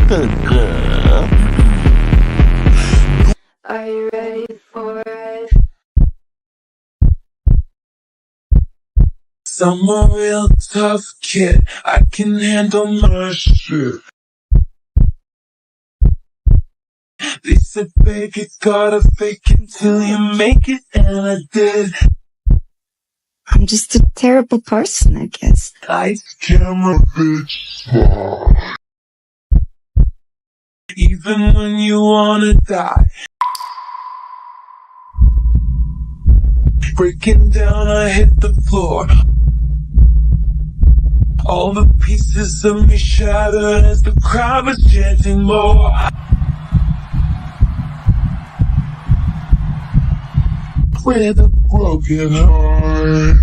Are you ready for it? I'm a real tough kid. I can handle my shit. They said fake it, gotta fake it till you make it, and I did. I'm just a terrible person, I guess. Lights, camera, bitch. Even when you wanna die. Breaking down, I hit the floor. All the pieces of me shattered as the crowd was chanting more. With a broken heart.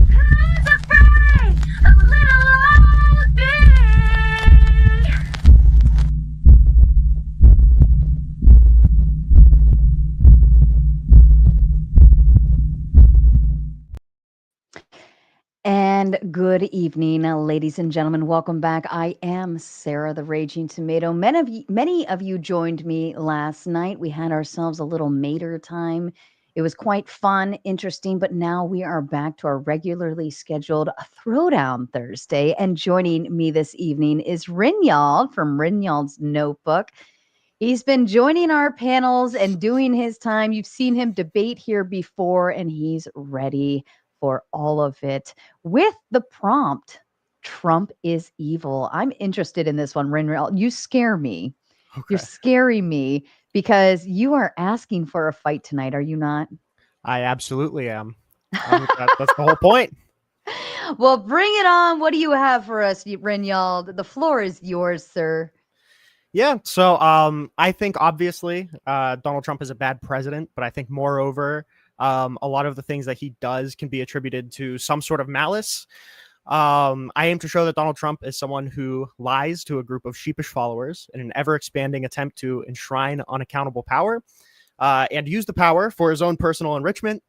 Who's afraid of little old me? And good evening, ladies and gentlemen. Welcome back. I am Sarah, the Raging Tomato. Many of you joined me last night. We had ourselves a little mater time. It was quite fun, interesting, but now we are back to our regularly scheduled Throwdown Thursday. And joining me this evening is Rinyald from Rinyald's Notebook. He's been joining our panels and doing his time. You've seen him debate here before, and he's ready for all of it with the prompt, Trump is evil. I'm interested in this one, Rinrel. You scare me. Okay. You're scaring me because you are asking for a fight tonight, are you not? I absolutely am. That's the whole point. Well, bring it on. What do you have for us, Rinyald? The floor is yours, sir. Yeah, so I think obviously Donald Trump is a bad president, but I think moreover, a lot of the things that he does can be attributed to some sort of malice. I aim to show that Donald Trump is someone who lies to a group of sheepish followers in an ever-expanding attempt to enshrine unaccountable power and use the power for his own personal enrichment.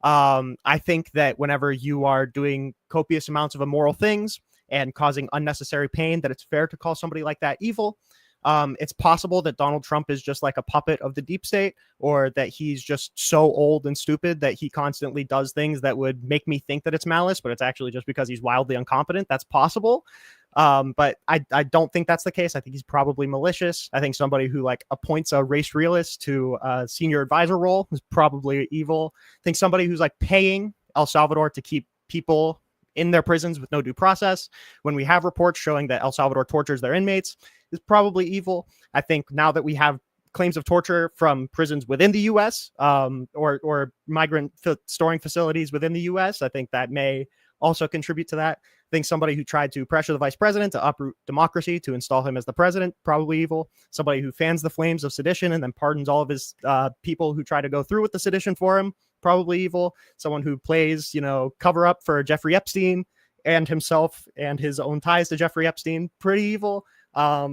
I think that whenever you are doing copious amounts of immoral things and causing unnecessary pain, that it's fair to call somebody like that evil. It's possible that Donald Trump is just like a puppet of the deep state, or that he's just so old and stupid that he constantly does things that would make me think that it's malice, but it's actually just because he's wildly incompetent. That's possible. But I don't think that's the case. I think he's probably malicious. I think somebody who like appoints a race realist to a senior advisor role is probably evil. I think somebody who's like paying El Salvador to keep people in their prisons with no due process, when we have reports showing that El Salvador tortures their inmates, is probably evil. I think now that we have claims of torture from prisons within the U.S. Or migrant storing facilities within the U.S., I think that may also contribute to that. I think somebody who tried to pressure the vice president to uproot democracy to install him as the president, probably evil. Somebody who fans the flames of sedition and then pardons all of his people who try to go through with the sedition for him, probably evil. Someone who plays, cover up for Jeffrey Epstein and himself and his own ties to Jeffrey Epstein, pretty evil. I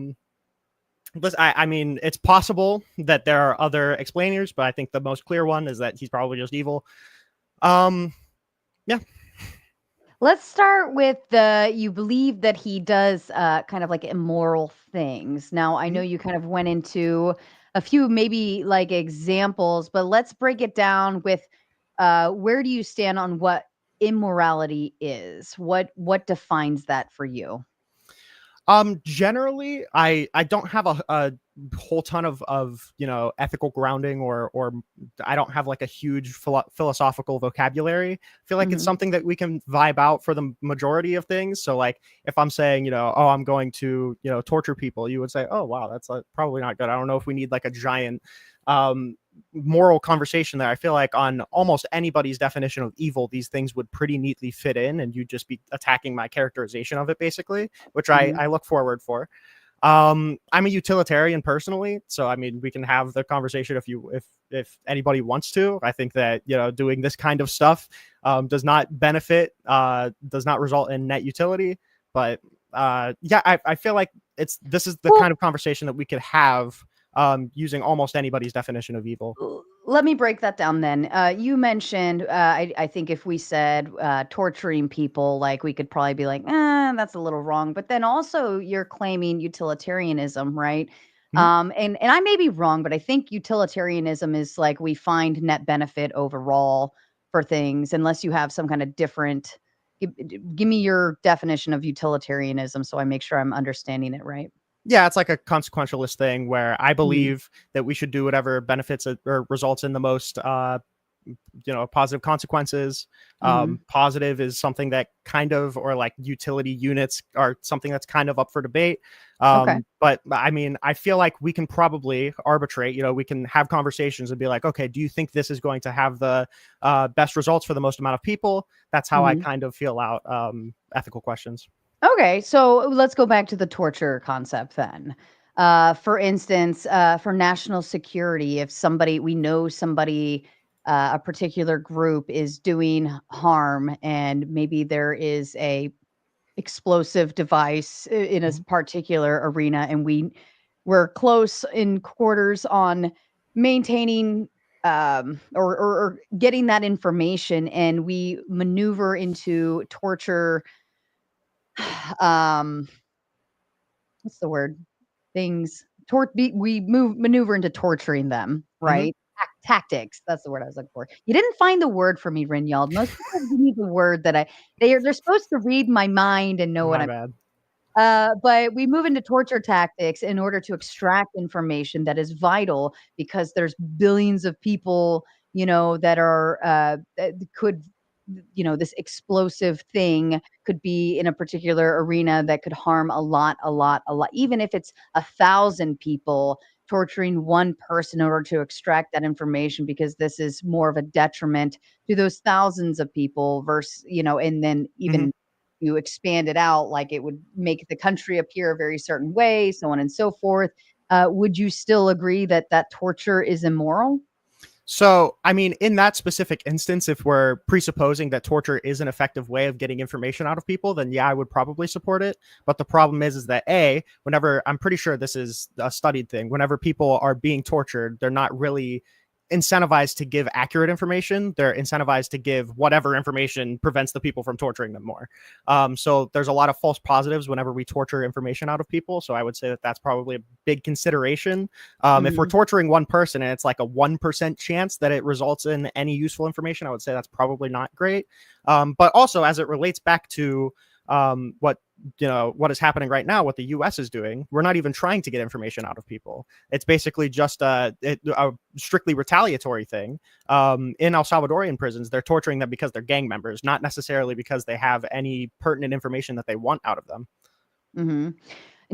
mean, it's possible that there are other explainers, but I think the most clear one is that he's probably just evil. Yeah. Let's start with you believe that he does kind of like immoral things. Now, I know you kind of went into a few maybe like examples, but let's break it down with where do you stand on what immorality is? What defines that for you? Generally, I don't have a whole ton of ethical grounding or I don't have like a huge philosophical vocabulary. I feel like it's something that we can vibe out for the majority of things. So like if I'm saying, I'm going to, torture people, you would say, oh, wow, that's probably not good. I don't know if we need like a giant moral conversation there. I feel like on almost anybody's definition of evil, these things would pretty neatly fit in, and you'd just be attacking my characterization of it, basically, which I look forward for. I'm a utilitarian personally, so I mean, we can have the conversation if anybody wants to. I think that doing this kind of stuff does not benefit, does not result in net utility. But I feel like this is the kind of conversation that we could have using almost anybody's definition of evil. let me break that down then. You mentioned, I think if we said torturing people, like we could probably be like, that's a little wrong. But then also you're claiming utilitarianism, right? Mhm. And I may be wrong, but I think utilitarianism is like we find net benefit overall for things, unless you have some kind of different. Give me your definition of utilitarianism so I make sure I'm understanding it right. Yeah, it's like a consequentialist thing where I Mhm. believe that we should do whatever benefits or results in the most positive consequences. Mhm. Positive is something that kind of, or like utility units are something that's kind of up for debate. Okay. But I mean, I feel like we can probably arbitrate, we can have conversations and be like, okay, do you think this is going to have the best results for the most amount of people? That's how I Mhm. kind of feel out ethical questions. Okay, so let's go back to the torture concept then. For instance, for national security, if we know somebody, a particular group is doing harm, and maybe there is a explosive device in a Mhm. particular arena, and we're close in quarters on maintaining or getting that information, and we maneuver into torture. um what's the word? Things we maneuver into torturing them, Mhm. right? Tactics, that's the word I was looking for. You didn't find the word for me, Rinyald. Most people give me the word that they're supposed to read my mind and know what My I'm. bad. But we move into torture tactics in order to extract information that is vital, because there's billions of people, that are that could, this explosive thing could be in a particular arena that could harm a lot, a lot, a lot. Even if it's 1,000 people torturing one person in order to extract that information, because this is more of a detriment to those thousands of people versus, and then Mhm. even you expand it out, like it would make the country appear a very certain way, so on and so forth. Would you still agree that that torture is immoral? So, I mean, in that specific instance, if we're presupposing that torture is an effective way of getting information out of people, then yeah, I would probably support it. But the problem is that whenever, I'm pretty sure this is a studied thing, whenever people are being tortured, they're not really incentivized to give accurate information. They're incentivized to give whatever information prevents the people from torturing them more. So there's a lot of false positives whenever we torture information out of people. So I would say that that's probably a big consideration. If we're Mhm. torturing one person and it's like a 1% chance that it results in any useful information, I would say that's probably not great. But also, as it relates back to what is happening right now, what the US is doing, we're not even trying to get information out of people. It's basically just a strictly retaliatory thing. In El Salvadorian prisons, they're torturing them because they're gang members, not necessarily because they have any pertinent information that they want out of them. Mhm.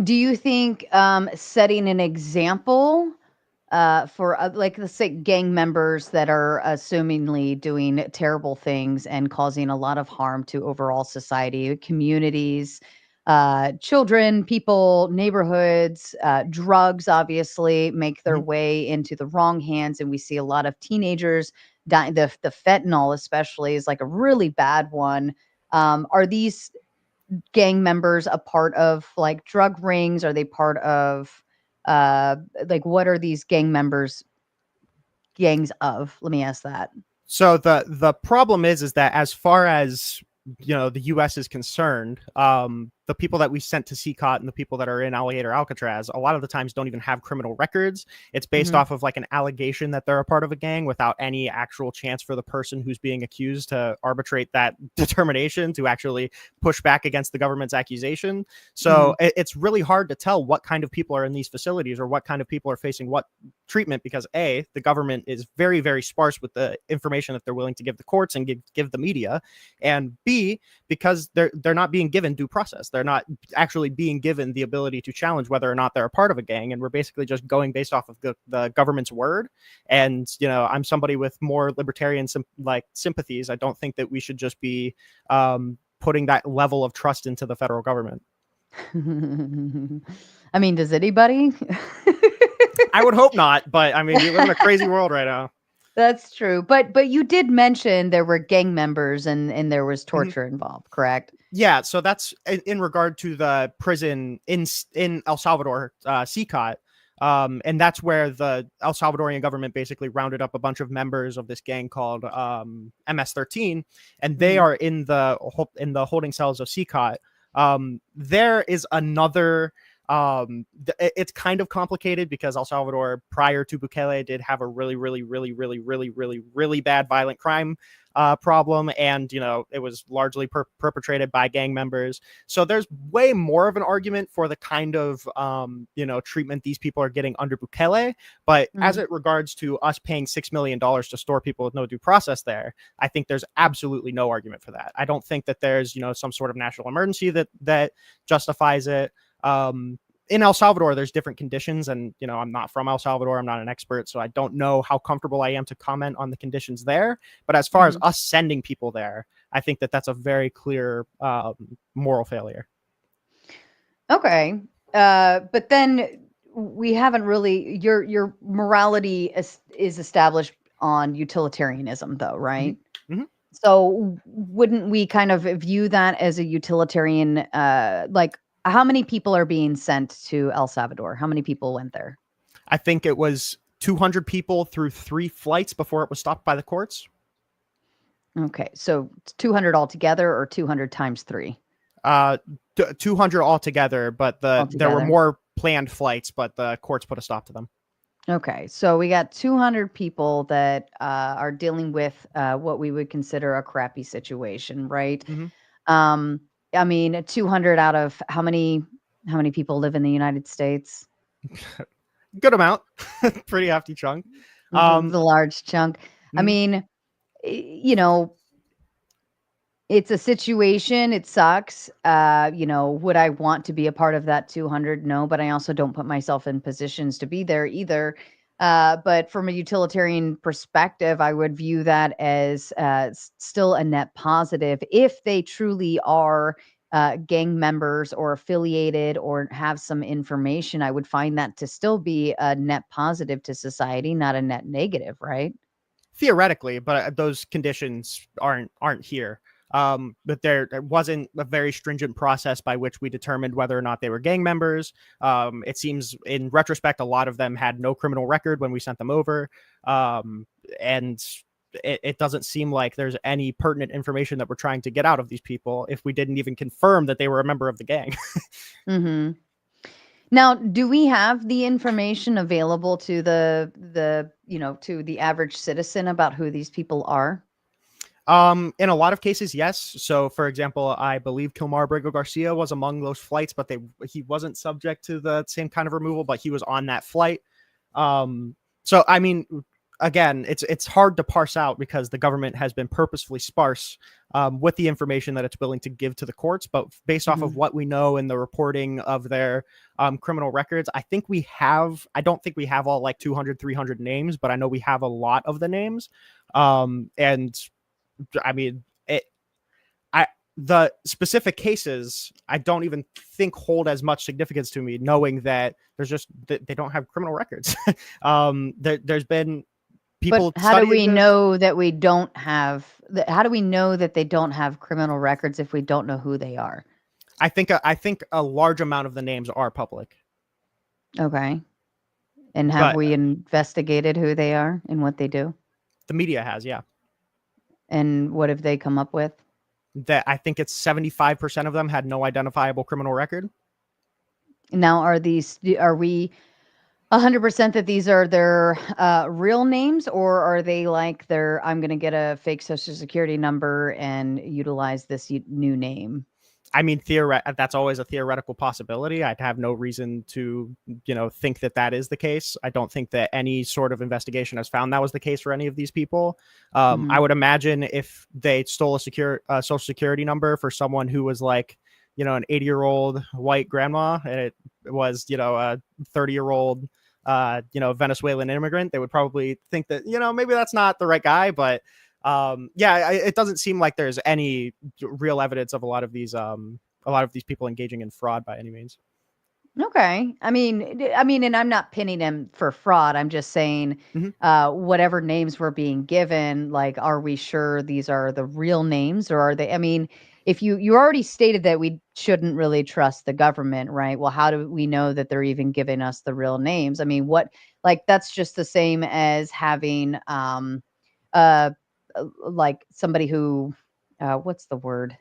Do you think, setting an example, for, like, let's say gang members that are assumingly doing terrible things and causing a lot of harm to overall society, communities, children, people, neighborhoods, drugs obviously make their Mhm. way into the wrong hands, and we see a lot of teenagers dying. The fentanyl especially is like a really bad one. Are these gang members a part of like drug rings? Are they part of uh like what are these gang members gangs of? Let me ask that. So the problem is that as far as the U.S. is concerned, the people that we sent to CCOT and the people that are in Alligator Alcatraz, a lot of the times don't even have criminal records. It's based Mhm. off of like an allegation that they're a part of a gang without any actual chance for the person who's being accused to arbitrate that determination, to actually push back against the government's accusation. So Mhm. it's really hard to tell what kind of people are in these facilities or what kind of people are facing what treatment, because the government is very, very sparse with the information that they're willing to give the courts and give the media, and B, because they're not being given due process. They're not actually being given the ability to challenge whether or not they're a part of a gang, and we're basically just going based off of the government's word. And I'm somebody with more libertarian sympathies. I don't think that we should just be putting that level of trust into the federal government. I mean, does anybody? I would hope not, but I mean, we live in a crazy world right now. That's true. But you did mention there were gang members and there was Mhm. torture involved, correct? Yeah, so that's in regard to the prison in El Salvador, CCOT. And that's where the El Salvadorian government basically rounded up a bunch of members of this gang called MS-13, and they are in the holding cells of CCOT. There is another. It's kind of complicated because El Salvador, prior to Bukele, did have a really bad violent crime problem, and it was largely perpetrated by gang members. So there's way more of an argument for the kind of treatment these people are getting under Bukele. But as it regards to us paying $6 million to store people with no due process there, I think there's absolutely no argument for that. I don't think that there's some sort of national emergency that justifies it. In El Salvador, there's different conditions, and I'm not from El Salvador. I'm not an expert, so I don't know how comfortable I am to comment on the conditions there. But as far as us sending people there, I think that that's a very clear moral failure. Okay, but then we haven't really. Your morality is established on utilitarianism, though, right? Mm-hmm. So wouldn't we kind of view that as a utilitarian, like? How many people are being sent to El Salvador? How many people went there? I think it was 200 people through 3 flights before it was stopped by the courts. Okay, so 200 altogether, or 200 times 3? 200 altogether, but there were more planned flights, but the courts put a stop to them. Okay, so we got 200 people that are dealing with what we would consider a crappy situation, right? Mm-hmm. I mean, 200 out of how many people live in the United States? Good amount. Pretty hefty chunk. The large chunk. I mean, it's a situation. It sucks. Would I want to be a part of that 200? No, but I also don't put myself in positions to be there either. But from a utilitarian perspective, I would view that as still a net positive if they truly are gang members or affiliated or have some information. I would find that to still be a net positive to society, not a net negative, right? Theoretically, but those conditions aren't here. But there wasn't a very stringent process by which we determined whether or not they were gang members. It seems in retrospect, a lot of them had no criminal record when we sent them over. And it doesn't seem like there's any pertinent information that we're trying to get out of these people if we didn't even confirm that they were a member of the gang. Mm-hmm. Now, do we have the information available to to the average citizen about who these people are? In a lot of cases, yes. So, for example, I believe Kilmar Abrego Garcia was among those flights, but he wasn't subject to the same kind of removal, but he was on that flight. So, I mean, again, it's hard to parse out because the government has been purposefully sparse with the information that it's willing to give to the courts. But based off of what we know in the reporting of their criminal records, I don't think we have all like 200, 300 names, but I know we have a lot of the names. And I mean, the specific cases, I don't even think hold as much significance to me, knowing that they don't have criminal records. There's been people. But how do we know that we don't have? How do we know that they don't have criminal records if we don't know who they are? I think a large amount of the names are public. Okay. And have we investigated who they are and what they do? The media has, yeah. And what have they come up with? That I think it's 75% of them had no identifiable criminal record. Now, are we 100% that these are their real names, or are they like I'm going to get a fake social security number and utilize this new name? I mean, that's always a theoretical possibility. I'd have no reason to, think that is the case. I don't think that any sort of investigation has found that was the case for any of these people. I would imagine if they stole a social security number for someone who was like, an 80-year-old white grandma, and it was, a 30-year-old, Venezuelan immigrant, they would probably think that, maybe that's not the right guy. But it doesn't seem like there's any real evidence of a lot of these people engaging in fraud by any means. Okay. I mean, and I'm not pinning them for fraud. I'm just saying, whatever names were being given, like, are we sure these are the real names, or are they? I mean, if you already stated that we shouldn't really trust the government, right? Well, how do we know that they're even giving us the real names? I mean, what, like, that's just the same as having like somebody who what's the word?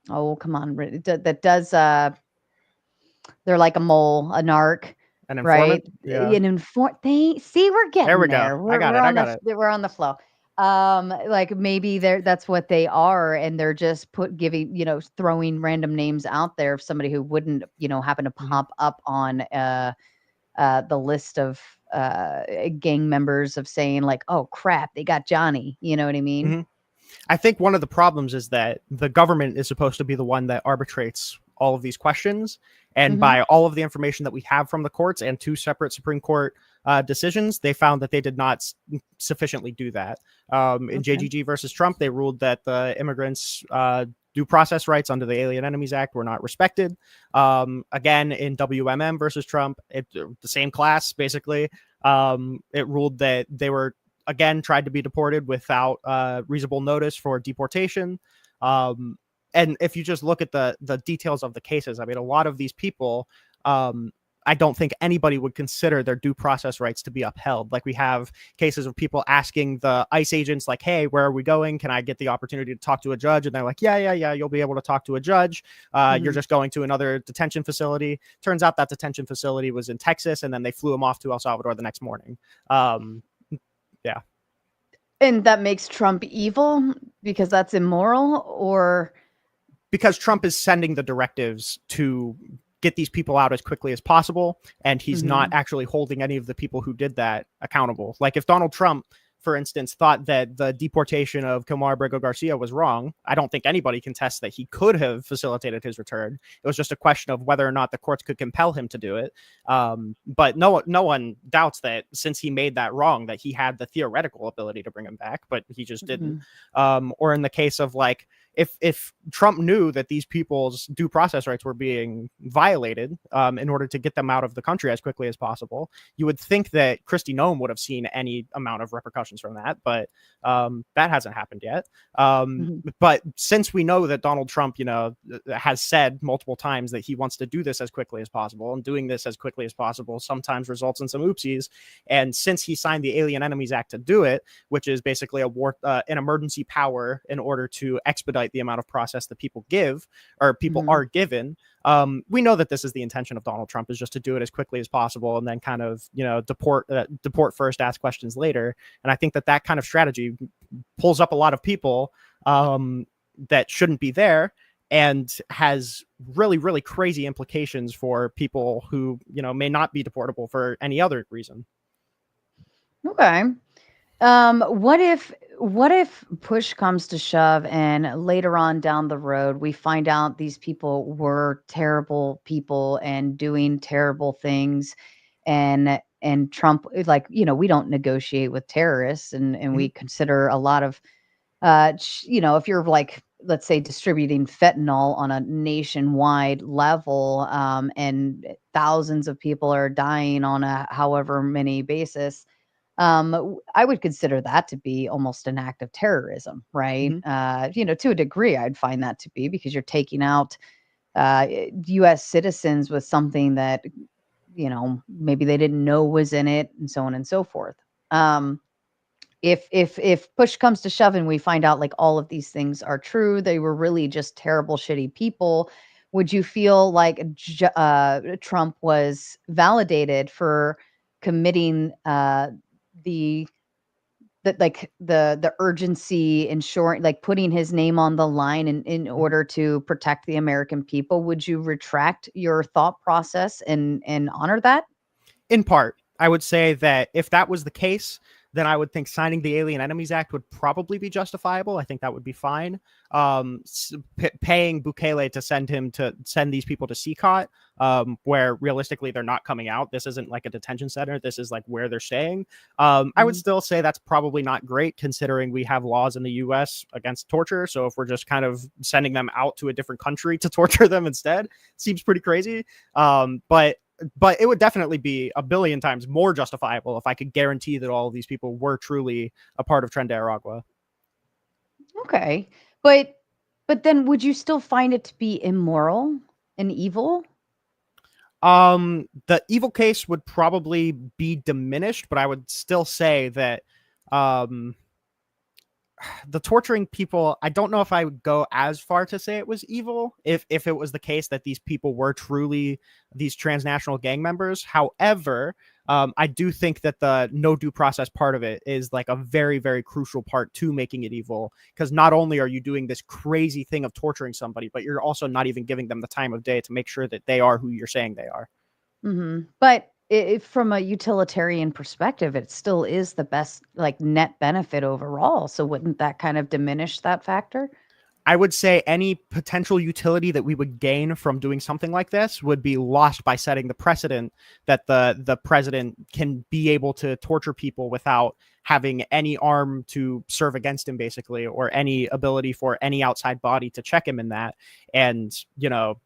Oh, come on, that does they're like a mole, a narc, An right? informant? Yeah. An inform they see, we're There we getting go. there. I got it. I got it. We're on the flow. Like maybe that's what they are, and they're just giving, throwing random names out there of somebody who wouldn't, happen to pop up on the list of gang members of saying like, oh crap, they got Johnny. You know what I mean? I think one of the problems is that the government is supposed to be the one that arbitrates all of these questions. And by all of the information that we have from the courts and 2 separate Supreme Court decisions, they found that they did not sufficiently do that. In JGG versus Trump, they ruled that the immigrants' due process rights under the Alien Enemies Act were not respected. Again, in WMM versus Trump, the same class, basically, it ruled that they were, again, tried to be deported without reasonable notice for deportation. And if you just look at the details of the cases, I mean, a lot of these people, I don't think anybody would consider their due process rights to be upheld. Like, we have cases of people asking the ICE agents, like, hey, where are we going? Can I get the opportunity to talk to a judge? And they're like, yeah, you'll be able to talk to a judge. You're just going to another detention facility. Turns out that detention facility was in Texas, and then they flew him off to El Salvador the next morning. Yeah. And that makes Trump evil because that's immoral, or because Trump is sending the directives to get these people out as quickly as possible, and he's not actually holding any of the people who did that accountable. Like, if Donald Trump, for instance, thought that the deportation of Kilmar Abrego Garcia was wrong, I don't think anybody contests that he could have facilitated his return. It was just a question of whether or not the courts could compel him to do it. But no one doubts that since he made that wrong, that he had the theoretical ability to bring him back, but he just didn't. Or in the case of, like, if Trump knew that these people's due process rights were being violated in order to get them out of the country as quickly as possible, you would think that Kristi Noem would have seen any amount of repercussions from that, but that hasn't happened yet. But since we know that Donald Trump, has said multiple times that he wants to do this as quickly as possible, and doing this as quickly as possible sometimes results in some oopsies, and since he signed the Alien Enemies Act to do it, which is basically an emergency power in order to expedite the amount of process that people are given, we know that this is the intention of Donald Trump, is just to do it as quickly as possible, and then kind of, deport first, ask questions later. And I think that kind of strategy pulls up a lot of people that shouldn't be there, and has really, really crazy implications for people who, may not be deportable for any other reason. Okay. What if push comes to shove, and later on down the road we find out these people were terrible people and doing terrible things, and Trump, like, we don't negotiate with terrorists, and we consider a lot of if you're, like, let's say, distributing fentanyl on a nationwide level, and thousands of people are dying on a however many basis, I would consider that to be almost an act of terrorism, right? To a degree, I'd find that to be, because you're taking out U.S. citizens with something that, maybe they didn't know was in it, and so on and so forth. If push comes to shove and we find out, like, all of these things are true, they were really just terrible, shitty people, would you feel like Trump was validated for committing the urgency, ensuring, like, putting his name on the line in order to protect the American people? Would you retract your thought process and honor that? In part, I would say that if that was the case, then I would think signing the Alien Enemies Act would probably be justifiable. I think that would be fine. Paying Bukele to send these people to CCOT, where realistically they're not coming out. This isn't like a detention center. This is like where they're staying. I would still say that's probably not great, considering we have laws in the US against torture. So if we're just kind of sending them out to a different country to torture them instead, seems pretty crazy. But it would definitely be a billion times more justifiable if I could guarantee that all of these people were truly a part of Tren de Aragua. Okay. But But then would you still find it to be immoral and evil? The evil case would probably be diminished, but I would still say that um the torturing people, I don't know if I would go as far to say it was evil if it was the case that these people were truly these transnational gang members. However, I do think that the no due process part of it is like a very, very crucial part to making it evil, because not only are you doing this crazy thing of torturing somebody, but you're also not even giving them the time of day to make sure that they are who you're saying they are. But if from a utilitarian perspective, it still is the best like net benefit overall. So wouldn't that kind of diminish that factor? I would say any potential utility that we would gain from doing something like this would be lost by setting the precedent that the president can be able to torture people without having any arm to serve against him, basically, or any ability for any outside body to check him in that. And, you know,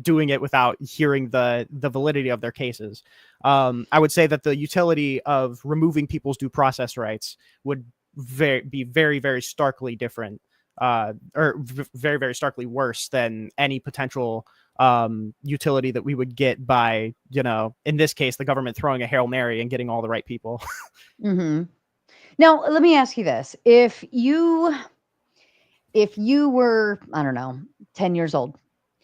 doing it without hearing the validity of their cases. I would say that the utility of removing people's due process rights would be very, very starkly different, very, very starkly worse than any potential utility that we would get by, you know, in this case, the government throwing a Hail Mary and getting all the right people. Mm-hmm. Now, let me ask you this. If you were, I don't know, 10 years old,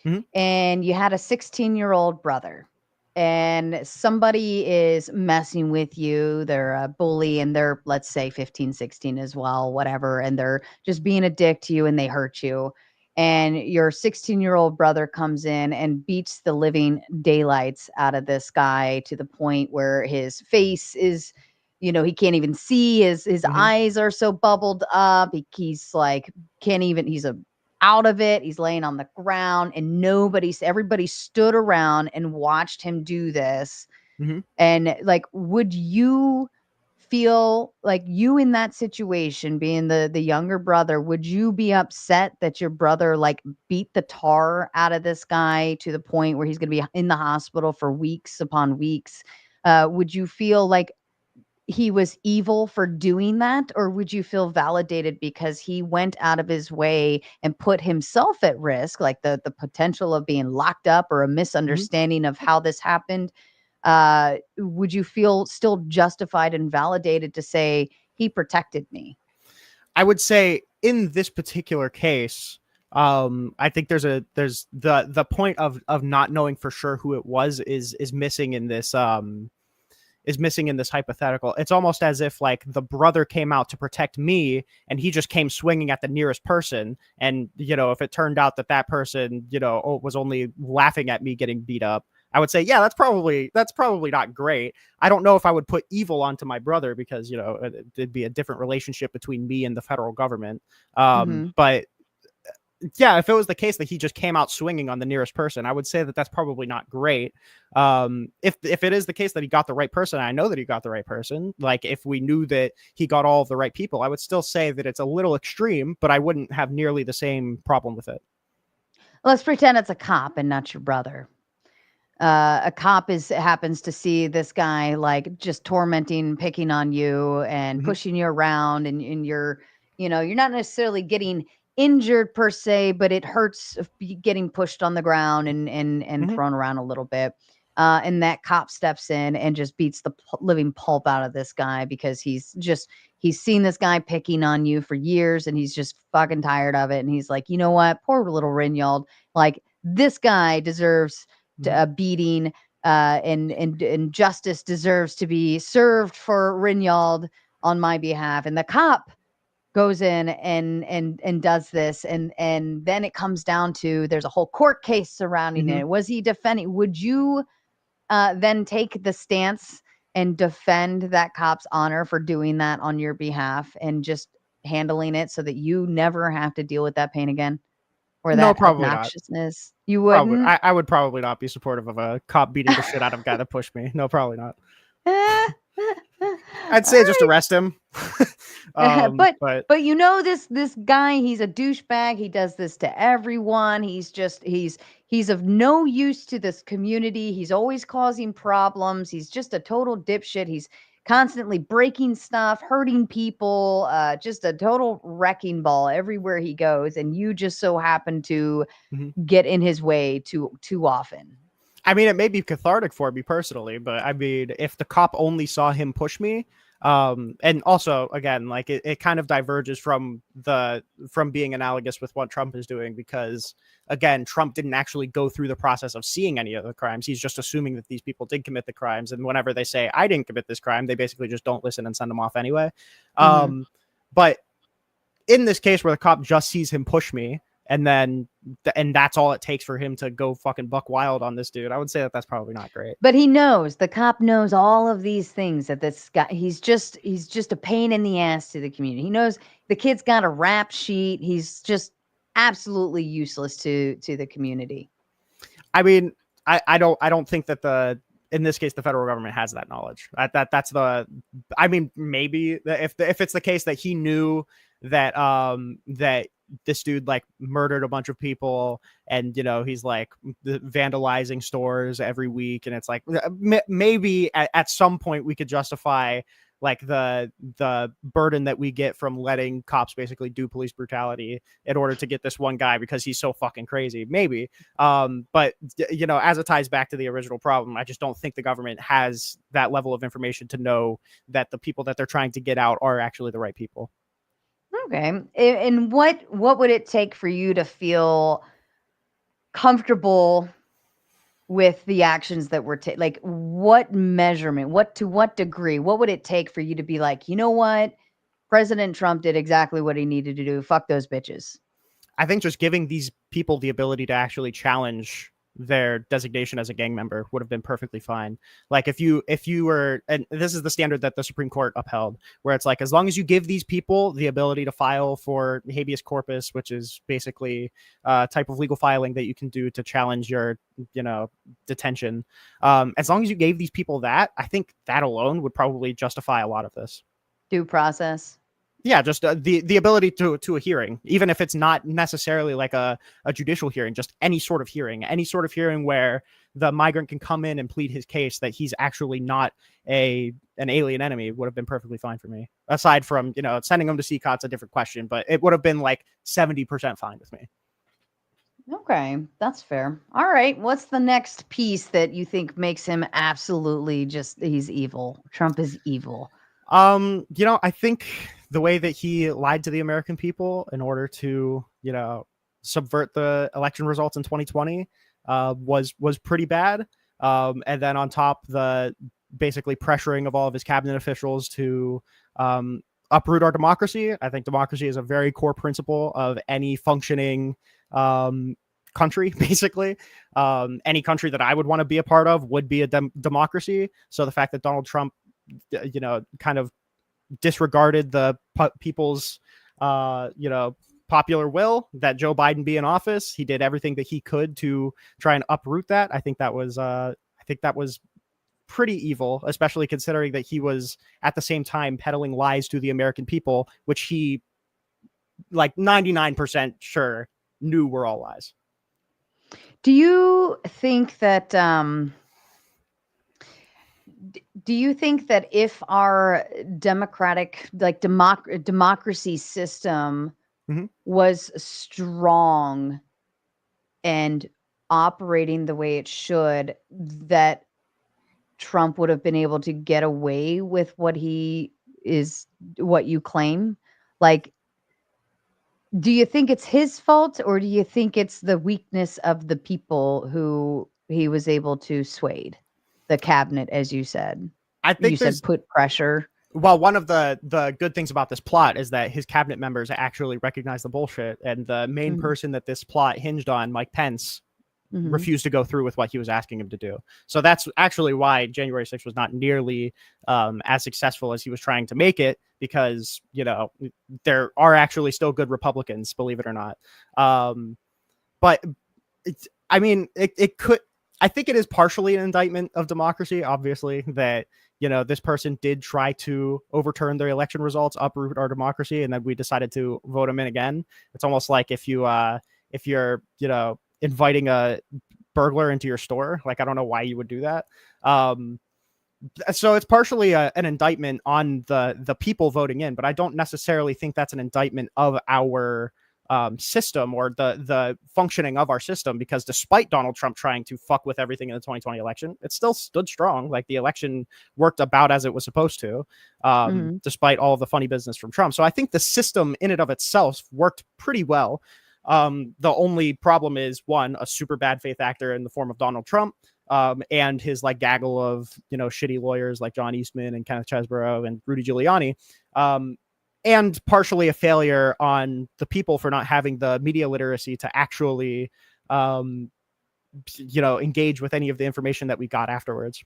Mhm. and you had a 16-year-old brother, and somebody is messing with you, they're a bully, and they're, let's say, 15, 16 as well, whatever, and they're just being a dick to you and they hurt you. And your 16-year-old brother comes in and beats the living daylights out of this guy to the point where his face is, he can't even see. His Mhm. eyes are so bubbled up. He's like, can't even, out of it. He's laying on the ground, and everybody stood around and watched him do this. Mhm. And like, would you feel like, you in that situation, being the younger brother, would you be upset that your brother like beat the tar out of this guy to the point where he's going to be in the hospital for weeks upon weeks? Would you feel like he was evil for doing that, or would you feel validated because he went out of his way and put himself at risk, like the potential of being locked up or a Mhm. misunderstanding of how this happened? Would you feel still justified and validated to say he protected me? I would say in this particular case, I think there's the point of not knowing for sure who it was is missing in this hypothetical. It's almost as if like the brother came out to protect me and he just came swinging at the nearest person. And, you know, if it turned out that that person, you know, was only laughing at me getting beat up, I would say, yeah, that's probably not great. I don't know if I would put evil onto my brother because, you know, it'd be a different relationship between me and the federal government. Mm-hmm. But yeah, if it was the case that he just came out swinging on the nearest person, I would say that that's probably not great. If it is the case that he got the right person, I know that he got the right person. Like if we knew that he got all of the right people, I would still say that it's a little extreme, but I wouldn't have nearly the same problem with it. Let's pretend it's a cop and not your brother. A cop happens to see this guy like just tormenting, picking on you and Mm-hmm. pushing you around, and you're not necessarily getting injured per se, but it hurts getting pushed on the ground and Mm-hmm. thrown around a little bit. And that cop steps in and just beats the living pulp out of this guy because he's seen this guy picking on you for years, and he's just fucking tired of it. And he's like, you know what, poor little Rinald, like this guy deserves Mm-hmm. a beating, and justice deserves to be served for Rinald on my behalf. And the cop goes in and does this, and then it comes down to, there's a whole court case surrounding Mm-hmm. it. Was he defending? Would you then take the stance and defend that cop's honor for doing that on your behalf and just handling it so that you never have to deal with that pain again, or No, that probably not. obnoxiousness? You Probably, wouldn't? I would probably not be supportive of a cop beating the shit out of a guy that pushed me. No, probably not. I'd say just All arrest him. right. but But but this guy, he's a douchebag. He does this to everyone. He's of no use to this community. He's always causing problems. He's just a total dipshit. He's constantly breaking stuff, hurting people, just a total wrecking ball everywhere he goes, and you just so happen to get in his way too often. I mean, it may be cathartic for me personally, but I mean, if the cop only saw him push me, and also again, like it kind of diverges from being analogous with what Trump is doing, because again, Trump didn't actually go through the process of seeing any of the crimes. He's just assuming that these people did commit the crimes, and whenever they say I didn't commit this crime, they basically just don't listen and send them off anyway. But in this case where the cop just sees him push me, and that's all it takes for him to go fucking buck wild on this dude, I would say that that's probably not great. But the cop knows all of these things, that this guy, he's just a pain in the ass to the community. He knows the kid's got a rap sheet. He's just absolutely useless to the community. I mean, I don't think that in this case the federal government has that knowledge. I mean, maybe if it's the case that he knew that that this dude like murdered a bunch of people, and he's like vandalizing stores every week, and it's like maybe at some point we could justify like the burden that we get from letting cops basically do police brutality in order to get this one guy because he's so fucking crazy, maybe. But as it ties back to the original problem, I just don't think the government has that level of information to know that the people that they're trying to get out are actually the right people. Okay. And what would it take for you to feel comfortable with the actions that were taken? Like, what measurement, to what degree, what would it take for you to be like, you know what? President Trump did exactly what he needed to do. Fuck those bitches. I think just giving these people the ability to actually challenge their designation as a gang member would have been perfectly fine. Like if you were, and this is the standard that the Supreme Court upheld, where it's like, as long as you give these people the ability to file for habeas corpus, which is basically a type of legal filing that you can do to challenge your, detention. As long as you gave these people that, I think that alone would probably justify a lot of this. Due process. Yeah, just the ability to a hearing, even if it's not necessarily like a judicial hearing, just any sort of hearing where the migrant can come in and plead his case that he's actually not an alien enemy would have been perfectly fine for me. Aside from, sending him to CCOT's a different question, but it would have been like 70% fine with me. Okay, that's fair. All right, what's the next piece that you think makes him absolutely he's evil? Trump is evil. I think the way that he lied to the American people in order to, subvert the election results in 2020 was pretty bad. And then on top, the basically pressuring of all of his cabinet officials to uproot our democracy. I think democracy is a very core principle of any functioning country, basically. Any country that I would want to be a part of would be a democracy. So the fact that Donald Trump kind of disregarded the people's popular will that Joe Biden be in office, he did everything that he could to try and uproot that. I think that was pretty evil, especially considering that he was at the same time peddling lies to the American people, which he like 99% sure knew were all lies. Do you think that if our democratic, like democracy system was strong and operating the way it should, that Trump would have been able to get away with what you claim? Like, do you think it's his fault, or do you think it's the weakness of the people who he was able to sway? The cabinet, as you said. I think you said put pressure. Well, one of the good things about this plot is that his cabinet members actually recognize the bullshit, and the main person that this plot hinged on, Mike Pence, refused to go through with what he was asking him to do. So that's actually why January 6th was not nearly as successful as he was trying to make it, because there are actually still good Republicans, believe it or not. But it could. I think it is partially an indictment of democracy, obviously, that, this person did try to overturn the election results, uproot our democracy, and then we decided to vote him in again. It's almost like if you're, inviting a burglar into your store, like, I don't know why you would do that. So it's partially an indictment on the people voting in, but I don't necessarily think that's an indictment of our system or the functioning of our system, because despite Donald Trump trying to fuck with everything in the 2020 election, it still stood strong. Like, the election worked about as it was supposed to, despite all of the funny business from Trump. So I think the system in and of itself worked pretty well. The only problem is, one, a super bad faith actor in the form of Donald Trump, and his like gaggle of, you know, shitty lawyers like John Eastman and Kenneth Chesebro and Rudy Giuliani, and partially a failure on the people for not having the media literacy to actually, you know, engage with any of the information that we got afterwards.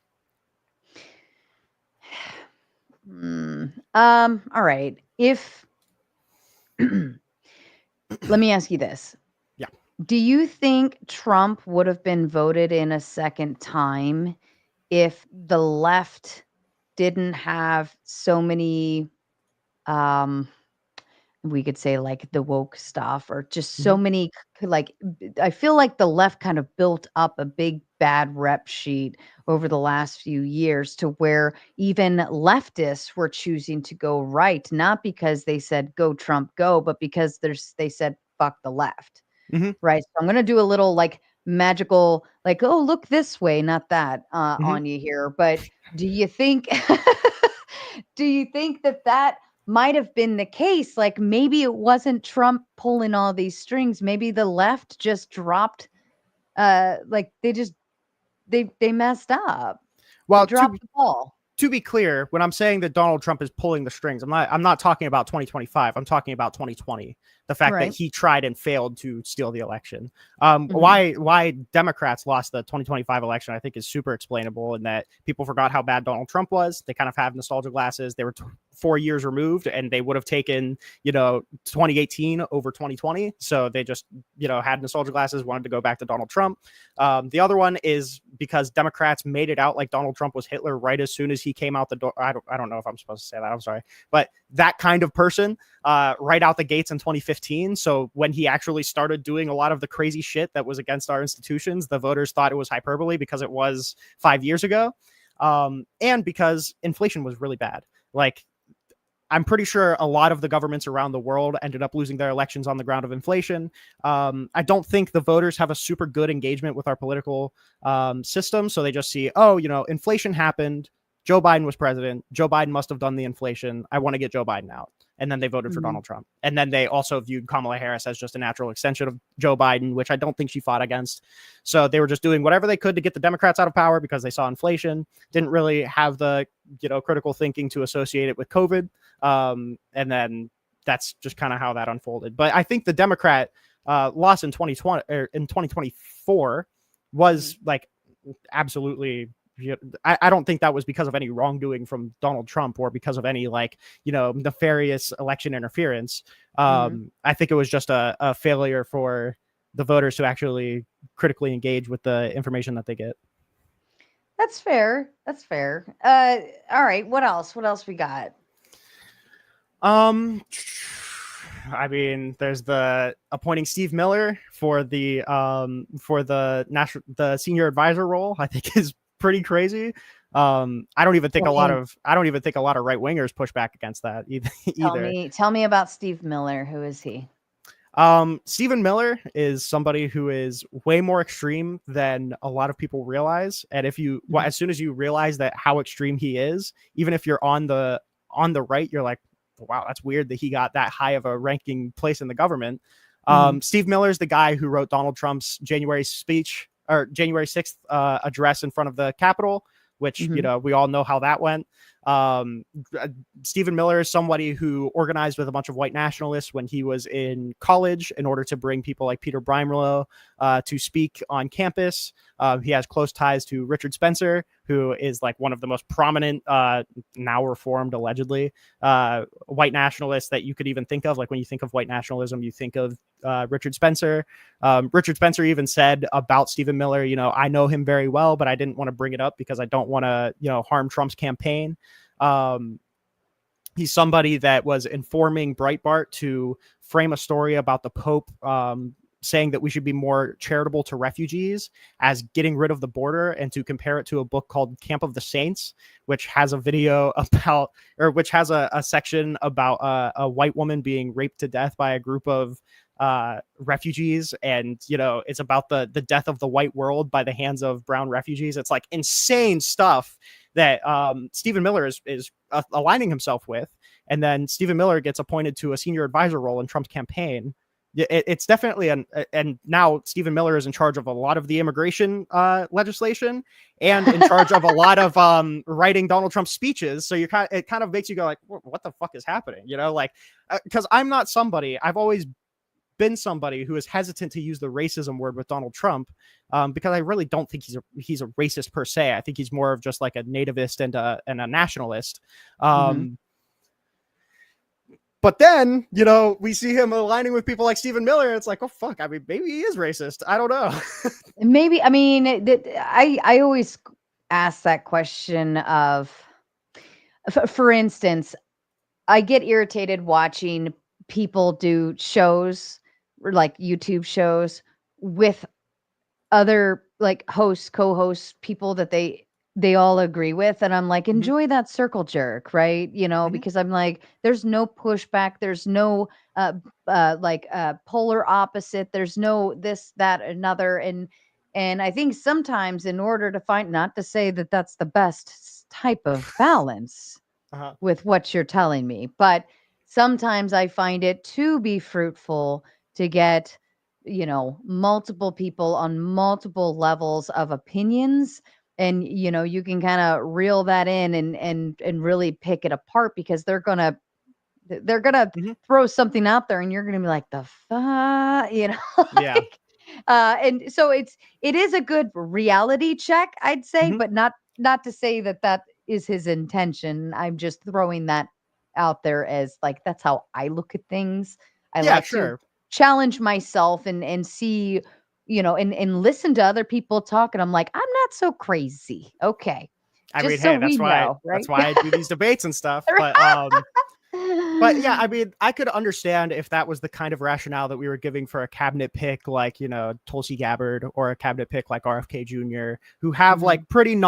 All right. If let me ask you this. Yeah. Do you think Trump would have been voted in a second time if the left didn't have so many, we could say like the woke stuff, or just so many, like, I feel like the left kind of built up a big bad rep sheet over the last few years, to where even leftists were choosing to go right, not because they said go Trump go, but because they said fuck the left. Right. So I'm going to do a little like magical, like, oh, look this way, not that, on you here. But do you think, that might have been the case? Like, maybe it wasn't Trump pulling all these strings. Maybe the left just dropped, like they messed up. Well, They dropped the ball. To be clear, when I'm saying that Donald Trump is pulling the strings, I'm not talking about 2025. I'm talking about 2020. The fact that he tried and failed to steal the election. Why Democrats lost the 2025 election, I think, is super explainable, in that people forgot how bad Donald Trump was. They kind of have nostalgia glasses. They were 4 years removed, and they would have taken, you know, 2018 over 2020. So they just, you know, had nostalgia glasses, wanted to go back to Donald Trump. The other one is because Democrats made it out like Donald Trump was Hitler right as soon as he came out the door. I don't know if I'm supposed to say that. I'm sorry. But that kind of person, right out the gates in 2015. So when he actually started doing a lot of the crazy shit that was against our institutions, the voters thought it was hyperbole because it was 5 years ago. And because inflation was really bad. Like, I'm pretty sure a lot of the governments around the world ended up losing their elections on the ground of inflation. I don't think the voters have a super good engagement with our political system. So they just see, oh, you know, inflation happened. Joe Biden was president. Joe Biden must have done the inflation. I want to get Joe Biden out. And then they voted for Donald Trump. And then they also viewed Kamala Harris as just a natural extension of Joe Biden, which I don't think she fought against. So they were just doing whatever they could to get the Democrats out of power because they saw inflation, didn't really have the, you know, critical thinking to associate it with COVID. And then that's just kind of how that unfolded. But I think the Democrat loss in 2020 or in 2024 was like absolutely, I don't think that was because of any wrongdoing from Donald Trump or because of any, like, you know, nefarious election interference. I think it was just a failure for the voters to actually critically engage with the information that they get. That's fair. That's fair. All right. What else? What else we got? I mean, there's the appointing Steve Miller for the senior advisor role. I think is pretty crazy. I don't even think a lot of right wingers push back against that either. Tell me about Steve Miller. Who is he? Stephen Miller is somebody who is way more extreme than a lot of people realize. And if you, as soon as you realize that how extreme he is, even if you're on the right, you're like, wow, that's weird that he got that high of a ranking place in the government. Steve Miller is the guy who wrote Donald Trump's January 6th address in front of the Capitol, which, you know, we all know how that went. Stephen Miller is somebody who organized with a bunch of white nationalists when he was in college in order to bring people like Peter Brimelow to speak on campus. He has close ties to Richard Spencer, who is like one of the most prominent, now reformed, allegedly, white nationalists that you could even think of. Like, when you think of white nationalism, you think of Richard Spencer. Richard Spencer even said about Stephen Miller, you know, I know him very well, but I didn't want to bring it up because I don't want to, you know, harm Trump's campaign. He's somebody that was informing Breitbart to frame a story about the Pope saying that we should be more charitable to refugees as getting rid of the border, and to compare it to a book called Camp of the Saints, which has a video about, or which has a section about a white woman being raped to death by a group of refugees, and it's about the death of the white world by the hands of brown refugees. It's like insane stuff that Stephen Miller is aligning himself with, and then Stephen Miller gets appointed to a senior advisor role in Trump's campaign. It's definitely and now Stephen Miller is in charge of a lot of the immigration legislation, and in charge of a lot of writing Donald Trump's speeches. So it kind of makes you go like, what the fuck is happening? Because I'm not somebody, I've always been somebody who is hesitant to use the racism word with Donald Trump, because I really don't think he's a racist per se. I think he's more of just like a nativist and a nationalist. But then, we see him aligning with people like Stephen Miller, and it's like, oh fuck, I mean, maybe he is racist. I don't know. Maybe, I mean, I always ask that question of, for instance, I get irritated watching people do shows, like YouTube shows, with other like hosts, co-hosts, people that they all agree with, and I'm like, enjoy that circle jerk, right? Because I'm like, there's no pushback, there's no polar opposite, there's no this, that, another, and I think sometimes, in order to find, not to say that that's the best type of balance with what you're telling me, but sometimes I find it to be fruitful to get multiple people on multiple levels of opinions, and you can kind of reel that in and really pick it apart, because they're gonna throw something out there, and you're gonna be like, the fuck, Yeah. And so it is a good reality check, I'd say, but not to say that is his intention. I'm just throwing that out there as like, that's how I look at things. I like to challenge myself and see, and listen to other people talk, and I'm like, I'm not so crazy. Okay. I mean, hey, that's why I do these debates and stuff. But yeah, I mean, I could understand if that was the kind of rationale that we were giving for a cabinet pick like, Tulsi Gabbard, or a cabinet pick like RFK Jr., who have like pretty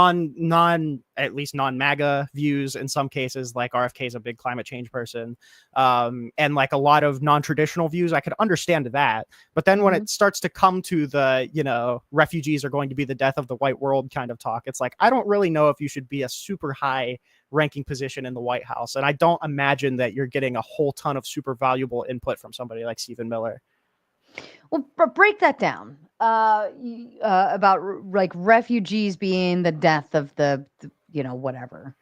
at least non-MAGA views in some cases. Like RFK is a big climate change person, and like a lot of non-traditional views. I could understand that. But then when it starts to come to the, refugees are going to be the death of the white world kind of talk, it's like, I don't really know if you should be a super high ranking position in the White House. And I don't imagine that you're getting a whole ton of super valuable input from somebody like Stephen Miller. Well, break that down about like refugees being the death of the whatever.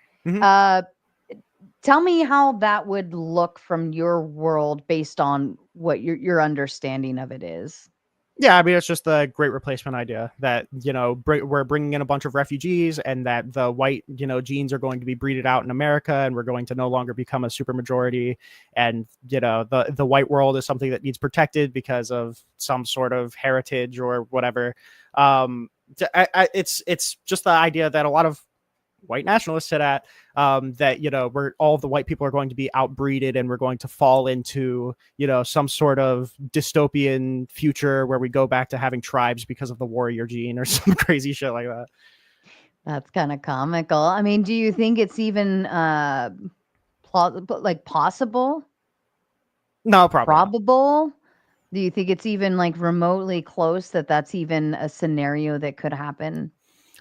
Tell me how that would look from your world based on what your understanding of it is. Yeah, I mean, it's just the great replacement idea that, we're bringing in a bunch of refugees, and that the white, genes are going to be breeded out in America, and we're going to no longer become a supermajority. And, the white world is something that needs protected because of some sort of heritage or whatever. It's just the idea that a lot of white nationalists sit at, that we're all the white people are going to be outbreeded, and we're going to fall into some sort of dystopian future where we go back to having tribes because of the warrior gene or some crazy shit like that. That's kind of comical. I mean, do you think it's even possible? No, probably probable not. Do you think it's even like remotely close that that's even a scenario that could happen?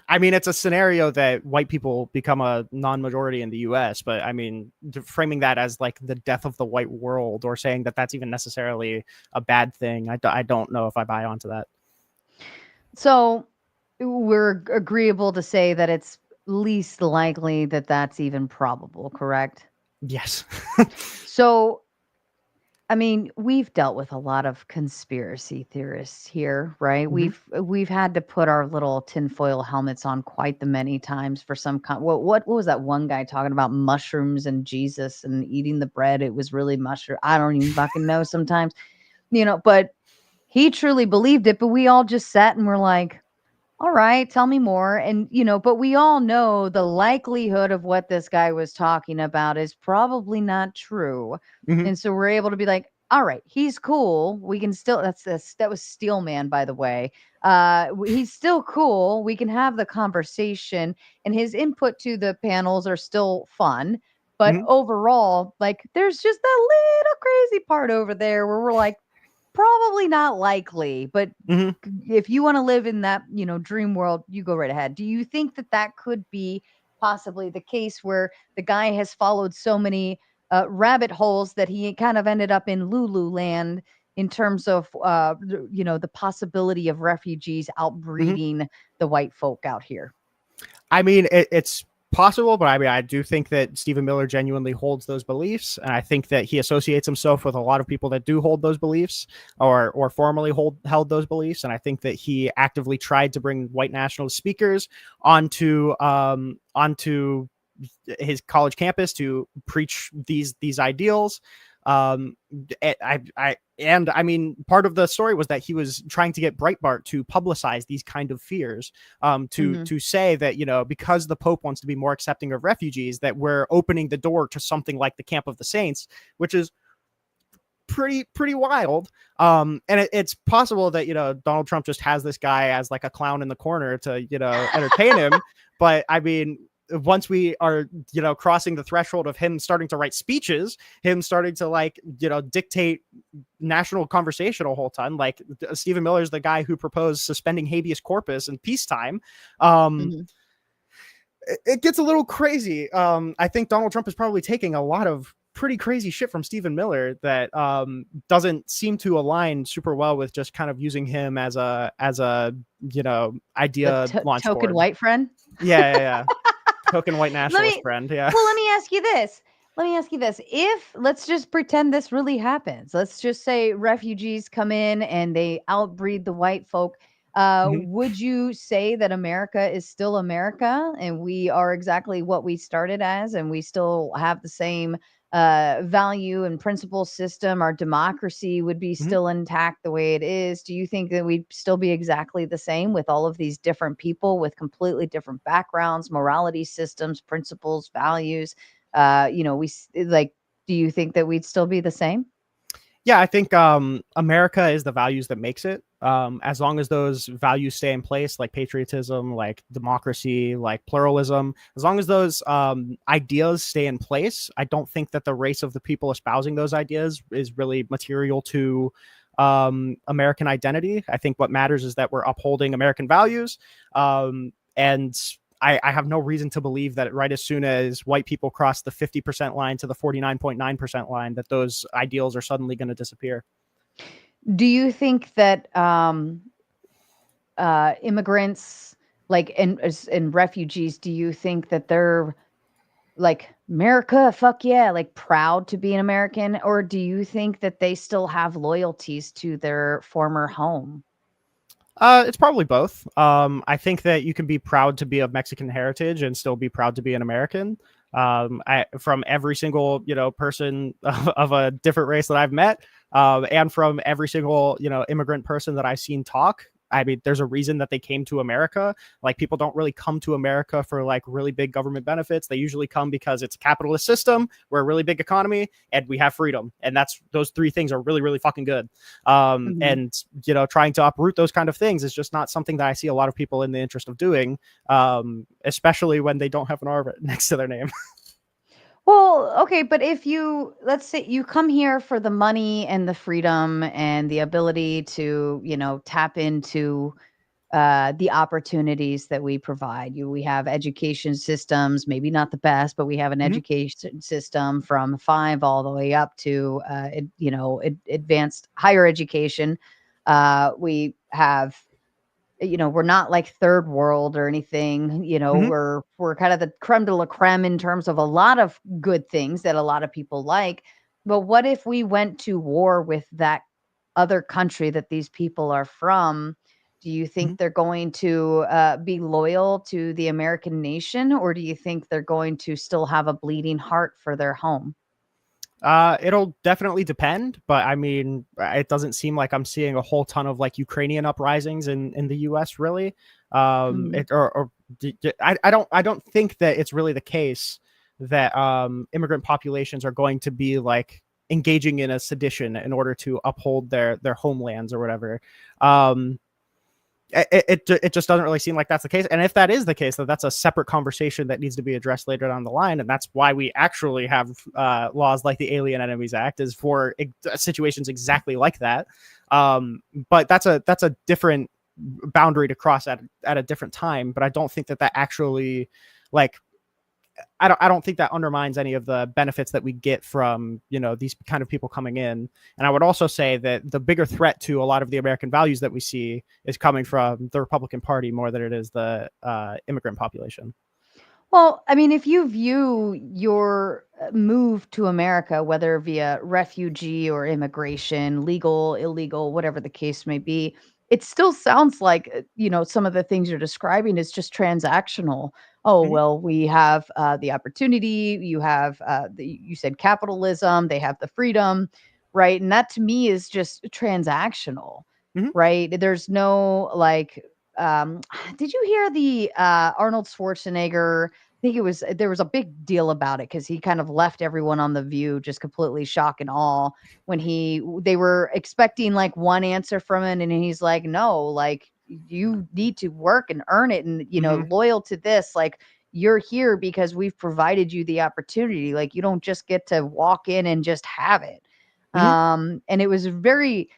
I mean, it's a scenario that white people become a non-majority in the US, but I mean, framing that as like the death of the white world, or saying that that's even necessarily a bad thing, I don't know if I buy onto that. So we're agreeable to say that it's least likely that that's even probable, correct? Yes. So, I mean, we've dealt with a lot of conspiracy theorists here, right? We've had to put our little tinfoil helmets on quite the many times for some what was that one guy talking about mushrooms and Jesus and eating the bread? It was really mushroom. I don't even fucking know sometimes, but he truly believed it. But we all just sat and were like, all right, tell me more. And, but we all know the likelihood of what this guy was talking about is probably not true. And so we're able to be like, all right, he's cool. We can still, that was Steelman, by the way. He's still cool. We can have the conversation, and his input to the panels are still fun. But Mhm. overall, like, there's just that little crazy part over there where we're like, probably not likely. But Mhm. if you want to live in that, dream world, you go right ahead. Do you think that that could be possibly the case where the guy has followed so many rabbit holes that he kind of ended up in Lulu land in terms of, the possibility of refugees Mhm. outbreeding the white folk out here? I mean, it's possible, but I mean, I do think that Stephen Miller genuinely holds those beliefs, and I think that he associates himself with a lot of people that do hold those beliefs, or formerly held those beliefs. And I think that he actively tried to bring white nationalist speakers onto his college campus to preach these ideals. I mean, part of the story was that he was trying to get Breitbart to publicize these kind of fears, to say that, because the Pope wants to be more accepting of refugees, that we're opening the door to something like the Camp of the Saints, which is pretty wild. And it's possible that, Donald Trump just has this guy as like a clown in the corner to, entertain him. But I mean, once we are, crossing the threshold of him starting to write speeches, him starting to, like, dictate national conversation a whole ton, like Stephen Miller is the guy who proposed suspending habeas corpus in peacetime. It gets a little crazy. I think Donald Trump is probably taking a lot of pretty crazy shit from Stephen Miller that doesn't seem to align super well with just kind of using him as a idea launch Token board. white friend. Yeah. Token white nationalist friend. Yeah. Well, let me ask you this. If, let's just pretend this really happens. Let's just say refugees come in and they outbreed the white folk. Would you say that America is still America and we are exactly what we started as, and we still have the same value and principle system? Our democracy would be still intact the way it is? Do you think that we'd still be exactly the same with all of these different people with completely different backgrounds, morality systems, principles, values? Do you think that we'd still be the same? Yeah, I think America is the values that makes it. As long as those values stay in place, like patriotism, like democracy, like pluralism, as long as those ideas stay in place, I don't think that the race of the people espousing those ideas is really material to American identity. I think what matters is that we're upholding American values. And I have no reason to believe that right as soon as white people cross the 50% line to the 49.9% line, that those ideals are suddenly going to disappear. Do you think that immigrants, like, and refugees, do you think that they're like, America, fuck yeah, like proud to be an American? Or do you think that they still have loyalties to their former home? It's probably both. I think that you can be proud to be of Mexican heritage and still be proud to be an American. From every single, person of a different race that I've met, and from every single, immigrant person that I've seen talk. I mean, there's a reason that they came to America. Like, people don't really come to America for like really big government benefits. They usually come because it's a capitalist system, we're a really big economy, and we have freedom. And those three things are really, really fucking good. And, trying to uproot those kind of things is just not something that I see a lot of people in the interest of doing, especially when they don't have an R next to their name. Well, okay, but if let's say you come here for the money and the freedom and the ability to, tap into the opportunities that we provide. We have education systems, maybe not the best, but we have an education system from 5 all the way up to, advanced higher education. We have, we're not like third world or anything. We're kind of the creme de la creme in terms of a lot of good things that a lot of people like. But what if we went to war with that other country that these people are from? Do you think they're going to be loyal to the American nation, or do you think they're going to still have a bleeding heart for their home? It'll definitely depend, but I mean, it doesn't seem like I'm seeing a whole ton of like Ukrainian uprisings in the U.S. really. I don't think that it's really the case that immigrant populations are going to be like engaging in a sedition in order to uphold their homelands or whatever. It just doesn't really seem like that's the case. And if that is the case, then that's a separate conversation that needs to be addressed later down the line. And that's why we actually have laws like the Alien Enemies Act, is for situations exactly like that. But that's a different boundary to cross at a different time. But I don't think that actually, like, I don't think that undermines any of the benefits that we get from, these kind of people coming in. And I would also say that the bigger threat to a lot of the American values that we see is coming from the Republican Party more than it is the immigrant population. Well, I mean, if you view your move to America, whether via refugee or immigration, legal, illegal, whatever the case may be, it still sounds like, some of the things you're describing is just transactional. Oh, Mhm. well, we have the opportunity, you have, you said capitalism, they have the freedom, right? And that to me is just transactional, Mhm. right? There's no like, did you hear the Arnold Schwarzenegger? I think there was a big deal about it because he kind of left everyone on The View just completely shock and awe when they were expecting like one answer from him, and he's like, no, like you need to work and earn it, and Mhm. loyal to this, like you're here because we've provided you the opportunity, like you don't just get to walk in and just have it. Mhm. And it was very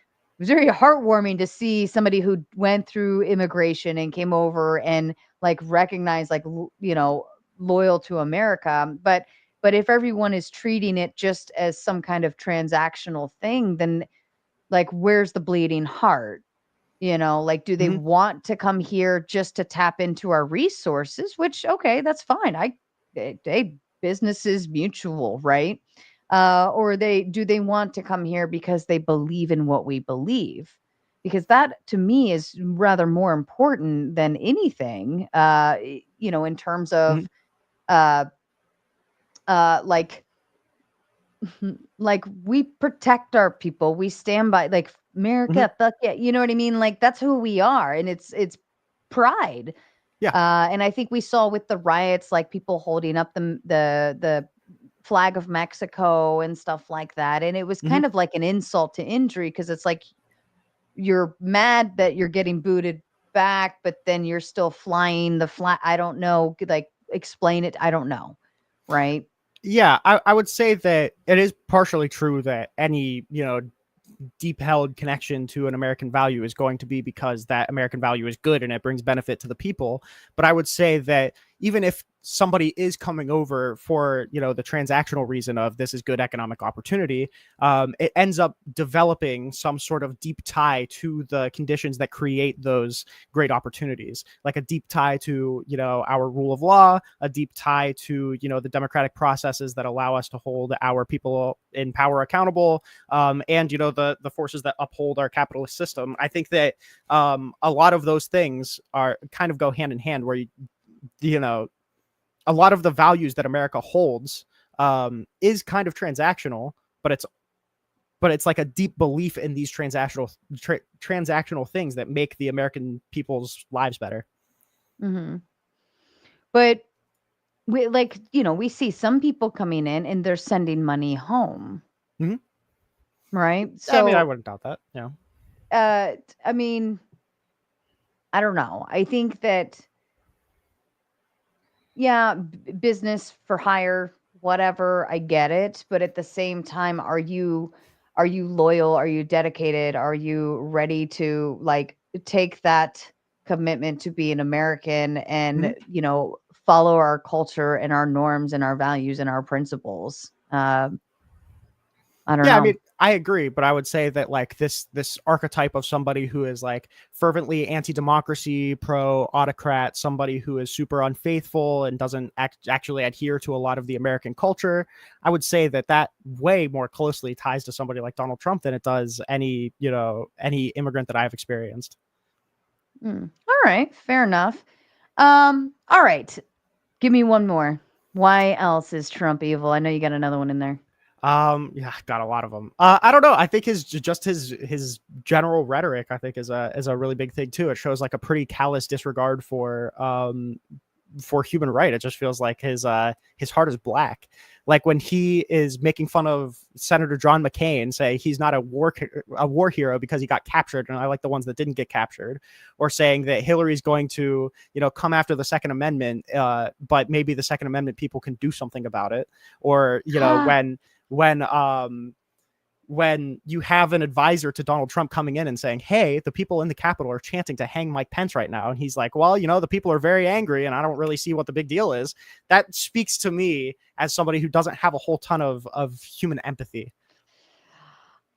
heartwarming to see somebody who went through immigration and came over and like recognized like loyal to America. But if everyone is treating it just as some kind of transactional thing, then like where's the bleeding heart? Like, do they Mhm. want to come here just to tap into our resources? Which, okay, that's fine. Business is mutual, right? Or do they want to come here because they believe in what we believe? Because that to me is rather more important than anything, in terms of Mhm. uh like like we protect our people, we stand by like Mhm. America, fuck yeah, you know what I mean? Like that's who we are, and it's pride. Yeah. And I think we saw with the riots, like people holding up the flag of Mexico and stuff like that, and it was Mhm. kind of like an insult to injury because it's like you're mad that you're getting booted back, but then you're still flying the flag. I don't know, like explain it. I don't know, right? Yeah, I would say that it is partially true that any, deep held connection to an American value is going to be because that American value is good and it brings benefit to the people. But I would say that even if somebody is coming over for, the transactional reason of this is good economic opportunity, it ends up developing some sort of deep tie to the conditions that create those great opportunities, like a deep tie to, our rule of law, a deep tie to, the democratic processes that allow us to hold our people in power accountable, and the forces that uphold our capitalist system. I think that a lot of those things are kind of go hand in hand, where a lot of the values that America holds is kind of transactional, but it's like a deep belief in these transactional things that make the American people's lives better. Hmm. But we see some people coming in and they're sending money home, Mhm. right? I mean, I So, wouldn't doubt that. I mean, I don't know. I think that, yeah, business for hire, whatever, I get it. But at the same time, are you loyal? Are you dedicated? Are you ready to like take that commitment to be an American and, Mhm. follow our culture and our norms and our values and our principles? I don't Yeah, I know. mean, I agree, but I would say that like this archetype of somebody who is like fervently anti-democracy, pro-autocrat, somebody who is super unfaithful and doesn't actually adhere to a lot of the American culture, I would say that way more closely ties to somebody like Donald Trump than it does any immigrant that I've experienced. All right, fair enough. All right. Give me one more. Why else is Trump evil? I know you got another one in there. Yeah, got a lot of them. I don't know. I think his general rhetoric, I think, is a really big thing too. It shows like a pretty callous disregard for human right. It just feels like his heart is black. Like when he is making fun of Senator John McCain, say he's not a war hero because he got captured, and I like the ones that didn't get captured, or saying that Hillary's going to, come after the Second Amendment, but maybe the Second Amendment people can do something about it, or when you have an advisor to Donald Trump coming in and saying, hey, the people in the Capitol are chanting to hang Mike Pence right now. And he's like, well, the people are very angry and I don't really see what the big deal is. That speaks to me as somebody who doesn't have a whole ton of human empathy.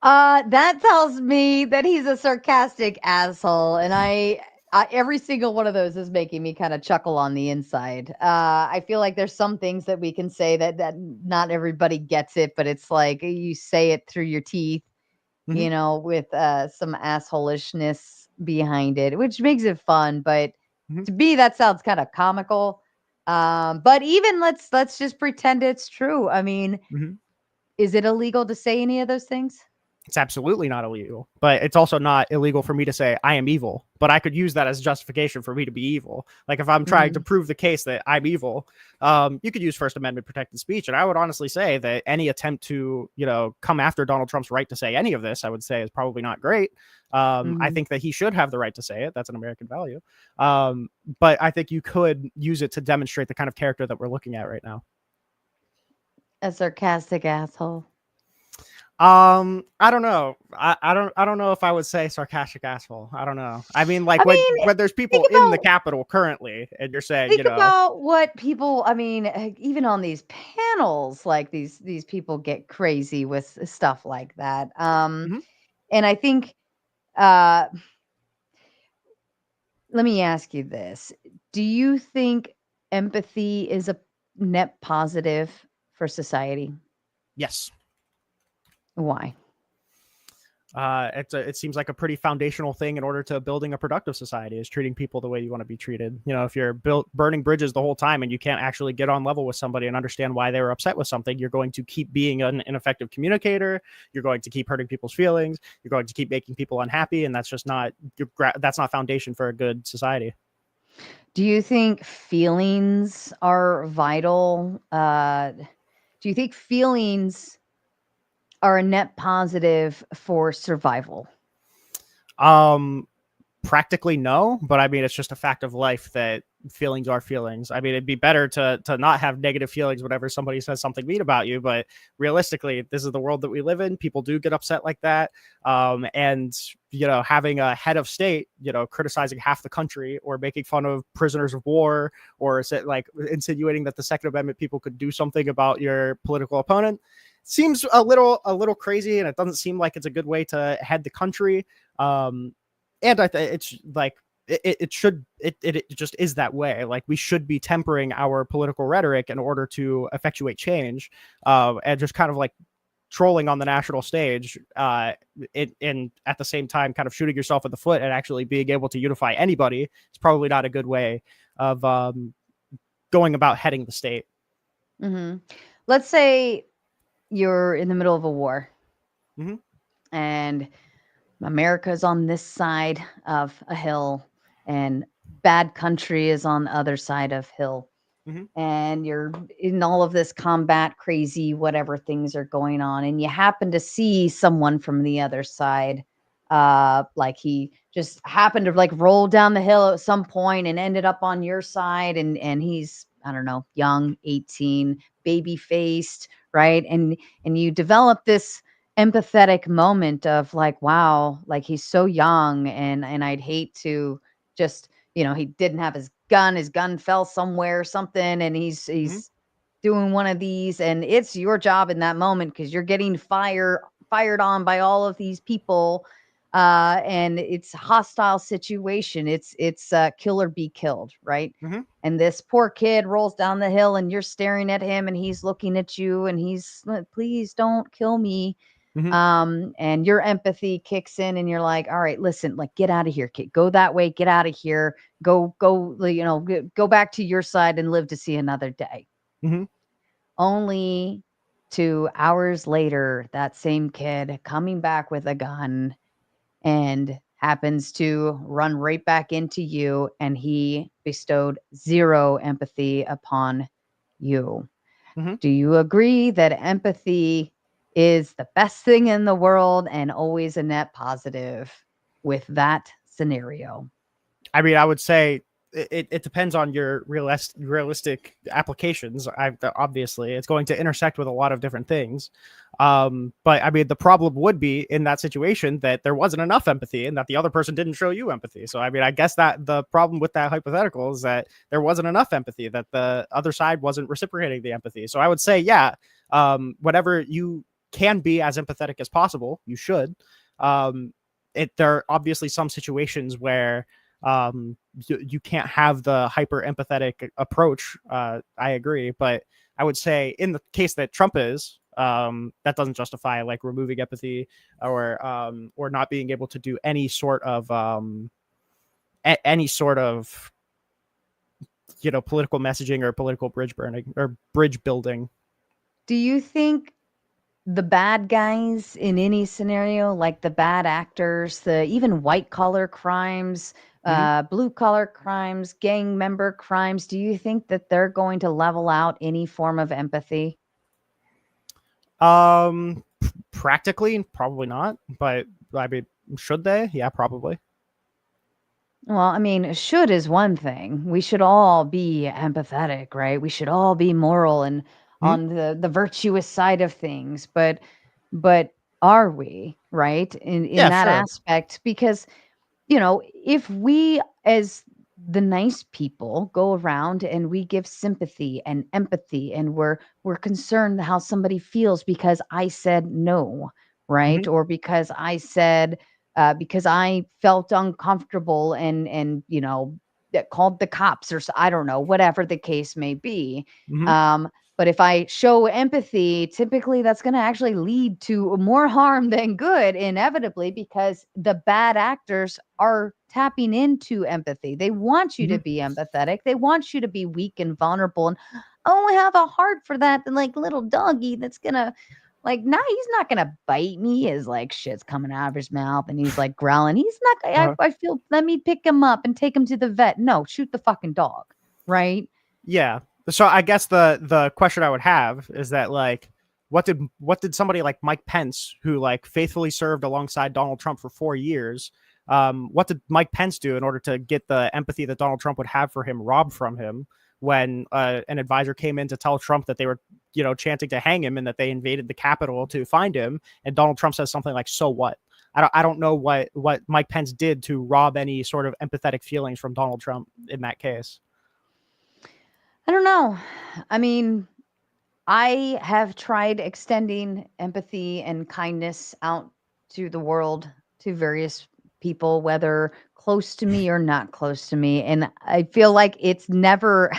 That tells me that he's a sarcastic asshole. And I every single one of those is making me kind of chuckle on the inside. I feel like there's some things that we can say that not everybody gets it, but it's like you say it through your teeth, with some assholishness behind it, which makes it fun. But to me, that sounds kind of comical. But even let's just pretend it's true. I mean, is it illegal to say any of those things? It's absolutely not illegal, but it's also not illegal for me to say I am evil, but I could use that as justification for me to be evil. Like if I'm trying to prove the case that I'm evil, you could use First Amendment protected speech. And I would honestly say that any attempt to, come after Donald Trump's right to say any of this, I would say is probably not great. I think that he should have the right to say it. That's an American value. But I think you could use it to demonstrate the kind of character that we're looking at right now. A sarcastic asshole. I don't know. I don't know if I would say sarcastic asshole. I don't know. I mean, when there's people in the Capitol currently, and you're saying, think about what people. I mean, even on these panels, like these people get crazy with stuff like that. And I think, let me ask you this: do you think empathy is a net positive for society? Yes. Why? It seems like a pretty foundational thing in order to building a productive society is treating people the way you want to be treated. If you're burning bridges the whole time and you can't actually get on level with somebody and understand why they were upset with something, you're going to keep being an ineffective communicator. You're going to keep hurting people's feelings. You're going to keep making people unhappy. And that's just that's not foundation for a good society. Do you think feelings are vital? Do you think feelings are a net positive for survival? Practically no, but I mean, it's just a fact of life that feelings are feelings. I mean, it'd be better to not have negative feelings whenever somebody says something mean about you, but realistically, this is the world that we live in. People do get upset like that. And having a head of state, criticizing half the country or making fun of prisoners of war, or like insinuating that the Second Amendment people could do something about your political opponent seems a little crazy, and it doesn't seem like it's a good way to head the country. And I think it's like it just is that way. Like we should be tempering our political rhetoric in order to effectuate change, and just kind of like trolling on the national stage, and at the same time kind of shooting yourself in the foot and actually being able to unify anybody. It's probably not a good way of going about heading the state. Let's say you're in the middle of a war, and America's on this side of a hill and bad country is on the other side of hill. And you're in all of this combat, crazy, whatever things are going on. And you happen to see someone from the other side. Like he just happened to like roll down the hill at some point and ended up on your side. And he's, I don't know, young, 18, baby faced, right? And you develop this empathetic moment of like, wow, like he's so young, and I'd hate to just, he didn't have his gun fell somewhere or something, and he's doing one of these, and it's your job in that moment because you're getting fired on by all of these people, and it's a hostile situation. It's kill or be killed, right? And this poor kid rolls down the hill and you're staring at him and he's looking at you and he's like, please don't kill me. And your empathy kicks in and you're like, all right, listen, like get out of here, kid. Go that way, get out of here. Go, go back to your side and live to see another day. Only 2 hours later, that same kid coming back with a gun and happens to run right back into you, and he bestowed zero empathy upon you. Mhm. Do you agree that empathy is the best thing in the world and always a net positive with that scenario? I mean, I would say it depends on your realistic applications. Obviously, it's going to intersect with a lot of different things. But I mean, the problem would be in that situation that there wasn't enough empathy and that the other person didn't show you empathy. So, I mean, I guess that the problem with that hypothetical is that there wasn't enough empathy, that the other side wasn't reciprocating the empathy. So I would say, yeah, whatever you can be as empathetic as possible, you should. There are obviously some situations where you can't have the hyper empathetic approach. I agree, but I would say in the case that Trump is, that doesn't justify like removing empathy or not being able to do any sort of political messaging or political bridge burning or bridge building. Do you think the bad guys in any scenario, like the bad actors, the even white collar crimes, blue collar crimes, gang member crimes, do you think that they're going to level out any form of empathy? Practically, probably not, but I mean, should they? Yeah, probably. Well, I mean, should is one thing. We should all be empathetic, right? We should all be moral and on the virtuous side of things. But are we, right? In Yeah, that sure. aspect? Because, you know, if we as the nice people go around and we give sympathy and empathy and we're concerned how somebody feels because I said no, right? Mhm. Or because I felt uncomfortable and that called the cops or I don't know, whatever the case may be. Mhm. But if I show empathy, typically that's going to actually lead to more harm than good, inevitably, because the bad actors are tapping into empathy. They want you to Mhm. be empathetic. They want you to be weak and vulnerable and oh, have a heart for that like little doggy that's gonna like, nah, he's not gonna bite me as like shit's coming out of his mouth and he's like growling. He's not. Uh-huh. I feel. Let me pick him up and take him to the vet. No, shoot the fucking dog, right? Yeah. So I guess the question I would have is that like what did somebody like Mike Pence, who like faithfully served alongside Donald Trump for 4 years, what did Mike Pence do in order to get the empathy that Donald Trump would have for him robbed from him when an advisor came in to tell Trump that they were, chanting to hang him and that they invaded the Capitol to find him, and Donald Trump says something like, "So what?" I don't know what Mike Pence did to rob any sort of empathetic feelings from Donald Trump in that case. I don't know. I mean, I have tried extending empathy and kindness out to the world, to various people, whether close to me or not close to me. And I feel like it's never,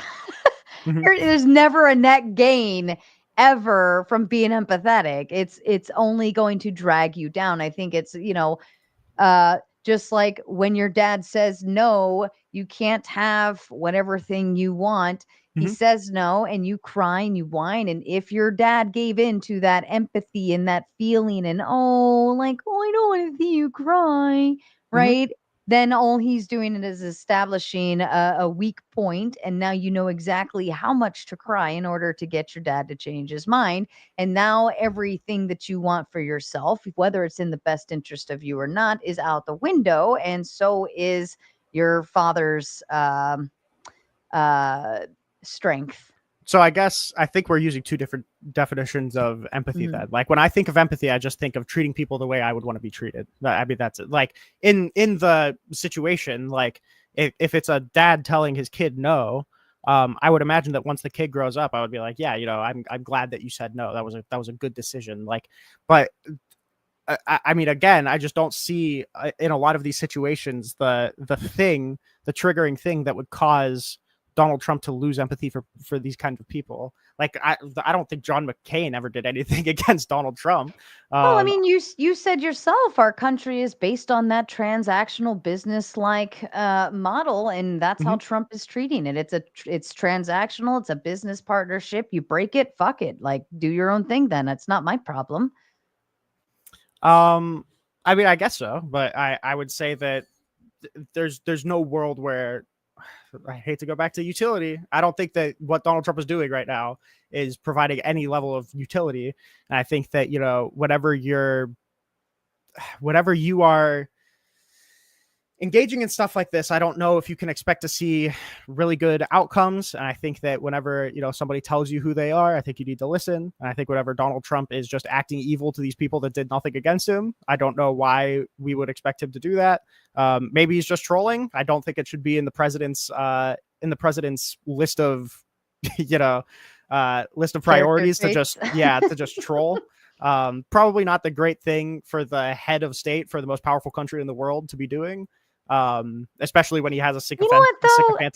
Mhm. there's never a net gain ever from being empathetic. It's only going to drag you down. I think it's, just like when your dad says no, you can't have whatever thing you want. He Mhm. says no, and you cry and you whine. And if your dad gave in to that empathy and that feeling, and oh, like, oh, I don't want to see you cry, Mhm. right? Then all he's doing is establishing a weak point, and now you know exactly how much to cry in order to get your dad to change his mind. And now everything that you want for yourself, whether it's in the best interest of you or not, is out the window. And so is your father's uh, strength. So I think we're using two different definitions of empathy Mhm. then. Like when I think of empathy, I just think of treating people the way I would want to be treated. I mean, that's it. Like in the situation, like if it's a dad telling his kid no, I would imagine that once the kid grows up, I would be like, yeah, I'm glad that you said no. That was a good decision. Like, but I mean, again, I just don't see in a lot of these situations the triggering thing that would cause Donald Trump to lose empathy for these kinds of people. Like, I don't think John McCain ever did anything against Donald Trump. Well, I Um, mean, you said yourself our country is based on that transactional business like model, and that's how mhm. Trump is treating it. It's transactional. It's a business partnership. You break it, fuck it. Like do your own thing. Then it's not my problem. um, I mean, I guess so, but I would say that there's no world where I hate to go back to utility. I don't think that what Donald Trump is doing right now is providing any level of utility. And I think that, you know, whenever you are engaging in stuff like this, I don't know if you can expect to see really good outcomes. And I think that whenever, you know, somebody tells you who they are, I think you need to listen. And I think whenever Donald Trump is just acting evil to these people that did nothing against him, I don't know why we would expect him to do that. Maybe he's just trolling. I don't think it should be in the president's list of, you know, list of priorities to just troll. Probably not the great thing for the head of state for the most powerful country in the world to be doing. Especially when he has a sycophantic base.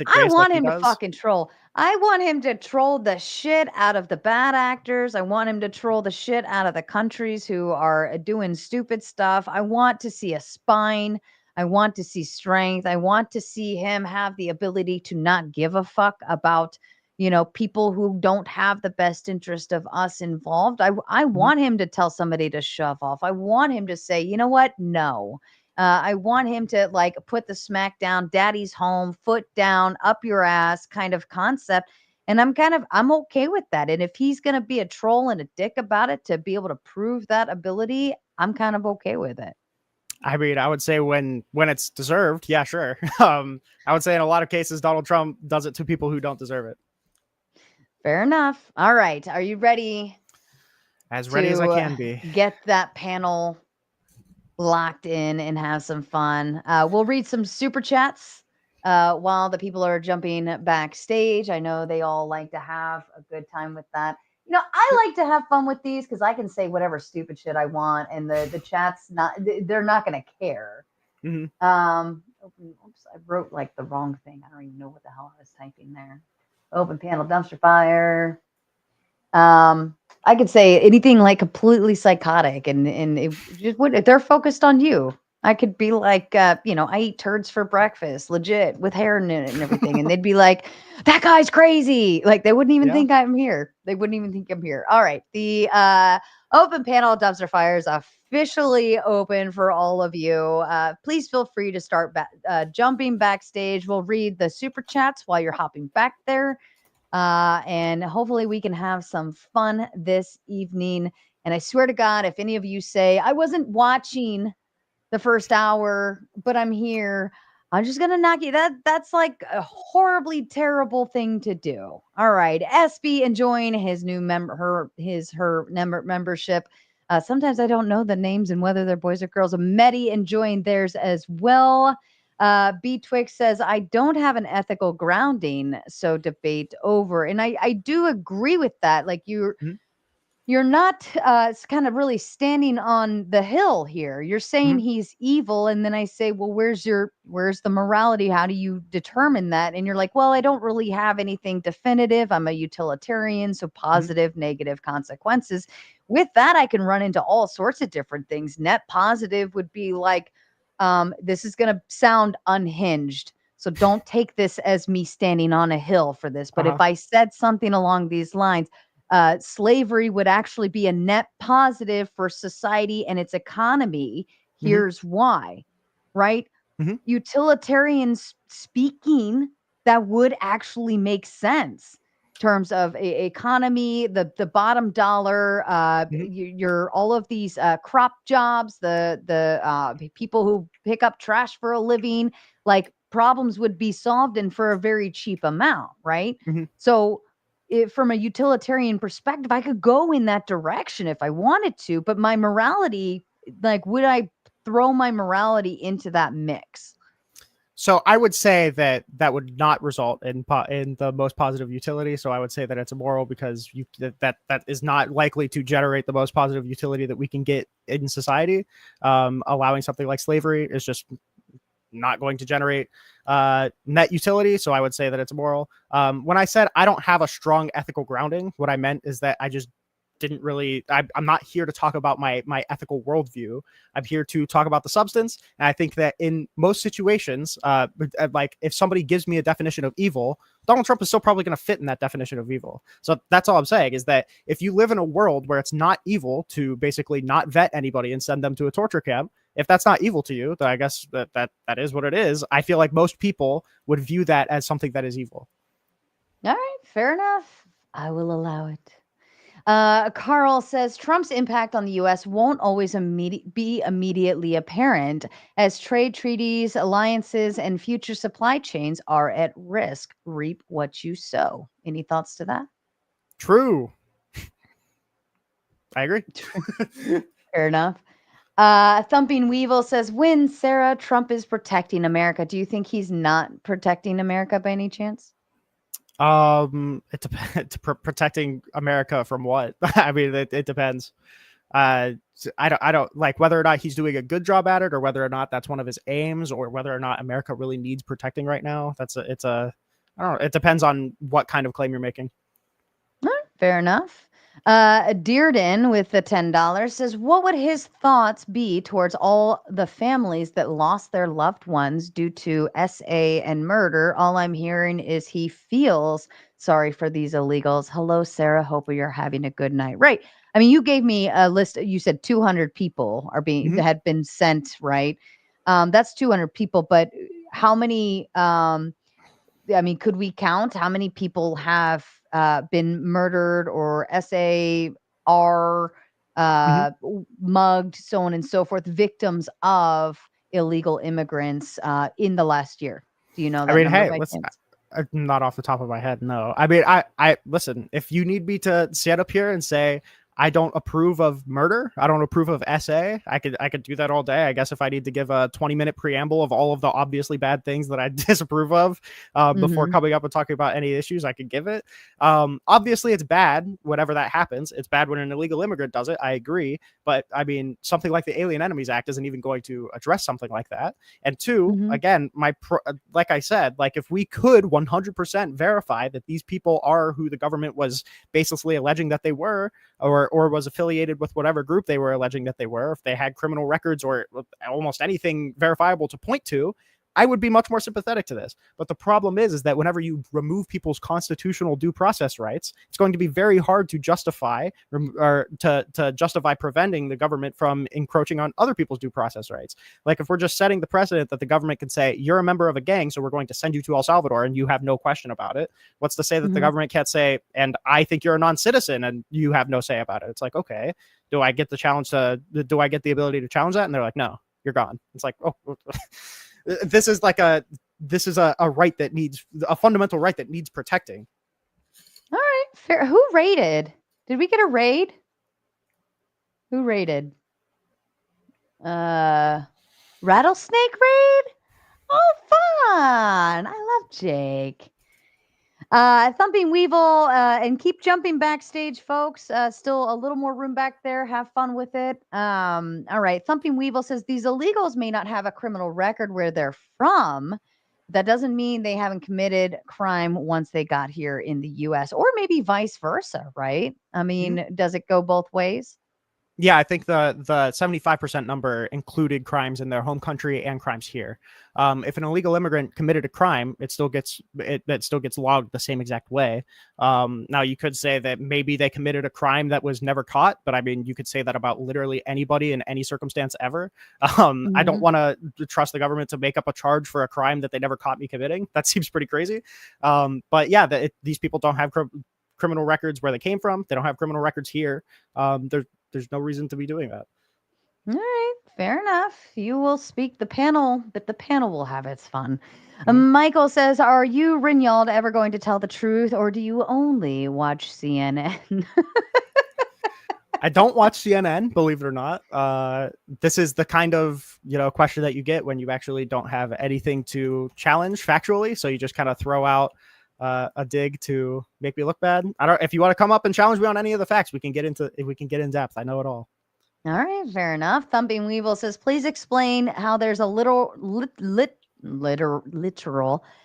I want like him to fucking troll. I want him to troll the shit out of the bad actors. I want him to troll the shit out of the countries who are doing stupid stuff. I want to see a spine. I want to see strength. I want to see him have the ability to not give a fuck about, you know, people who don't have the best interest of us involved. I want him to tell somebody to shove off. I want him to say, you know what? No. I want him to like put the smack down, daddy's home, foot down, up your ass kind of concept. And I'm okay with that. And if he's going to be a troll and a dick about it to be able to prove that ability, I'm kind of okay with it. I mean, I would say when it's deserved, yeah, sure. I would say in a lot of cases, Donald Trump does it to people who don't deserve it. Fair enough. All right. Are you ready? As ready as I can be. Get that panel locked in and have some fun. We'll read some super chats while the people are jumping backstage. I know they all like to have a good time with that. You know, I like to have fun with these because I can say whatever stupid shit I want, and the chat's they're not going to care. Mm-hmm. Oops, I wrote like the wrong thing. I don't even know what the hell I was typing there. Open panel dumpster fire. I could say anything like completely psychotic, and it just would. They're focused on you. I could be like, you know, I eat turds for breakfast, legit, with hair in it and everything, and they'd be like, "That guy's crazy." Like they wouldn't even think I'm here. They wouldn't even think I'm here. All right, the open panel dumpster fire is officially open for all of you. Please feel free to start jumping backstage. We'll read the super chats while you're hopping back there. And hopefully we can have some fun this evening. And I swear to God, if any of you say, I wasn't watching the first hour, but I'm here, I'm just going to knock you. That's like a horribly terrible thing to do. All right. SB enjoying his new membership. Sometimes I don't know the names and whether they're boys or girls. Medi enjoying theirs as well. B Twix says, I don't have an ethical grounding, so debate over. And I do agree with that. Like you're not kind of really standing on the hill here. You're saying he's evil. And then I say, well, where's the morality? How do you determine that? And you're like, well, I don't really have anything definitive. I'm a utilitarian. So positive, negative consequences. With that, I can run into all sorts of different things. Net positive would be like, this is going to sound unhinged. So don't take this as me standing on a hill for this. But if I said something along these lines, slavery would actually be a net positive for society and its economy. Here's why, right? Utilitarian speaking, that would actually make sense in terms of economy, the bottom dollar, your all of these crop jobs, the people who pick up trash for a living, like problems would be solved and for a very cheap amount, right? So from a utilitarian perspective, I could go in that direction if I wanted to, but my morality, like, would I throw my morality into that mix? So I would say that would not result in the most positive utility. So I would say that it's immoral because that is not likely to generate the most positive utility that we can get in society. Allowing something like slavery is just not going to generate net utility. So I would say that it's immoral. When I said I don't have a strong ethical grounding, what I meant is that I just didn't really, I'm not here to talk about my ethical worldview. I'm here to talk about the substance. And I think that in most situations, like if somebody gives me a definition of evil, Donald Trump is still probably going to fit in that definition of evil. So that's all I'm saying is that if you live in a world where it's not evil to basically not vet anybody and send them to a torture camp, If that's not evil to you, then I guess that is what it is. I feel like most people would view that as something that is evil. All right, fair enough. I will allow it. Carl says Trump's impact on the U.S. won't always be immediately apparent, as trade treaties, alliances, and future supply chains are at risk. Reap what you sow. Any thoughts to that? True. I agree. Fair enough. Thumping Weevil says, "When Sarah, Trump is protecting America. Do you think he's not protecting America by any chance?" It depends. Protecting America from what? I mean, it depends. I don't like whether or not he's doing a good job at it, or whether or not that's one of his aims, or whether or not America really needs protecting right now. I don't know. It depends on what kind of claim you're making. Fair enough. Dearden with the $10 says, what would his thoughts be towards all the families that lost their loved ones due to SA and murder? All I'm hearing is he feels sorry for these illegals. Hello, Sarah. Hope you're having a good night. Right. I mean, you gave me a list. You said 200 people are being had been sent, right? That's 200 people, but how many? I mean, could we count how many people have been murdered or SAR mugged, so on and so forth, victims of illegal immigrants in the last year? Do you know that number by chance? Not off the top of my head, no. I mean, I listen, if you need me to stand up here and say I don't approve of murder, I don't approve of SA, I could do that all day. I guess if I need to give a 20-minute preamble of all of the obviously bad things that I disapprove of before coming up and talking about any issues, I could give it. Obviously, it's bad whenever that happens. It's bad when an illegal immigrant does it. I agree. But I mean, something like the Alien Enemies Act isn't even going to address something like that. And two, again, like I said, like if we could 100% verify that these people are who the government was baselessly alleging that they were, or was affiliated with whatever group they were alleging that they were, if they had criminal records or almost anything verifiable to point to, I would be much more sympathetic to this. But the problem is that whenever you remove people's constitutional due process rights, it's going to be very hard to justify or to justify preventing the government from encroaching on other people's due process rights. Like if we're just setting the precedent that the government can say, you're a member of a gang, so we're going to send you to El Salvador and you have no question about it. What's to say that the government can't say, and I think you're a non-citizen and you have no say about it? It's like, okay, do I get the ability to challenge that? And they're like, no, you're gone. It's like, oh, this is a right that needs a fundamental right that needs protecting. All right, fair. Who raided? Did we get a raid? Who raided? Rattlesnake raid? Oh, fun! I love Jake. Thumping Weevil, and keep jumping backstage, folks. Still a little more room back there. Have fun with it. All right. Thumping Weevil says these illegals may not have a criminal record where they're from. That doesn't mean they haven't committed crime once they got here in the U.S., or maybe vice versa, right? I mean, does it go both ways? Yeah, I think the 75% number included crimes in their home country and crimes here. If an illegal immigrant committed a crime, it still gets logged the same exact way. Now you could say that maybe they committed a crime that was never caught, but I mean, you could say that about literally anybody in any circumstance ever. I don't want to trust the government to make up a charge for a crime that they never caught me committing. That seems pretty crazy. But yeah, these people don't have criminal records where they came from. They don't have criminal records here. There's no reason to be doing that. All right, fair enough. You will speak the panel, but the panel will have its fun. Michael says, are you, Rinyald, ever going to tell the truth, or do you only watch CNN? I don't watch CNN, believe it or not. This is the kind of question that you get when you actually don't have anything to challenge factually. So you just kind of throw out a dig to make me look bad. If you want to come up and challenge me on any of the facts, we can get in depth. I know it all. All right, fair enough. Thumping Weevil says, please explain how there's a literal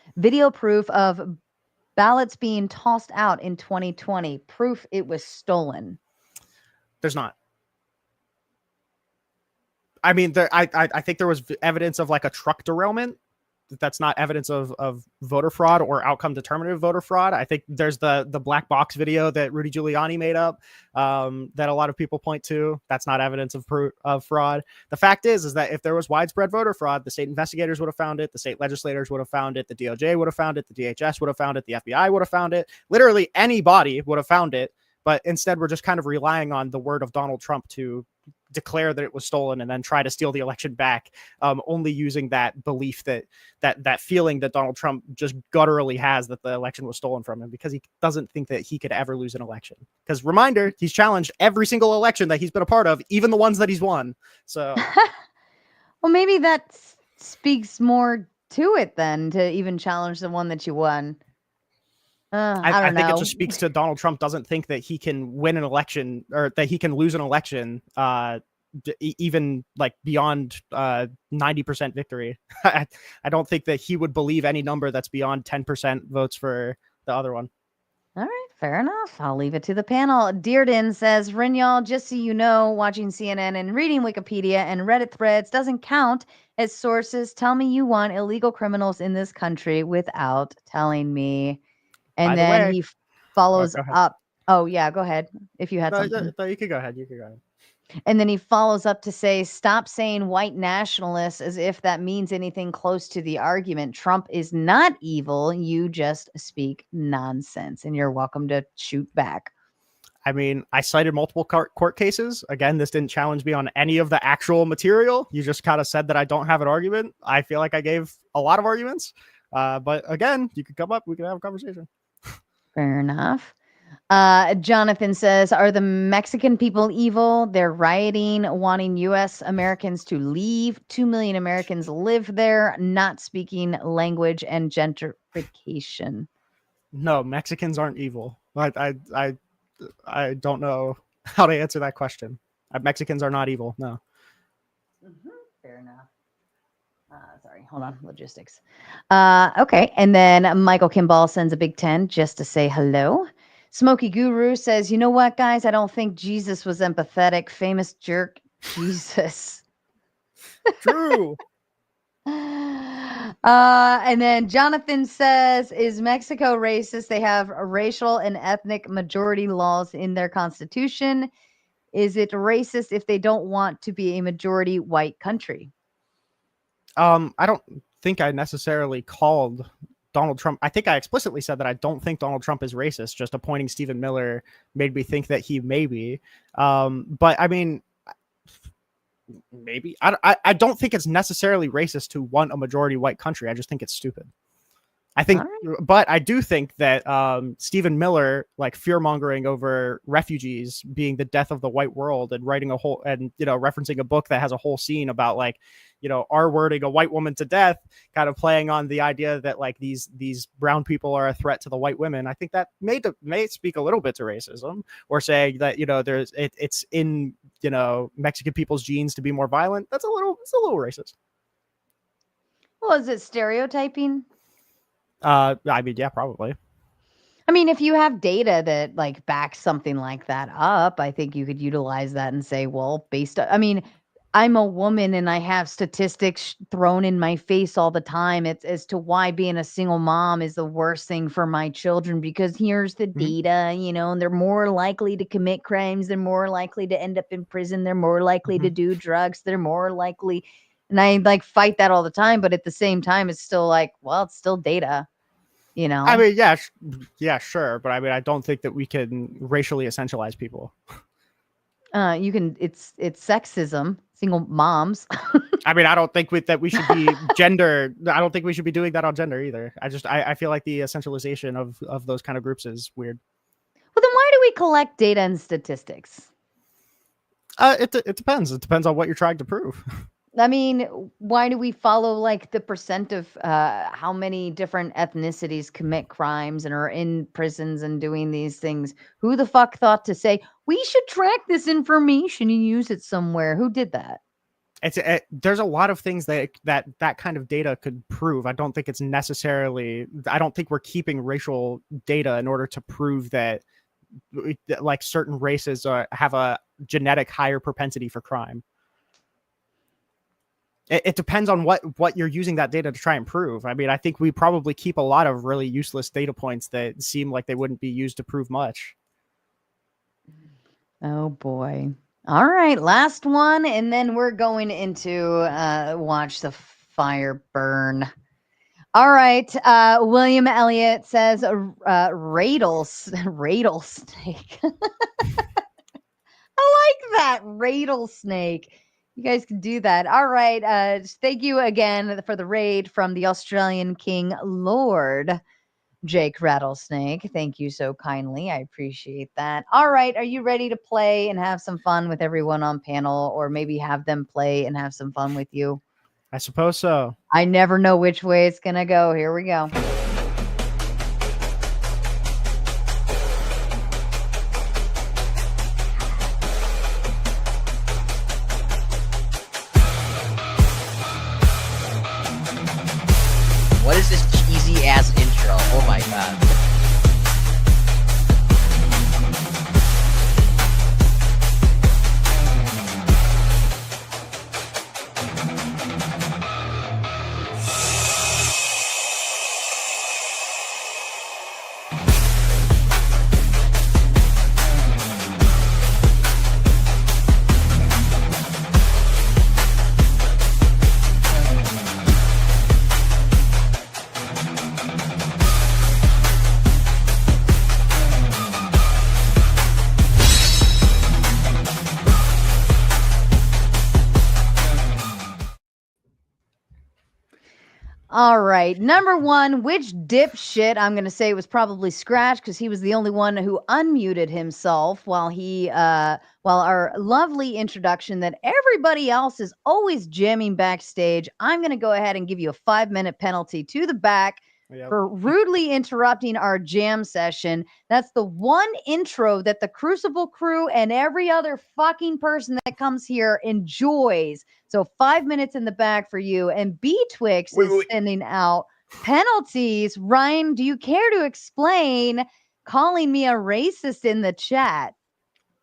video proof of ballots being tossed out in 2020. Proof it was stolen. There's not. I mean, I think there was evidence of like a truck derailment that's not evidence of voter fraud or outcome determinative voter fraud. I think there's the black box video that Rudy Giuliani made up that a lot of people point to. That's not evidence of fraud. The fact is that if there was widespread voter fraud, the state investigators would have found it, the state legislators would have found it, the DOJ would have found it, the DHS would have found it, the FBI would have found it. Literally anybody would have found it. But instead, we're just kind of relying on the word of Donald Trump to declare that it was stolen and then try to steal the election back, only using that belief that feeling that Donald Trump just gutturally has that the election was stolen from him, because he doesn't think that he could ever lose an election. Because reminder, he's challenged every single election that he's been a part of, even the ones that he's won. So, well, maybe that speaks more to it then, to even challenge the one that you won. I think it just speaks to Donald Trump doesn't think that he can win an election, or that he can lose an election, even like beyond 90% victory. I don't think that he would believe any number that's beyond 10% votes for the other one. All right, fair enough. I'll leave it to the panel. Dearden says, Rinyal, just so you know, watching CNN and reading Wikipedia and Reddit threads doesn't count as sources. Tell me you want illegal criminals in this country without telling me. And then he follows up. Oh, yeah, go ahead. If you had something. No, you could go ahead. You could go ahead. And then he follows up to say, stop saying white nationalists as if that means anything close to the argument. Trump is not evil. You just speak nonsense. And you're welcome to shoot back. I mean, I cited multiple court cases. Again, this didn't challenge me on any of the actual material. You just kind of said that I don't have an argument. I feel like I gave a lot of arguments. But again, you could come up. We can have a conversation. Fair enough. Jonathan says, are the Mexican people evil? They're rioting, wanting U.S. Americans to leave. 2 million Americans live there, not speaking language and gentrification. No, Mexicans aren't evil. I don't know how to answer that question. Mexicans are not evil. No. Mm-hmm. Fair enough. Sorry, hold on. Logistics. Okay. And then Michael Kimball sends a big 10 just to say hello. Smokey Guru says, you know what, guys? I don't think Jesus was empathetic. Famous jerk, Jesus. True. And then Jonathan says, is Mexico racist? They have racial and ethnic majority laws in their constitution. Is it racist if they don't want to be a majority white country? I don't think I necessarily called Donald Trump. I think I explicitly said that I don't think Donald Trump is racist. Just appointing Stephen Miller made me think that he may be. But I mean, maybe. I don't think it's necessarily racist to want a majority white country. I just think it's stupid. I think, but I do think that Stephen Miller, like fear-mongering over refugees being the death of the white world and writing a whole, and, you know, referencing a book that has a whole scene about, like, you know, R-wording a white woman to death, kind of playing on the idea that, like, these brown people are a threat to the white women. I think that may speak a little bit to racism, or saying that, you know, it's in, you know, Mexican people's genes to be more violent. It's a little racist. Well, is it stereotyping? I mean, yeah, probably. I mean, if you have data that like backs something like that up, I think you could utilize that and say, well, I mean, I'm a woman and I have statistics thrown in my face all the time. It's as to why being a single mom is the worst thing for my children, because here's the data, you know, and they're more likely to commit crimes. They're more likely to end up in prison. They're more likely to do drugs. They're more likely. And I like fight that all the time. But at the same time, it's still like, well, it's still data. You know, I mean, yeah, sure. But I mean, I don't think that we can racially essentialize people. You can, it's sexism, single moms. I mean, I don't think that we should be gender. I don't think we should be doing that on gender either. I feel like the essentialization of those kind of groups is weird. Well, then why do we collect data and statistics? It depends. It depends on what you're trying to prove. I mean, why do we follow like the percent of how many different ethnicities commit crimes and are in prisons and doing these things? Who the fuck thought to say we should track this information and use it somewhere? Who did that? There's a lot of things that kind of data could prove. I don't think it's necessarily. I don't think we're keeping racial data in order to prove that like certain races have a genetic higher propensity for crime. it depends on what you're using that data to try and prove. I mean, I think we probably keep a lot of really useless data points that seem like they wouldn't be used to prove much. Oh boy. All right, last one, and then we're going into watch the fire burn. All right, William Elliott says radle snake. I like that, radle snake. You guys can do that. All right, thank you again for the raid from the Australian King Lord Jake Rattlesnake. Thank you so kindly. I appreciate that. All right. Are you ready to play and have some fun with everyone on panel, or maybe have them play and have some fun with you? I suppose so. I never know which way it's going to go. Here we go. What is this cheesy ass intro? Oh my god. All right. Number one, which dipshit, I'm going to say, was probably Scratch, because he was the only one who unmuted himself while while our lovely introduction that everybody else is always jamming backstage. I'm going to go ahead and give you a 5-minute penalty to the back for rudely interrupting our jam session. That's the one intro that the Crucible crew and every other fucking person that comes here enjoys. So 5 minutes in the back for you. And B-Twix is sending out penalties. Ryan, do you care to explain calling me a racist in the chat?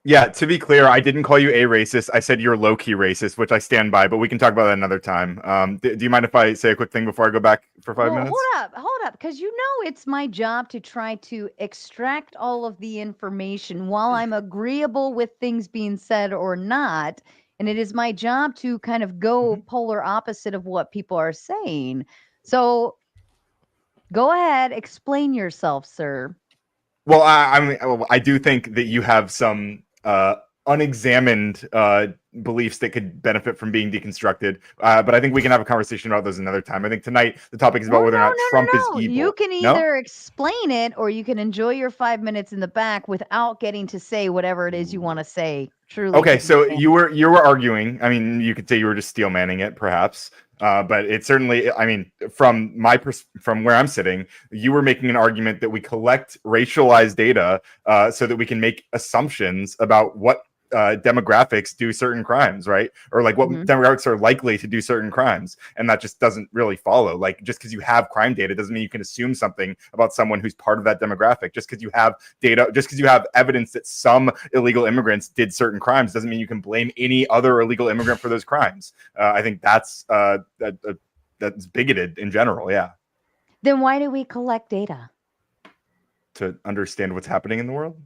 Yeah, to be clear, I didn't call you a racist. I said you're low-key racist, which I stand by, but we can talk about that another time. Do you mind if I say a quick thing before I go back for 5 minutes? Hold up, because you know it's my job to try to extract all of the information while I'm agreeable with things being said or not. And it is my job to kind of go polar opposite of what people are saying. So go ahead, explain yourself, sir. Well, I do think that you have some unexamined beliefs that could benefit from being deconstructed. But I think we can have a conversation about those another time. I think tonight the topic is about whether or not Trump is evil. You can either explain it or you can enjoy your 5 minutes in the back without getting to say whatever it is you want to say. Truly. Okay, so you were arguing. I mean, you could say you were just steel manning it, perhaps. But it certainly, I mean, from where I'm sitting, you were making an argument that we collect racialized data so that we can make assumptions about what demographics do certain crimes, right? Or like what demographics are likely to do certain crimes. And that just doesn't really follow. Like, just because you have crime data doesn't mean you can assume something about someone who's part of that demographic. Just because you have data, just because you have evidence that some illegal immigrants did certain crimes doesn't mean you can blame any other illegal immigrant for those crimes. I think that's bigoted in general. Yeah. Then why do we collect data? To understand what's happening in the world.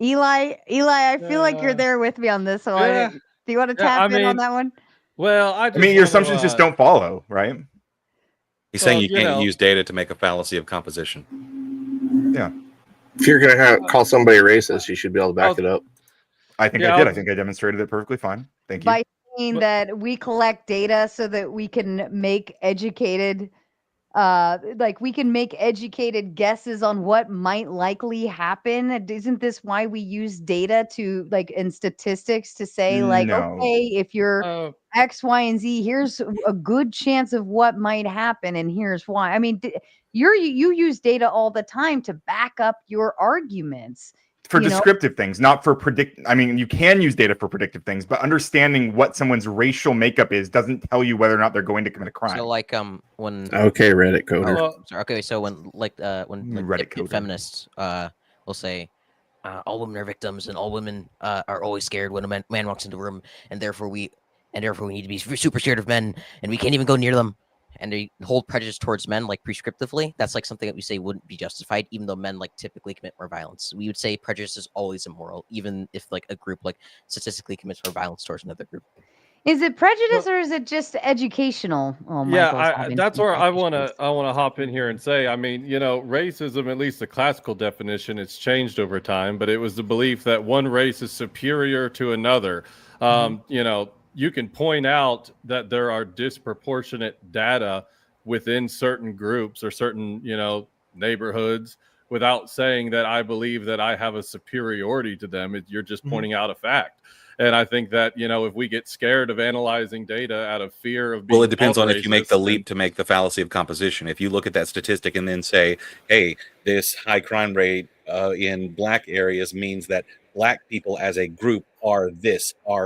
Eli, I feel like you're there with me on this one. Yeah. Do you want to tap in on that one? Well, I mean, your assumptions just don't follow, right? He's saying you can't use data to make a fallacy of composition. Yeah. If you're going to call somebody racist, you should be able to back it up. I think I did. I think I demonstrated it perfectly fine. Thank you. By saying that we collect data so that we can make educated guesses on what might likely happen. Isn't this why we use data to and statistics to say okay, if you're X, Y, and Z, here's a good chance of what might happen, and here's why. I mean, you use data all the time to back up your arguments. For descriptive things, not for I mean, you can use data for predictive things, but understanding what someone's racial makeup is doesn't tell you whether or not they're going to commit a crime. So when okay, Reddit coder. So when Reddit feminists will say all women are victims and all women are always scared when a man walks into a room, and therefore we need to be super scared of men, and we can't even go near them. And they hold prejudice towards men like prescriptively. That's like something that we say wouldn't be justified, even though men like typically commit more violence. We would say prejudice is always immoral, even if like a group like statistically commits more violence towards another group. Is it prejudice or is it just educational? Oh, yeah, that's where I want to hop in here and say, I mean, you know, racism, at least the classical definition, it's changed over time, but it was the belief that one race is superior to another. You know, you can point out that there are disproportionate data within certain groups or certain, you know, neighborhoods without saying that I believe that I have a superiority to them. You're just pointing out a fact. And I think that, you know, if we get scared of analyzing data out of fear of being well, it depends on if you make the racist, leap to make the fallacy of composition. If you look at that statistic and then say, hey, this high crime rate in black areas means that black people as a group are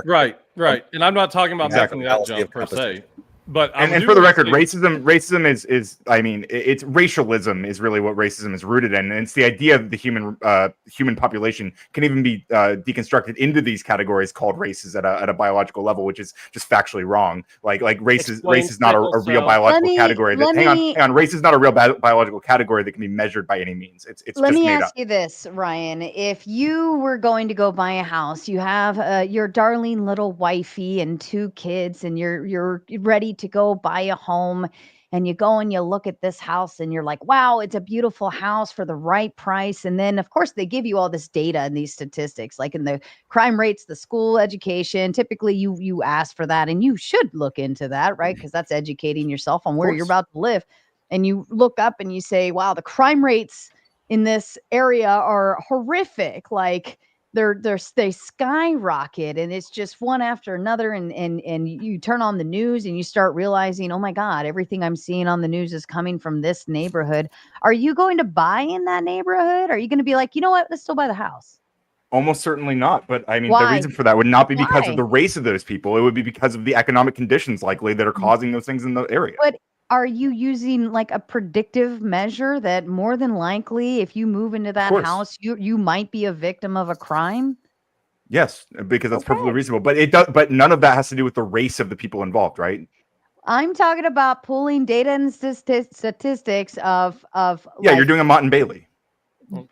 right. And I'm not talking about exactly. making that jump per se. But and for the record, racism is I mean, it's racialism is really what racism is rooted in, and it's the idea that the human population can even be deconstructed into these categories called races at a biological level, which is just factually wrong. Like race is not a real biological category. Hang on, race is not a real biological category that can be measured by any means. It's let just me made ask up. you this, Ryan. If you were going to go buy a house, you have your darling little wifey and 2 kids, and you're ready to go buy a home, and you go and you look at this house and you're like, wow, it's a beautiful house for the right price. And then of course they give you all this data and these statistics, like in the crime rates, the school education. Typically you ask for that, and you should look into that, right? Because that's educating yourself on where you're about to live. And you look up and you say, wow, the crime rates in this area are horrific. Like they skyrocket, and it's just one after another. And you turn on the news and you start realizing, oh my God, everything I'm seeing on the news is coming from this neighborhood. Are you going to buy in that neighborhood? Are you going to be like, you know what, let's still buy the house? Almost certainly not. But I mean, Why? the reason for that would not be because Why? of the race of those people. It would be because of the economic conditions likely that are causing those things in the area. But are you using like a predictive measure that more than likely, if you move into that house, you might be a victim of a crime? Yes, because that's perfectly reasonable. But it does. But none of that has to do with the race of the people involved, right? I'm talking about pulling data and statistics of. Yeah, like, you're doing a Mott and Bailey. Well,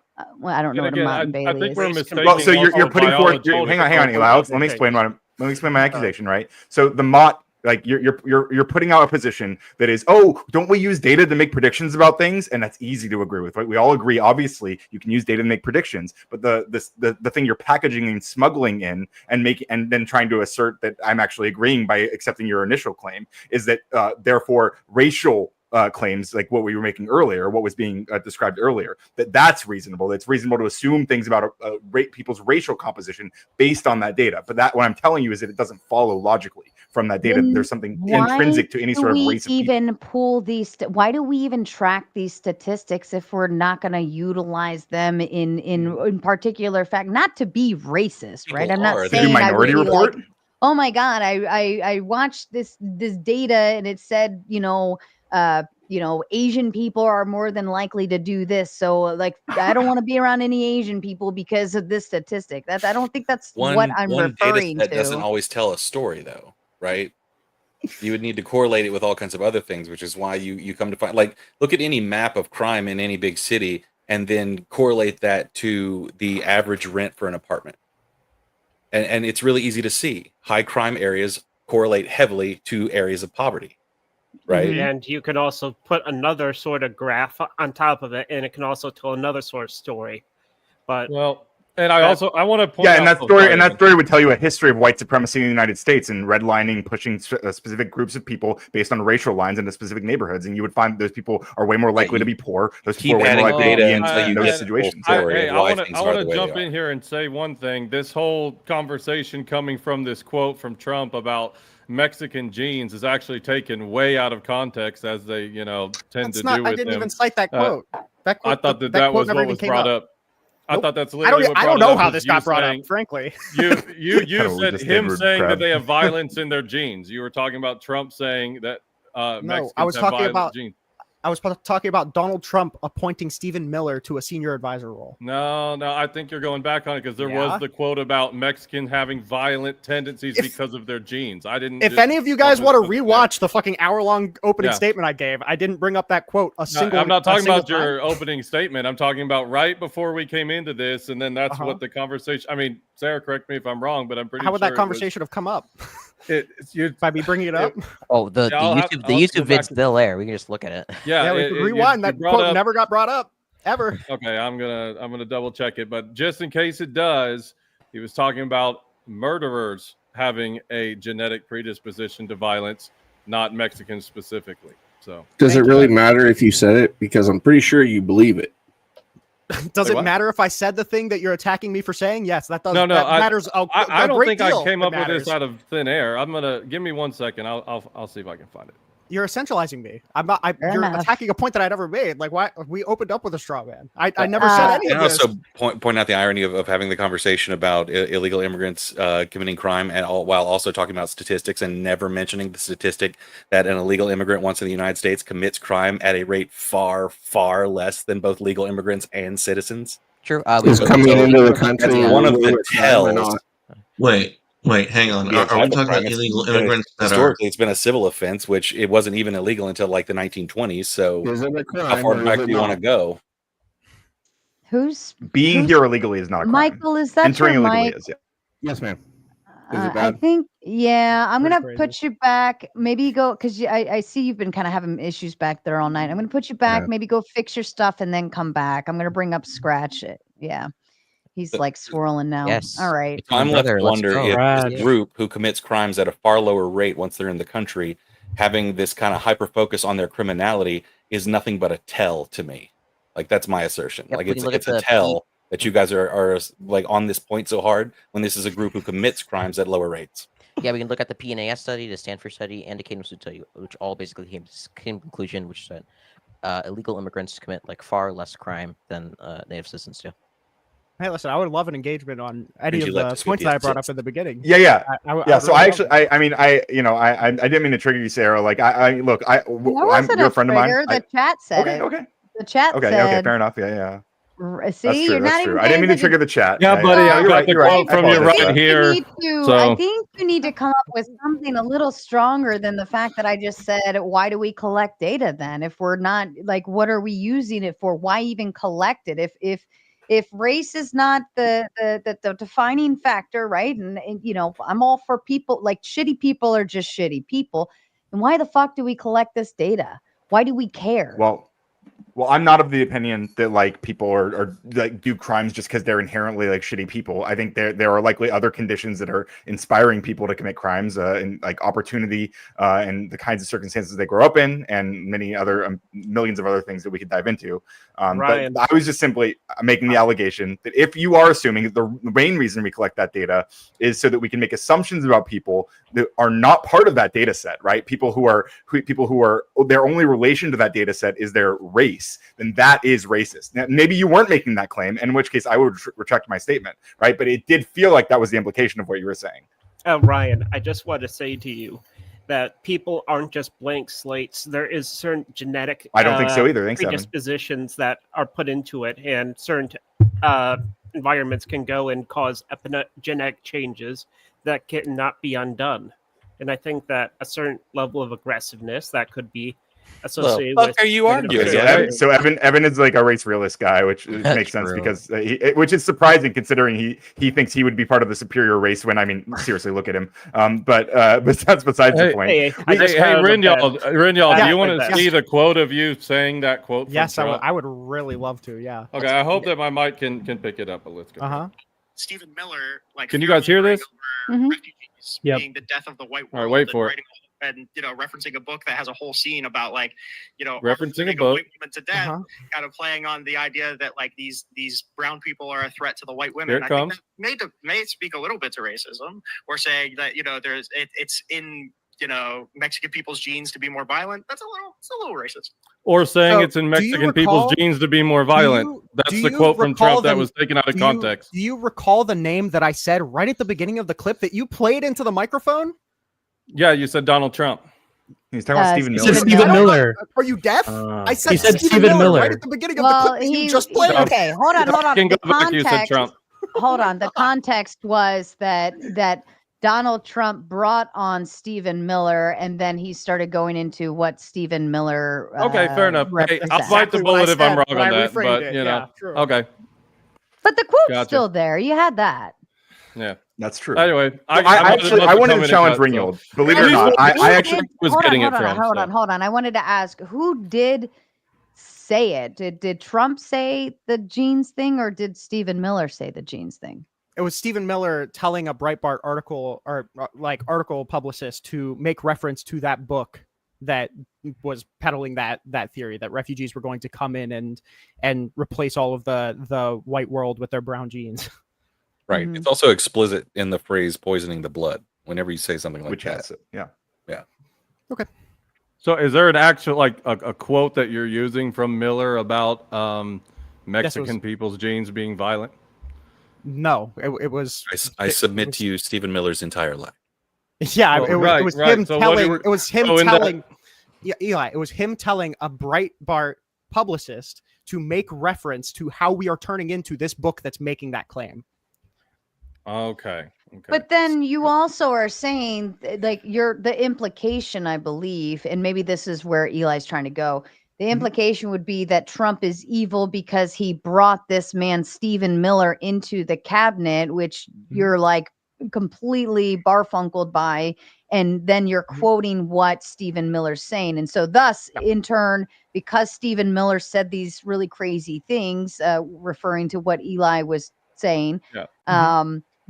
I don't know what a Mott and Bailey I think is. we're mistaking. Well, so you're putting forth. Hang on, Alex. Let me explain my accusation. Right. So the Mott. Like you're putting out a position that is, oh, don't we use data to make predictions about things? And that's easy to agree with, right? We all agree, obviously, you can use data to make predictions, but the thing you're packaging and smuggling in and then trying to assert that I'm actually agreeing by accepting your initial claim is that therefore racial claims, like what we were making earlier, what was being described earlier, that's reasonable. It's reasonable to assume things about people's racial composition based on that data. But that what I'm telling you is that it doesn't follow logically from that data. There's something intrinsic to any sort of race. Why do we even track these statistics if we're not going to utilize them in particular fact, not to be racist, right? I'm not saying Minority Report. Like, oh my God, I watched this data and it said, Asian people are more than likely to do this. So like, I don't want to be around any Asian people because of this statistic. I don't think that's what I'm referring to. That doesn't always tell a story though, right? You would need to correlate it with all kinds of other things, which is why you come to find, like, look at any map of crime in any big city and then correlate that to the average rent for an apartment. And it's really easy to see. High crime areas correlate heavily to areas of poverty. Right. And you can also put another sort of graph on top of it, and it can also tell another sort of story. But and I want to point out, and that story would tell you a history of white supremacy in the United States and redlining, pushing specific groups of people based on racial lines into specific neighborhoods, and you would find those people are way more likely to be poor. Those people are way more likely to be in those situations. I want to jump in here and say one thing. This whole conversation coming from this quote from Trump about Mexican genes is actually taken way out of context, as they tend to do with them. I didn't even cite that quote. I thought that was what was brought up. I thought that's literally I don't know how this got brought up, frankly. You said him saying that they have violence in their genes. You were talking about Trump saying that Mexicans have violent genes. I was talking about Donald Trump appointing Stephen Miller to a senior advisor role. No, I think you're going back on it because there was the quote about Mexicans having violent tendencies because of their genes. I didn't. If any of you guys want to rewatch the fucking hour-long opening statement I gave, I didn't bring up that quote I'm not talking about your opening statement. I'm talking about right before we came into this, and then that's what the conversation. I mean, Sarah, correct me if I'm wrong, but I'm pretty. How would that conversation have come up? By me bringing it up? The YouTube vid's still there. We can just look at it. Yeah, we can rewind. That quote never got brought up ever. Okay, I'm gonna double check it, but just in case it does, he was talking about murderers having a genetic predisposition to violence, not Mexicans specifically. So does it really matter if you said it? Because I'm pretty sure you believe it. Does it matter if I said the thing that you're attacking me for saying? Yes, that does. No, that matters. I don't think I came up with this out of thin air. I'm gonna give me 1 second. I'll see if I can find it. You're essentializing me. I'm not. You're attacking a point that I never made. Like, why we opened up with a straw man? I never said any of this. And also point out the irony of having the conversation about illegal immigrants committing crime, and while also talking about statistics and never mentioning the statistic that an illegal immigrant once in the United States commits crime at a rate far, far less than both legal immigrants and citizens. True. Is coming into the country one of the tells. Wait, hang on. Are we talking about illegal immigrants that historically it's been a civil offense, which it wasn't even illegal until like the 1920s. So how far back do you want to go? Who's being here illegally is not a crime. Michael, is that entering your illegally mic? is? Yeah. Yes, ma'am. I think, I'm going to put you back. Maybe go, because I see you've been kind of having issues back there all night. I'm going to put you back, maybe go fix your stuff and then come back. I'm going to bring up Scratch. Yeah. He's like swirling now. Yes. All right. I'm left to wonder if a group who commits crimes at a far lower rate once they're in the country, having this kind of hyper focus on their criminality is nothing but a tell to me. Like, that's my assertion. Like, it's a tell that you guys are like on this point so hard when this is a group who commits crimes at lower rates. Yeah, we can look at the PNAS study, the Stanford study, and the Cambridge study, which all basically came to the same conclusion, which said illegal immigrants commit like far less crime than native citizens do. Hey, listen, I would love an engagement on any of the points that I brought up in the beginning. Yeah. So I really actually, I didn't mean to trigger you, Sarah. Like, I'm you're a friend of mine. The chat said it. Okay. The chat said. Okay, fair enough. Yeah. See, you're not even. I didn't mean to trigger the chat. Yeah, buddy, I got the quote from you right here. I think you need to come up with something a little stronger than the fact that I just said, why do we collect data then? If we're not, like, what are we using it for? Why even collect it? If race is not the defining factor, right? And I'm all for people, like, shitty people are just shitty people. And why the fuck do we collect this data? Why do we care? Well, I'm not of the opinion that like people are like do crimes just because they're inherently like shitty people. I think there are likely other conditions that are inspiring people to commit crimes, and like opportunity, and the kinds of circumstances they grow up in, and many other millions of other things that we could dive into. But I was just simply making the allegation that if you are assuming that the main reason we collect that data is so that we can make assumptions about people that are not part of that data set, right? People who are their only relation to that data set is their race, then that is racist. Now, maybe you weren't making that claim, in which case I would retract my statement, right? But it did feel like that was the implication of what you were saying. Ryan, I just want to say to you that people aren't just blank slates. There is certain genetic I don't think so either. Thanks, predispositions that are put into it, and certain environments can go and cause epigenetic changes that cannot be undone. And I think that a certain level of aggressiveness that could be associated with. Are you arguing? So Evan is like a race realist guy, which makes sense because which is surprising considering he thinks he would be part of the superior race. When I mean, seriously, look at him. But that's besides the point. Hey, Rinyal, do you want to see the quote of you saying that quote? Yes, I would really love to. Yeah. Okay, I hope that my mic can pick it up. But let's go. Stephen Miller, like, can you guys hear this? Refugees being the death of the white world. All right, wait for it. And referencing a book that has a whole scene about like, referencing a book, white women to death, kind of playing on the idea that like these brown people are a threat to the white women. Here it comes. I think that may speak a little bit to racism, or saying that it's in Mexican people's genes to be more violent. It's a little racist. Or saying it's in Mexican people's genes to be more violent. That's the quote from Trump that was taken out of context. Do you recall the name that I said right at the beginning of the clip that you played into the microphone? Yeah, you said Donald Trump. He's talking about Stephen He Miller. said Stephen Miller. Are you deaf? I said, He said Stephen Stephen Miller Miller right at the beginning of Well, the clip that you just played. okay, hold on. Can go The back, you said context, Trump. hold on. The context was that Donald Trump brought on Stephen Miller, and then he started going into what Stephen Miller. Okay, fair enough. Hey, I'll represents. bite the bullet if I'm wrong but on I that, reframed but it. you know, Yeah, true. okay, But the quote's Gotcha. still there. You had that. yeah. That's true. Anyway, I wanted wanted to challenge Ringgold. Believe it or not, I actually was hold getting on, it from. Hold on. I wanted to ask, who did say it? Did Trump say the jeans thing, or did Stephen Miller say the jeans thing? It was Stephen Miller telling a Breitbart article or article publicist to make reference to that book that was peddling that theory that refugees were going to come in and replace all of the white world with their brown genes. Right. Mhm. It's also explicit in the phrase "poisoning the blood" whenever you say something like which that. has it. Yeah. Yeah. Okay. So, is there an actual like a quote that you're using from Miller about Mexican people's genes being violent? No, it was. I submit to you Stephen Miller's entire life. Yeah, Well, it was right. him So telling. what It was him so in that- telling. Yeah, Eli. It was him telling a Breitbart publicist to make reference to how we are turning into this book that's making that claim. Okay. But then you also are saying, like, the implication, I believe, and maybe this is where Eli's trying to go. The implication would be that Trump is evil because he brought this man, Stephen Miller, into the cabinet, which you're like completely barfunkled by. And then you're quoting what Stephen Miller's saying. And so thus, in turn, because Stephen Miller said these really crazy things, referring to what Eli was saying,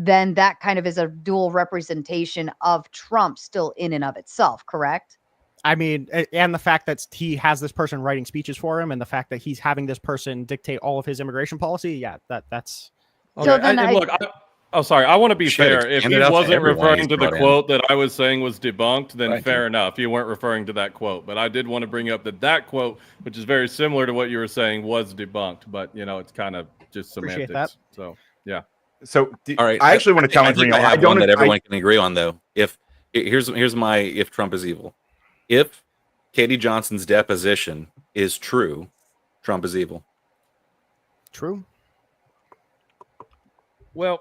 then that kind of is a dual representation of Trump still in and of itself, correct? I mean, and the fact that he has this person writing speeches for him, and the fact that he's having this person dictate all of his immigration policy. Yeah, that's. Okay. So then sorry. I want to be Should fair. If expand he it out to wasn't everyone referring he's to the brought in. quote that I was saying was debunked, then Right. fair enough. You weren't referring to that quote. But I did want to bring up that quote, which is very similar to what you were saying, was debunked. But, you know, it's kind of just Appreciate semantics. that. So, yeah. So All right. I actually want to challenge I Ringgold. have one that everyone can agree on, though. Here's my if Trump is evil. If Katie Johnson's deposition is true, Trump is evil. True. Well,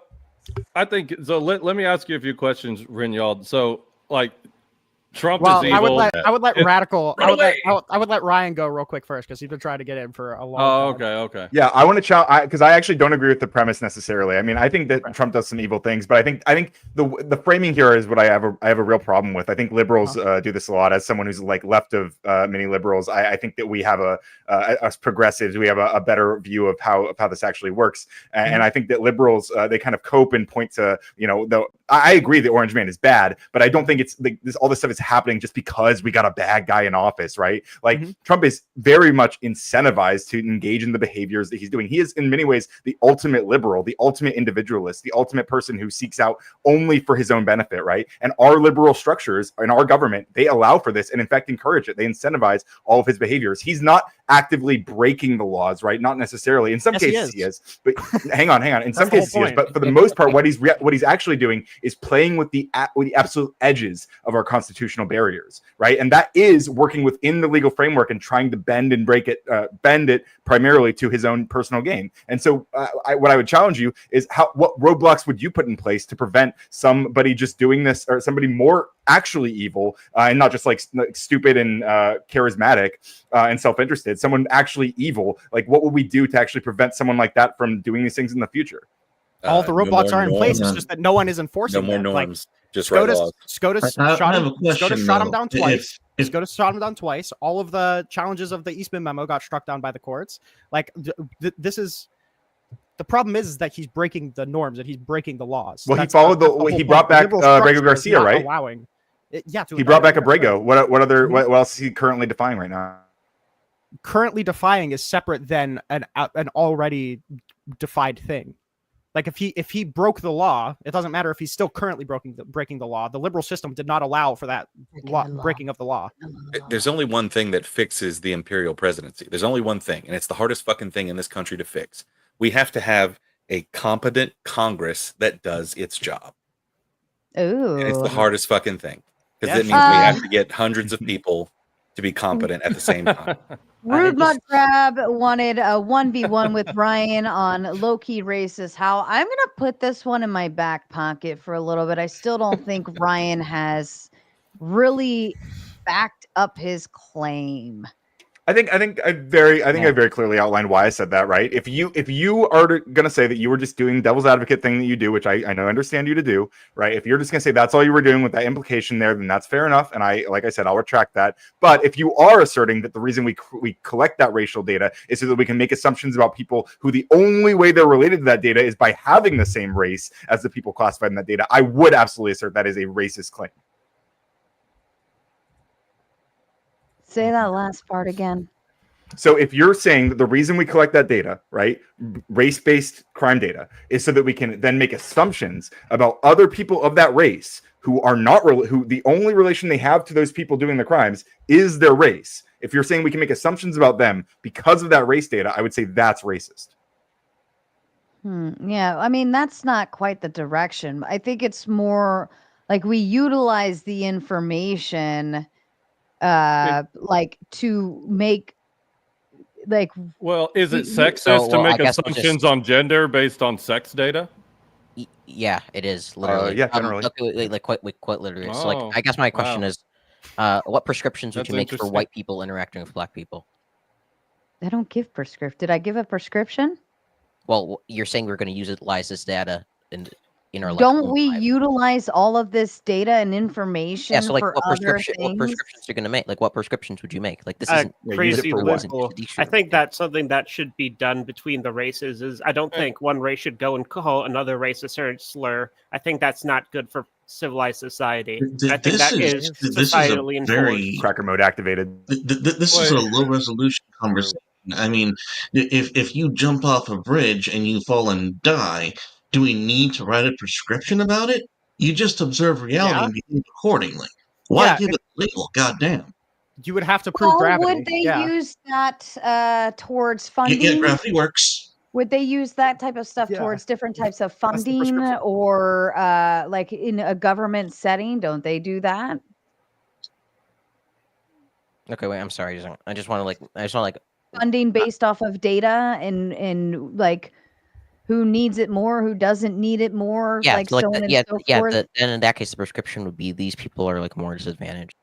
I think so. Let me ask you a few questions, Ringgold. So, like, Trump Well, is evil. I would let If- Radical. Run away! I would let Ryan go real quick first because he's been trying to get in for a long Oh, time. okay. Yeah, I want to challenge because I actually don't agree with the premise necessarily. I mean, I think that Trump does some evil things, but I think the framing here is what I have a real problem with. I think liberals do this a lot. As someone who's like left of many liberals, I think that we have us progressives, we have a better view of how this actually works. And I think that liberals they kind of cope and point to, you know, I agree that Orange Man is bad, but I don't think it's like all this stuff is happening just because we got a bad guy in office, right? Like Trump is very much incentivized to engage in the behaviors that he's doing. He is in many ways the ultimate liberal, the ultimate individualist, the ultimate person who seeks out only for his own benefit, right? And our liberal structures in our government, they allow for this and in fact encourage it. They incentivize all of his behaviors. He's not actively breaking the laws, right? Not necessarily. In some cases he is. But hang on. In some cases he is. But for the most part, what he's actually doing is playing with the absolute edges of our constitutional barriers, right? And that is working within the legal framework and trying to bend and break it, bend it primarily to his own personal gain. And so what I would challenge you is what roadblocks would you put in place to prevent somebody just doing this, or somebody more actually evil and not just like stupid and charismatic and self-interested, someone actually evil? Like, what would we do to actually prevent someone like that from doing these things in the future? All the roadblocks are in place. It's just that no one is enforcing No more them. norms. Just SCOTUS I shot have a him question, down though. twice. SCOTUS shot him down twice. All of the challenges of the Eastman memo got struck down by the courts. Like this is the problem is that he's breaking the norms and he's breaking the laws. Well, That's he followed the whole he point. brought The back liberal Abrego structure is Garcia, not right? allowing it, He brought back Abrego. What other what else is he currently defying right now? Currently defying is separate than an already defied thing. Like if he broke the law, it doesn't matter if he's still currently breaking the law. The liberal system did not allow for that breaking of the law. There's only one thing that fixes the imperial presidency. There's only one thing, and it's the hardest fucking thing in this country to fix. We have to have a competent Congress that does its job. Ooh. And it's the hardest fucking thing. because it means we have to get hundreds of people to be competent at the same time. Rude Mud Crab wanted a 1v1 with Ryan on low-key racist. How I'm going to put this one in my back pocket for a little bit. I still don't think Ryan has really backed up his claim. I think I very clearly outlined why I said that, right? If you are going to say that you were just doing devil's advocate thing that you do, which I understand you to do, right? If you're just going to say that's all you were doing with that implication there, then that's fair enough. And like I said, I'll retract that. But if you are asserting that the reason we collect that racial data is so that we can make assumptions about people who the only way they're related to that data is by having the same race as the people classified in that data, I would absolutely assert that is a racist claim. Say that last part again. So if you're saying that the reason we collect that data, right, race-based crime data, is so that we can then make assumptions about other people of that race who are not who the only relation they have to those people doing the crimes is their race. If you're saying we can make assumptions about them because of that race data, I would say that's racist. Yeah, I mean, that's not quite the direction. I think it's more like we utilize the information like to make like. Well, is it sexist to make assumptions on gender based on sex data? Yeah, it is literally. Yeah, generally. Like quite literally. So, like, I guess my question is, what prescriptions would you make for white people interacting with black people? I don't give prescription. Did I give a prescription? Well, you're saying we're going to utilize this data in our. Don't we utilize all of this data and information? Yeah. So, like, for what prescriptions you're going to make? Like, what prescriptions would you make? Like, this isn't crazy loophole. I think that's something that should be done between the races. Is I don't think one race should go and call another race a certain slur. I think that's not good for civilized society. I think that is societally enforced. Cracker mode activated. This is a low resolution conversation. I mean, if you jump off a bridge and you fall and die, do we need to write a prescription about it? You just observe reality and behave accordingly. Why give it a label? Goddamn. You would have to prove gravity. Would they use that towards funding? Yeah, gravity works. Would they use that type of stuff towards different types of funding or like in a government setting? Don't they do that? Okay, wait. I'm sorry. I just want to funding based off of data and like who needs it more, who doesn't need it more, yeah, like so on and so forth. Then in that case, the prescription would be these people are like more disadvantaged.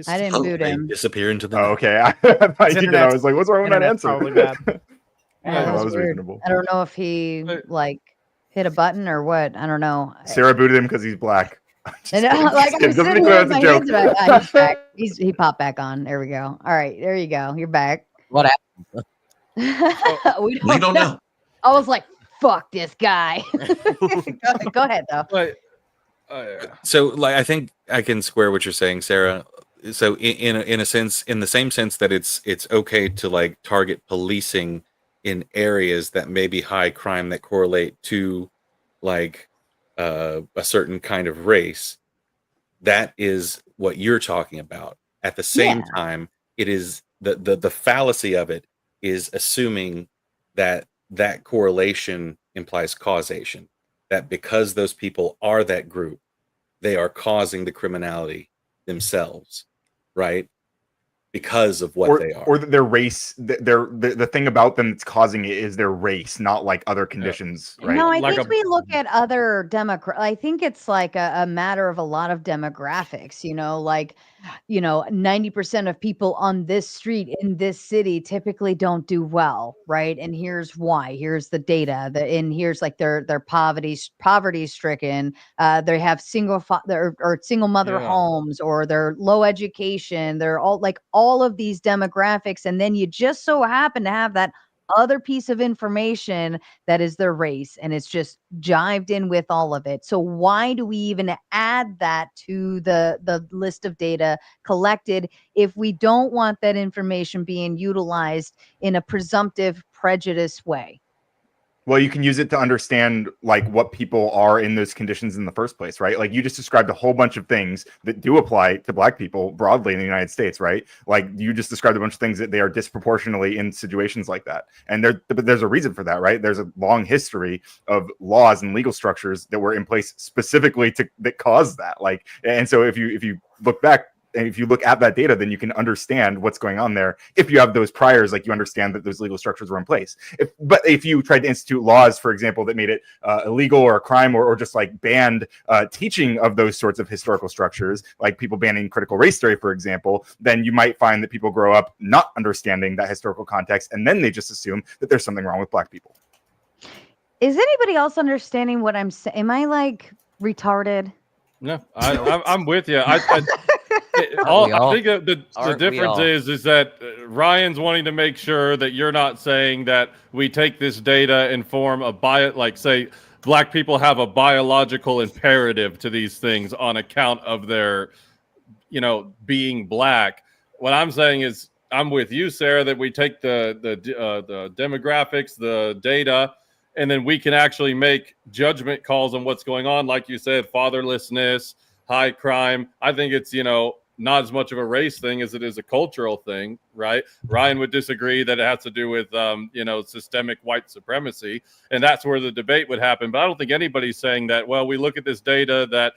I didn't boot him. Disappear into the. Oh, okay. I thought you did. I was like, "What's wrong with that answer?" Probably bad. That was reasonable. I don't know if he like hit a button or what. I don't know. Sarah booted him because he's black. And like I'm sitting here with my hands about he's back. He popped back on. There we go. All right, there you go. You're back. What happened? we don't know. I was like, "Fuck this guy." Go ahead though. But, so, like, I think I can square what you're saying, Sarah. So, in a sense, in the same sense that it's okay to like target policing in areas that may be high crime that correlate to like a certain kind of race. That is what you're talking about. At the same time, it is the fallacy of it is assuming that correlation implies causation. That because those people are that group, they are causing the criminality themselves, right? Because of what they are, or their race. The thing about them that's causing it is their race, not like other conditions, right? No, I think we look at other I think it's like a matter of a lot of demographics. Like 90% of people on this street in this city typically don't do well, right? And here's why. Here's the data. And here's like they're poverty stricken. They have single mother homes, or they're low education. They're all of these demographics, and then you just so happen to have that other piece of information that is their race, and it's just jived in with all of it. So why do we even add that to the list of data collected if we don't want that information being utilized in a presumptive prejudice way? Well, you can use it to understand like what people are in those conditions in the first place, right? Like you just described a whole bunch of things that do apply to Black people broadly in the United States, right? Like you just described a bunch of things that they are disproportionately in situations like that. And but there's a reason for that, right? There's a long history of laws and legal structures that were in place specifically that caused that. Like, and so if you look back, and if you look at that data, then you can understand what's going on there. If you have those priors, like you understand that those legal structures were in place. But if you tried to institute laws, for example, that made it illegal or a crime or just like banned teaching of those sorts of historical structures, like people banning critical race theory, for example, then you might find that people grow up not understanding that historical context. And then they just assume that there's something wrong with Black people. Is anybody else understanding what I'm saying? Am I like retarded? No, I'm with you. I think the difference is that Ryan's wanting to make sure that you're not saying that we take this data and form a say Black people have a biological imperative to these things on account of their, being Black. What I'm saying is I'm with you, Sarah, that we take the demographics, the data, and then we can actually make judgment calls on what's going on. Like you said, fatherlessness, high crime. I think it's, not as much of a race thing as it is a cultural thing, right? Ryan would disagree that it has to do with, systemic white supremacy. And that's where the debate would happen. But I don't think anybody's saying that, well, we look at this data that,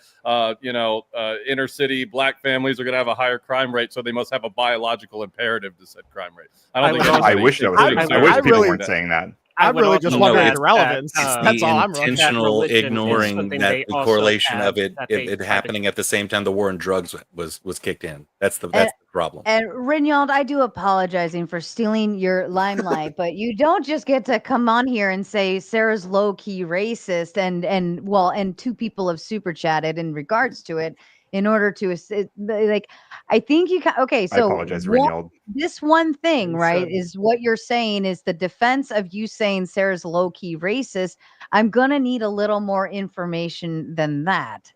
inner city Black families are going to have a higher crime rate, so they must have a biological imperative to set crime rate. I wish that was. I wish people weren't saying that. I really just want that relevance. That's all I'm intentional ignoring that the correlation of it happening at the same time the war on drugs was kicked in. That's the problem. And Rinyald, I do apologizing for stealing your limelight, but you don't just get to come on here and say Sarah's low key racist and two people have super chatted in regards to it. In order to I think you can. Okay, so I apologize, Rinyald. This one thing, right, is what you're saying is the defense of you saying Sarah's low key racist. I'm gonna need a little more information than that.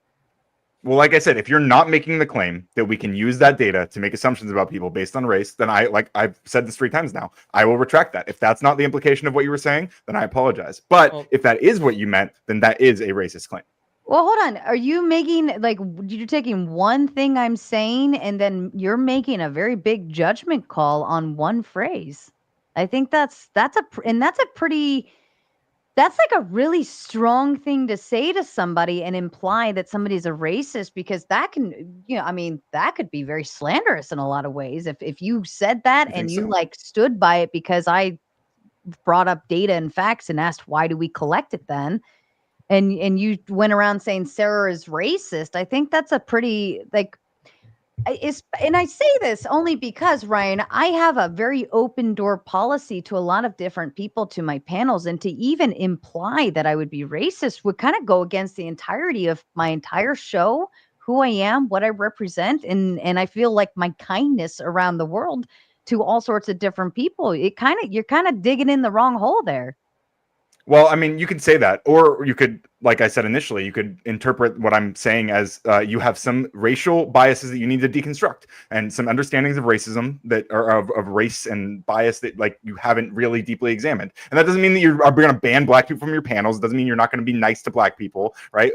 Well, like I said, if you're not making the claim that we can use that data to make assumptions about people based on race, then I've said this 3 times now. I will retract that. If that's not the implication of what you were saying, then I apologize. But if that is what you meant, then that is a racist claim. Well, hold on. Are you making you're taking one thing I'm saying and then you're making a very big judgment call on one phrase? I think that's like a really strong thing to say to somebody and imply that somebody's a racist, because that can, that could be very slanderous in a lot of ways. If you said that and you stood by it because I brought up data and facts and asked, why do we collect it then? And you went around saying Sarah is racist. I think that's a pretty and I say this only because, Ryan, I have a very open door policy to a lot of different people to my panels, and to even imply that I would be racist would kind of go against the entirety of my entire show, who I am, what I represent, and I feel like my kindness around the world to all sorts of different people. You're kind of digging in the wrong hole there. Well, I mean, you could say that, or you could, like I said initially, you could interpret what I'm saying as you have some racial biases that you need to deconstruct, and some understandings of racism that are of race and bias that you haven't really deeply examined. And that doesn't mean that you're going to ban Black people from your panels. It doesn't mean you're not going to be nice to Black people, right?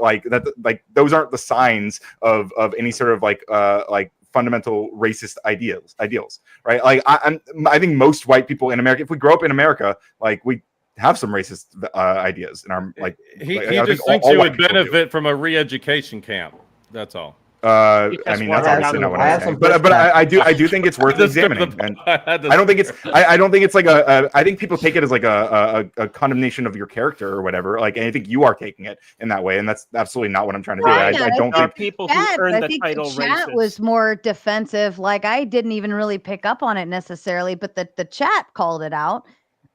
Those aren't the signs of any sort of fundamental racist ideals, right? I think most white people in America, if we grow up in America, we have some racist ideas in our he just thinks you would benefit from a re-education camp. That's all. I mean, that's obviously not what I'm saying. But I do think it's worth examining. And I don't think it's I think people take it as a condemnation of your character or whatever. And I think you are taking it in that way, and that's absolutely not what I'm trying to do. I don't think people who earn the title the chat racist was more defensive. I didn't even really pick up on it necessarily, but the chat called it out.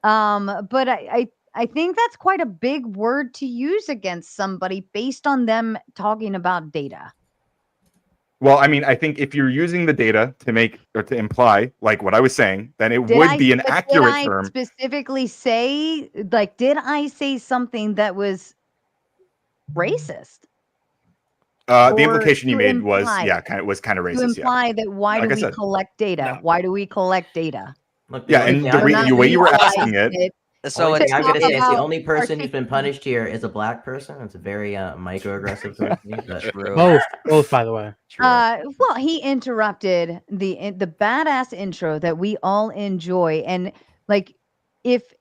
But I think that's quite a big word to use against somebody based on them talking about data. Well, I mean, I think if you're using the data to make or to imply what I was saying, then it would be an accurate term. Did I specifically say, did I say something that was racist? The implication you made was, was kind of racist. To imply that why do we collect data? No. Why do we collect data? And the way you were asking it. So Only it's thing I'm gonna say is the about only person who's been articulating- punished here is a black person. It's a very microaggressive sort of thing. But Both, by the way. Well, he interrupted the badass intro that we all enjoy, and like, if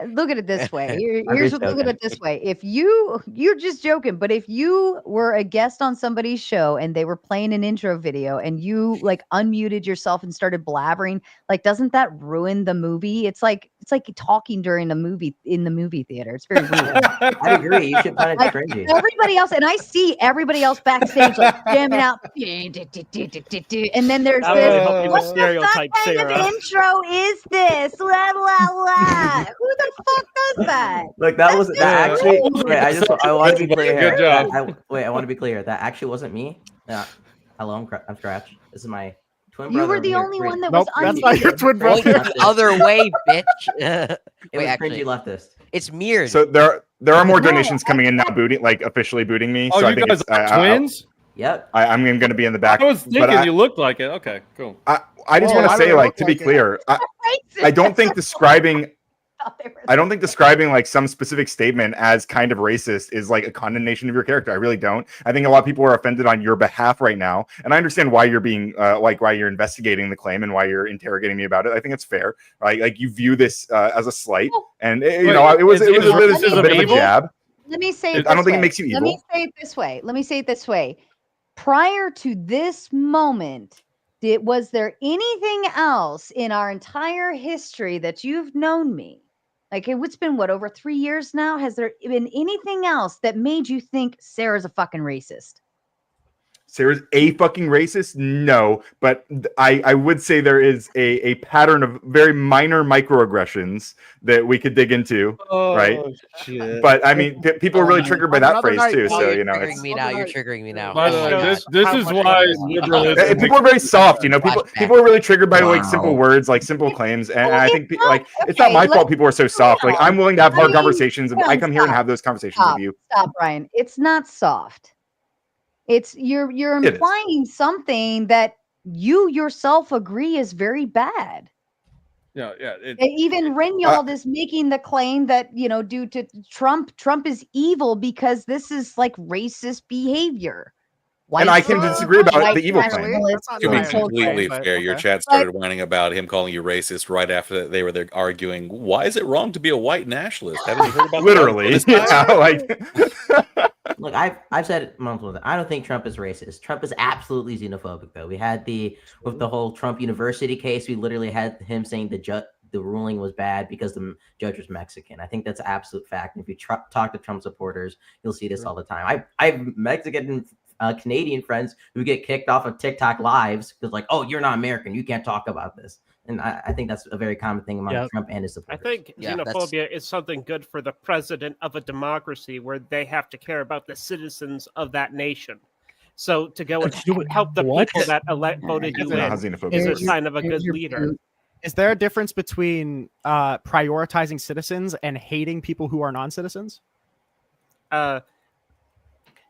look at it this way, here's what, look at it this way: if you're just joking, but if you were a guest on somebody's show and they were playing an intro video and you like unmuted yourself and started blabbering, like, doesn't that ruin the movie? It's like talking during a movie in the movie theater. It's very rude. I agree. You should punish Like, cringy. everybody else, and I see everybody else backstage like jamming out, and then there's That this. would help you with What the fuck stereotype, kind of Sarah. intro is this? Blah blah blah. Who the fuck does that? Look, that was that actually. Wait, I want to be clear here. Good job. I want to be clear. That actually wasn't me. Hello, I'm Scratch. This is my twin You brother. were the over only here, one that Nope, was that's not your twin Point brother. the other way, bitch. It Wait, was actually, cringy leftist. it's mirrored. So there are more No, donations coming in now, like officially booting me. Oh, so I you think guys it's, are twins? Yep. I'm going to be in the back. I was thinking but you looked like it. Okay, cool. I just Well, want why to do say, they like, look to be like it? clear, I don't think describing like some specific statement as kind of racist is like a condemnation of your character. I really don't. I think a lot of people are offended on your behalf right now, and I understand why you're being why you're investigating the claim and why you're interrogating me about it. I think it's fair. Right? Like, you view this as a slight, and it was a bit of a jab. Let me say it I don't this think it way. makes you Let me evil. say it this way. Prior to this moment, was there anything else in our entire history that you've known me? Like, it's been over 3 years now? Has there been anything else that made you think Sarah's a fucking racist? Sarah's a fucking racist? No, but I would say there is a pattern of very minor microaggressions that we could dig into, right? Shit. But I mean, people are really triggered by that phrase too. So you're you know, triggering it's, me now. You're triggering me now. By the way, Oh my this God. is why liberalism. people are very soft. You know, people are really triggered by like simple Wow. words, like simple claims, and Well, I it's think not- like it's not okay, my fault. let's People are so be soft. Like, real. I'm willing to have hard I mean, conversations. I come here and have those conversations with you. Stop, Brian. It's not soft. It's you're It is. implying something that you yourself agree is very bad. Yeah. Even Ringwald is making the claim that, due to Trump is evil because this is like racist behavior. And I can disagree about the evil claim. To be Right. completely But, fair, your okay. chat started whining about him calling you racist right after they were there arguing. Why is it wrong to be a white nationalist? Haven't you heard about Literally, yeah, like. Look, I've said it multiple times. I don't think Trump is racist. Trump is absolutely xenophobic, though. We had with the whole Trump University case, we literally had him saying the ruling was bad because the judge was Mexican. I think that's an absolute fact. And if you talk to Trump supporters, you'll see this all the time. I have Mexican Canadian friends who get kicked off of TikTok lives because, like, oh, you're not American, you can't talk about this. And I think that's a very common thing among Trump and his I supporters. think xenophobia is something good for the president of a democracy where they have to care about the citizens of that nation. So to go and help the people that voted you in is a sign of a good leader. Is there a difference between prioritizing citizens and hating people who are non-citizens?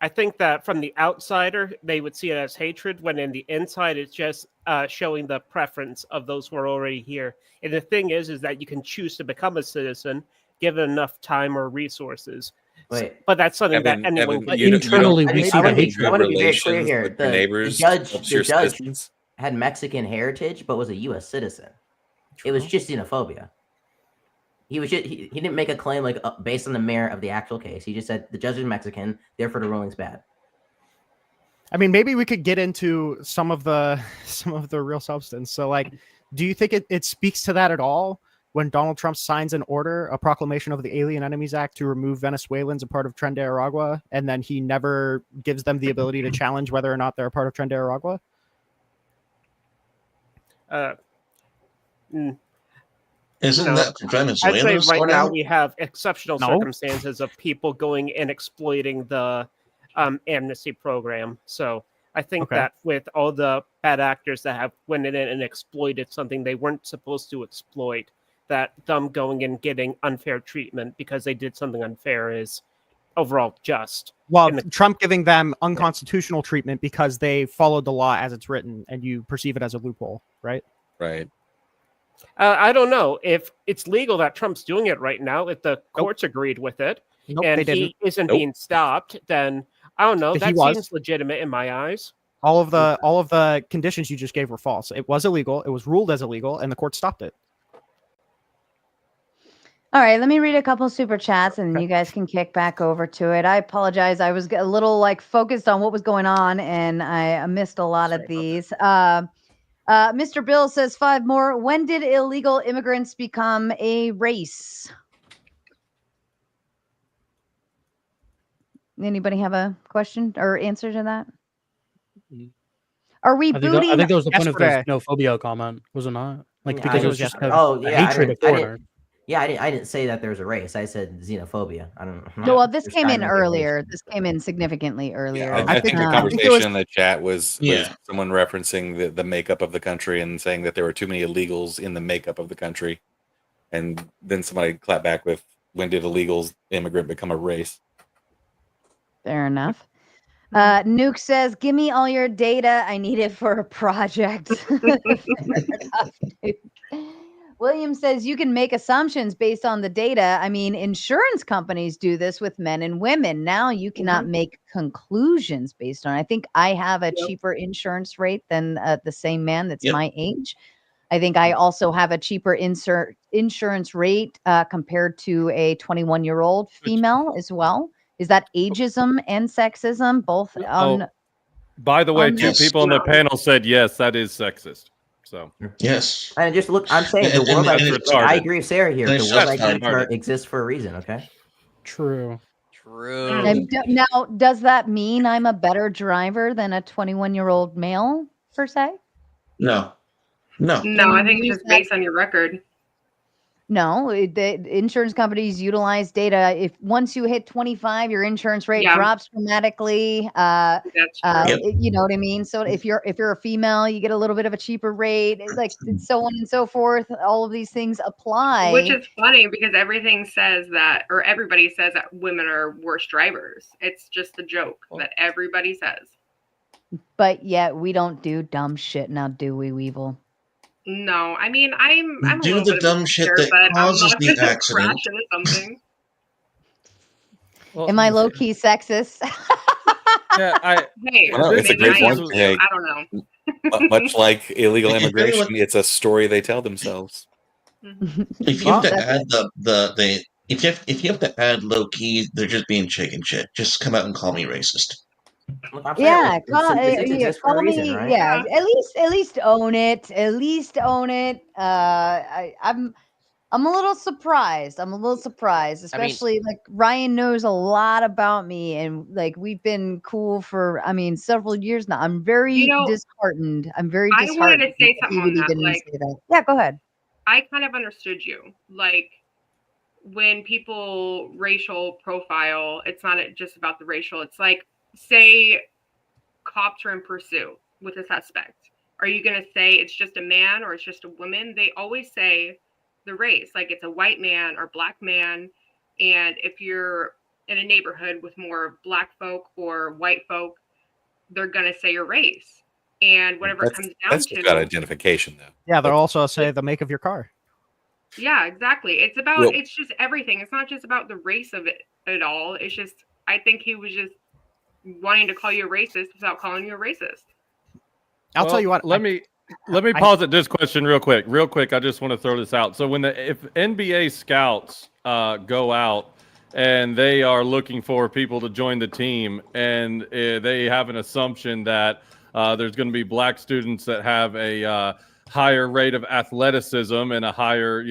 I think that from the outsider, they would see it as hatred, when in the inside, it's just showing the preference of those who are already here. And the thing is that you can choose to become a citizen given enough time or resources. Wait. But that's something Evan, that anyone Evan, can you don't- Internally, you don't we think see the having hatred. good I want to be very relations clear here. with your neighbors the helps judge your citizens? had Mexican heritage, but was a U.S. citizen. It was just xenophobia. He didn't make a claim like based on the merit of the actual case. He just said the judge is Mexican, therefore the ruling's bad. I mean, maybe we could get into some of the real substance. So, like, do you think it speaks to that at all when Donald Trump signs an order, a proclamation of the Alien Enemies Act to remove Venezuelans a part of Tren de Aragua, and then he never gives them the ability to challenge whether or not they're a part of Tren de Aragua? Isn't that for Venezuela? I'd say right now sorting? we have exceptional No. circumstances of people going and exploiting the amnesty program. So I think Okay. that with all the bad actors that have went in and exploited something they weren't supposed to exploit, that them going and getting unfair treatment because they did something unfair is overall just. Well, And the- Trump giving them unconstitutional treatment because they followed the law as it's written, and you perceive it as a loophole, right? Right. I don't know if it's legal that Trump's doing it right now. If the courts agreed with it, Nope, and they didn't. he isn't Nope. being stopped, then I don't know. He That was. seems legitimate in my eyes. All of the conditions you just gave were false. It was illegal. It was ruled as illegal, and the court stopped it. All right, let me read a couple super chats, and you guys can kick back over to it. I apologize. I was a little like focused on what was going on, and I missed a lot of these. Mr. Bill says 5 more. When did illegal immigrants become a race? Anybody have a question or answer to that? Are we booting? I think that was the point Yesterday. of the xenophobia comment, was it not? Like Yeah, because I it was didn't- just Oh, a yeah, hatred of foreigners. I didn't say that there's a race. I said xenophobia. I don't know. No, well, this came in earlier. This came in significantly earlier. I think the I conversation think it was- in the chat was Yeah. someone referencing the makeup of the country and saying that there were too many illegals in the makeup of the country. And then somebody clapped back with, when did illegals immigrant become a race? Fair enough. Nuke says, give me all your data. I need it for a project. Fair enough, Nuke. William says, you can make assumptions based on the data. I mean, insurance companies do this with men and women. Now you cannot make conclusions based on. I think I have a cheaper insurance rate than the same man that's my age. I think I also have a cheaper insurance rate compared to a 21-year-old female as well. Is that ageism and sexism both on? By the way, on two this? people on the panel said yes, that is sexist. So Yes. And just look, I'm saying the world. I agree with Sarah here. The world like exists for a reason. Okay. True. And now, does that mean I'm a better driver than a 21-year-old male per se? No. No. No, I think it's just based on your record. No, the insurance companies utilize data. If once you hit 25, your insurance rate Yeah. drops dramatically. That's true. You know what I mean? So if you're a female, you get a little bit of a cheaper rate, like so on and so forth. All of these things apply. Which is funny because everything says that, or everybody says that women are worse drivers. It's just a joke that everybody says. But yet we don't do dumb shit now, do we, Weevil? No, I mean I'm a Do little the bit dumb of a shit teacher, that but I'm causes not the gonna accident. crash into something. Am I low key sexist? Yeah, Hey, Well, no, it's a maybe great I point. am. Hey, I don't know. much like illegal I tell you immigration, what- it's a story they tell themselves. If you have to add if you have to add low key, they're just being chicken shit. Just come out and call me racist. Look, I'm saying, Yeah, statistics exist for a call reason, me. right? Yeah, at least own it. At least own it. I'm a little surprised. Especially like Ryan knows a lot about me, and like we've been cool for several years now. I'm very disheartened. I'm very I wanted disheartened. to say something on that, Didn't like- say that. Yeah, go ahead. I kind of understood you. Like when people racial profile, it's not just about the racial. It's like, say cops are in pursuit with a suspect. Are you going to say it's just a man or it's just a woman? They always say the race, like it's a white man or black man. And if you're in a neighborhood with more black folk or white folk, they're going to say your race. And whatever it comes down That's to. just about identification, though. Yeah, they'll also say the make of your car. Yeah, exactly. It's about, Well- it's just everything. It's not just about the race of it at all. It's just, I think he was just wanting to call you a racist without calling you a racist. I'll tell you what. Let me pause at this question real quick. Real quick, I just want to throw this out. So if NBA scouts go out and they are looking for people to join the team, and they have an assumption that there's going to be black students that have a higher rate of athleticism and a higher,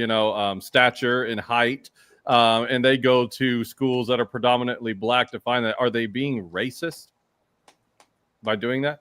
stature and height, and they go to schools that are predominantly black to find that, are they being racist by doing that?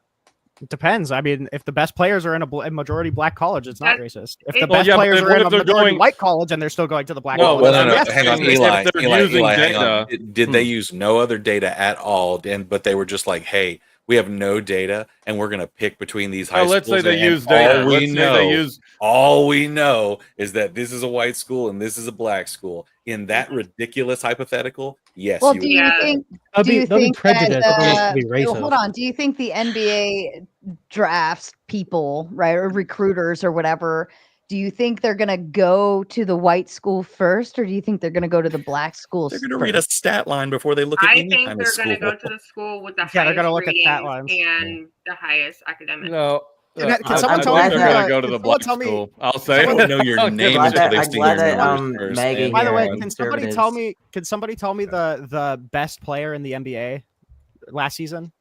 It depends. I mean, if the best players are in a majority black college, it's not racist. If the Well, best yeah, but players what are in if a they're majority going- white college and they're still going to the black No, college, no, yes, hang on, if Eli. they're Eli, using hang on. data- Did they use no other data at all? But they were just like, hey, we have no data, and we're going to pick between these high Oh, let's schools. say they and use data. All we Let's say know, they use- all we know is that this is a white school and this is a black school. In that ridiculous hypothetical, yes. Well, you do would. you think? That'd Do be- you that'd be think prejudice, that? that'd be racist. Hold on. Do you think the NBA drafts people, right, or recruiters or whatever, Do you think they're gonna go to the white school first, or do you think they're gonna go to the black schools? They're going to read a stat line before they look at I any think kind of they're school. going to go to the school with the Yeah, they're highest gonna look at stat ratings lines. and the highest academic. No. Can someone I tell think me? they're going to go to can the someone black tell me? school. I'll say. Someone know your I'll name give until it they've to seen glad your that numbers first. Maggie man. By the way, here, can somebody conservatives. tell me? Can somebody tell me the best player in the NBA last season?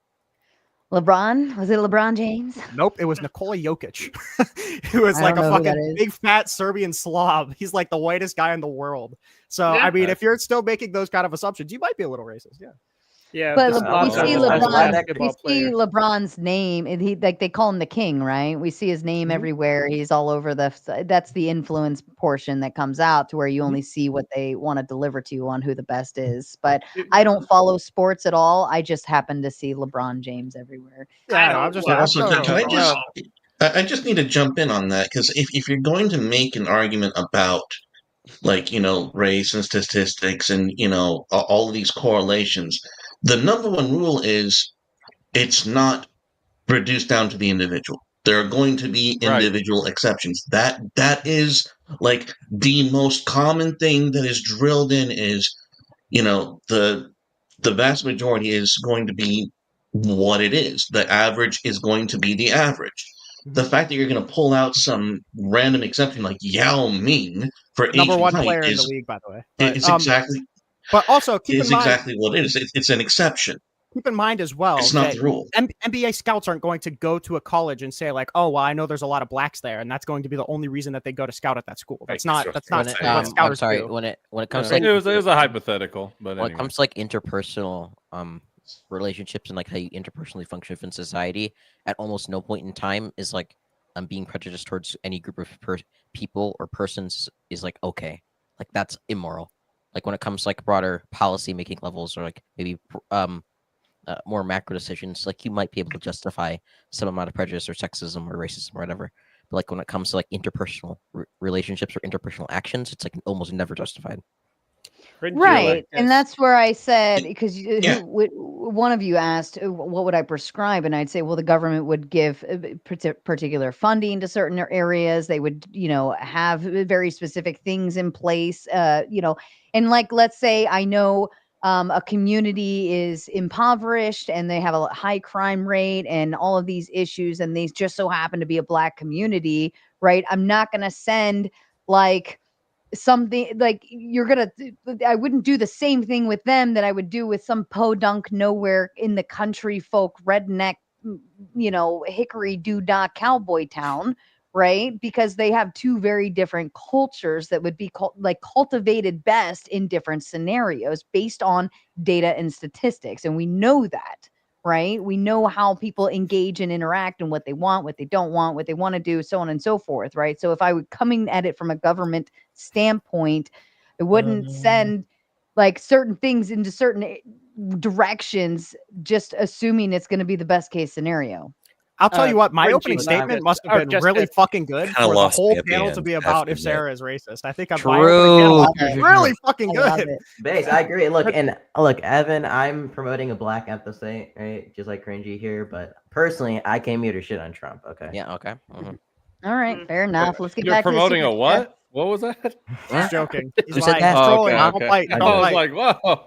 LeBron? Was it LeBron James? Nope, it was Nikola Jokic. Who was I like don't a know who that fucking is. big fat Serbian Slav. He's like the whitest guy in the world. So Yeah. I mean, if you're still making those kind of assumptions, you might be a little racist. Yeah. Yeah, But the we Slavs see are just LeBron. We basketball see players. LeBron's name, and he like they call him the king, right? We see his name everywhere. He's all over the. That's the influence portion that comes out to where you only see what they want to deliver to you on who the best is. But I don't follow sports at all. I just happen to see LeBron James everywhere. Yeah, no, I'm just. I'm Also, throwing can I it just out. I just need to jump in on that because if you're going to make an argument about like race and statistics and all of these correlations, the number one rule is it's not reduced down to the individual. There are going to be Right. individual exceptions. That is like the most common thing that is drilled in is the vast majority is going to be what it is. The average is going to be the average. The fact that you're going to pull out some random exception like Yao Ming for Number Asian one height player in the is league, by the way. But, it's exactly But also keep in is mind. exactly what it is. It's an exception. Keep in mind as well. It's not that the rule. NBA scouts aren't going to go to a college and say like, "Oh, well, I know there's a lot of blacks there," and that's going to be the only reason that they go to scout at that school. That's not. That's not When it, what I'm scouters sorry. do. When it comes Yeah. to It was a hypothetical, but when anyway. it comes to like interpersonal relationships and like how you interpersonally function within society, at almost no point in time is like being prejudiced towards any group of people or persons is like okay, like that's immoral. Like when it comes to like broader policy making levels or like maybe more macro decisions, like you might be able to justify some amount of prejudice or sexism or racism or whatever. But like when it comes to like interpersonal relationships or interpersonal actions, it's like almost never justified. Right, and that's where I said because Yeah. one of you asked what would I prescribe, and I'd say, well, the government would give particular funding to certain areas. They would, have very specific things in place, and like let's say I know a community is impoverished and they have a high crime rate and all of these issues, and they just so happen to be a Black community, right? I'm not going to send like something like I wouldn't do the same thing with them that I would do with some podunk nowhere in the country folk redneck, hickory doodah cowboy town, right? Because they have two very different cultures that would be cultivated best in different scenarios based on data and statistics. And we know that, right? We know how people engage and interact and what they want, what they don't want, what they want to do, so on and so forth, right? So if I were coming at it from a government standpoint, I wouldn't send like certain things into certain directions, just assuming it's going to be the best case scenario. I'll tell you what, my Fringy, opening not statement just- must or have been just really as- fucking good Kinda for the lost me whole at the panel end, to be have about to if admit. Sarah is racist. I think my True. opening panel was really fucking I love good. it. Base, I agree. Look, Evan, I'm promoting a Black episode, right? Just like Cringy here, but personally, I came here to shit on Trump. Okay. Yeah. Okay. Mhm. All right, fair enough. Let's get You're back promoting to the a super chat. what? What was that? He's joking. He's Who said lying. that? He's Oh, trolling. okay, Don't okay. fight. I Don't was fight. like, whoa.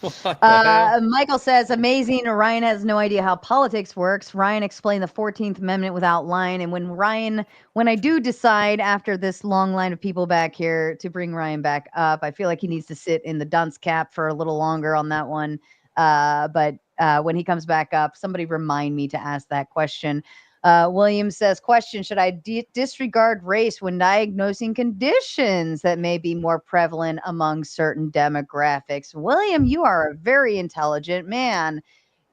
What the hell? Michael says, amazing. Ryan has no idea how politics works. Ryan explained the 14th Amendment without line. And when I do decide after this long line of people back here to bring Ryan back up, I feel like he needs to sit in the dunce cap for a little longer on that one. But when he comes back up, somebody remind me to ask that question. William says, question, should I disregard race when diagnosing conditions that may be more prevalent among certain demographics? William, you are a very intelligent man.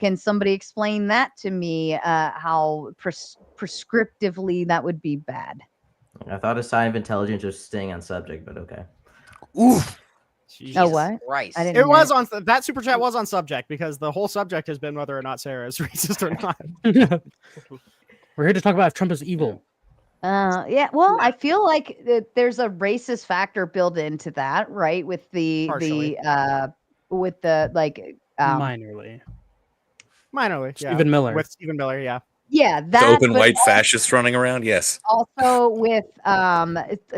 Can somebody explain that to me, how prescriptively that would be bad? I thought a sign of intelligence was staying on subject, but okay. Oof. Oh, what? Christ. I didn't It hear was on that super chat was on subject because the whole subject has been whether or not Sarah is racist or not. We're here to talk about if Trump is evil. Yeah, well, I feel like there's a racist factor built into that, right? With Partially. Minorly. Minorly, yeah. Stephen Miller. With Stephen Miller, yeah. Yeah, The that open but white also, fascists running around. Yes. also with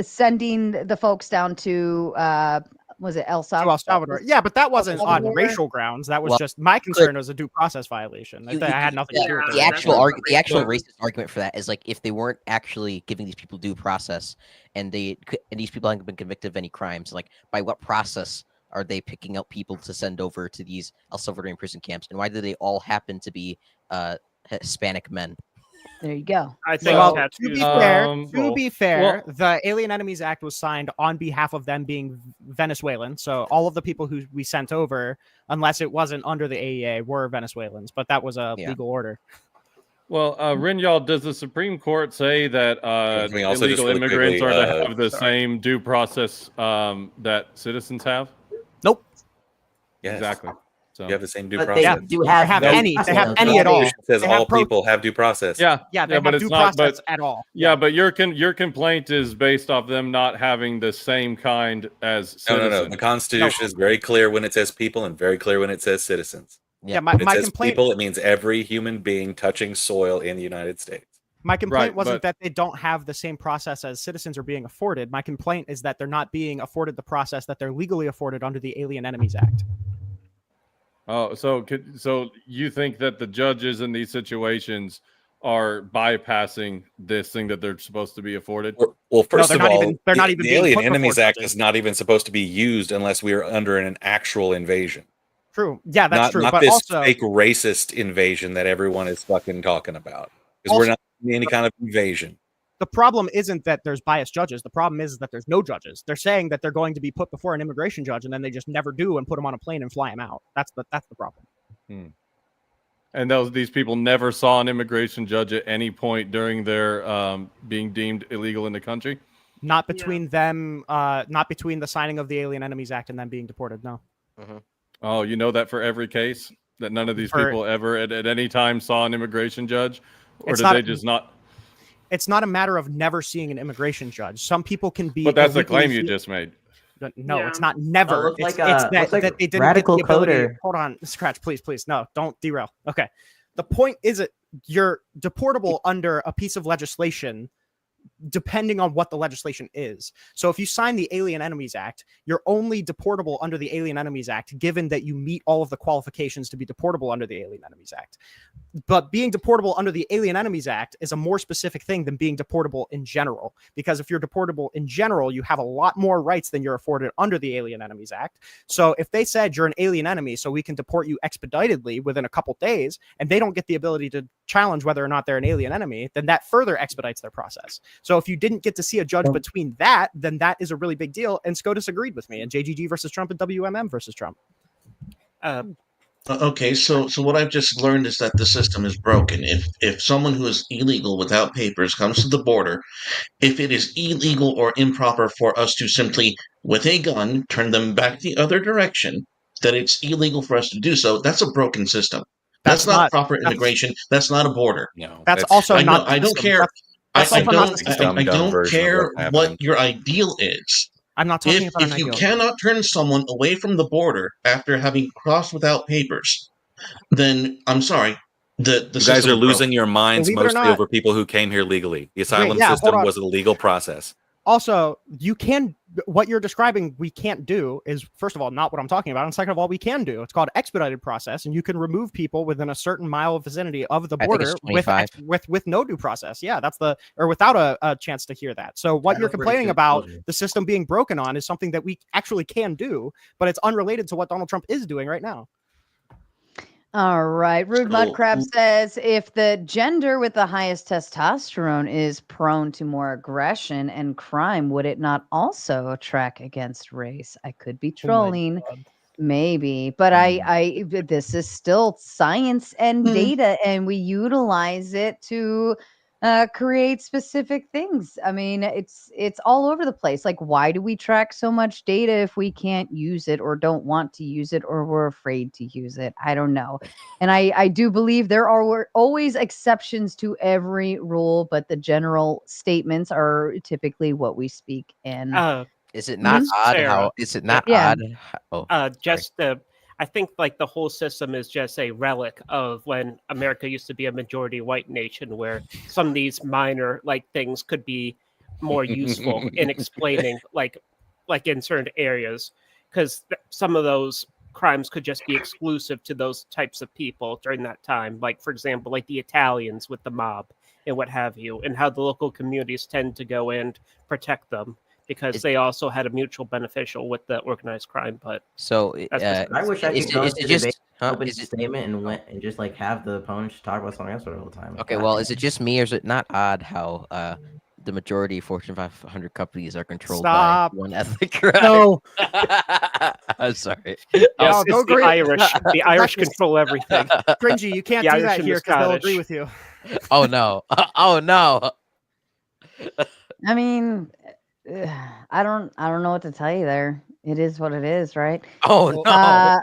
sending the folks down to was it El To El Salvador. Yeah, but that wasn't on Salvador? racial grounds. That was Well, just my concern was a due process violation. You I had could- nothing to do with the actual racial. racist argument for that is like if they weren't actually giving these people due process, and these people haven't been convicted of any crimes, like by what process are they picking out people to send over to these El Salvadorian prison camps, and why do they all happen to be Hispanic men? There you go. I think Well, tattoos. to be fair, the Alien Enemies Act was signed on behalf of them being Venezuelan. So all of the people who we sent over, unless it wasn't under the AEA, were Venezuelans. But that was a legal order. Well, Rinyal, does the Supreme Court say that we also just illegal really immigrants quickly, are to have the same due process that citizens have? Nope. Yes. Exactly. So You have the same due But process. they do have any at all. It says They all have people have due process. Yeah, they yeah, have but it's due not. process But at all. yeah, but your complaint is based off them not having the same kind as citizens. No. The Constitution is very clear when it says people and very clear when it says citizens. Yeah, When it my says complaint. people, it means every human being touching soil in the United States. My complaint wasn't but- that they don't have the same process as citizens are being afforded. My complaint is that they're not being afforded the process that they're legally afforded under the Alien Enemies Act. Oh, so you think that the judges in these situations are bypassing this thing that they're supposed to be afforded? Well, first they're of not all, even- they're not even the being Alien put before Enemies Act judges. is not even supposed to be used unless we are under an actual invasion. True. Yeah, that's true. Not But this also, fake racist invasion that everyone is fucking talking about. Because we're not in any kind of invasion. the problem isn't that there's biased judges. The problem is that there's no judges. They're saying that they're going to be put before an immigration judge, and then they just never do and put them on a plane and fly them out. That's the problem. And these people never saw an immigration judge at any point during their being deemed illegal in the country? Not between them, not between the signing of the Alien Enemies Act and them being deported, no. Oh, you know that for every case? That none of these For- people ever at any time saw an immigration judge? Or It's did not- they just not? It's not a matter of never seeing an immigration judge. Some people can be. But that's the illegally claim you here- just made. No, Yeah. it's not never. looks It's, like, it's looks like that they didn't radical get the ability. coder. Hold on, Scratch, please. No, don't derail. Okay. The point is that you're deportable under a piece of legislation depending on what the legislation is. So if you sign the Alien Enemies Act, you're only deportable under the Alien Enemies Act, given that you meet all of the qualifications to be deportable under the Alien Enemies Act. But being deportable under the Alien Enemies Act is a more specific thing than being deportable in general. Because if you're deportable in general, you have a lot more rights than you're afforded under the Alien Enemies Act. So if they said you're an alien enemy, so we can deport you expeditedly within a couple days, and they don't get the ability to challenge whether or not they're an alien enemy, then that further expedites their process. So if you didn't get to see a judge between that, then that is a really big deal. And SCOTUS agreed with me, and JGG versus Trump and WMM versus Trump. Okay, so what I've just learned is that the system is broken. If someone who is illegal without papers comes to the border, if it is illegal or improper for us to simply, with a gun, turn them back the other direction, that it's illegal for us to do so, that's a broken system. That's not proper immigration. That's not a border. No, That's also not. I don't care. That's I also not the system. don't version of care what's happening. what your ideal is. I'm not talking about an If you ideal. cannot turn someone away from the border after having crossed without papers, then I'm sorry. The You system guys are is broken. losing your minds Believe it or mostly not- over people who came here legally. The asylum yeah, hold system on. was a legal process. Also, what you're describing we can't do is, first of all, not what I'm talking about, and second of all, we can do. It's called expedited process, and you can remove people within a certain mile vicinity of the I think it's border 25. with no due process. Yeah, or without a chance to hear that. So what you're complaining about, the system being broken on, is something that we actually can do, but it's unrelated to what Donald Trump is doing right now. All right. Rude So- Mudcrab says if the gender with the highest testosterone is prone to more aggression and crime, would it not also track against race? I could be trolling, maybe, but this is still science and data, and we utilize it to create specific things. I mean, it's all over the place. Like, why do we track so much data if we can't use it or don't want to use it or we're afraid to use it? I don't know. And I do believe there are always exceptions to every rule, but the general statements are typically what we speak in. Is it not odd Sarah. how? Is it not Yeah. odd? Oh, Just I think like the whole system is just a relic of when America used to be a majority white nation, where some of these minor like things could be more useful in explaining like in certain areas, because some of those crimes could just be exclusive to those types of people during that time. Like, for example, like the Italians with the mob and what have you, and how the local communities tend to go and protect them because they also had a mutual beneficial with the organized crime. But So I wish I could go is into it just debate, open is it, statement, and went and just like have the opponents talk about something else all the time. okay? Well, is it just me, or is it not odd how the majority of Fortune 500 companies are controlled Stop. by one ethnic group? No. I'm sorry. Yes, Oh, it's don't the agree. Irish. The Irish control everything. Cringy, you can't The do Irish that and here the because they'll Scottish. agree with you. Oh no! Oh no! I mean, I don't know what to tell you there. It is what it is, right? Oh no!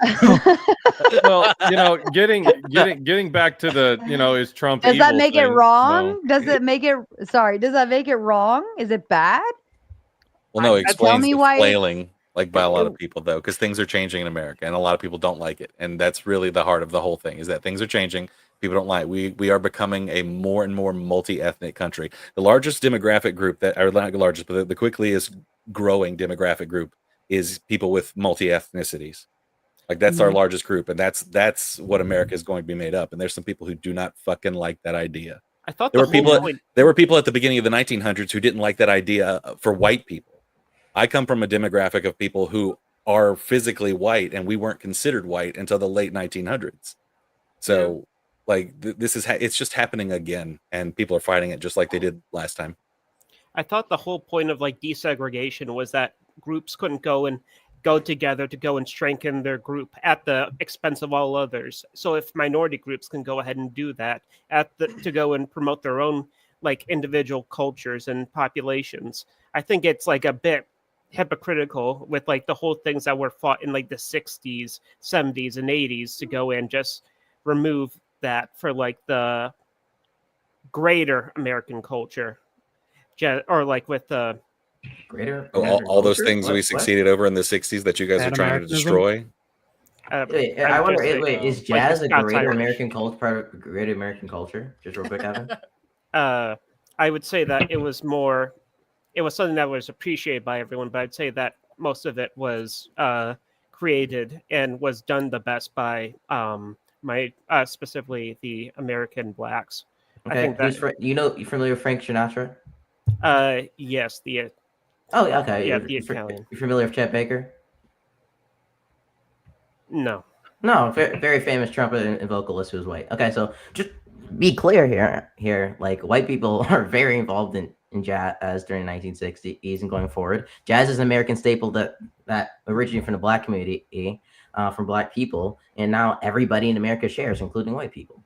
Well, getting back to the, is Trump Does that evil make it thing, wrong? Does it make it? Sorry, does that make it wrong? Is it bad? Well, no, it Tell explains me the why. flailing, like by a lot of people, though, because things are changing in America, and a lot of people don't like it, and that's really the heart of the whole thing: is that things are changing. People don't like. We are becoming a more and more multi-ethnic country. The largest demographic group or not the largest, but the quickest growing demographic group is people with multi-ethnicities. Like that's our largest group, and that's what America is going to be made up. And there's some people who do not fucking like that idea. I thought There were people at the beginning of the 1900s who didn't like that idea for white people. I come from a demographic of people who are physically white, and we weren't considered white until the late 1900s. So, like, this is it's just happening again, and people are fighting it just like they did last time. I thought the whole point of like desegregation was that groups couldn't go together to go and strengthen their group at the expense of all others. So if minority groups can go ahead and do that to go and promote their own like individual cultures and populations, I think it's like a bit hypocritical with like the whole things that were fought in like the 60s, 70s, and 80s to go and just remove that for like the greater American culture, or like with the greater all those things we succeeded over in the 60s that you guys are trying to destroy. Wait, I wonder. Wait, is jazz a greater American culture? Part of greater American culture? Just real quick, Evan. I would say that it was something that was appreciated by everyone, but I'd say that most of it was created and was done the best by specifically the American blacks. Okay, I think that you familiar with Frank Sinatra? Yes, Oh, okay. Yeah, the Italian. You familiar with Chet Baker? No, very famous trumpet and vocalist who was white. Okay, so just be clear here, like white people are very involved in jazz during the 1960s and going forward. Jazz is an American staple that originated from the black community, from black people, and now everybody in America shares, including white people.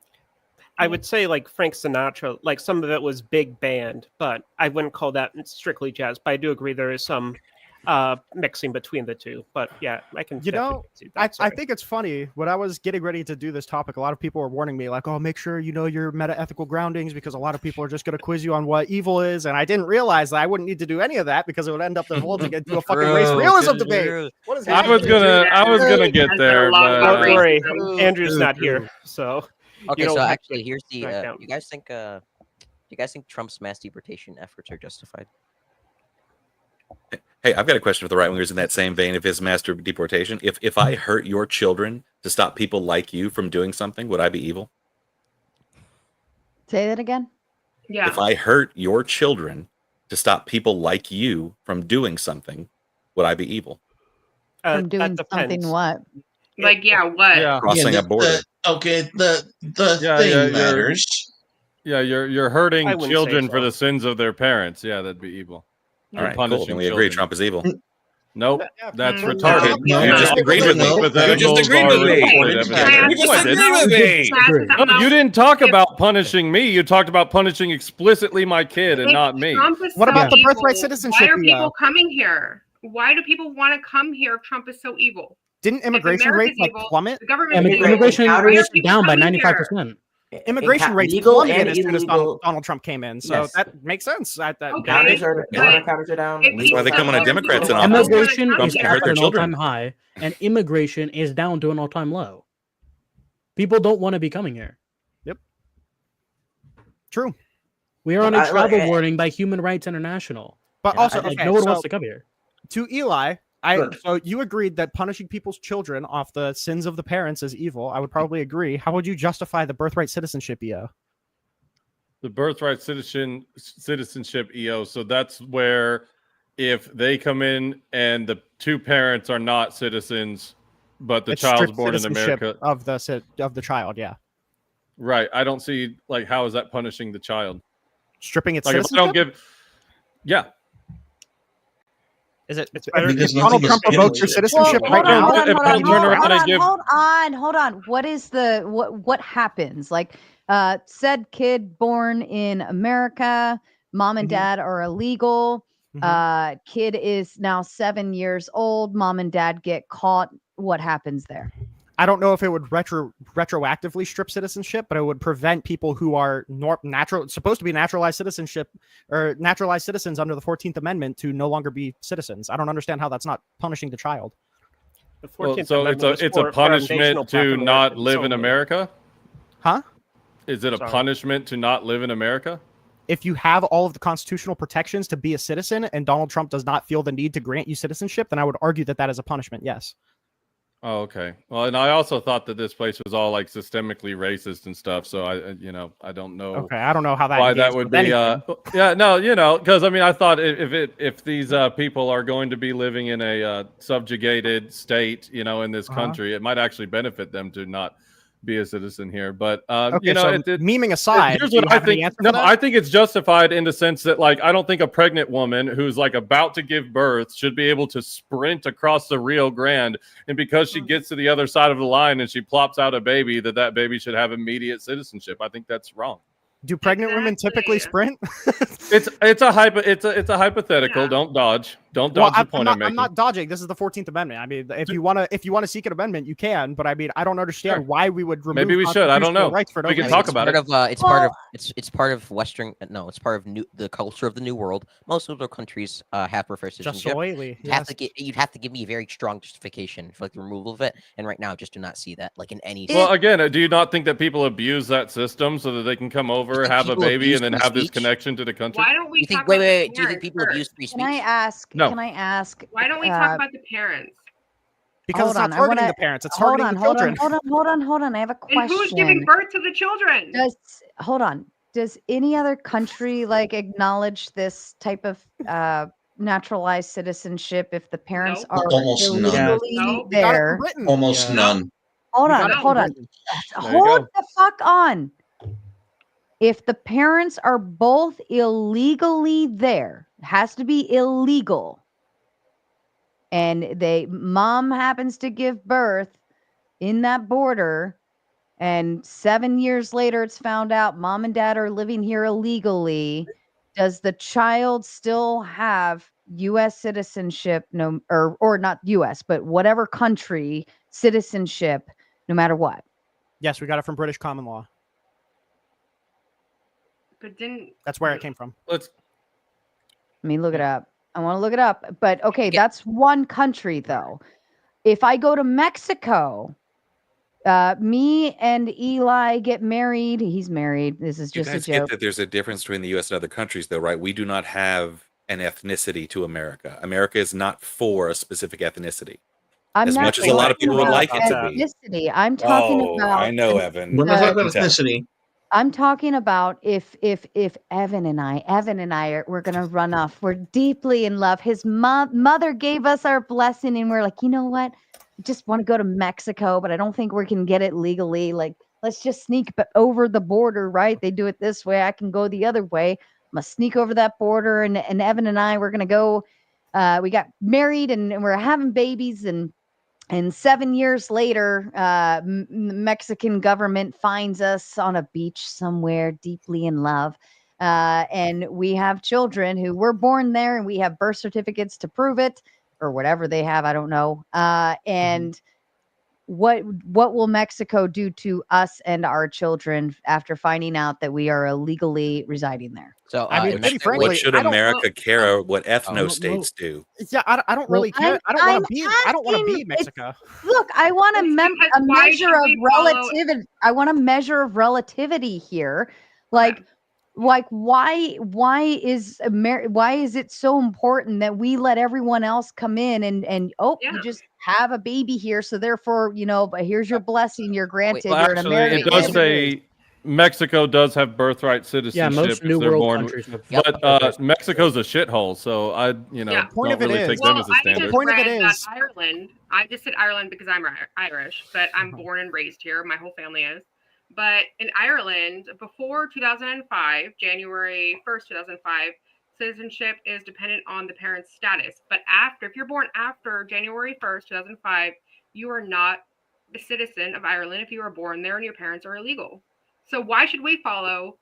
I would say like Frank Sinatra, like some of it was big band, but I wouldn't call that strictly jazz. But I do agree there is some mixing between the two. But yeah, I can. See that. I think it's funny. When I was getting ready to do this topic, a lot of people were warning me like, "Oh, make sure you know your meta-ethical groundings because a lot of people are just going to quiz you on what evil is." And I didn't realize that I wouldn't need to do any of that because it would end up divulging into a fucking race realism debate. What is I was gonna get there, but don't worry, Andrew's not here, so. Okay, so actually, here's the. You guys think Trump's mass deportation efforts are justified? Hey, I've got a question for the right wingers in that same vein of his mass deportation. If I hurt your children to stop people like you from doing something, would I be evil? Say that again. Yeah. If I hurt your children to stop people like you from doing something, would I be evil? From doing something what? Like, what? Crossing a border. The thing matters. Yeah, you're hurting I wouldn't children say so. for the sins of their parents. Yeah, that'd be evil. All right, cool. Then we agree Trump is evil. Nope, that's retarded. You just agreed with me. You just agreed with me. You didn't talk about punishing me. You talked about punishing explicitly my kid and not me. What about the birthright citizenship? Why are people coming here? Why do people want to come here if Trump is so evil? Didn't immigration rates like plummet? Immigration rates down by 95%. Immigration rates legal plummeted and as soon as illegal. Donald Trump came in, so Yes. that makes sense. Boundaries are boundaries are down. That's why they come on a Democrats in office. Immigration Trump's is gonna hurt at their an children. all-time high, and immigration is down to an all-time low. People don't want to be coming here. Yep. True. We are on a Look, travel warning by Human Rights International. But also, no okay, one so wants to come here. to Eli, so you agreed that punishing people's children off the sins of the parents is evil. I would probably agree. How would you justify the birthright citizenship EO? The birthright citizenship EO. So that's where if they come in and the two parents are not citizens, but the It's child's strict born in citizenship America. of the child, yeah. Right. I don't see like how is that punishing the child? Stripping its like if I citizenship? don't give yeah. Is it? It's better- if because Donald nothing Trump is revokes your given. citizenship Well, right now. Hold on. What is what happens? Like, said kid born in America, mom and dad are illegal. Kid is now 7 years old. Mom and dad get caught. What happens there? I don't know if it would retroactively strip citizenship, but it would prevent people who are supposed to be naturalized citizenship or naturalized citizens under the 14th Amendment to no longer be citizens. I don't understand how that's not punishing the child. The Well, 14th so Amendment was it's a for punishment foundational to not Americans live in only. America? Huh? Is it a Sorry. punishment to not live in America? If you have all of the constitutional protections to be a citizen and Donald Trump does not feel the need to grant you citizenship, then I would argue that that is a punishment. Yes. Oh, okay. Well, and I also thought that this place was all like systemically racist and stuff. So I don't know. Okay, I don't know how that why engages that would with be. anything. Yeah, no, because I mean, I thought if these people are going to be living in a subjugated state, in this country, it might actually benefit them to not be a citizen here. But Okay, so memeing aside, here's do you what I have any think. answer No, for that? I think it's justified in the sense that, like, I don't think a pregnant woman who's like about to give birth should be able to sprint across the Rio Grande, and because she gets to the other side of the line and she plops out a baby, that baby should have immediate citizenship. I think that's wrong. Do pregnant women typically sprint? It's a hypothetical. Yeah. Don't dodge. Don't Well, dodge the point I'm I'm making. not dodging. This is the 14th Amendment. I mean, if you want to seek an amendment, you can. But I mean, I don't understand why we would remove. Maybe we should. I don't know. Rights for no We can reason. talk about it. It's part of it's part of Western. No, it's part of the culture of the New World. Most of the countries have preferred citizenship. solely, You'd have to give me a very strong justification for like the removal of it. And right now, I just do not see that like in any. Well, again, do you not think that people abuse that system so that they can come over, have a people baby, abuse and then free have this speech? connection to the country? Why don't we You think? talk Wait, about wait, the wait. Do you think parents people abuse first? free speech? Can I ask? No. Can I ask? Why don't we talk about the parents? Because it's not targeting the parents. It's targeting the children. Hold on. I have a question. And who's giving birth to the children? Hold on. Does any other country like acknowledge this type of naturalized citizenship if the parents are Almost none. illegally there? Almost none. Hold You on. got it from Hold on. Britain. Hold the fuck on. If the parents are both illegally there, it has to be illegal. And mom happens to give birth in that border, and 7 years later it's found out mom and dad are living here illegally. Does the child still have U.S. citizenship? No, or not U.S., but whatever country citizenship, no matter what. Yes, we got it from British common law. But didn't That's where it came from. Let's. Let me look it up. I want to look it up. But okay, that's one country though. If I go to Mexico, me and Eli get married. He's married. This is You just a guys get joke. that there's a difference between the U.S. and other countries, though, right? We do not have an ethnicity to America. America is not for a specific ethnicity. I'm as not much as a lot of talking people would about like it to be. ethnicity. I'm talking about. I know, Evan. We're not talking I about can tell. ethnicity. I'm talking about if Evan and I we're gonna run off. We're deeply in love. His mother gave us our blessing, and we're like, you know what? I just want to go to Mexico, but I don't think we can get it legally. Like, let's just sneak over the border, right? They do it this way. I can go the other way. I'm gonna sneak over that border, and Evan and I we're gonna go. We got married, and we're having babies, and 7 years later, the Mexican government finds us on a beach somewhere deeply in love. And we have children who were born there, and we have birth certificates to prove it, or whatever they have. I don't know. And what will Mexico do to us and our children after finding out that we are illegally residing there? So I mean, pretty frankly, what should I don't- America care what no. ethno-states do? Yeah, I don't really care. I don't want to be. I don't want to be Mexico. Look, I want a why measure should of we follow- relativity. I want a measure of relativity here. Like why is why is it so important that we let everyone else come in and you just have a baby here, so therefore, but here's your blessing, you're granted, Well, you're an actually, American. it does say Mexico does have birthright citizenship. most if New they're World born, countries have but Mexico's a shithole, so I Point don't of it really is- take them Well, as a I standard. just Point of read it that is- Ireland. I just said Ireland because I'm Irish, but I'm born and raised here. My whole family is. But in Ireland, before 2005, January 1st, 2005, citizenship is dependent on the parent's status. But if you're born after January 1st, 2005, you are not a citizen of Ireland if you were born there and your parents are illegal. So why should we follow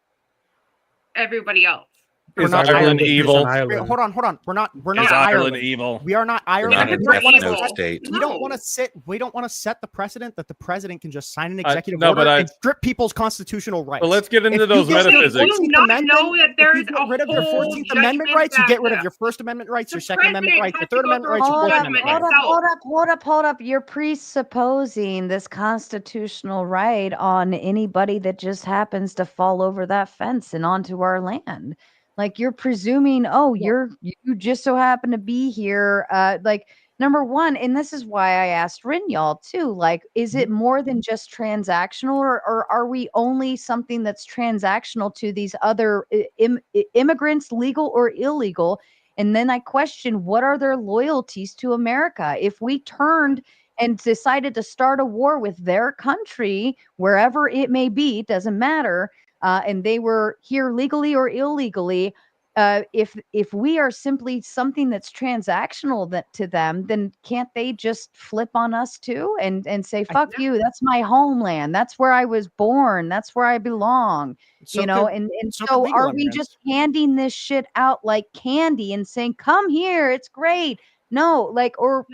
everybody else? Is Ireland evil? Wait, hold on. We're not Is Ireland evil? We are not Ireland. not an We don't wanna ethno-state. We don't want to set the precedent that the president can just sign an executive no, order but and strip people's constitutional rights. But let's get into If those you get rid of metaphysics. the Do you 14th not Amendment, know that if there you is get a rid of your whole 14th Amendment judgment rights, you get rid that of your First Amendment rights, your the Second Amendment president rights, your has to Third go Amendment through rights, your a Fourth judgment Amendment rights. Hold up. You're presupposing this constitutional right on anybody that just happens to fall over that fence and onto our land. Like, you're presuming, you just so happen to be here. Like, number one, and this is why I asked Rin y'all too, like, is it more than just transactional, or are we only something that's transactional to these other immigrants, legal or illegal? And then I question, what are their loyalties to America? If we turned and decided to start a war with their country, wherever it may be, doesn't matter, and they were here legally or illegally, if we are simply something that's transactional to them, then can't they just flip on us too and say, fuck you, that's my homeland, that's where I was born, that's where I belong, So you know? could- And so so could legal are we immigrants. just handing this shit out like candy and saying, come here, it's great? No, or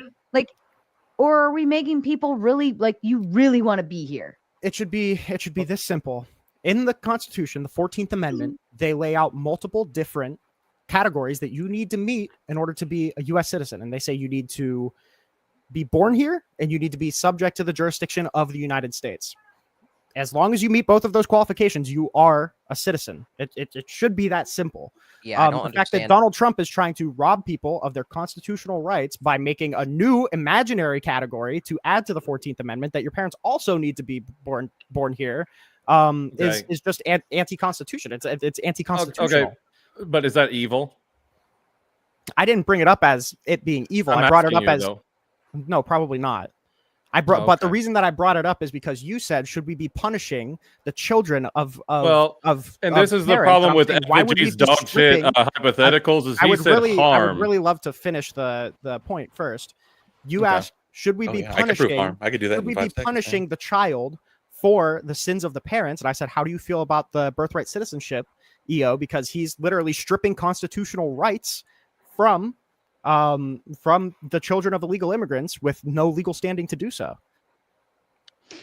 are we making people really, like, you really want to be here? It should be this simple. In the Constitution, the 14th Amendment, they lay out multiple different categories that you need to meet in order to be a U.S. citizen. And they say you need to be born here and you need to be subject to the jurisdiction of the United States. As long as you meet both of those qualifications, you are a citizen. It should be that simple. Yeah, I don't the fact that understand. Donald Trump is trying to rob people of their constitutional rights by making a new imaginary category to add to the 14th Amendment that your parents also need to be born here is just anti-constitution. It's anti-constitutional. Okay, but is that evil? I didn't bring it up as it being evil. I'm I brought it asking up you, as though. no, probably not. But the reason that I brought it up is because you said, should we be punishing the children of this is the parents? problem And I'm with saying, why would we FG's be dog shit stripping- hypotheticals is I he would said really, I harm. would really love to finish the point first. You Okay. asked, should we be yeah, I could prove punishing? harm. I could do that Should in we 5 be seconds, punishing the child for the sins of the parents? And I said, how do you feel about the birthright citizenship, EO? Because he's literally stripping constitutional rights from the children of illegal immigrants with no legal standing to do so.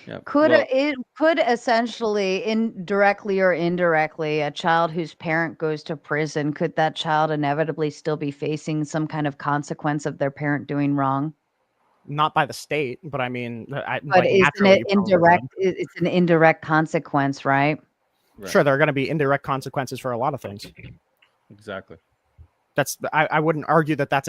It could essentially, directly or indirectly, a child whose parent goes to prison, could that child inevitably still be facing some kind of consequence of their parent doing wrong? Not by the state, but I mean, But isn't it indirect? It's an indirect consequence, right? Sure, there are going to be indirect consequences for a lot of things. Exactly. That's I wouldn't argue that that's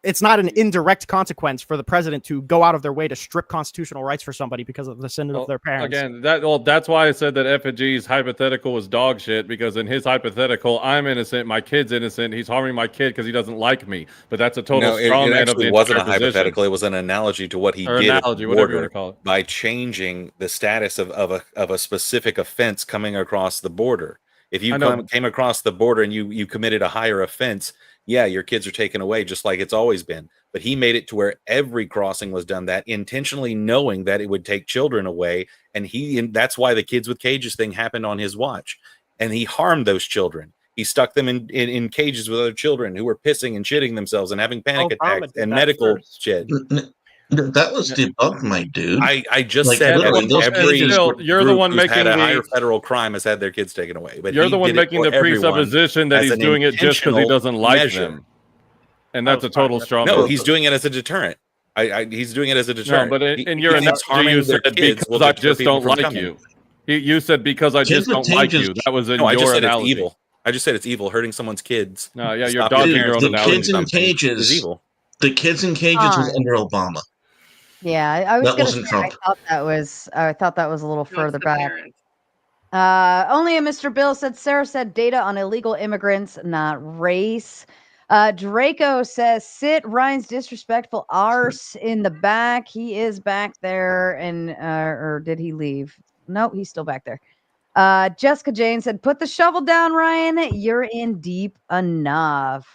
it's not an indirect consequence for the president to go out of their way to strip constitutional rights for somebody because of the sin of their parents. Again, that's why I said that FG's hypothetical was dog shit, because in his hypothetical, I'm innocent, my kid's innocent, he's harming my kid because he doesn't like me. But that's a total No, straw it man of actually the wasn't a entire position. hypothetical. It was an analogy to what he Or did at analogy, the whatever you border wanna call it. by changing the status of a specific offense coming across the border. If you I know. came across the border and you committed a higher offense, yeah, your kids are taken away just like it's always been. But he made it to where every crossing was done that, intentionally knowing that it would take children away. And that's why the kids with cages thing happened on his watch. And he harmed those children. He stuck them in cages with other children who were pissing and shitting themselves and having panic Obama attacks did and that medical first. shit. That was debunked, my dude. I just Like, said literally, that those every cages still, you're the group one who's had making a higher the federal crime has had their kids taken away. But you're he the one did it making for the everyone presupposition that as he's an doing it just because he intentional doesn't like measure. them, and that's a total straw No, man. he's doing it as a deterrent. He's doing it as a deterrent. No, but in your He thinks analogy, you harming their said kids will because I deter just people don't from like coming. you. You said because I just don't like you. That was in No, I your just said analogy. it's evil. I just said it's evil. Hurting someone's kids. No, yeah, you're stopping dodging parents your own from the doing kids in something cages. is evil. The kids in cages was Fine. under Obama. Yeah, I was That gonna wasn't say Trump. I thought that was a little No, it's further the back. parents. Only a Mr. Bill said Sarah said data on illegal immigrants, not race. Draco says sit Ryan's disrespectful arse in the back. He is back there, and or did he leave? No, he's still back there. Jessica Jane said, "Put the shovel down, Ryan. You're in deep enough."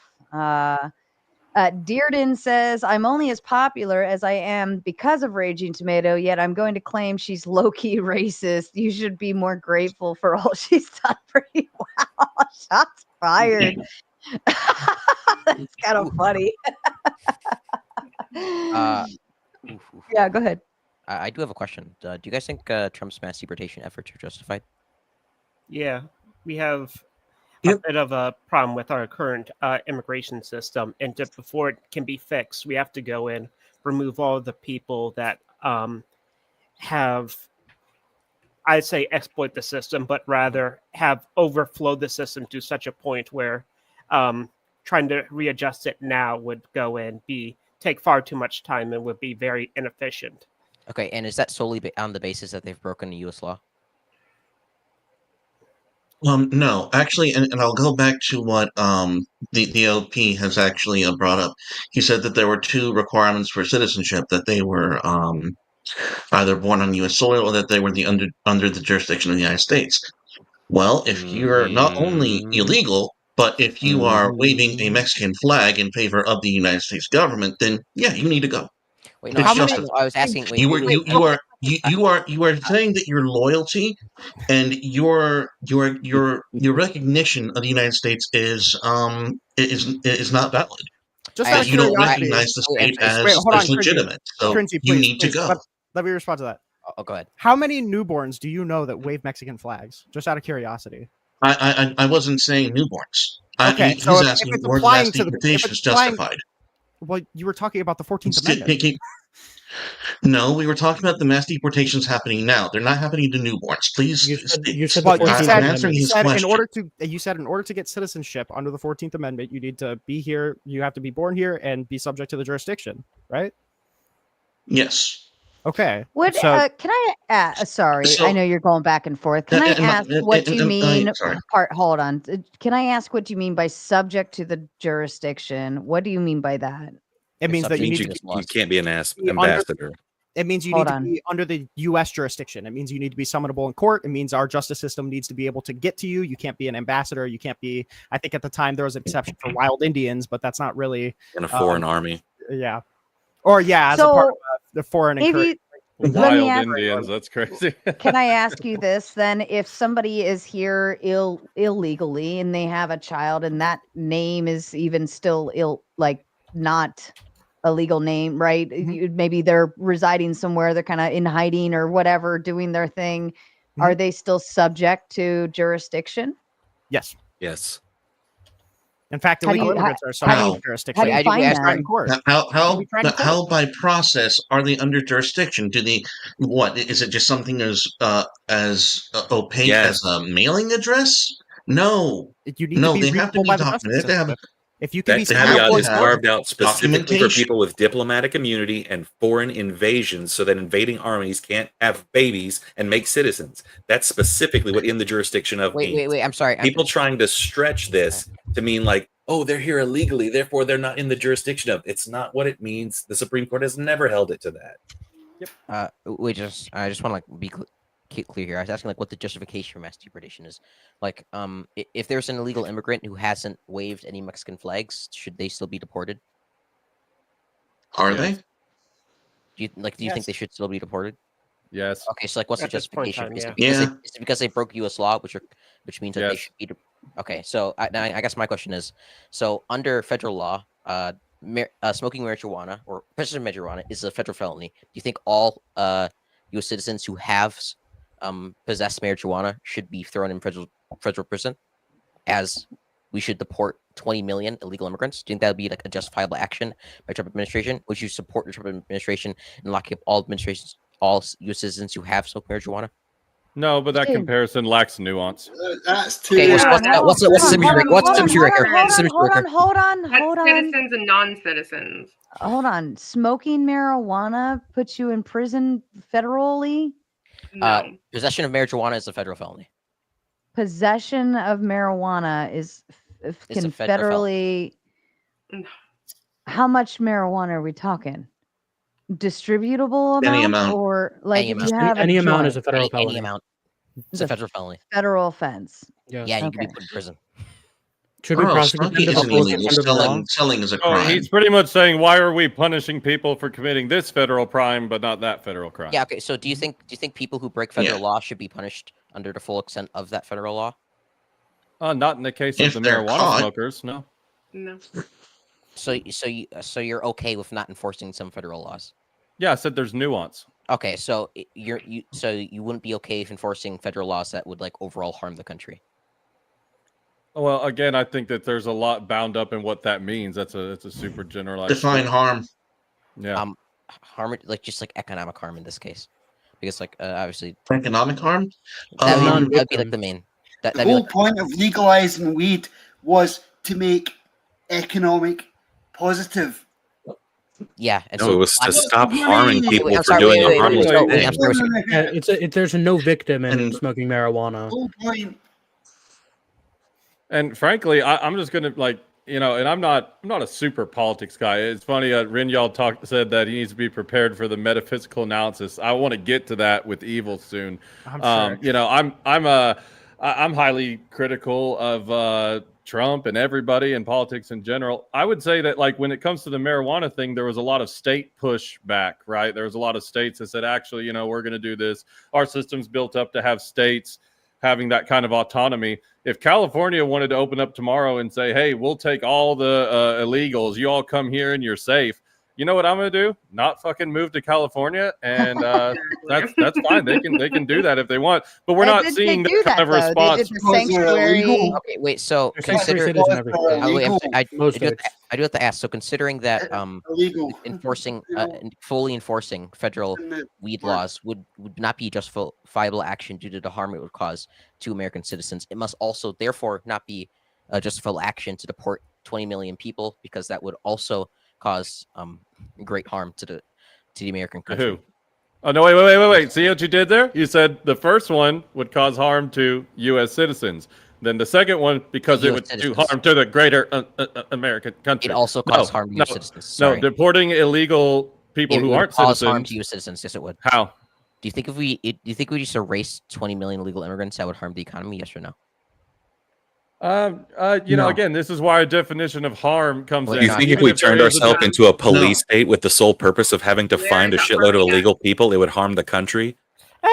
Dearden says, "I'm only as popular as I am because of Raging Tomato, yet I'm going to claim she's low-key racist. You should be more grateful for all she's done for you." Wow, shots fired. That's kind of funny. Yeah, go ahead. I do have a question. Do you guys think Trump's mass deportation efforts are justified? Yeah, we have a bit of a problem with our current immigration system, and before it can be fixed, we have to go in, remove all the people that have, I'd say, exploit the system, but rather have overflowed the system to such a point where trying to readjust it now would go and take far too much time and would be very inefficient. Okay, and is that solely on the basis that they've broken the U.S. law? No, actually, and I'll go back to what the OP has actually brought up. He said that there were two requirements for citizenship: that they were either born on U.S. soil or that they were under the jurisdiction of the United States. Well, if you're not only illegal, but if you are waving a Mexican flag in favor of the United States government, then yeah, you need to go. Wait, no, It's I justified. was asking. Wait, You are saying that your loyalty and your recognition of the United States is not valid. Just That out of you don't curiosity- recognize the state as Wait, hold on, legitimate. So Trinity, you please, need to please, go. Let me respond to that. Oh, go ahead. How many newborns do you know that wave Mexican flags? Just out of curiosity. I wasn't saying newborns. Okay, He's so if asking it's were applying mass to the deportation if it's applying- justified. Well, you were talking about the 14th Amendment. No, we were talking about the mass deportations happening now. They're not happening to newborns. Please, You said the Well, 14th I'm Amendment. answering his in question. order to get citizenship under the 14th Amendment, you need to be here. You have to be born here and be subject to the jurisdiction, right? Yes. Okay. What So can I ask? Sorry, So- I know you're going back and forth. Can I ask what you mean? sorry. Hold on. Can I ask what you mean by subject to the jurisdiction? What do you mean by that? it means that you need to you can't be an be ambassador. It means you Hold need to on. be under the U.S. jurisdiction. It means you need to be summonable in court. It means our justice system needs to be able to get to you. You can't be an ambassador. You can't be. I think at the time there was an exception for wild Indians, but that's not really In a foreign army. Yeah, or as a So, part of the foreign. if you- encouragement. Let me Wild ask- Indians, that's crazy. Can I ask you this then? If somebody is here illegally and they have a child and that name is even still not a legal name, right? Maybe they're residing somewhere, they're kind of in hiding or whatever, doing their thing. Are they still subject to jurisdiction? Yes. Yes. In fact, How do illegal you- immigrants are how subject do to you- jurisdiction. how do you find Tried in them? court. How by process are they under jurisdiction? Do they what is it just something as opaque Yes. as a mailing address? No. You need no, to be they have to reachable be by the justice documented. They have system. If you can be That caveat summonable is in court, carved out specifically for documentation. people with diplomatic immunity and foreign invasions so that invading armies can't have babies and make citizens. That's specifically what in the jurisdiction of means. Wait. I'm sorry. People trying to stretch this to mean like, oh, they're here illegally, therefore they're not in the jurisdiction of. It's not what it means. The Supreme Court has never held it to that. I just want to be clear here. I was asking what the justification for mass deportation is. If there's an illegal immigrant who hasn't waved any Mexican flags, should they still be deported? Are they? Do you think they should still be deported? Yes. Okay, so what's the At this point in justification? time, Is yeah. it because they broke U.S. law, which means that they Yes. should be Okay, so now I guess my question is, so under federal law, smoking marijuana or possession of marijuana is a federal felony. Do you think all U.S. citizens who have possessed marijuana should be thrown in federal prison, as we should deport 20 million illegal immigrants? Do you think that would be like a justifiable action by Trump administration? Would you support the Trump administration and lock up all U.S. citizens who have smoked marijuana? No, but that comparison lacks nuance. That's too. Okay, what's the symmetry record? Hold on. That's citizens and non-citizens. Hold on. Smoking marijuana puts you in prison federally? No. Possession of marijuana is a federal felony. Possession of marijuana is can federally. How much marijuana are we talking? Distributable amount, Any amount. or like Any if amount. you have Any a amount joint, is a federal felony. Any amount. It's a federal felony. Federal offense. Yes. Yeah, you can Okay. be put in prison. Should we prosecute smoking them isn't before illegal. under the law? Selling is a Oh, crime. he's pretty much saying, why are we punishing people for committing this federal crime but not that federal crime? Yeah. Okay. So do you think people who break federal law should be punished under the full extent of that federal law? Not in the case of If the they're marijuana caught. smokers. No. No. So you're okay with not enforcing some federal laws? Yeah, I said there's nuance. Okay, so you wouldn't be okay with enforcing federal laws that would like overall harm the country? Well, again, I think that there's a lot bound up in what that means. It's a super generalized. Define harm. Yeah. Harm, like just like economic harm in this case, because like obviously Economic harm. that'd be like the main. The That'd be whole like, point of legalizing weed was to make economic positive. yeah. And No, so it was to stop Wait, harming wait, people I'm for sorry, doing wait, a harmless wait, thing. I'm sorry. Yeah, there's no victim in And- smoking marijuana. The whole point. And frankly, I'm just gonna and I'm not a super politics guy. It's funny. Rinyal said that he needs to be prepared for the metaphysical analysis. I want to get to that with evil soon. I'm sure. I'm highly critical of Trump and everybody in politics in general. I would say that like when it comes to the marijuana thing, there was a lot of state pushback, right? There was a lot of states that said, actually, we're going to do this. Our system's built up to have states having that kind of autonomy. If California wanted to open up tomorrow and say, hey, we'll take all the illegals, you all come here and you're safe. You know what I'm going to do? Not fucking move to California, and that's fine. They can do that if they want, but we're not seeing that kind of response. Okay, wait. So consider. I do have to ask. So considering that fully enforcing federal weed laws would not be justifiable action due to the harm it would cause to American citizens, it must also therefore not be a justifiable action to deport 20 million people, because that would also cause great harm to the American country. Who? Oh no! Wait! See what you did there? You said the first one would cause harm to U.S. citizens. Then the second one, because it would do harm to the greater American country. It also causes harm to U.S. citizens. No, Sorry. deporting illegal people who aren't cause citizens. harm to U.S. citizens. Yes, it would. How? Do you think if we just erase 20 million illegal immigrants, that would harm the economy? Yes or no? No. Again, this is why a definition of harm comes in. Do you think if we turned ourselves into a police state with the sole purpose of having to find a shitload of illegal people, it would harm the country?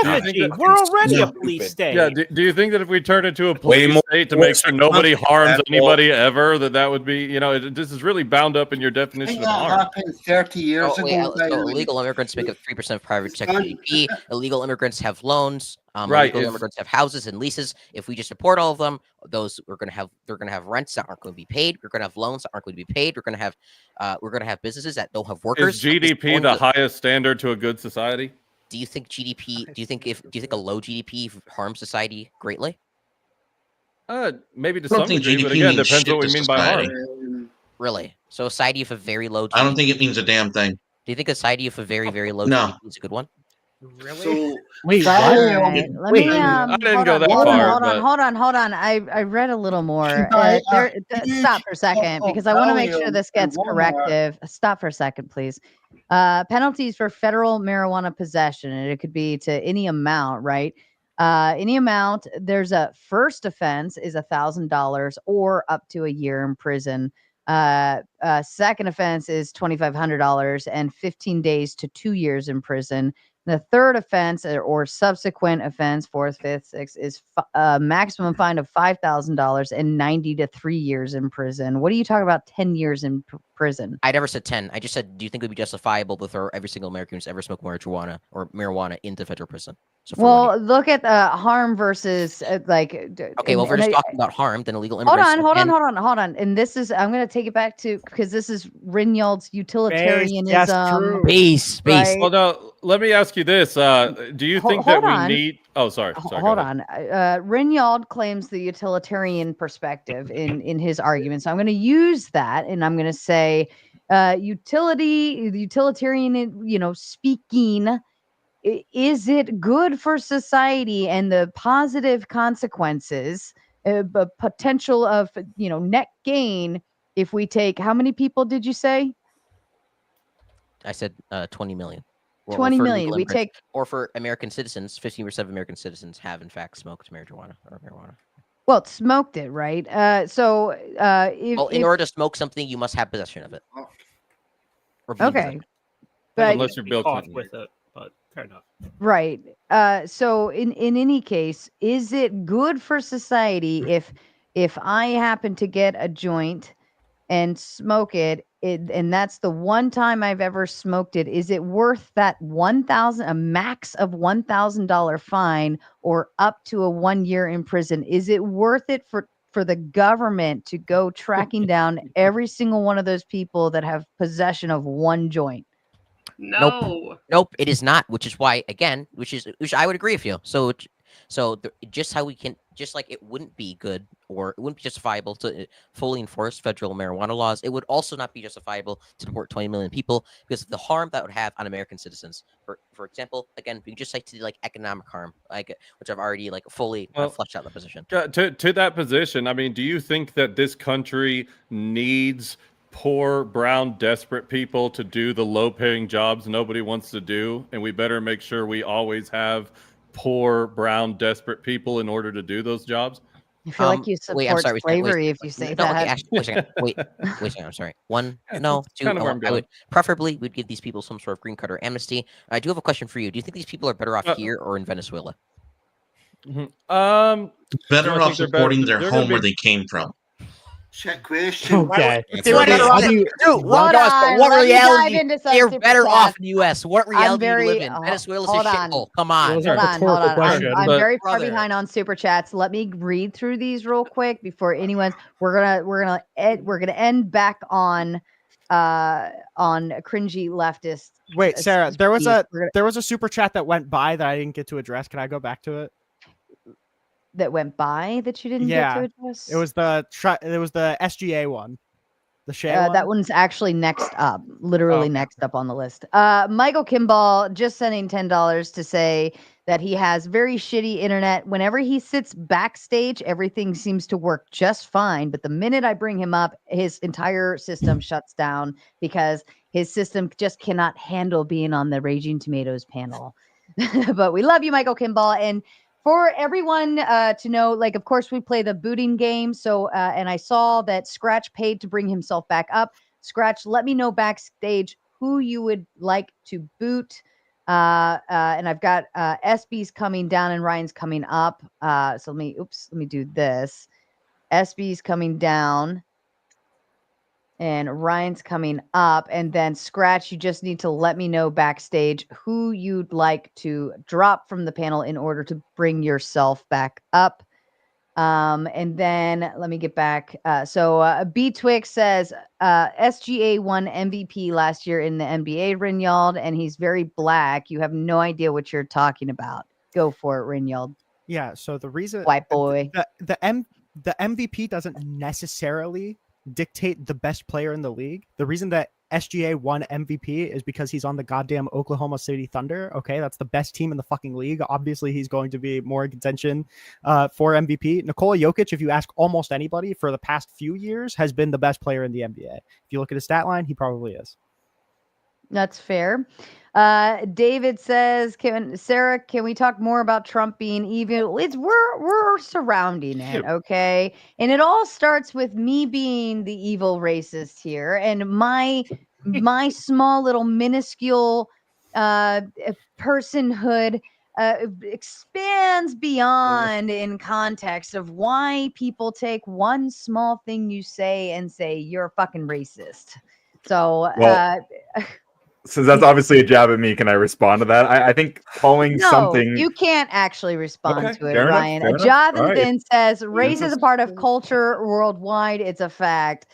Effigy, we're already a police state. Yeah. Do you think that if we turn into a police state to make sure nobody harms anybody ever, that would be, this is really bound up in your definition of harm. Happened 30 years ago. So illegal immigrants make up 3% of private sector GDP. Illegal immigrants have loans. Right. Illegal immigrants have houses and leases. If we just deport all of them, they're going to have rents that aren't going to be paid. We're going to have loans that aren't going to be paid. We're going to have businesses that don't have workers. Is GDP the highest standard to a good society? Do you think GDP? Do you think a low GDP harms society greatly? Maybe to some degree, but again, depends what we mean by harm. Really? So a society with a very low GDP. I don't think it means a damn thing. Do you think a society with a very, very low No. GDP is a good one? Really? So, Wait, I didn't go that far. Hold on. I read a little more. Stop for a second, because I want to make sure this gets corrective. Stop for a second, please. Penalties for federal marijuana possession, and it could be to any amount, right? Any amount. There's a first offense is $1,000 or up to a year in prison. Second offense is $2,500 and 15 days to 2 years in prison. The third offense or subsequent offense, fourth, fifth, sixth, is maximum fine of $5,000 and 90 to 3 years in prison. What are you talking about? 10 years in prison? I never said 10. I just said, do you think it would be justifiable to throw every single American who's ever smoked marijuana into federal prison? So well, look at harm versus okay, well, if we're just talking about harm, then illegal immigrants. Hold on. And this is, I'm going to take it back to, because this is Rinald's utilitarianism. Base. Right? Well, no, let me ask you this. Do you think that we need... Oh, sorry. Hold on. Rinald claims the utilitarian perspective in his argument. So I'm going to use that, and I'm going to say utilitarian, speaking, is it good for society and the positive consequences, potential of, net gain if we take, how many people did you say? I said 20 million. 20 million. We take, or for American citizens, 15% of American citizens have in fact smoked marijuana. Well, smoked it, right? In order to smoke something, you must have possession of it. Okay, but unless you're Bill Clinton with it, but fair enough. Right. So in any case, is it good for society if I happen to get a joint and smoke it, and that's the one time I've ever smoked it, is it worth that a max of $1,000 fine or up to a 1 year in prison? Is it worth it for the government to go tracking down every single one of those people that have possession of one joint? Nope, it is not. Which is why, again, which I would agree with you. Just like it wouldn't be good or it wouldn't be justifiable to fully enforce federal marijuana laws, it would also not be justifiable to deport 20 million people because of the harm that would have on American citizens. For example, again, we just to economic harm, which I've already fully fleshed out the position. To that position, I mean, do you think that this country needs poor, brown, desperate people to do the low-paying jobs nobody wants to do, and we better make sure we always have poor, brown, desperate people in order to do those jobs? I feel like you support slavery if you say that. Okay, actually, wait a second. I'm sorry. Two. I would preferably would give these people some sort of green card or amnesty. I do have a question for you. Do you think these people are better off here or in Venezuela? Better off supporting their home where they came from. Check question. Okay. What reality? They're better off in the U.S. What reality do you live in? Venezuela's a shithole. Come on. Hold on. I'm very far behind on super chats. Let me read through these real quick before anyone's. We're gonna end back on cringy leftist. Wait, Sarah, there was a super chat that went by that I didn't get to address. Can I go back to it? That went by that you didn't get to address? It was the SGA one. The share one? That one's actually next up, literally next up on the list. Michael Kimball just sending $10 to say that he has very shitty internet. Whenever he sits backstage, everything seems to work just fine. But the minute I bring him up, his entire system shuts down because his system just cannot handle being on the Raging Tomatoes panel. But we love you, Michael Kimball. And for everyone to know, of course, we play the booting game. So, and I saw that Scratch paid to bring himself back up. Scratch, let me know backstage who you would like to boot. And I've got SB's coming down and Ryan's coming up. So let me do this. SB's coming down and Ryan's coming up, and then Scratch, you just need to let me know backstage who you'd like to drop from the panel in order to bring yourself back up. And then let me get back. So B Twix says SGA won MVP last year in the NBA, Rinald, and he's very black. You have no idea what you're talking about. Go for it, Rinald. Yeah. So the reason white boy the MVP doesn't necessarily dictate the best player in the league. The reason that SGA won MVP is because he's on the goddamn Oklahoma City Thunder. Okay, that's the best team in the fucking league. Obviously, he's going to be more in contention for MVP. Nikola Jokic, if you ask almost anybody for the past few years, has been the best player in the NBA. If you look at his stat line, he probably is. That's fair. David says, Sarah, can we talk more about Trump being evil? We're surrounding it, okay? And it all starts with me being the evil racist here, and my small little minuscule personhood expands beyond in context of why people take one small thing you say and say you're a fucking racist. So, Well, since that's obviously a jab at me, can I respond to that? I think calling no, something. you can't actually respond Okay, to it, fair enough, Ryan. fair enough. Jonathan All right. says race is a part of culture worldwide. It's a fact.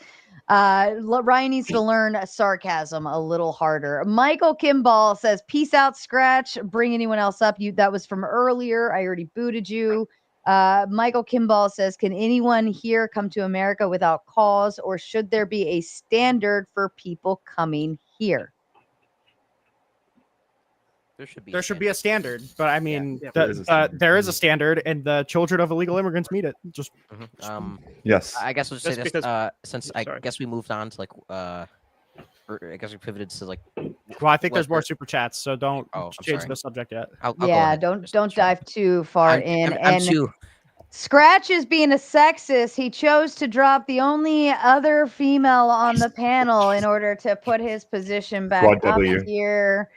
Ryan needs to learn sarcasm a little harder. Michael Kimball says, "Peace out, Scratch. Bring anyone else up." That was from earlier. I already booted you. Michael Kimball says, "Can anyone here come to America without cause, or should there be a standard for people coming here?" There should be a standard, but I mean, Yeah. There is a standard. there is a standard, and the children of illegal immigrants meet it. Just Yes. I guess we'll just say Just this. because- Since Sorry. I guess we moved on to like, or I guess we pivoted to like. well, I think there's more super chats, so don't Oh, I'm change sorry. the subject yet. I'll go Yeah, ahead. don't dive too far in. I'm and too. Scratch is being a sexist. He chose to drop the only other female on the panel in order to put his position back Squad up W. here.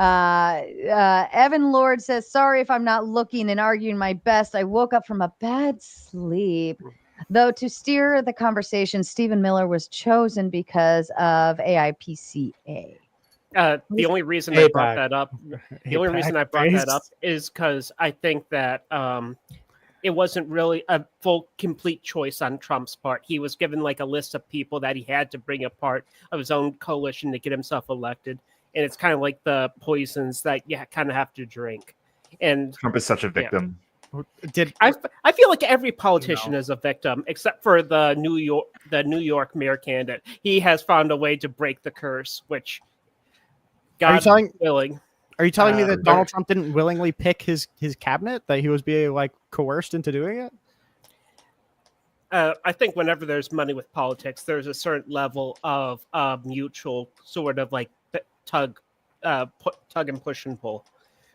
Evan Lord says, "Sorry if I'm not looking and arguing my best. I woke up from a bad sleep." Though to steer the conversation, Stephen Miller was chosen because of AIPCA. The only reason I brought APAC. that up, the only reason I brought that up is because I think that it wasn't really a full, complete choice on Trump's part. He was given like a list of people that he had to bring a part of his own coalition to get himself elected, and it's kind of like the poisons that you kind of have to drink. And Trump is such a victim. I feel like every politician is a victim, except for the New York mayor candidate. He has found a way to break the curse, which God willing. Are you telling me that Donald Trump didn't willingly pick his cabinet? That he was being like coerced into doing it? I think whenever there's money with politics, there's a certain level of mutual sort of like tug and push and pull.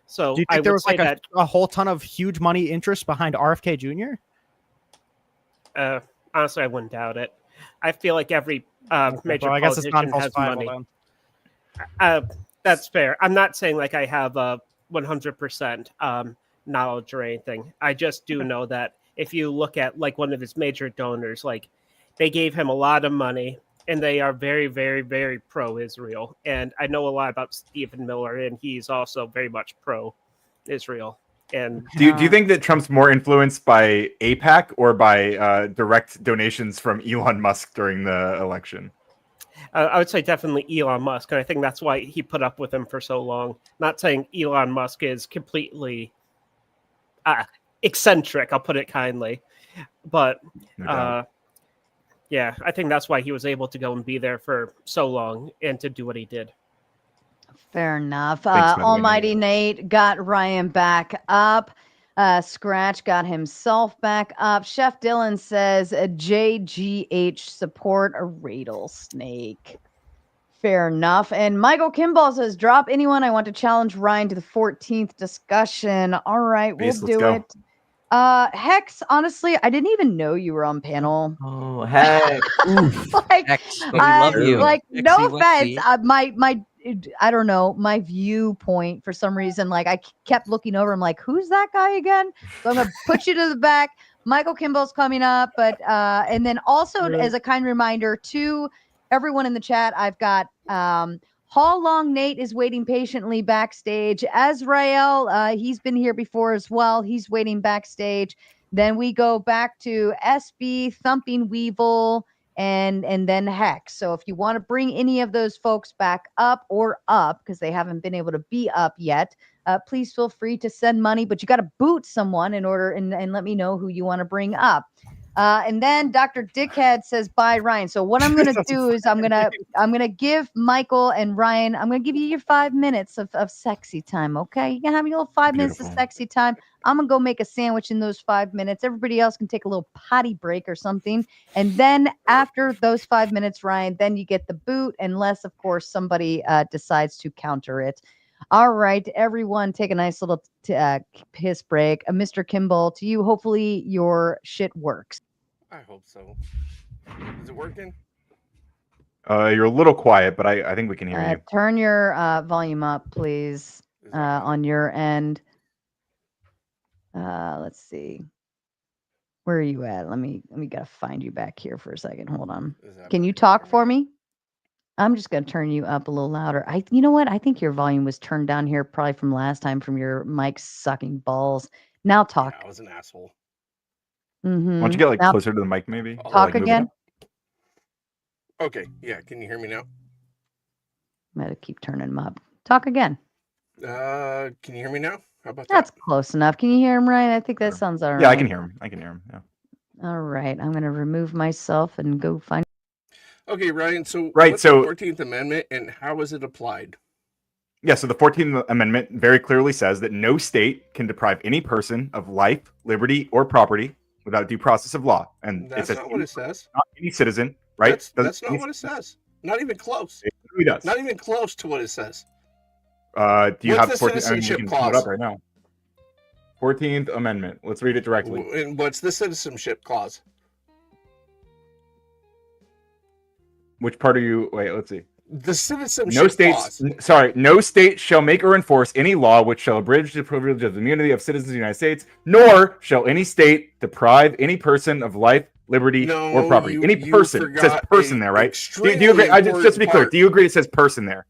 So Do you I think there would was say like a whole ton of huge money interest behind RFK Jr.? Honestly, I wouldn't doubt it. I feel like every major I guess it's politician has non-falsifiable money. then. That's fair. I'm not saying like I have a 100% knowledge or anything. I just do know that if you look at like one of his major donors, like they gave him a lot of money and they are very, very, very pro-Israel. And I know a lot about Stephen Miller, and he's also very much pro-Israel. And Do you think that Trump's more influenced by AIPAC or by direct donations from Elon Musk during the election? I would say definitely Elon Musk, and I think that's why he put up with him for so long. Not saying Elon Musk is completely eccentric, I'll put it kindly, but yeah, I think that's why he was able to go and be there for so long and to do what he did. Fair enough. Thanks, Almighty Nate got Ryan back up. Scratch got himself back up. Chef Dylan says JGH support a rattlesnake. Fair enough. And Michael Kimball says, drop anyone. I want to challenge Ryan to the 14th discussion. All right, we'll do it. Hex, honestly, I didn't even know you were on panel. Oh, heck. Like, Hex, we love you. like, no Hexy offense. Wexy. I don't know, my viewpoint for some reason, like I kept looking over. I'm like, who's that guy again? So I'm gonna put you to the back. Michael Kimball's coming up, but and then also as a kind reminder to everyone in the chat, I've got Hall Long Nate is waiting patiently backstage. Azrael, he's been here before as well. He's waiting backstage. Then we go back to SB, Thumping Weevil, and then Hex. So if you want to bring any of those folks back up because they haven't been able to be up yet, please feel free to send money, but you got to boot someone in order and let me know who you want to bring up. And then Dr. Dickhead says, bye, Ryan. So what I'm going to do is I'm going to give Michael and Ryan, I'm going to give you your 5 minutes of sexy time. Okay. You can have your little 5 minutes of sexy time. I'm going to go make a sandwich in those 5 minutes. Everybody else can take a little potty break or something. And then after those 5 minutes, Ryan, then you get the boot, unless, of course, somebody decides to counter it. All right, everyone, take a nice little piss break. Mr. Kimball, to you, hopefully your shit works. I hope so. Is it working? You're a little quiet, but I think we can hear you. Turn your volume up, please, on your end. Let's see. Where are you at? Let me gotta find you back here for a second. Hold on. Can you talk for me? I'm just gonna turn you up a little louder. You know what? I think your volume was turned down here probably from last time from your mic sucking balls. Now talk. I was an asshole. Mm-hmm. Why don't you get like Now closer to the mic, maybe? Or, talk like, move it again. up? Okay, yeah. Can you hear me now? I'm gonna keep turning them up. Talk again. Can you hear me now? How about That's close enough. Can you hear him, Ryan? I think that sounds all right. Yeah, I can hear him. I can hear him. Yeah. All right. I'm gonna remove myself and go find. Okay, Ryan. So Right, what's so- the 14th Amendment and how is it applied? Yeah, so the 14th Amendment very clearly says that no state can deprive any person of life, liberty, or property without due process of law. And That's it says not what it says. not any citizen, right? That's not what it says. Not even close. It really does. Not even close to what it says. Do you What's have the 14th? I mean, you citizenship can pull it clause? up right now. 14th Amendment. Let's read it directly. And what's the citizenship clause? Which part are you? Wait, let's see. The citizenship No states, clause. no state shall make or enforce any law which shall abridge the privilege of the immunity of citizens of the United States, nor shall any state deprive any person of life, liberty, or property. Any person. It says person there, right? Do you agree? Just to be clear, do you agree it says person there?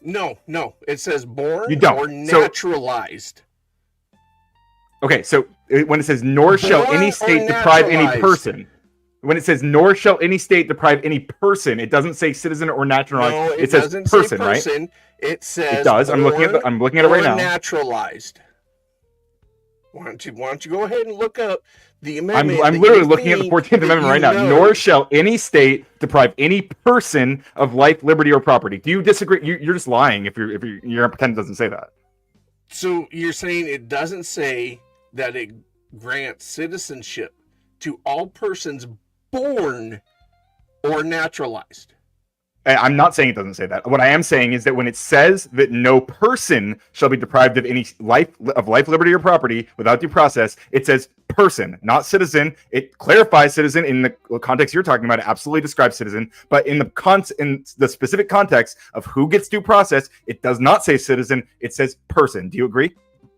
No. It says born You don't. or So- naturalized. Okay, so when it says nor shall Born any or state deprive any naturalized? person, when it says nor shall any state deprive any person, it doesn't say citizen or naturalized. No, it says doesn't person, say right? person. It says It does. I'm looking at born I'm looking at it right or now. Naturalized. Why don't you go ahead and look up the amendment? I'm that literally you looking at the think 14th that Amendment you right now. know. Nor shall any state deprive any person of life, liberty, or property. Do you disagree? You're just lying if you're gonna pretend it doesn't say that. So you're saying it doesn't say that it grants citizenship to all persons born or naturalized. I'm not saying it doesn't say that. What I am saying is that when it says that no person shall be deprived of any life, liberty, or property without due process, it says person, not citizen. It clarifies citizen in the context you're talking about. It absolutely describes citizen, but in the specific context of who gets due process, it does not say citizen. It says person. Do you agree?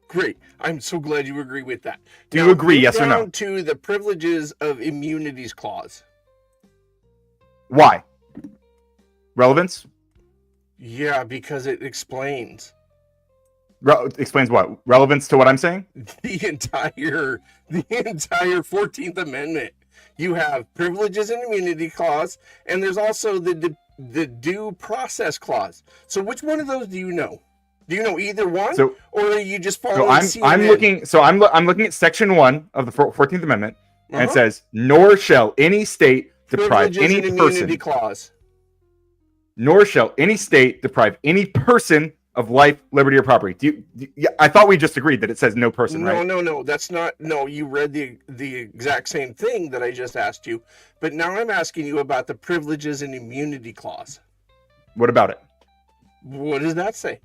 Great. I'm so glad you agree with that. Do you agree, move yes or no? down to the privileges of immunities clause. Why? Relevance? Yeah, because it explains Explains what? Relevance to what I'm saying? the entire 14th Amendment. You have privileges and immunity clause, and there's also the due process clause. So which one of those do you know? Do you know either one, or are you just following So I'm looking at Section 1 of the 14th Amendment, and it says, "Nor shall any state deprive privileges any and person." immunity clause. Nor shall any state deprive any person of life, liberty, or property. I thought we just agreed that it says no person, right? No, that's not. No, you read the exact same thing that I just asked you, but now I'm asking you about the privileges and immunity clause. What about it? What does that say?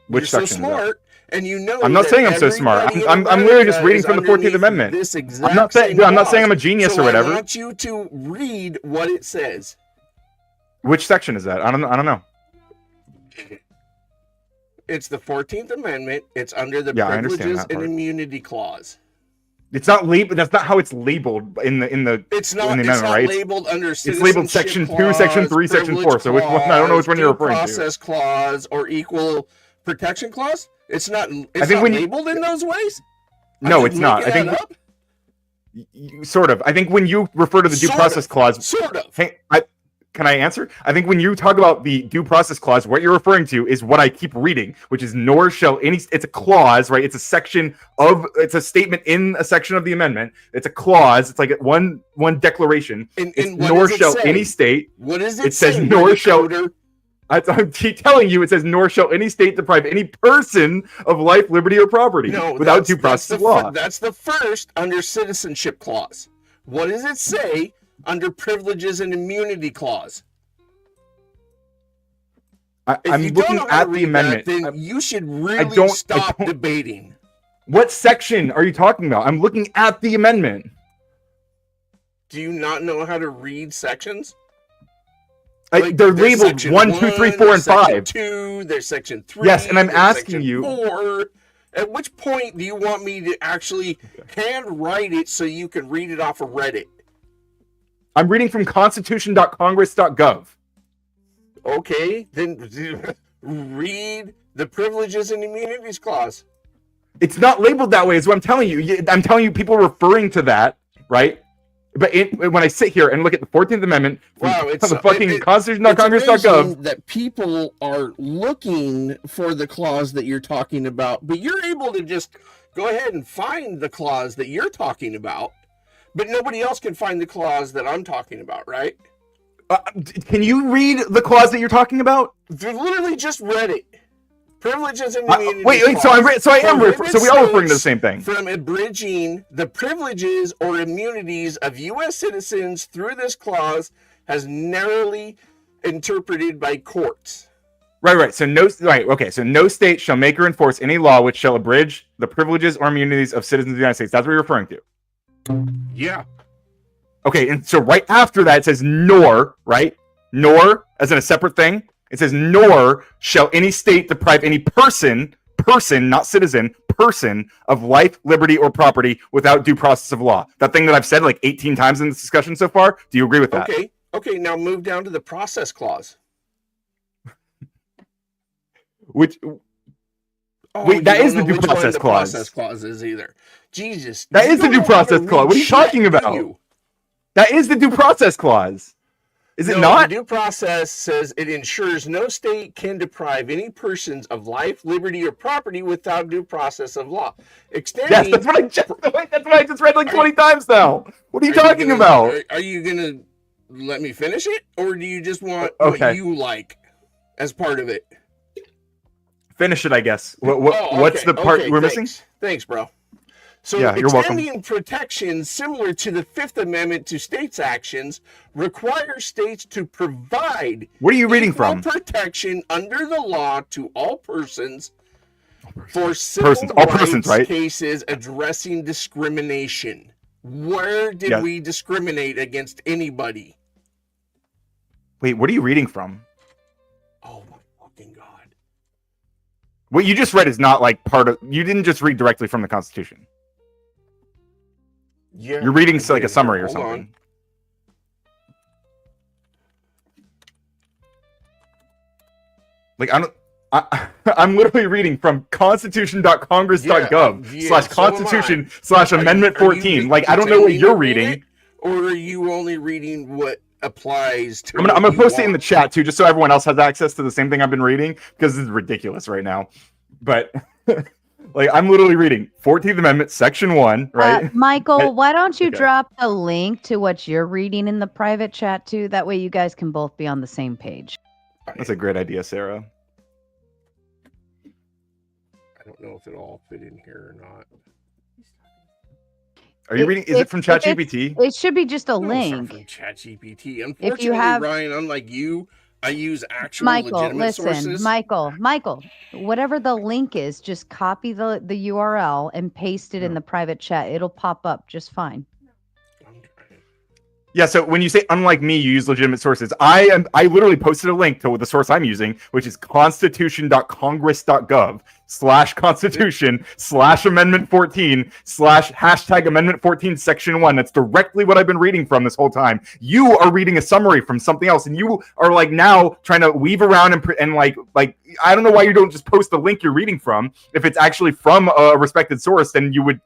Which You're section so is that? smart, and you know. I'm not that saying I'm so smart. everybody I'm in literally just America reading is from the 14th underneath Amendment. This I'm exact not saying same I'm not saying I'm a clause. genius So or whatever. I want you to read what it says. Which section is that? I don't know. It's the 14th Amendment. It's under the Yeah, I understand privileges that and part. immunity clause. It's not labeled. That's not how it's labeled in the It's not. in the It's amendment, not right? labeled under It's labeled Section 2, clause, Section 3, Section 4. privilege So which one? I don't know which one you're clause, referring due to. process clause or equal protection clause. It's not. It's think not when you- labeled in those ways. No, I'm it's just not. I making think that up? sort of. I think when you refer to the due Sort process of. clause, Sort of. Hey, can I answer? I think when you talk about the due process clause, what you're referring to is what I keep reading, which is nor shall any. It's a clause, right? It's a section of. It's a statement in a section of the amendment. It's a clause. It's like one declaration. And It's what nor does it shall say? any state. What does it It says say, nor shall. Decoder? I'm telling you, it says nor shall any state deprive any person of life, liberty, or property without due process of law. That's the first under citizenship clause. What does it say under privileges and immunity clause? I'm If you don't looking know how at to the read amendment. that, then you should really stop debating. What section are you talking about? I'm looking at the amendment. Do you not know how to read sections? They're there's labeled section 1, 2, 3, 4, there's and section 5. 2, there's section 3. Yes, and I'm there's asking section you. 4. At which point do you want me to actually handwrite it so you can read it off of Reddit? I'm reading from constitution.congress.gov. Okay, then read the Privileges and Immunities Clause. It's not labeled that way, is what I'm telling you. I'm telling you, people are referring to that, right? But when I sit here and look at the 14th Amendment, wow, it's the fucking constitution.congress.gov. That people are looking for the clause that you're talking about, but you're able to just go ahead and find the clause that you're talking about, but nobody else can find the clause that I'm talking about, right? Can you read the clause that you're talking about? They literally just read it. Privileges and immunities. Wait, so I am so we are referring to the same thing. From abridging the privileges or immunities of U.S. citizens through this clause has narrowly interpreted by courts. Right. So no state shall make or enforce any law which shall abridge the privileges or immunities of citizens of the United States. That's what you're referring to. Yeah. Okay, and so right after that it says nor, right? Nor, as in a separate thing. It says, nor shall any state deprive any person, not citizen, person of life, liberty, or property without due process of law. That thing that I've said like 18 times in this discussion so far. Do you agree with that? Okay, now move down to the process clause. Wait, that is the due process clause. Process clause is either. Jesus. That is the due process clause. What are you talking about? That is the due process clause. Is it not? The due process says it ensures no state can deprive any persons of life, liberty, or property without due process of law. Extending. Yes, that's what I just read like 20 times now. What are you talking about? Are you gonna let me finish it, or do you just want what you like as part of it? Finish it, I guess. What's the part we're missing? Thanks, bro. So yeah, you're welcome. Extending protections similar to the Fifth Amendment to states' actions requires states to provide what are you reading from? Protection under the law to all persons for civil rights right? cases addressing discrimination. Where did we discriminate against anybody? Wait, what are you reading from? Oh my fucking God. What you just read is not like part of... You didn't just read directly from the Constitution. Yeah, you're reading like a summary or something. Like I'm literally reading from constitution.congress.gov / constitution / amendment 14. Like I don't know what you're reading. Or are you only reading what applies to... I'm gonna post it in the chat too, just so everyone else has access to the same thing I've been reading, because this is ridiculous right now. But like I'm literally reading 14th Amendment, Section 1, right? Michael, why don't you drop the link to what you're reading in the private chat too? That way you guys can both be on the same page. That's a great idea, Sarah. I don't know if it all fit in here or not. Are you reading? Is it from ChatGPT? It should be just a link. It's not from ChatGPT. Unfortunately, Ryan, unlike you, I use actual legitimate sources. Michael, whatever the link is, just copy the URL and paste it in the private chat. It'll pop up just fine. Yeah, so when you say unlike me, you use legitimate sources. I literally posted a link to the source I'm using, which is constitution.congress.gov /constitution /amendment 14 / amendment 14 section 1. That's directly what I've been reading from this whole time. You are reading a summary from something else, and you are like now trying to weave around and like I don't know why you don't just post the link you're reading from. If it's actually from a respected source, then you would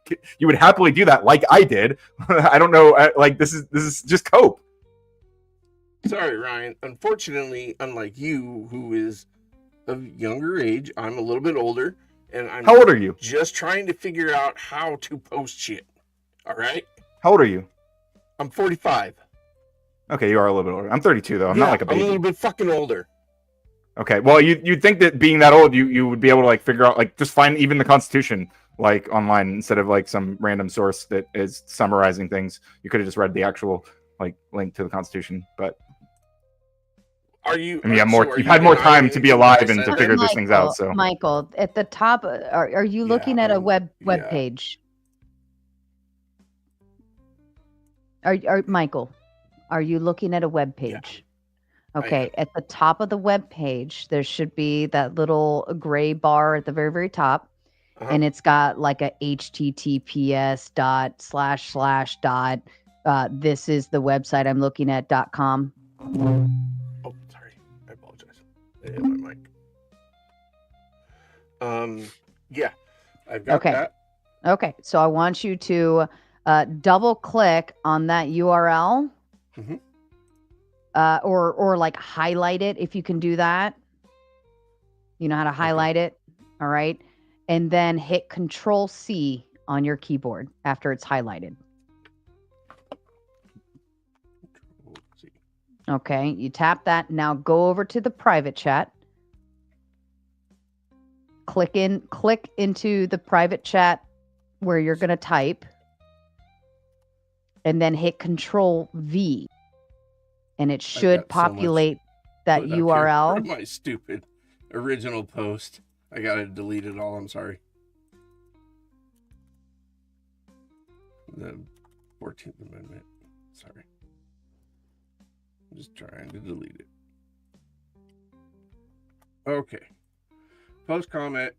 happily do that, like I did. I don't know, like this is just cope. Sorry, Ryan. Unfortunately, unlike you, who is of younger age, I'm a little bit older, and I'm how old are you? Just trying to figure out how to post shit. All right. How old are you? I'm 45. Okay, you are a little bit older. I'm 32 though. I'm not like a baby. I'm a little bit fucking older. Okay, well, you'd think that being that old, you would be able to like figure out, like, just find even the Constitution like online instead of like some random source that is summarizing things. You could have just read the actual like link to the Constitution, but you've had more time to be alive and to figure these things out. So Michael, at the top, are you looking at a web page? Michael, are you looking at a web page? Okay, at the top of the web page, there should be that little gray bar at the very, very top, and it's got like a HTTPS / dot. This is the website I'm looking at .com. Oh, sorry, I apologize. I hit my mic. Yeah, I've got that. Okay, so I want you to double click on that URL. Or like highlight it if you can do that. You know how to highlight it, all right? And then hit Control-C on your keyboard after it's highlighted. Okay, you tap that. Now go over to the private chat. Click into the private chat where you're going to type. And then hit Control-V. And it should populate that URL. My stupid original post. I gotta delete it all. I'm sorry. The 14th Amendment. Sorry. I'm just trying to delete it. Okay. Post comment.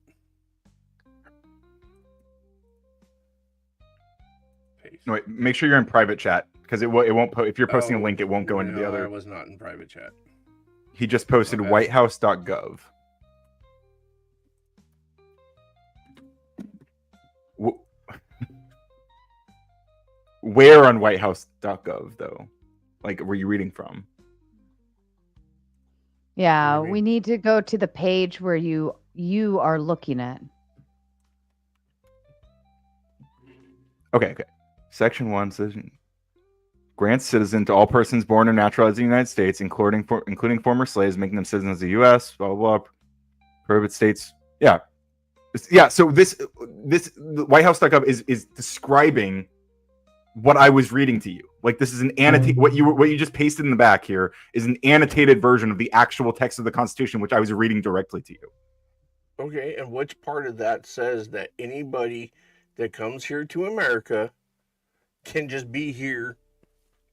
No, wait, make sure you're in private chat because it won't if you're posting a link, it won't go into the other. I was not in private chat. He just posted whitehouse.gov. Where on whitehouse.gov though? Like, were you reading from? Yeah, we need to go to the page where you are looking at. Okay. Section 1 says grants citizen to all persons born or naturalized in the United States, including former slaves, making them citizens of the U.S. Blah blah blah. Prohibit states. Yeah. So this whitehouse.gov is describing what I was reading to you. Like, this is an annotate. What you just pasted in the back here is an annotated version of the actual text of the Constitution, which I was reading directly to you. Okay, and which part of that says that anybody that comes here to America can just be here,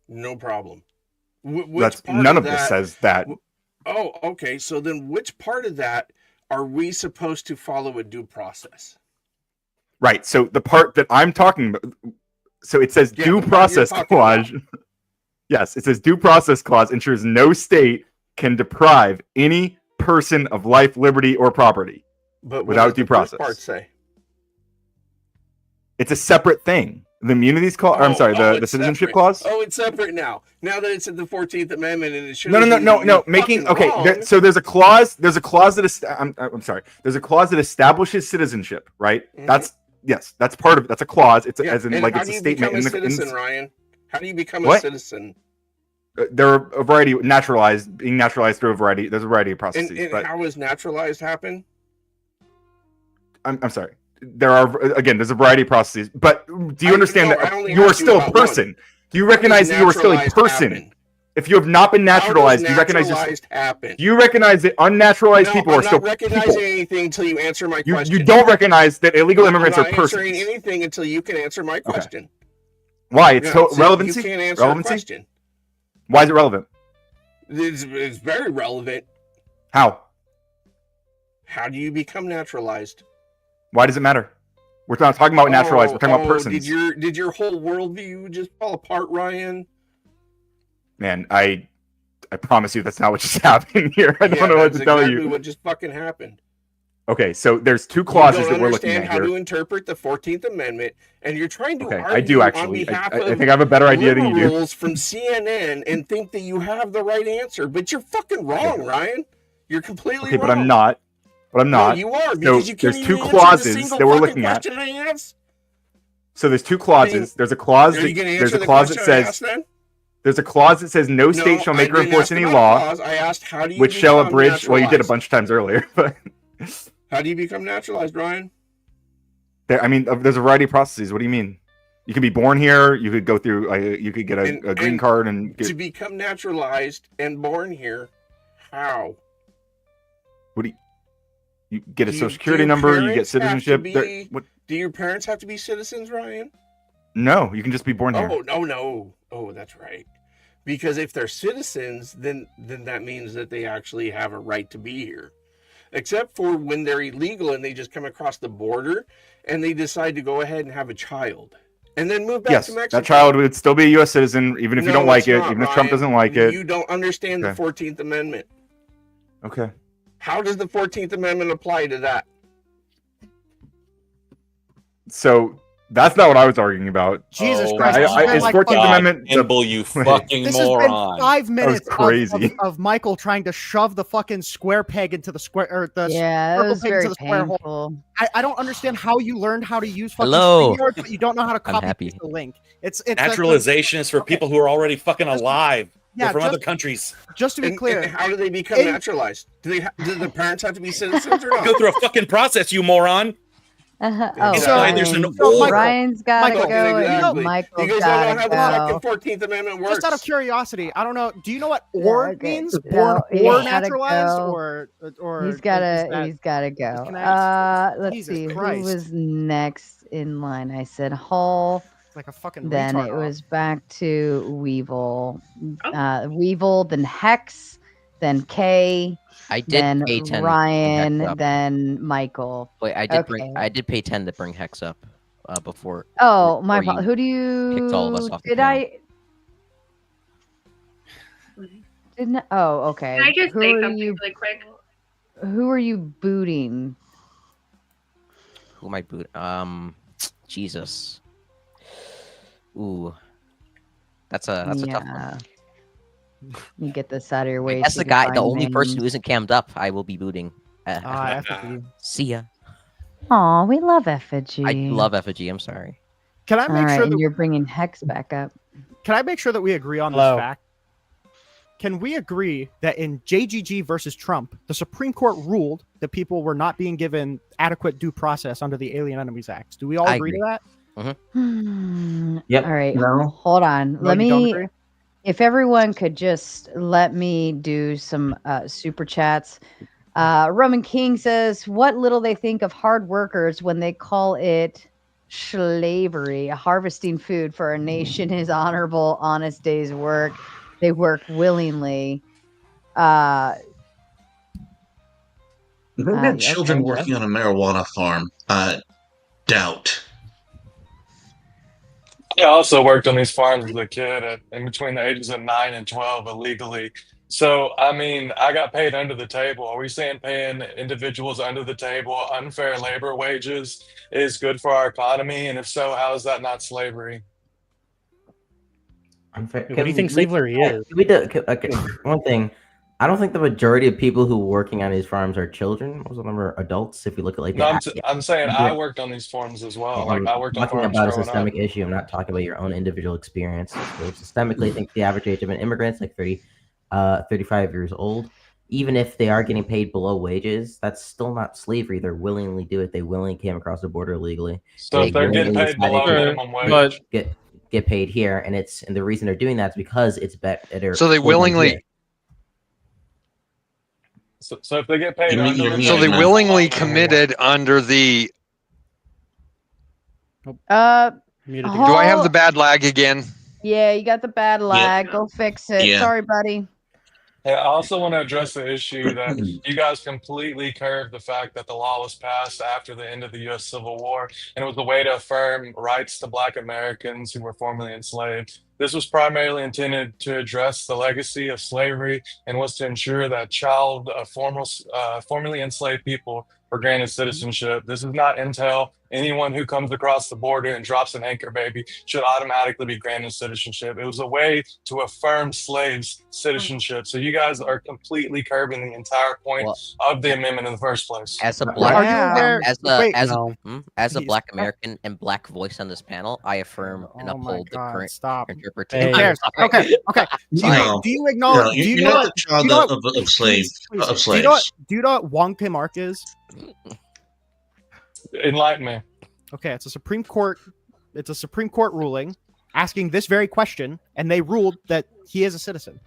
no problem? None of this says that. Oh, okay. So then, which part of that are we supposed to follow a due process? Right. So the part that I'm talking about. So it says due process clause. Yes, it says due process clause ensures no state can deprive any person of life, liberty, or property without due process. Part say? It's a separate thing. The immunities clause. The citizenship clause. Oh, it's separate now. Now that it's in the 14th Amendment, and it should. No. Making okay. So there's a clause. There's a clause that I'm sorry. There's a clause that establishes citizenship. Right. Mm-hmm. That's part of it. That's a clause. It's as in and like how it's do a you statement. Become a citizen, Ryan? How do you become a What? citizen? There are a variety being naturalized through a variety. There's a variety of processes. And but how is naturalized happen? I'm sorry. There's a variety of processes. But do you understand that you are still a person? Do you recognize that you are still a person? If you have not been naturalized, do you recognize happen? Do you recognize that unnaturalized people are still I'm not recognizing people? anything until you answer my question. You don't recognize that illegal immigrants are persons. I'm not answering anything until you can answer my question. Okay. Why? It's relevancy. You can't answer relevancy? a question. Why is it relevant? It's very relevant. How? How do you become naturalized? Why does it matter? We're not talking about naturalized. We're talking about persons. Did your whole worldview just fall apart, Ryan? Man, I promise you that's not what just happened here. I don't know what to tell you. What just fucking happened? Okay, so there's two clauses that we're looking at here. You don't understand how to interpret the 14th Amendment, and you're trying to argue I do actually. on behalf I think I have a better idea than you do. From CNN and think that you have the right answer, but you're fucking wrong, Ryan. You're completely wrong. But I'm not. No, you are, because you can't there's two even clauses answer the that we're looking at. question I asked. So there's two clauses. There's a clause. There's a clause that says. There's a clause that says no state shall make or enforce any law, I asked, how do you which shall become abridge. Well, you did a naturalized? bunch of times earlier, but How do you become naturalized, Ryan? There's a variety of processes. What do you mean? You can be born here. You could go through. You could get a green card and to become naturalized and born here. How? What do you get a social security number? You get citizenship. Do your parents have to be citizens, Ryan? No, you can just be born here. Oh, no. Oh, that's right. Because if they're citizens, then that means that they actually have a right to be here. Except for when they're illegal and they just come across the border and they decide to go ahead and have a child and then move back Yes, to Mexico. that child would still be a U.S. citizen, even if you don't like it, even if Trump doesn't like it. You don't understand the Okay. 14th Amendment. Okay. How does the 14th Amendment apply to that? So that's not what I was arguing about. Jesus Oh Christ! my Is like 14th God, Amendment Campbell, you fucking This has moron. been 5 minutes crazy. of Michael trying to shove the fucking square peg into the square, or the Yeah, that circle was peg very into the square hole. painful. I don't understand how you learned how to use fucking Hello. StreamYard, but you don't know how to I'm copy happy. paste the link. It's Naturalization is for people who are already fucking alive. Yeah, They're from just- other countries. Just to be And clear, how do they become naturalized? Do the parents have to be citizens or not? Go through a fucking process, you moron. Oh, It's why there's an Ryan. order. Ryan's gotta Michael, go, exactly. and Michael's You guys don't know gotta how the go. fucking 14th Amendment works. just out of curiosity, I don't know. Do you know what "or" okay. means? No, Born he's or gotta naturalized, go. or He's is gotta that- go. can I just- Let's Jesus see Christ. who was next in line. I said Hall. It's like a fucking Then retard it off. was back to Weevil. Oh. Weevil, then Hex, then Kay, I did then pay 10 to bring Ryan, Hex up. then Michael. Wait, I did Okay. I did pay 10 to bring Hex up before. Oh, my before you Who do you? kicked all of us off the Did panel. Didn't. Oh, okay. Can I just Who say are something you? really quick? Who are you booting? Who might boot? Jesus. Ooh, that's a tough one. You get this out of your way. That's so the you guy, can the find only person names. who isn't cammed up. I will be booting. See ya. Aw, we love effigy. I do love effigy. I'm sorry. Can I All make right, sure and that you're bringing Hex back up. Can I make sure that we agree on Hello. this fact? Can we agree that in JGG versus Trump, the Supreme Court ruled that people were not being given adequate due process under the Alien Enemies Act? Do we all I agree to agree. that? Yep. All right. No. Hold on. No, Let you don't me. agree? If everyone could just let me do some super chats. Roman King says, "What little they think of hard workers when they call it slavery. Harvesting food for a nation is honorable, honest day's work. They work willingly." They had okay. children working on a marijuana farm. Doubt. I also worked on these farms as a kid in between the ages of 9 and 12 illegally. So, I mean, I got paid under the table. Are we saying paying individuals under the table unfair labor wages is good for our economy? And if so, how is that not slavery? What do you think slavery is? Okay, one thing. I don't think the majority of people who are working on these farms are children. Most of them are adults. If you look at like No, the, I'm saying I worked on these farms as well. Like I worked on talking farms about a growing systemic up. issue. I'm not talking about your own individual experience. So systemically, I think the average age of an immigrant is like 35 years old. Even if they are getting paid below wages, that's still not slavery. They're willingly do it. They willingly came across the border illegally. So if they're getting willingly paid decided below to minimum wage, get paid here, and the reason they're doing that is because it's better. So they for them willingly. here. so if they get paid You mean- under you the mean- So they minimum willingly wage, committed under the. Do I have the bad lag again? Yeah, you got the bad lag. Go fix it. Yeah. Sorry, buddy. Hey, I also want to address the issue that you guys completely curved the fact that the law was passed after the end of the U.S. Civil War, and it was a way to affirm rights to Black Americans who were formerly enslaved. This was primarily intended to address the legacy of slavery and was to ensure that formerly enslaved people were granted citizenship. This does not entail anyone who comes across the border and drops an anchor baby should automatically be granted citizenship. It was a way to affirm slaves' citizenship. So you guys are completely curbing the entire point of the amendment in the first place. As a black, as a Please. Black American and Black voice on this panel, I affirm and uphold the current interpretation. Who cares? Okay. Do you acknowledge? No, do you you're know not what- the child do you know of what- slaves. please, Of Do you know what? slaves. Do you know what Wong Kim Ark is? Enlighten me. Okay, it's a Supreme Court. It's a Supreme Court ruling asking this very question, and they ruled that he is a citizen.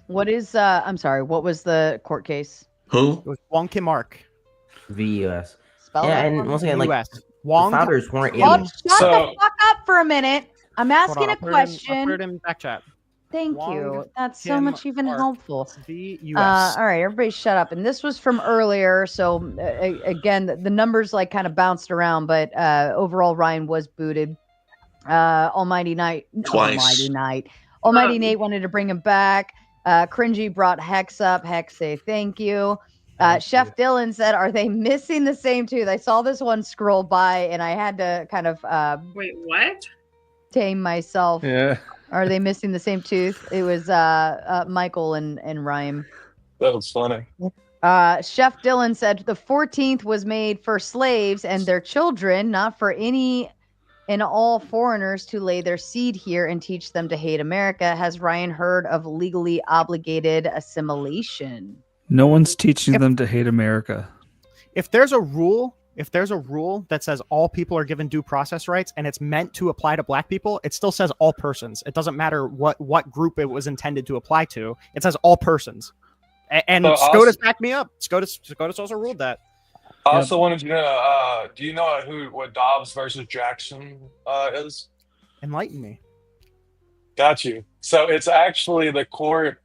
What is? I'm sorry. What was the court case? Who? It was Wong Kim Ark. VUS. Spell yeah, that and for me. once again, like US. the Wong- founders weren't Oh, in. shut the fuck up for a minute. I'm Hold asking on, a I'll put it question. in back chat. Thank Wong, you. That's so Kim, much even Ark, helpful. the US. All right, everybody shut up. And this was from earlier. So again, the numbers like kind of bounced around, but overall Ryan was booted. Almighty Nate wanted to bring him back. Cringy brought Hex up. Hex say thank you. Chef Dylan said, "Are they missing the same tooth?" I saw this one scroll by, and I had to kind of Wait, what? tame myself. Yeah. Are they missing the same tooth? It was Michael and Rhyme. That was funny. Chef Dylan said the 14th was made for slaves and their children, not for any and all foreigners to lay their seed here and teach them to hate America. Has Ryan heard of legally obligated assimilation? No one's teaching them to hate America. If there's a rule that says all people are given due process rights and it's meant to apply to black people, it still says all persons. It doesn't matter what group it was intended to apply to. It says all persons. And So SCOTUS also- backed me up. SCOTUS also ruled that. I also wanted you to know, do you know what Dobbs versus Jackson is? Enlighten me. Got you. So it's actually the court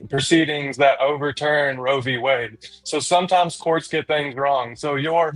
proceedings that overturn Roe v. Wade. So sometimes courts get things wrong. So your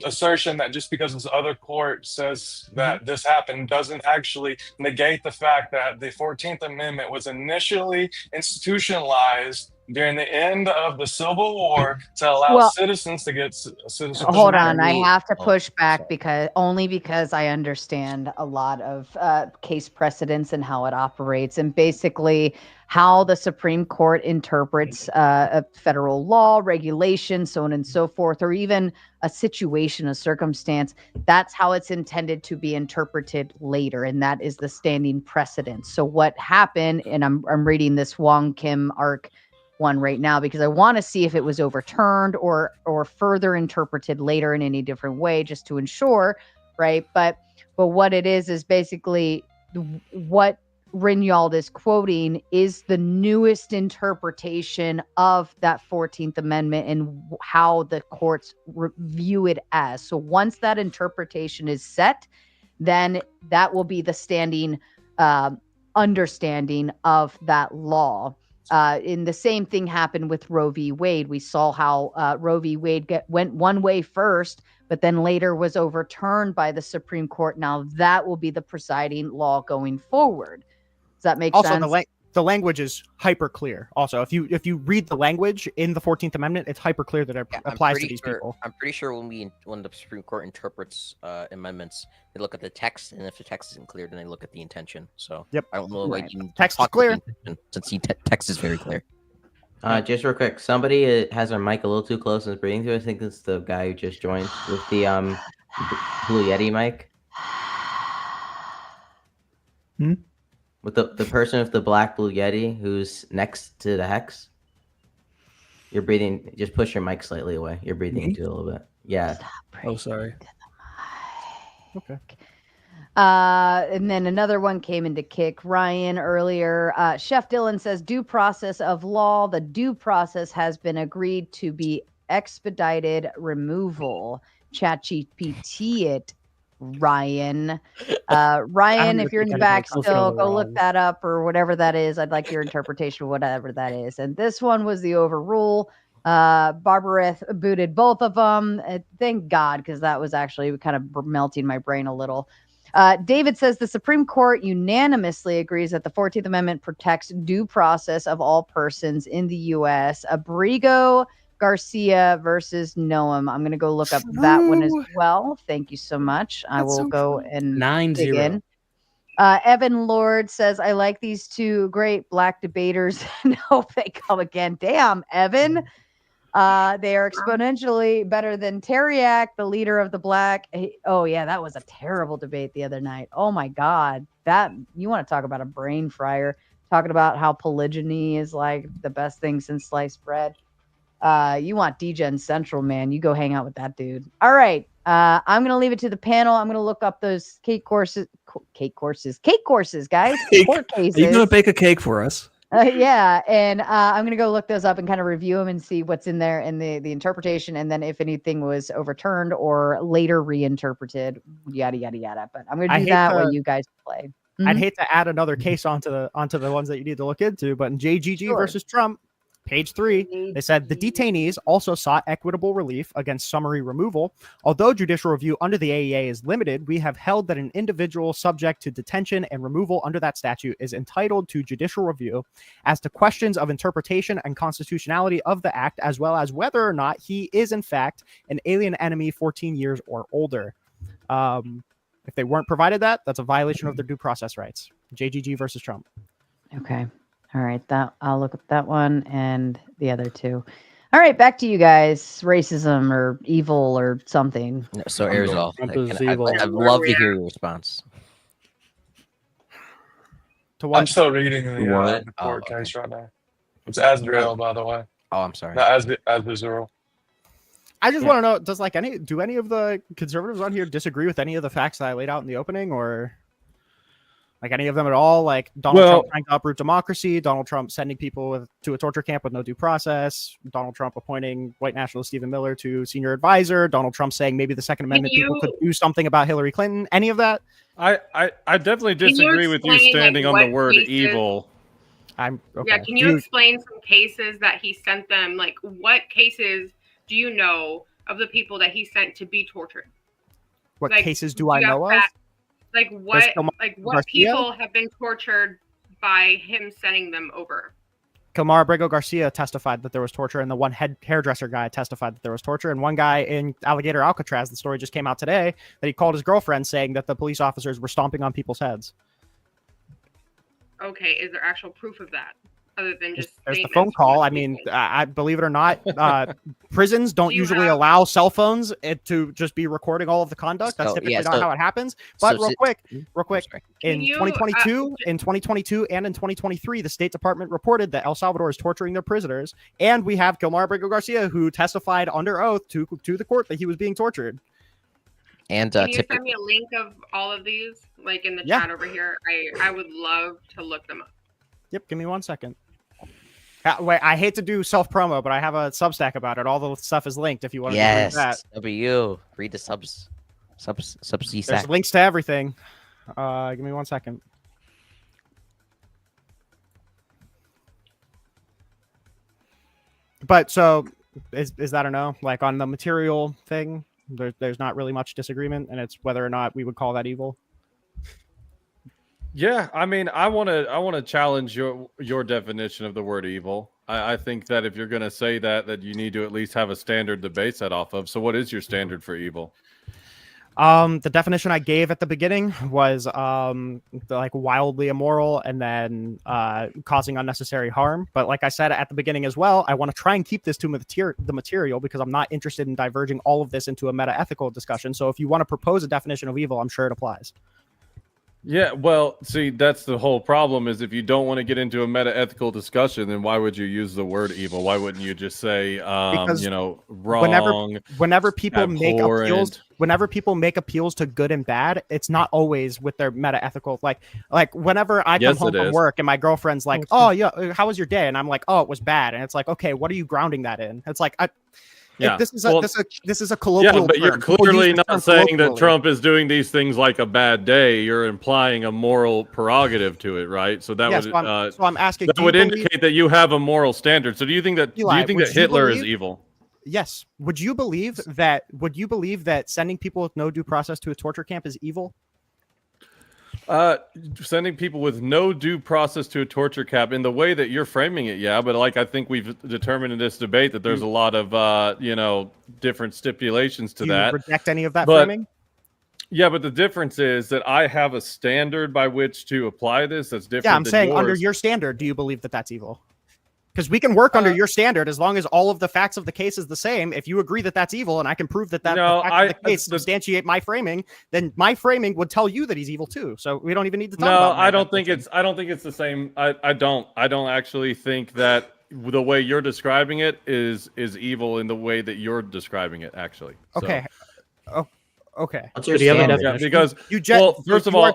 assertion that just because this other court says that this happened doesn't actually negate the fact that the 14th Amendment was initially institutionalized during the end of the Civil War to allow citizens to get citizenship. Hold on, I have to push back because I understand a lot of case precedents and how it operates, and basically how the Supreme Court interprets a federal law, regulation, so on and so forth, or even a situation, a circumstance. That's how it's intended to be interpreted later, and that is the standing precedent. So what happened, and I'm reading this Wong Kim Ark one right now because I want to see if it was overturned or further interpreted later in any different way, just to ensure, right? But what it is basically what Rinald is quoting is the newest interpretation of that 14th Amendment and how the courts view it as. So once that interpretation is set, then that will be the standing understanding of that law. In the same thing happened with Roe v. Wade. We saw how Roe v. Wade went one way first, but then later was overturned by the Supreme Court. Now that will be the presiding law going forward. Does that make sense? Also, the language is hyper clear. Also, if you read the language in the 14th Amendment, it's hyper clear that it applies to these people. I'm pretty sure when the Supreme Court interprets amendments, they look at the text, and if the text isn't clear, then they look at the intention. So I don't know why you text is clear since the text is very clear. Just real quick, somebody has their mic a little too close and is breathing to it. I think it's the guy who just joined with the Blue Yeti mic. With the person with the black Blue Yeti who's next to the Hex. You're breathing. Just push your mic slightly away. You're breathing into it a little bit. Yeah. Oh, sorry. Okay. And then another one came into kick Ryan earlier. Chef Dylan says due process of law. The due process has been agreed to be expedited removal. ChatGPT it. Ryan, if you're in the back still, go look that up or whatever that is. I'd like your interpretation of whatever that is. And this one was the overrule. Barbareth booted both of them. Thank God, because that was actually kind of melting my brain a little. David says the Supreme Court unanimously agrees that the 14th Amendment protects due process of all persons in the U.S. Abrigo Garcia versus Noam. I'm going to go look up that one as well. Thank you so much. I will go and 9-0. dig in. Evan Lord says, I like these two great black debaters and hope they come again. Damn, Evan. They are exponentially better than Teriak, the leader of the black. Oh, yeah, that was a terrible debate the other night. Oh, my God. That you want to talk about a brain fryer, talking about how polygyny is like the best thing since sliced bread. You want Degen Central, man. You go hang out with that dude. All right. I'm going to leave it to the panel. I'm going to look up those cake courses, guys. Court cases. Are you going to bake a cake for us? Yeah. And I'm going to go look those up and kind of review them and see what's in there and the interpretation. And then if anything was overturned or later reinterpreted, yada, yada, yada. But I'm going to do that while you guys play. I'd hate to add another case onto the ones that you need to look into, but in JGG versus Trump, page 3, they said the detainees also sought equitable relief against summary removal. Although judicial review under the AEA is limited, we have held that an individual subject to detention and removal under that statute is entitled to judicial review as to questions of interpretation and constitutionality of the act, as well as whether or not he is in fact an alien enemy 14 years or older. If they weren't provided that, that's a violation of their due process rights. JGG versus Trump. Okay. All right. That I'll look at that one and the other two. All right, back to you guys. Racism or evil or something. So Arizal, I'd love to hear your response. I'm still reading the court case right now. It's Azrael, by the way. Oh, I'm sorry. No, Azrael. I just want to know, does do any of the conservatives on here disagree with any of the facts that I laid out in the opening, or like any of them at all? Like Donald Trump trying to uproot democracy, Donald Trump sending people to a torture camp with no due process, Donald Trump appointing white nationalist Stephen Miller to senior advisor, Donald Trump saying maybe the Second Amendment people could do something about Hillary Clinton. Any of that? I definitely disagree with you standing on the word evil. Okay. Yeah, can you explain some cases that he sent them? Like, what cases do you know of the people that he sent to be tortured? What cases do I know of? Like what people have been tortured by him sending them over? Kilmar Abrego Garcia testified that there was torture, and the one hairdresser guy testified that there was torture, and one guy in Alligator Alcatraz, the story just came out today, that he called his girlfriend saying that the police officers were stomping on people's heads. Okay, is there actual proof of that? Other than just there's the phone call. I mean, I believe it or not, prisons don't usually allow cell phones to just be recording all of the conduct. That's typically not how it happens. But real quick, in 2022 and in 2023, the State Department reported that El Salvador is torturing their prisoners, and we have Kilmar Abrego Garcia who testified under oath to the court that he was being tortured. And can you send me a link of all of these, like in the chat over here? I would love to look them up. Yep, give me 1 second. Wait, I hate to do self-promo, but I have a Substack about it. All the stuff is linked if you want to read that. W. Read the subs. There's links to everything. Give me 1 second. But so, is that a no? Like on the material thing, there's not really much disagreement, and it's whether or not we would call that evil. Yeah, I mean, I want to challenge your definition of the word evil. I think that if you're going to say that you need to at least have a standard to base that off of. So what is your standard for evil? The definition I gave at the beginning was like wildly immoral and then causing unnecessary harm. But like I said at the beginning as well, I want to try and keep this to the material because I'm not interested in diverging all of this into a metaethical discussion. So if you want to propose a definition of evil, I'm sure it applies. Yeah, well, see, that's the whole problem is if you don't want to get into a metaethical discussion, then why would you use the word evil? Why wouldn't you just say, wrong? Whenever people make appeals to good and bad, it's not always with their metaethical. Like whenever I come home from work and my girlfriend's like, "Oh yeah, how was your day?" and I'm like, "Oh, it was bad," and it's like, "Okay, what are you grounding that in?" It's like this is a colloquial. Yeah, but term. you're clearly not saying that Trump is doing these things like a bad day. You're implying a moral prerogative to it, right? So that so I'm asking. That would indicate that you have a moral standard. So do you think that Hitler is evil? Yes. Would you believe that sending people with no due process to a torture camp is evil? Sending people with no due process to a torture camp in the way that you're framing it, yeah. But like I think we've determined in this debate that there's a lot of different stipulations to that. Reject any of that framing? Yeah, but the difference is that I have a standard by which to apply this that's different. Yeah, I'm than saying yours. under your standard, do you believe that that's evil? Because we can work under your standard as long as all of the facts of the case is the same. If you agree that that's evil and I can prove that the facts of the case substantiate my framing, then my framing would tell you that he's evil too. So we don't even need to talk about I don't think it's the same. I don't actually think that the way you're describing it is evil in the way that you're describing it, actually. Okay. Okay. What's your standard? Yeah, because first of all,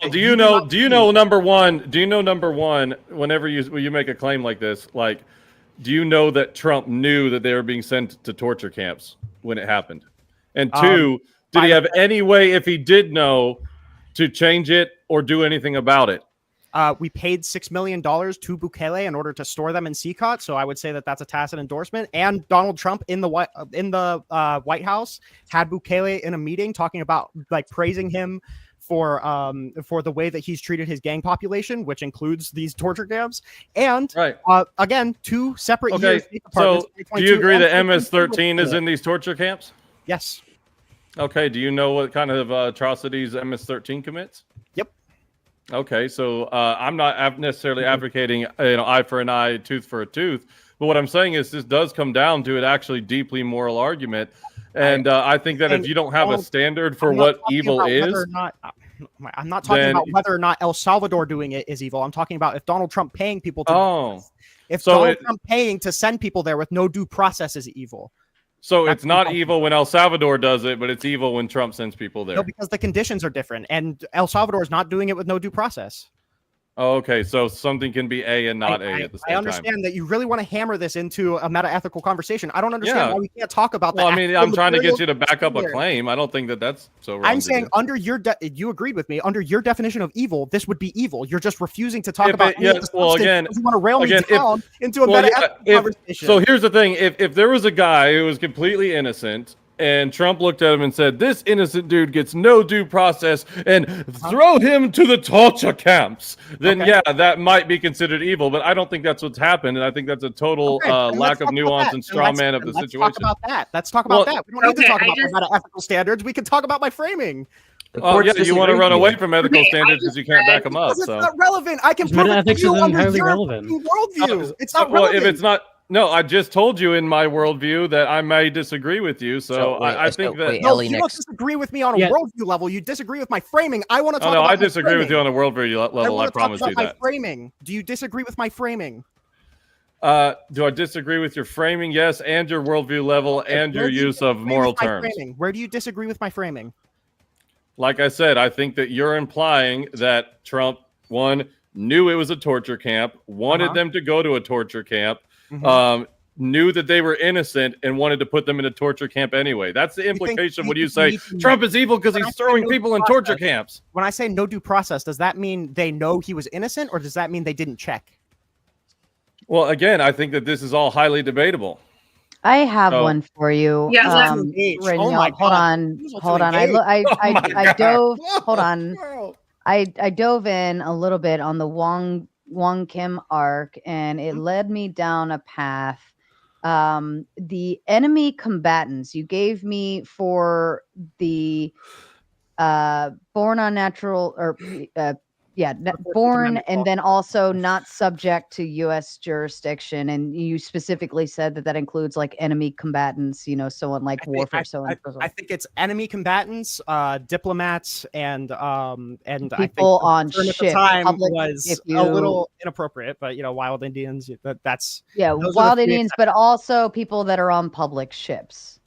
do you know number one, whenever you make a claim like this, like, do you know that Trump knew that they were being sent to torture camps when it happened? And two, did he have any way, if he did know, to change it or do anything about it? We paid $6 million to Bukele in order to store them in CCOT, so I would say that that's a tacit endorsement. And Donald Trump in the White House had Bukele in a meeting talking about like praising him for the way that he's treated his gang population, which includes these torture camps. And again, 2 separate years. So do you agree that MS-13 is in these torture camps? Yes. Okay. Do you know what kind of atrocities MS-13 commits? Yep. Okay, so I'm not necessarily advocating eye for an eye, tooth for a tooth, but what I'm saying is this does come down to an actually deeply moral argument, and I think that if you don't have a standard for what evil is, I'm not talking about whether or not El Salvador doing it is evil. I'm talking about if Donald Trump paying people to Donald Trump paying to send people there with no due process is evil. So it's not evil when El Salvador does it, but it's evil when Trump sends people there. No, because the conditions are different, and El Salvador is not doing it with no due process. Oh, okay, so something can be A and not A at the same time. I understand that you really want to hammer this into a meta-ethical conversation. I don't understand why we can't talk about that. Well, I mean, I'm trying to get you to back up a claim. I don't think that that's so wrong. I'm saying under your you agreed with me. Under your definition of evil, this would be evil. You're just refusing to talk about again, you want to rail me down into a meta-ethical conversation. So here's the thing. If there was a guy who was completely innocent, and Trump looked at him and said, "This innocent dude gets no due process, and throw him to the torture camps," then that might be considered evil. But I don't think that's what's happened, and I think that's a total lack of nuance and straw man of the situation. Let's talk about that. Let's talk about that. We don't need to talk about meta-ethical standards. We can talk about my framing. Oh yeah, you want to run away from ethical standards because you can't back them up. It's not relevant. I can prove it to you under your worldview. It's not relevant. Well, if it's not. No, I just told you in my worldview that I may disagree with you. So I think that no, you don't disagree with me on a worldview level. You disagree with my framing. I want to talk. No, about I disagree with you on a worldview level. I promise you that. My framing. Do you disagree with my framing? Do I disagree with your framing? Yes, and your worldview level and your use of moral terms. Where do you disagree with my framing? Like I said, I think that you're implying that Trump, one, knew it was a torture camp, wanted them to go to a torture camp. Knew that they were innocent and wanted to put them in a torture camp anyway. That's the implication when you say Trump is evil because he's throwing people in torture camps. When I say no due process, does that mean they know he was innocent, or does that mean they didn't check? Well, again, I think that this is all highly debatable. I have one for you. Yes, hold on. I dove. Hold on. I dove in a little bit on the Wong Kim arc, and it led me down a path. The enemy combatants you gave me for the born on natural or born and then also not subject to U.S. jurisdiction, and you specifically said that includes like enemy combatants, someone like warfare. I think it's enemy combatants, diplomats, and people on ship. At the time was a little inappropriate, but wild Indians. That's wild Indians, but also people that are on public ships.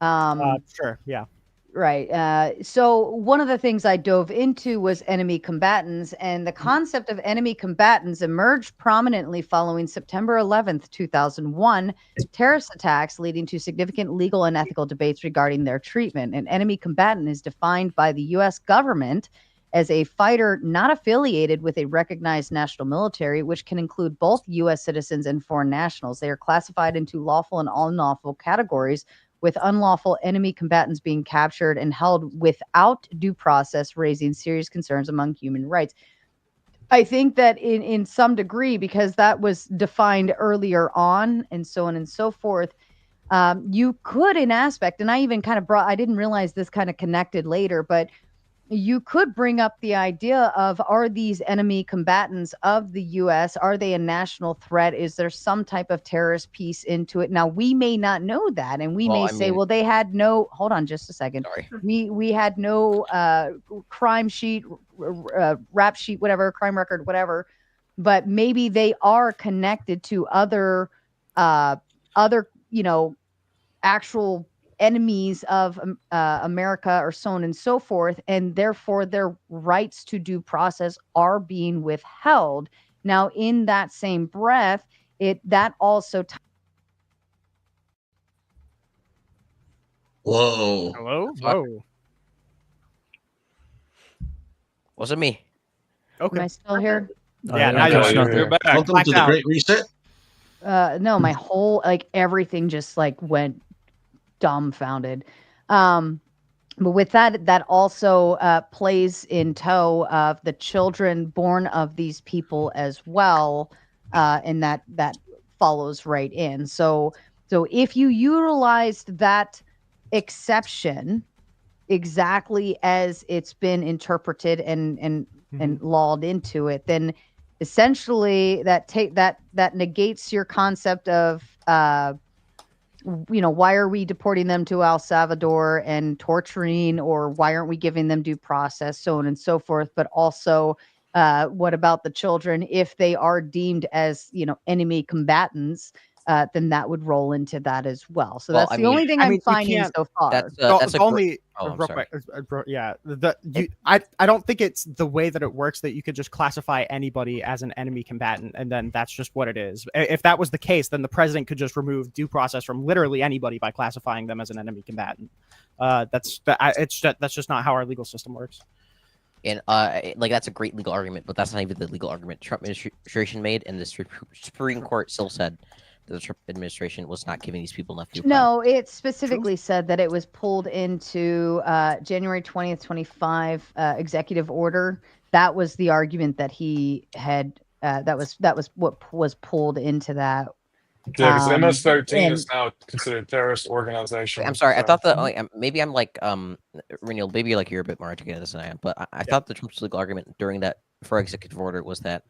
Sure, yeah. Right. So one of the things I dove into was enemy combatants, and the concept of enemy combatants emerged prominently following September 11th, 2001, terrorist attacks leading to significant legal and ethical debates regarding their treatment. An enemy combatant is defined by the U.S. government as a fighter not affiliated with a recognized national military, which can include both U.S. citizens and foreign nationals. They are classified into lawful and unlawful categories, with unlawful enemy combatants being captured and held without due process, raising serious concerns among human rights. I think that in some degree, because that was defined earlier on and so on and so forth, you could in aspect, and I even kind of I didn't realize this kind of connected later, but you could bring up the idea of, are these enemy combatants of the U.S., are they a national threat? Is there some type of terrorist piece into it? Now, we may not know that, and we may say, well, they had no, hold on just a second. Sorry. We had no crime sheet, rap sheet, whatever, crime record, whatever, but maybe they are connected to other, actual enemies of America or so on and so forth, and therefore their rights to due process are being withheld. Now, in that same breath, that also Whoa. Hello? Whoa. Wasn't me. Am I still here? Yeah, now you're back. Welcome to the Great Reset. No, my whole everything just went dumbfounded. But with that also plays in tow of the children born of these people as well, and that follows right in. So if you utilized that exception exactly as it's been interpreted and lawed into it, then essentially that negates your concept of why are we deporting them to El Salvador and torturing, or why aren't we giving them due process, so on and so forth. But also, what about the children? If they are deemed as, enemy combatants, then that would roll into that as well. So that's the only thing I'm finding so far. That's only I'm real sorry. quick. Yeah, I don't think it's the way that it works that you could just classify anybody as an enemy combatant and then that's just what it is. If that was the case, then the president could just remove due process from literally anybody by classifying them as an enemy combatant. That's just not how our legal system works. And that's a great legal argument, but that's not even the legal argument Trump administration made, and the Supreme Court still said that the Trump administration was not giving these people enough due process. No, it specifically said that it was pulled into January 20th, 25 executive order. That was the argument that he had. That was what was pulled into that. Yeah, because MS-13 is now considered a terrorist organization. I'm sorry. I thought that maybe I'm Reniel, maybe you're a bit more educated than I am, but I thought the Trump's legal argument during that for executive order was that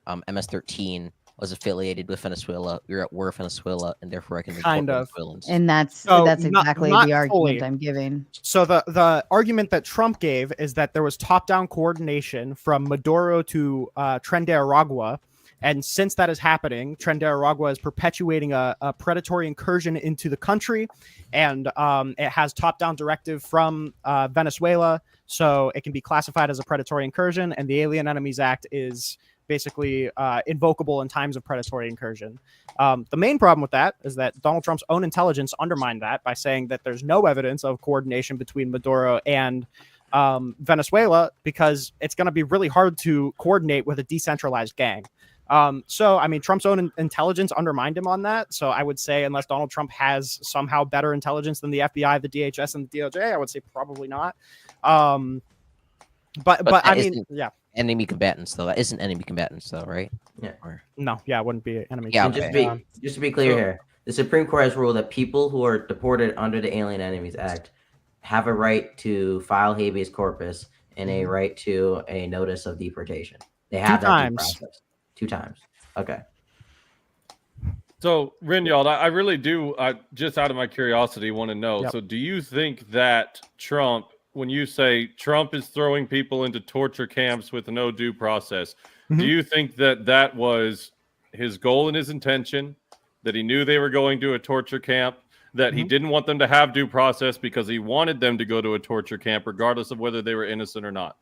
MS-13 was affiliated with Venezuela. We were at war with Venezuela, and therefore I can kind of. Venezuelans. And that's exactly not the argument fully. I'm giving. So the argument that Trump gave is that there was top-down coordination from Maduro to Tren de Aragua. And since that is happening, Tren de Aragua is perpetuating a predatory incursion into the country. And it has top-down directive from Venezuela. So it can be classified as a predatory incursion. And the Alien Enemies Act is basically invocable in times of predatory incursion. The main problem with that is that Donald Trump's own intelligence undermined that by saying that there's no evidence of coordination between Maduro and Venezuela because it's going to be really hard to coordinate with a decentralized gang. So, I mean, Trump's own intelligence undermined him on that. So I would say unless Donald Trump has somehow better intelligence than the FBI, the DHS, and the DOJ, I would say probably not. But I mean, yeah. Enemy combatants, though. That isn't enemy combatants, though, right? Yeah. No, yeah, it wouldn't be enemy. Yeah, combatants. just to be clear here, the Supreme Court has ruled that people who are deported under the Alien Enemies Act have a right to file habeas corpus and a right to a notice of deportation. They have that due process. 2 times. Okay. So, Reniel, I really do, just out of my curiosity, want to know. So, do you think that Trump, when you say Trump is throwing people into torture camps with no due process, do you think that that was his goal and his intention, that he knew they were going to a torture camp, that he didn't want them to have due process because he wanted them to go to a torture camp, regardless of whether they were innocent or not?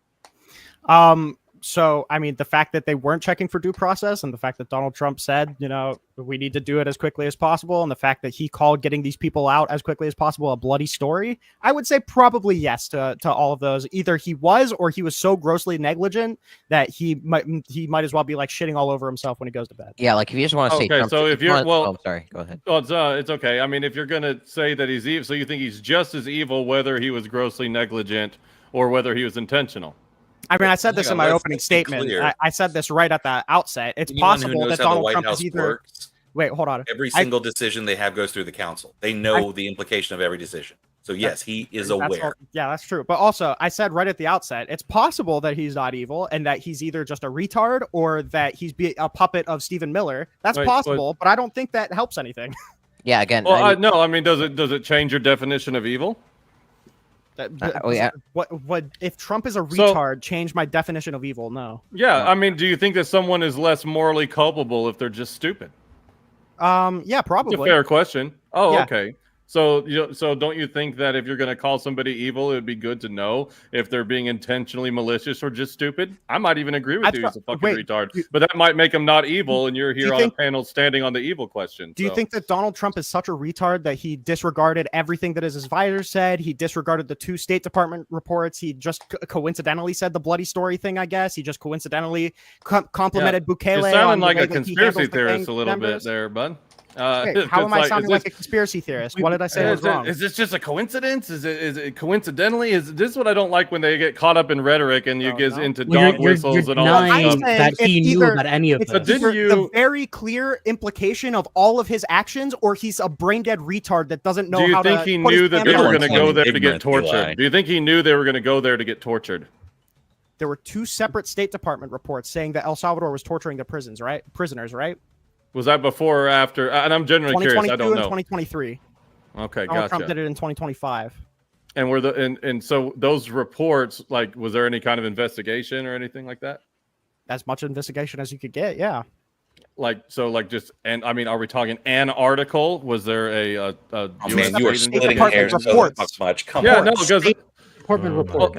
So, I mean, the fact that they weren't checking for due process and the fact that Donald Trump said, we need to do it as quickly as possible. And the fact that he called getting these people out as quickly as possible a bloody story, I would say probably yes to all of those. Either he was or he was so grossly negligent that he might as well be shitting all over himself when he goes to bed. Yeah, if you just want to say Trump, so if you're, sorry, go ahead. Well, it's okay. I mean, if you're going to say that he's evil, so you think he's just as evil whether he was grossly negligent or whether he was intentional? I mean, I said this in my opening statement. I said this right at the outset. It's possible that Donald Trump is either. Works, wait, hold on. Every single decision they have goes through the council. They know the implication of every decision. So yes, he is aware. Yeah, that's true. But also, I said right at the outset, it's possible that he's not evil and that he's either just a retard or that he's a puppet of Stephen Miller. That's possible, but I don't think that helps anything. Yeah, again. Well, no, I mean, does it change your definition of evil? What if Trump is a retard? Change my definition of evil? No. Yeah, I mean, do you think that someone is less morally culpable if they're just stupid? Yeah, probably. It's a fair question. Oh, yeah. Okay. So so don't you think that if you're going to call somebody evil, it would be good to know if they're being intentionally malicious or just stupid? I might even agree with you. He's a fucking retard, but that might make him not evil. And you're here on a panel standing on the evil question. Do you think that Donald Trump is such a retard that he disregarded everything that his advisor said? He disregarded the 2 State Department reports. He just coincidentally said the bloody story thing. I guess he just coincidentally complimented Bukele. You're sounding like a conspiracy theorist a little bit there, bud. Wait, how am I sounding like a conspiracy theorist? What did I say was wrong? Is this just a coincidence? Is it coincidentally? Is this what I don't like when they get caught up in rhetoric and you get into dog whistles and all that stuff? That he knew about any of it's this. The very clear implication of all of his actions, or he's a brain dead retard that doesn't know how to. Do you think he knew that they were going to go there to get tortured? Do you think he knew they were going to go there to get tortured? There were 2 separate State Department reports saying that El Salvador was torturing the prisoners, right? Was that before or after? And I'm genuinely curious. I don't know. 2023. Okay, Donald gotcha. Trump did it in 2025. And so those reports, like, was there any kind of investigation or anything like that? As much investigation as you could get, yeah. And I mean, are we talking an article? Was there a man, you are splitting hairs so much. Come on. No, because Department report.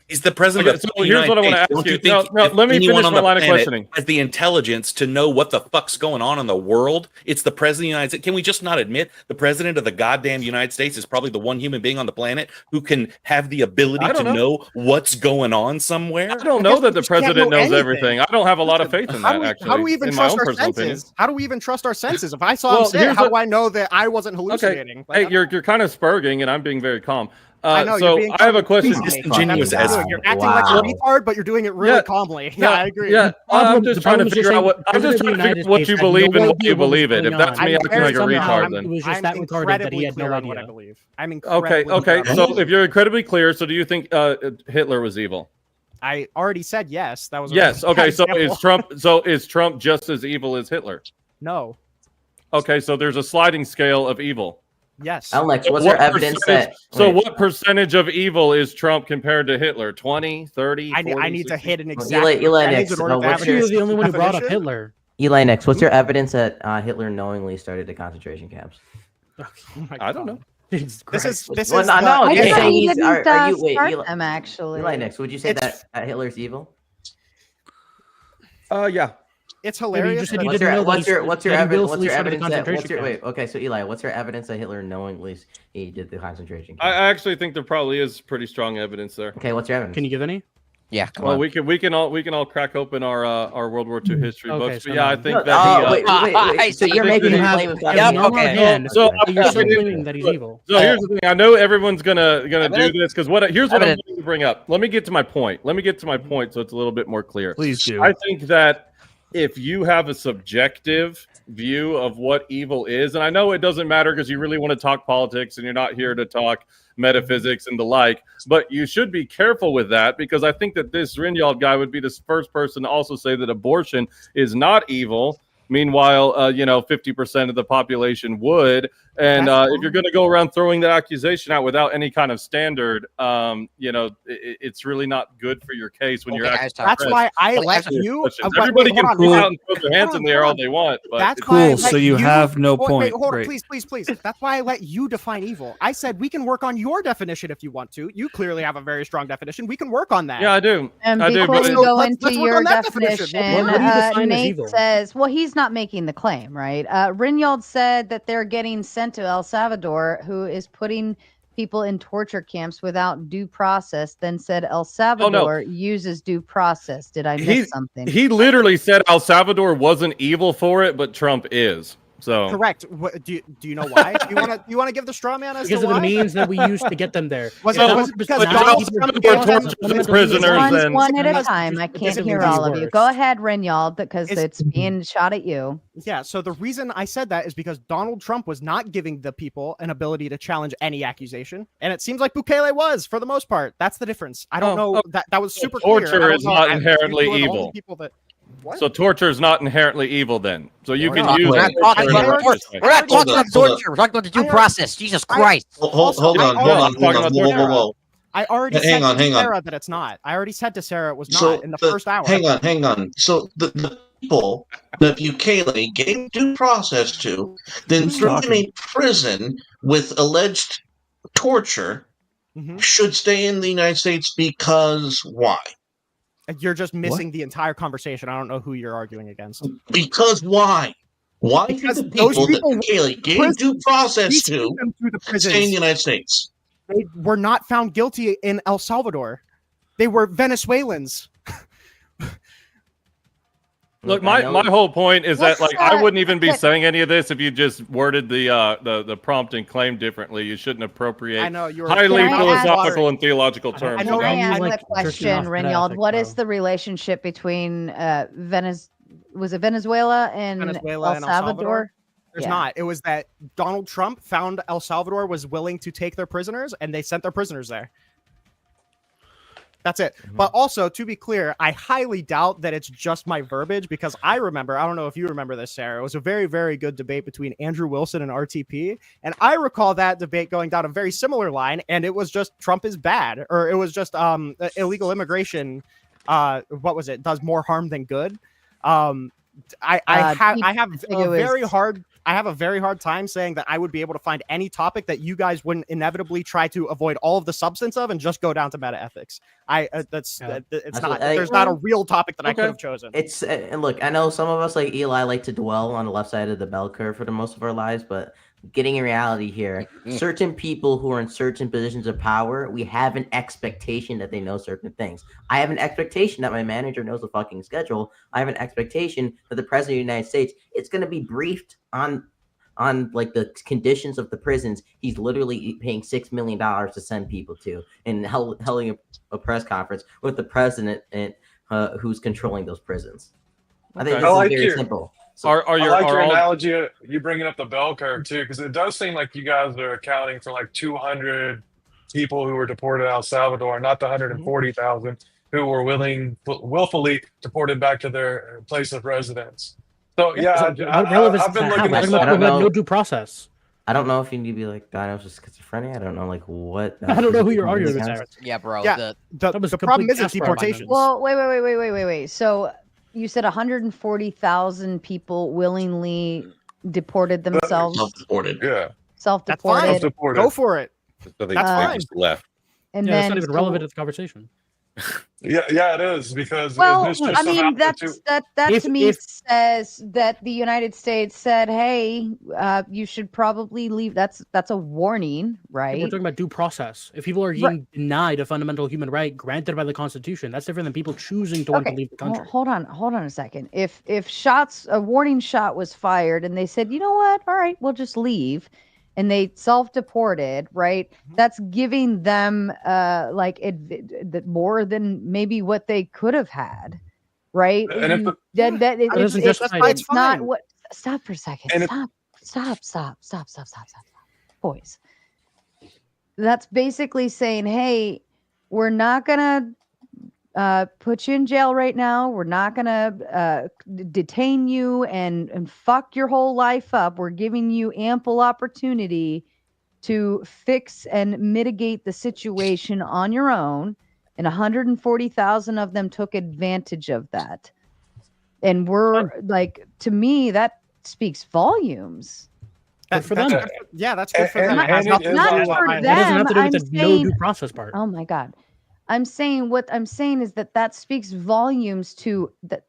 He's the president of the here's what I want to ask you. No, let me finish my line of questioning. Has the intelligence to know what the fuck's going on in the world? It's the president of the United States. Can we just not admit the president of the goddamn United States is probably the one human being on the planet who can have the ability to know what's going on somewhere? I don't know that the president knows everything. I don't have a lot of faith in that, actually. How do we even trust our senses? How do we even trust our senses? If I saw him say it, how do I know that I wasn't hallucinating? Hey, you're kind of spurging, and I'm being very calm. I know, so I have a question. Disingenuous as you're acting like a retard, but you're doing it really calmly. Yeah, I agree. Yeah, I'm just trying to figure out what you believe in, what you believe in. If that's me acting like a retard, then it was just that retarded that he had no idea. What I believe. I'm okay. So if you're incredibly clear, so do you think Hitler was evil? I already said yes. That was yes. Okay. So is Trump just as evil as Hitler? No. Okay. So there's a sliding scale of evil. Yes. Alex, what's your evidence that... So what percentage of evil is Trump compared to Hitler? 20, 30, 40, I need 60? to hit an exact... Eli Nix, you're the only one who brought up Hitler. Eli Nix, what's your evidence that Hitler knowingly started the concentration camps? I don't know. This is well, no, I you're think saying he he's... didn't Are you... Wait, start them, actually. Eli Nix, would you say that Hitler's evil? Yeah. It's hilarious. What's your evidence that... Wait, okay, so Eli, what's your evidence that Hitler knowingly he did the concentration camp? I actually think there probably is pretty strong evidence there. Okay, what's your evidence? Can you give any? Yeah, well, we can all crack open our World War II history books. So but yeah, I think that. Wait. So you're making a claim about So you're claiming that he's evil. So here's the thing. I know everyone's gonna do this because here's what I'm going to bring up. Let me get to my point. So it's a little bit more clear. Please do. I think that if you have a subjective view of what evil is, and I know it doesn't matter because you really want to talk politics and you're not here to talk metaphysics and the like, but you should be careful with that because I think that this Rinjald guy would be the first person to also say that abortion is not evil. Meanwhile, 50% of the population would. And if you're going to go around throwing that accusation out without any kind of standard, it's really not good for your case when you're actually. That's why I let you. Everybody can pull out and throw their hands in the air all they want. But that's cool. So you have no point. Hold on, please. That's why I let you define evil. I said we can work on your definition if you want to. You clearly have a very strong definition. We can work on that. Yeah, I do. And before we go into your definition, Nate says, well, he's not making the claim, right? Rinjald said that they're getting sent to El Salvador, who is putting people in torture camps without due process, then said El Salvador uses due process. Did I miss something? He literally said El Salvador wasn't evil for it, but Trump is. So correct. Do you know why? Do you want to give the straw man as because to of why? the means that we used to get them there. Was it because prisoners one at a time? I can't hear all of you. Go ahead, Rinjald, because it's being shot at you. Yeah. So the reason I said that is because Donald Trump was not giving the people an ability to challenge any accusation, and it seems like Bukele was for the most part. That's the difference. I don't know that was super clear. Torture is not inherently evil. What? So torture is not inherently evil then. So you can use We're not talking about torture. We're talking about the due process. Jesus Christ. Hold on. Whoa. I already said to Sarah that it's not. I already said to Sarah it was not in the first hour. Hang on. So the people that Bukele gave due process to, then threw in a prison with alleged torture, should stay in the United States because why? You're just missing the entire conversation. I don't know who you're arguing against. Because why? Why Because should the people that Bukele gave due process to stay in the United States? They were not found guilty in El Salvador. They were Venezuelans. Look, my whole point is that like I wouldn't even be saying any of this if you just worded the prompt and claim differently. You shouldn't appropriate highly philosophical and theological terms. Can I ask a question, Reynald? What is the relationship between Venezuela and El Salvador? There's not. It was that Donald Trump found El Salvador was willing to take their prisoners, and they sent their prisoners there. That's it. But also, to be clear, I highly doubt that it's just my verbiage, because I remember, I don't know if you remember this, Sarah, it was a very, very good debate between Andrew Wilson and RTP. And I recall that debate going down a very similar line, and it was just Trump is bad, or it was just illegal immigration. What was it? Does more harm than good. I have a very hard time saying that I would be able to find any topic that you guys wouldn't inevitably try to avoid all of the substance of and just go down to metaethics. There's not a real topic that I could have chosen. It's and look, I know some of us like Eli like to dwell on the left side of the bell curve for the most of our lives, but getting in reality here, certain people who are in certain positions of power, we have an expectation that they know certain things. I have an expectation that my manager knows the fucking schedule. I have an expectation that the president of the United States, it's going to be briefed on like the conditions of the prisons he's literally paying $6 million to send people to, and holding a press conference with the president and who's controlling those prisons. I think this is very simple. So, I like your analogy, you bringing up the bell curve too, because it does seem like you guys are accounting for like 200 people who were deported out of El Salvador, not the 140,000 who were willfully deported back to their place of residence. So yeah, I've been looking at no due process. I don't know if you need to be like diagnosed with schizophrenia. I don't know, like what. I don't know who you're arguing with. Yeah, bro. Yeah, the problem isn't deportation. Well, wait. So you said 140,000 people willingly deported themselves. Self-deported. Yeah. Self-deported. Go for it. So they just left. And that's then not even relevant to the conversation. Yeah, it is, because I mean that to me says that the United States said, "Hey, you should probably leave." That's a warning, right? We're talking about due process. If people are getting denied a fundamental human right granted by the Constitution, that's different than people choosing to want to leave the country. Hold on a second. If a warning shot was fired and they said, "You know what? All right, we'll just leave," and they self-deported, right? That's giving them more than maybe what they could have had, right? And it's not what. Stop for a second. Stop, boys. That's basically saying, hey, we're not gonna put you in jail right now. We're not gonna detain you and fuck your whole life up. We're giving you ample opportunity to fix and mitigate the situation on your own. And 140,000 of them took advantage of that. And we're like, to me, that speaks volumes. For them. That's good for them. Not for them. That doesn't have to do with the no due process part. Oh my God. What I'm saying is that speaks volumes to that.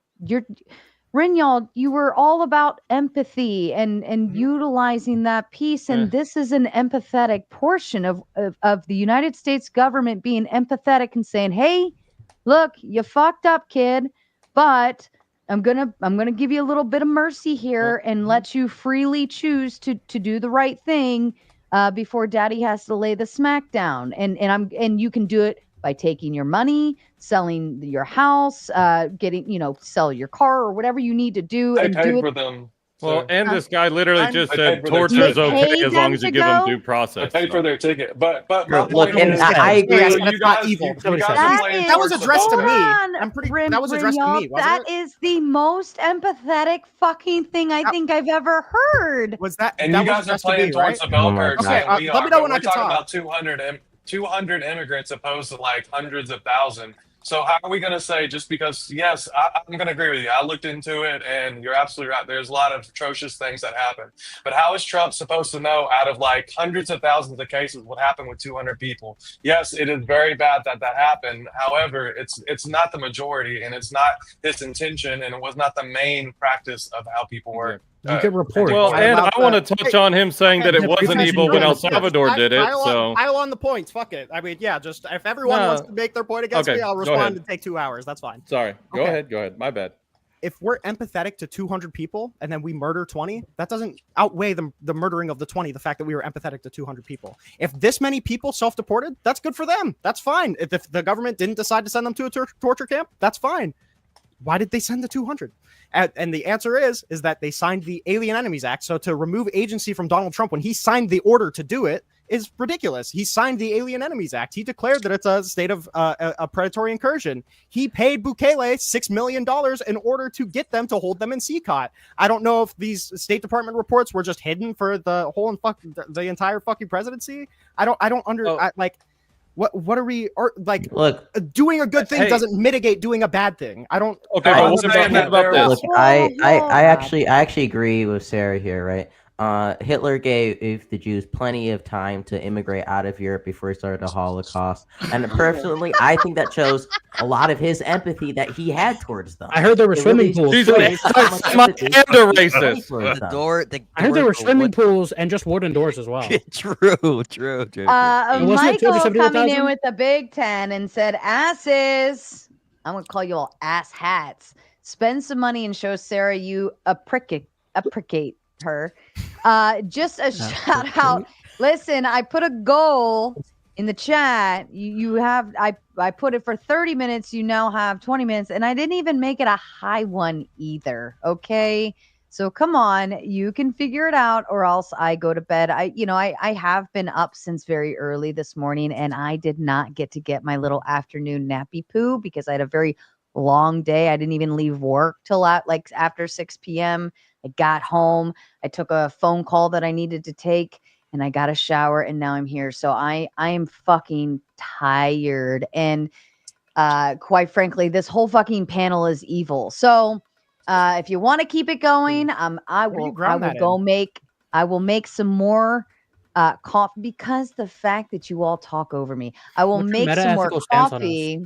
Reynald, you were all about empathy and utilizing that piece. And this is an empathetic portion of the United States government being empathetic and saying, hey, look, you fucked up, kid, but I'm gonna give you a little bit of mercy here and let you freely choose to do the right thing before daddy has to lay the smack down. And you can do it by taking your money, selling your house, sell your car or whatever you need to do. I paid for them. Well, and this guy literally just said torture is okay as long as you give them due process. I paid for their ticket, but my Look, point and is, I agree. you guys evil. That was addressed to me. That was addressed to me. That is the most empathetic fucking thing I think I've ever heard. Was that? And that you guys are playing towards the bell curve. Okay, let me know when I can talk. We're talking about 200 immigrants opposed to like hundreds of thousands. So how are we going to say just because, yes, I'm going to agree with you. I looked into it and you're absolutely right. There's a lot of atrocious things that happen. But how is Trump supposed to know out of like hundreds of thousands of cases what happened with 200 people? Yes, it is very bad that that happened. However, it's not the majority and it's not his intention and it was not the main practice of how people work. You can report. Well, and I want to touch on him saying that it wasn't evil when El Salvador did it. So pile on the points. Fuck it. I mean, yeah, just if everyone wants to make their point against me, I'll respond and take 2 hours. That's fine. Sorry. Go ahead. My bad. If we're empathetic to 200 people and then we murder 20, that doesn't outweigh the murdering of the 20, the fact that we were empathetic to 200 people. If this many people self-deported, that's good for them. That's fine. If the government didn't decide to send them to a torture camp, that's fine. Why did they send the 200? And the answer is that they signed the Alien Enemies Act. So to remove agency from Donald Trump when he signed the order to do it is ridiculous. He signed the Alien Enemies Act. He declared that it's a state of a predatory incursion. He paid Bukele $6 million in order to get them to hold them in CCOT. I don't know if these State Department reports were just hidden for the whole the entire fucking presidency. What are we like? Look, doing a good thing doesn't mitigate doing a bad thing. I don't. Okay, but what about this? Look, I actually agree with Sarah here, right? Hitler gave the Jews plenty of time to immigrate out of Europe before he started the Holocaust. And personally, I think that shows a lot of his empathy that he had towards them. I heard there were swimming pools. He's a racist. I heard there were swimming pools and just wooden doors as well. True. Michael coming in with the Big Ten and said, asses. I'm going to call you all ass hats. Spend some money and show Sarah you appreciate her. Just a shout out. Listen, I put a goal in the chat. You have I put it for 30 minutes. You now have 20 minutes, and I didn't even make it a high one either. Okay, so come on, you can figure it out, or else I go to bed. I have been up since very early this morning, and I did not get my little afternoon nappy poo because I had a very long day. I didn't even leave work till after 6 p.m. I got home. I took a phone call that I needed to take, and I got a shower, and now I'm here. So I am fucking tired, and quite frankly, this whole fucking panel is evil. So if you want to keep it going, I will make some more coffee, because the fact that you all talk over me, I will make some more coffee.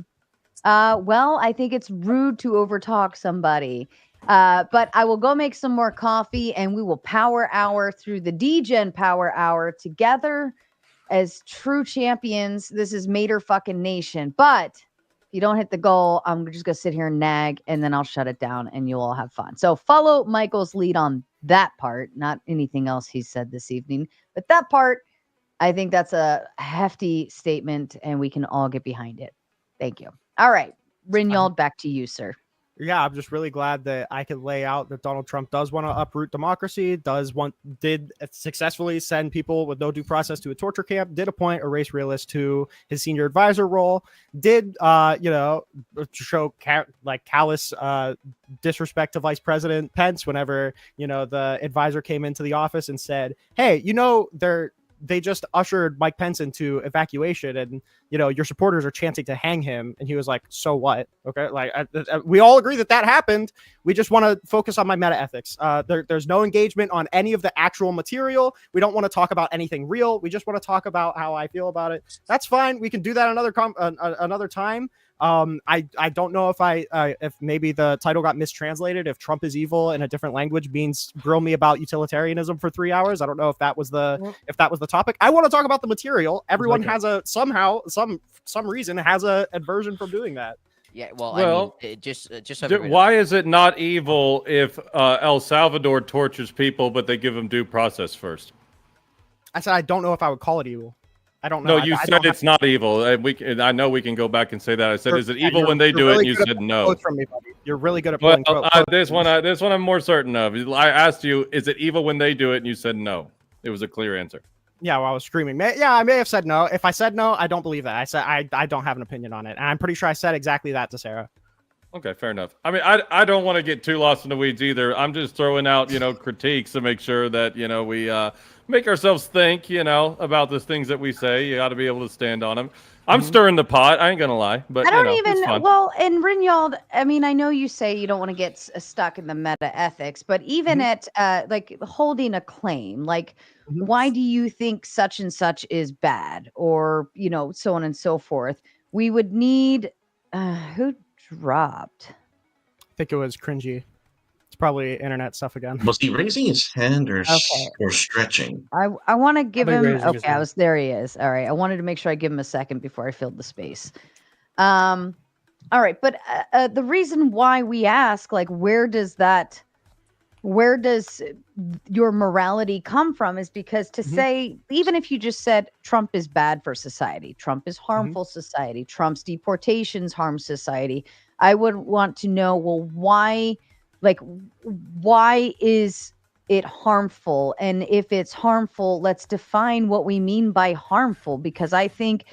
Well, I think it's rude to overtalk somebody. But I will go make some more coffee, and we will power hour through the DGen power hour together as true champions. This is Mater fucking Nation. But if you don't hit the goal, I'm just going to sit here and nag, and then I'll shut it down, and you'll all have fun. So follow Michael's lead on that part, not anything else he said this evening. But that part, I think that's a hefty statement, and we can all get behind it. Thank you. All right. Rinyald, back to you, sir. Yeah, I'm just really glad that I could lay out that Donald Trump does want to uproot democracy, did successfully send people with no due process to a torture camp, did appoint a race realist to his senior advisor role, did show callous disrespect to Vice President Pence whenever the advisor came into the office and said, "Hey, they just ushered Mike Pence into evacuation, and your supporters are chanting to hang him." And he was like, "So what?" Okay, we all agree that happened. We just want to focus on my metaethics. There's no engagement on any of the actual material. We don't want to talk about anything real. We just want to talk about how I feel about it. That's fine. We can do that another time. I don't know if maybe the title got mistranslated. If Trump is evil in a different language means grill me about utilitarianism for 3 hours. I don't know if that was the topic. I want to talk about the material. Everyone has some reason has a aversion from doing that. Yeah, well, I mean, why is it not evil if El Salvador tortures people, but they give them due process first? I said I don't know if I would call it evil. I don't know. No, you said it's not evil. And I know we can go back and say that. I said, is it evil when they do it? And you said no. From me, buddy. You're really good at pulling quotes. This one I'm more certain of. I asked you, is it evil when they do it? And you said no. It was a clear answer. Yeah, well, I was screaming. Yeah, I may have said no. If I said no, I don't believe that. I said I don't have an opinion on it. And I'm pretty sure I said exactly that to Sarah. Okay, fair enough. I mean, I don't want to get too lost in the weeds either. I'm just throwing out, critiques to make sure that, we make ourselves think, about the things that we say. You got to be able to stand on them. I'm stirring the pot. I ain't gonna lie, but I don't it's even fun. well, and Rinyald, I mean, I know you say you don't want to get stuck in the meta ethics, but even at like holding a claim, like why do you think such and such is bad, or so on and so forth? We would need who dropped? I think it was cringy. It's probably internet stuff again. Was he raising his hand or Okay. or stretching? I want to give him. raising his Okay, there he is. All right, I wanted to make sure I give him a second before I filled the space. All right, but the reason why we ask, like, where does your morality come from, is because to say, even if you just said Trump is bad for society, Trump is harmful society, Trump's deportations harm society, I would want to know, well, why is it harmful? And if it's harmful, let's define what we mean by harmful, because I think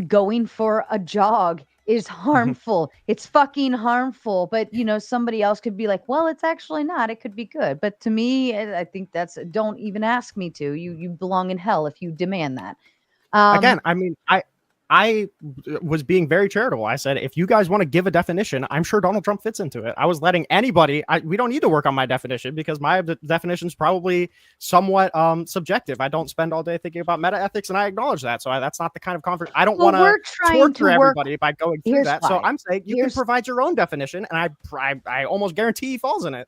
going for a jog is harmful. It's fucking harmful. But somebody else could be like, well, it's actually not. It could be good. But to me, I think don't even ask me to. You belong in hell if you demand that. Again, I mean, I was being very charitable. I said, if you guys want to give a definition, I'm sure Donald Trump fits into it. I was letting anybody, we don't need to work on my definition, because my definition is probably somewhat subjective. I don't spend all day thinking about metaethics, and I acknowledge that. So that's not the kind of conversation. I don't want to torture everybody by going through that. So I'm saying you can provide your own definition, and I almost guarantee he falls in it.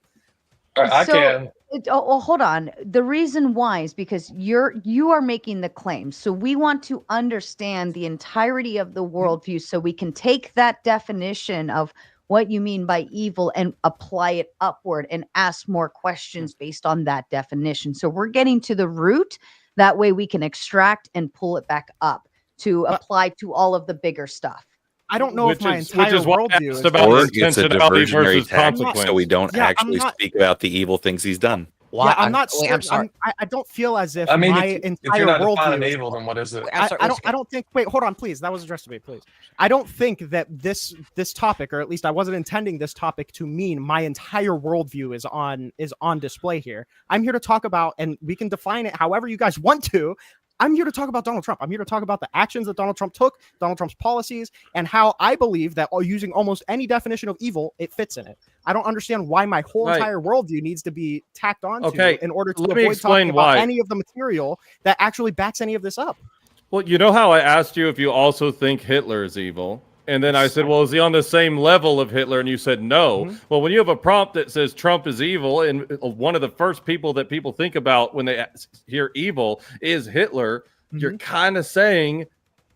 I can. Hold on. The reason why is because you are making the claim. So we want to understand the entirety of the worldview, so we can take that definition of what you mean by evil and apply it upward and ask more questions based on that definition. So we're getting to the root. That way we can extract and pull it back up to apply to all of the bigger stuff. I don't know if my entire which is what I worldview asked is about Or the it's a intentionality diversionary versus tactic, consequence. so we don't Yeah, I'm actually not- speak about the evil things he's done. Yeah, I'm not. I'm sorry. I don't feel as if I mean, my if entire you're not worldview defining is- evil, then what is it? I don't think. Wait, hold on, please. That was addressed to me, please. I don't think that this topic, or at least I wasn't intending this topic to mean my entire worldview is on display here. I'm here to talk about, and we can define it however you guys want to. I'm here to talk about Donald Trump. I'm here to talk about the actions that Donald Trump took, Donald Trump's policies, and how I believe that using almost any definition of evil, it fits in it. I don't understand why my whole entire worldview needs to be tacked on to in order to let me avoid explain talking about why. any of the material that actually backs any of this up. Well, you know how I asked you if you also think Hitler is evil? And then I said, well, is he on the same level of Hitler? And you said no. Well, when you have a prompt that says Trump is evil, and one of the first people that people think about when they hear evil is Hitler, you're kind of saying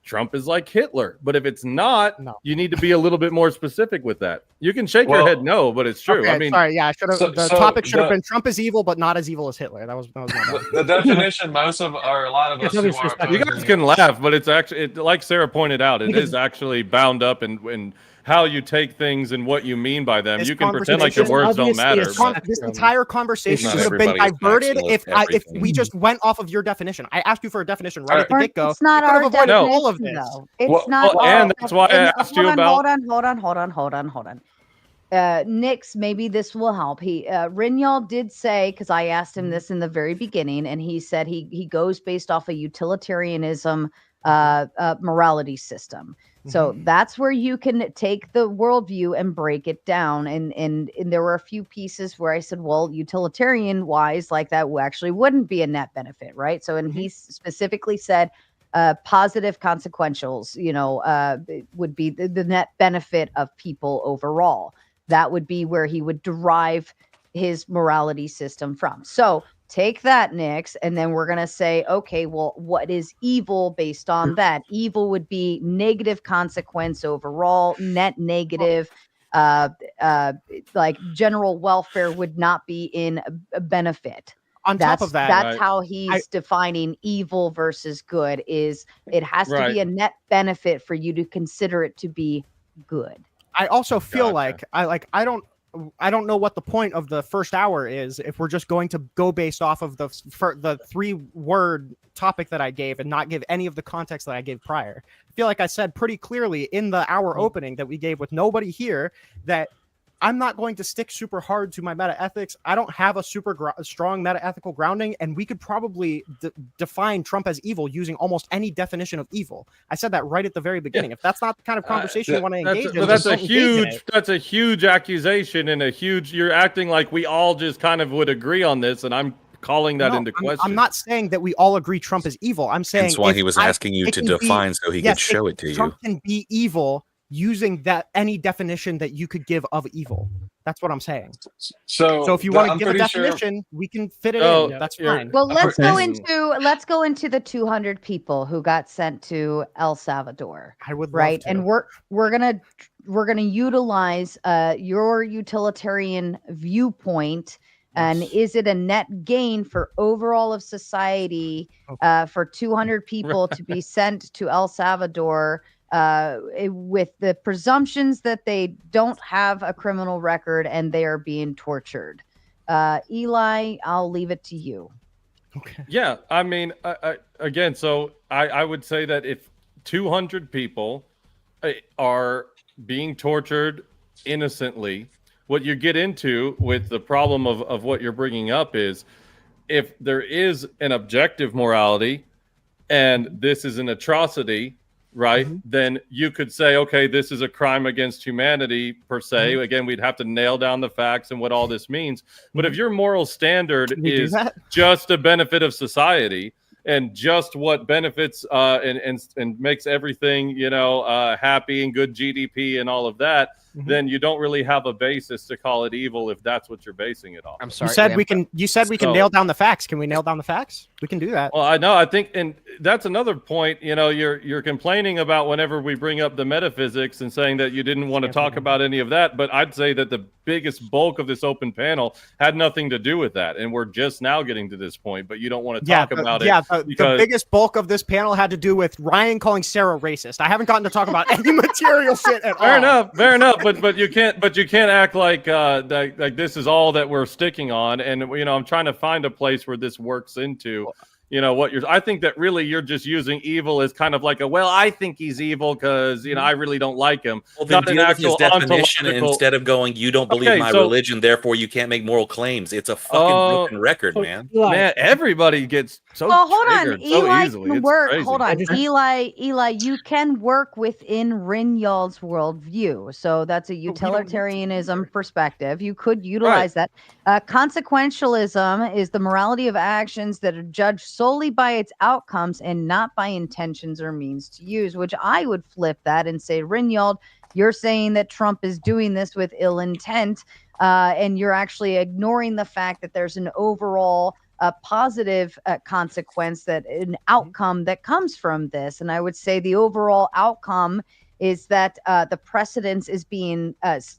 Trump is like Hitler. But if it's not, you need to be a little bit more specific with that. You can shake your head no, but it's true. Okay, I mean, sorry, yeah, I should have. The topic should have been Trump is evil, but not as evil as Hitler. That was my bad. The definition, a lot of us who are you guys can laugh, but it's actually, like Sarah pointed out, it is actually bound up in how you take things and what you mean by them. This You can pretend like your conversation- words don't matter. This entire conversation Not would have been everybody is diverted maximalist if we just went off of your definition. I asked you for a definition right at the get go. It's not our avoided definition, all of this. though. It's not. and that's why I asked you about. Hold on. Nix, maybe this will help. Rinyal did say, because I asked him this in the very beginning, and he said he goes based off a utilitarianism morality system. So that's where you can take the worldview and break it down. And there were a few pieces where I said, well, utilitarian wise, like that actually wouldn't be a net benefit, right? So, and he specifically said positive consequentials, would be the net benefit of people overall. That would be where he would derive his morality system from. So take that, Nix, and then we're going to say, okay, well, what is evil based on that? Evil would be negative consequence overall, net negative, like general welfare would not be in a benefit. On top of that, that's how he's defining evil versus good, is it has to be a net benefit for you to consider it to be good. I also feel like I don't know what the point of the first hour is if we're just going to go based off of the 3-word topic that I gave and not give any of the context that I gave prior. I feel like I said pretty clearly in the hour opening that we gave with nobody here that I'm not going to stick super hard to my metaethics. I don't have a super strong metaethical grounding, and we could probably define Trump as evil using almost any definition of evil. I said that right at the very beginning. If that's not the kind of conversation you want to engage in, that's a huge accusation and a huge. You're acting like we all just kind of would agree on this, and I'm calling that into question. I'm not saying that we all agree Trump is evil. I'm saying that's why he was asking you to define so he could show it to you. Trump can be evil using that any definition that you could give of evil. That's what I'm saying. So if you want to give a definition, we can fit it in. That's fine. Well, let's go into the 200 people who got sent to El Salvador. I would right, love to. and we're gonna utilize your utilitarian viewpoint. And is it a net gain for overall of society for 200 people to be sent to El Salvador with the presumptions that they don't have a criminal record and they are being tortured? Eli, I'll leave it to you. Okay. Yeah, I mean, again, so I would say that if 200 people are being tortured innocently, what you get into with the problem of what you're bringing up is if there is an objective morality and this is an atrocity, right, then you could say, okay, this is a crime against humanity per se. Again, we'd have to nail down the facts and what all this means. But if your moral standard is just a benefit of society and just what benefits and makes everything, happy and good GDP and all of that, then you don't really have a basis to call it evil if that's what you're basing it on. I'm sorry. You said we can nail down the facts. Can we nail down the facts? We can do that. Well, I know. I think, and that's another point. You're complaining about whenever we bring up the metaphysics and saying that you didn't want to talk about any of that. But I'd say that the biggest bulk of this open panel had nothing to do with that, and we're just now getting to this point. But you don't want to talk about it. Yeah, the biggest bulk of this panel had to do with Ryan calling Sarah racist. I haven't gotten to talk about any material shit at all. Fair enough. But you can't act like like this is all that we're sticking on. And I'm trying to find a place where this works into what you're. I think that really you're just using evil as kind of like I think he's evil because I really don't like him. Well, then deal with his definition instead of going, you don't believe my religion, therefore you can't make moral claims. It's a fucking broken record, man. Man, everybody gets so hold on, triggered Eli so easily. can It's work. crazy. Hold on, Eli, you can work within Rinyald's worldview. So that's a utilitarianism perspective. You could utilize that. Consequentialism is the morality of actions that are judged solely by its outcomes and not by intentions or means to use, which I would flip that and say, Rinyald, you're saying that Trump is doing this with ill intent, and you're actually ignoring the fact that there's an overall positive consequence, that an outcome that comes from this. And I would say the overall outcome is that the precedence is being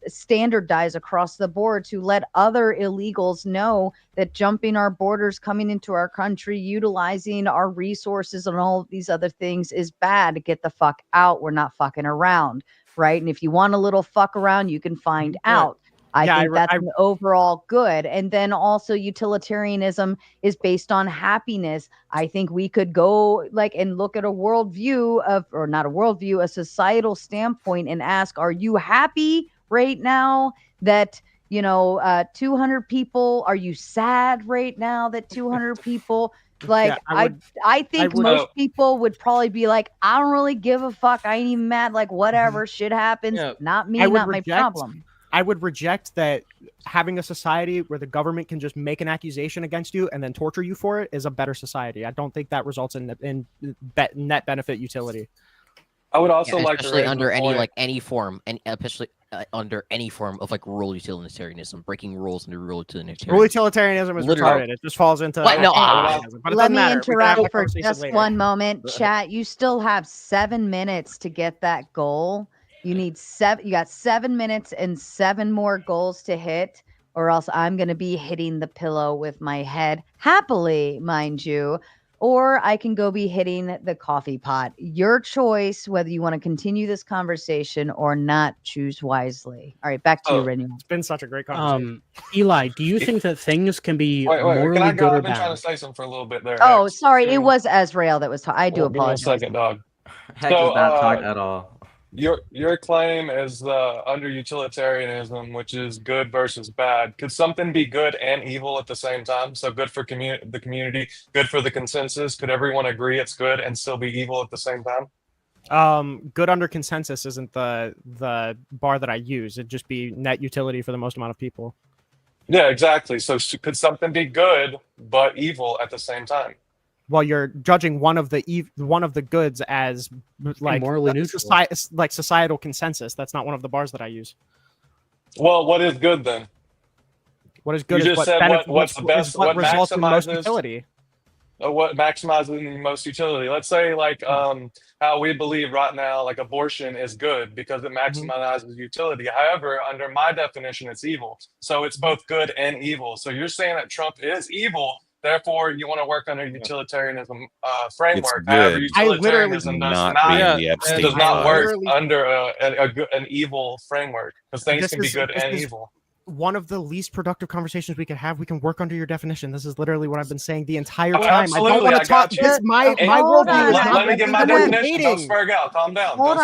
standardized across the board to let other illegals know that jumping our borders, coming into our country, utilizing our resources and all of these other things is bad. Get the fuck out. We're not fucking around, right? And if you want a little fuck aund, you can find out. I think that's an overall good. And then also utilitarianism is based on happiness. I think we could go and look at a worldview or not a worldview, a societal standpoint and ask, are you happy right now that, 200 people, are you sad right now that 200 people, I think most people would probably be like, I don't really give a fuck. I ain't even mad. Whatever, shit happens. Not me, not my problem. I would reject that having a society where the government can just make an accusation against you and then torture you for it is a better society. I don't think that results in net benefit utility. I would also like to especially under any form, and especially under any form of rule utilitarianism, breaking rules under rule utilitarianism. Rule utilitarianism is retarded. It just falls into. Let me interrupt for just one moment, chat. You still have 7 minutes to get that goal. You need you got 7 minutes and 7 more goals to hit, or else I'm going to be hitting the pillow with my head happily, mind you, or I can go be hitting the coffee pot. Your choice, whether you want to continue this conversation or not. Choose wisely. All right, back to you, Rennie. It's been such a great conversation. Eli, do you think that things can be morally can I good go? or I've been trying bad? to say something for a little bit there. Oh, sorry, it was Azrael that was talking. I do apologize. Give me a second, dog. Heck does not talk at all. Your claim is under utilitarianism, which is good versus bad. Could something be good and evil at the same time? So good for the community, good for the consensus. Could everyone agree it's good and still be evil at the same time? Good under consensus isn't the bar that I use. It'd just be net utility for the most amount of people. Yeah, exactly. So could something be good but evil at the same time? Well, you're judging one of the goods as like morally neutral, like societal consensus. That's not one of the bars that I use. Well, what is good then? What is good? You is just what said what's the best. what What results in the most maximizes utility. What maximizes the most utility? Let's say like how we believe right now, like abortion is good because it maximizes utility. However, under my definition, it's evil. So it's both good and evil. So you're saying that Trump is evil. Therefore, you want to work under utilitarianism framework. However, utilitarianism does not work under an evil framework because things can be good and evil. One of the least productive conversations we could have. We can work under your definition. This is literally what I've been saying the entire time. I don't want to talk. This my worldview is not. Let me get my definition. Don't spurg out. Calm down. Hold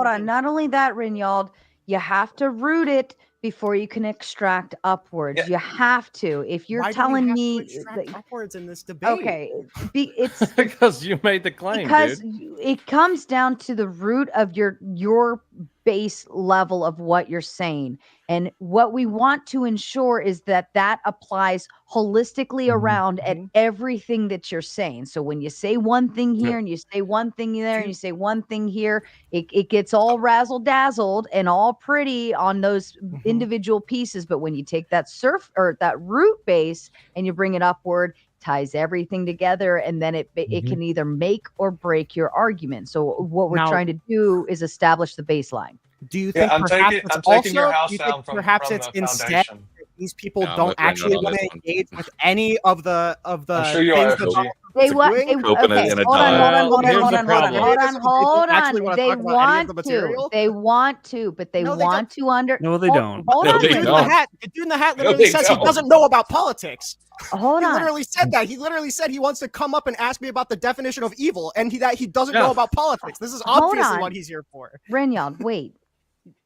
on. Not only that, Rinyald, you have to root it before you can extract upwards. You have to. If you're telling me upwards in this debate, okay, it's because you made the claim. Because dude. it comes down to the root of your base level of what you're saying. And what we want to ensure is that applies holistically around at everything that you're saying. So when you say one thing here and you say one thing there and you say one thing here, it gets all razzle dazzled and all pretty on those individual pieces. But when you take that that root base and you bring it upward, ties everything together, and then it can either make or break your argument. So what we're trying to do is establish the baseline. Do you think perhaps it's instead that these people don't actually want to engage with any of the things that they want to. They want to, but they want to under. No, they don't. The dude in the hat literally says he doesn't know about politics. Hold on. He literally said that. He literally said he wants to come up and ask me about the definition of evil, and that he doesn't know about politics. This is obviously what he's here for. Rinyald, wait.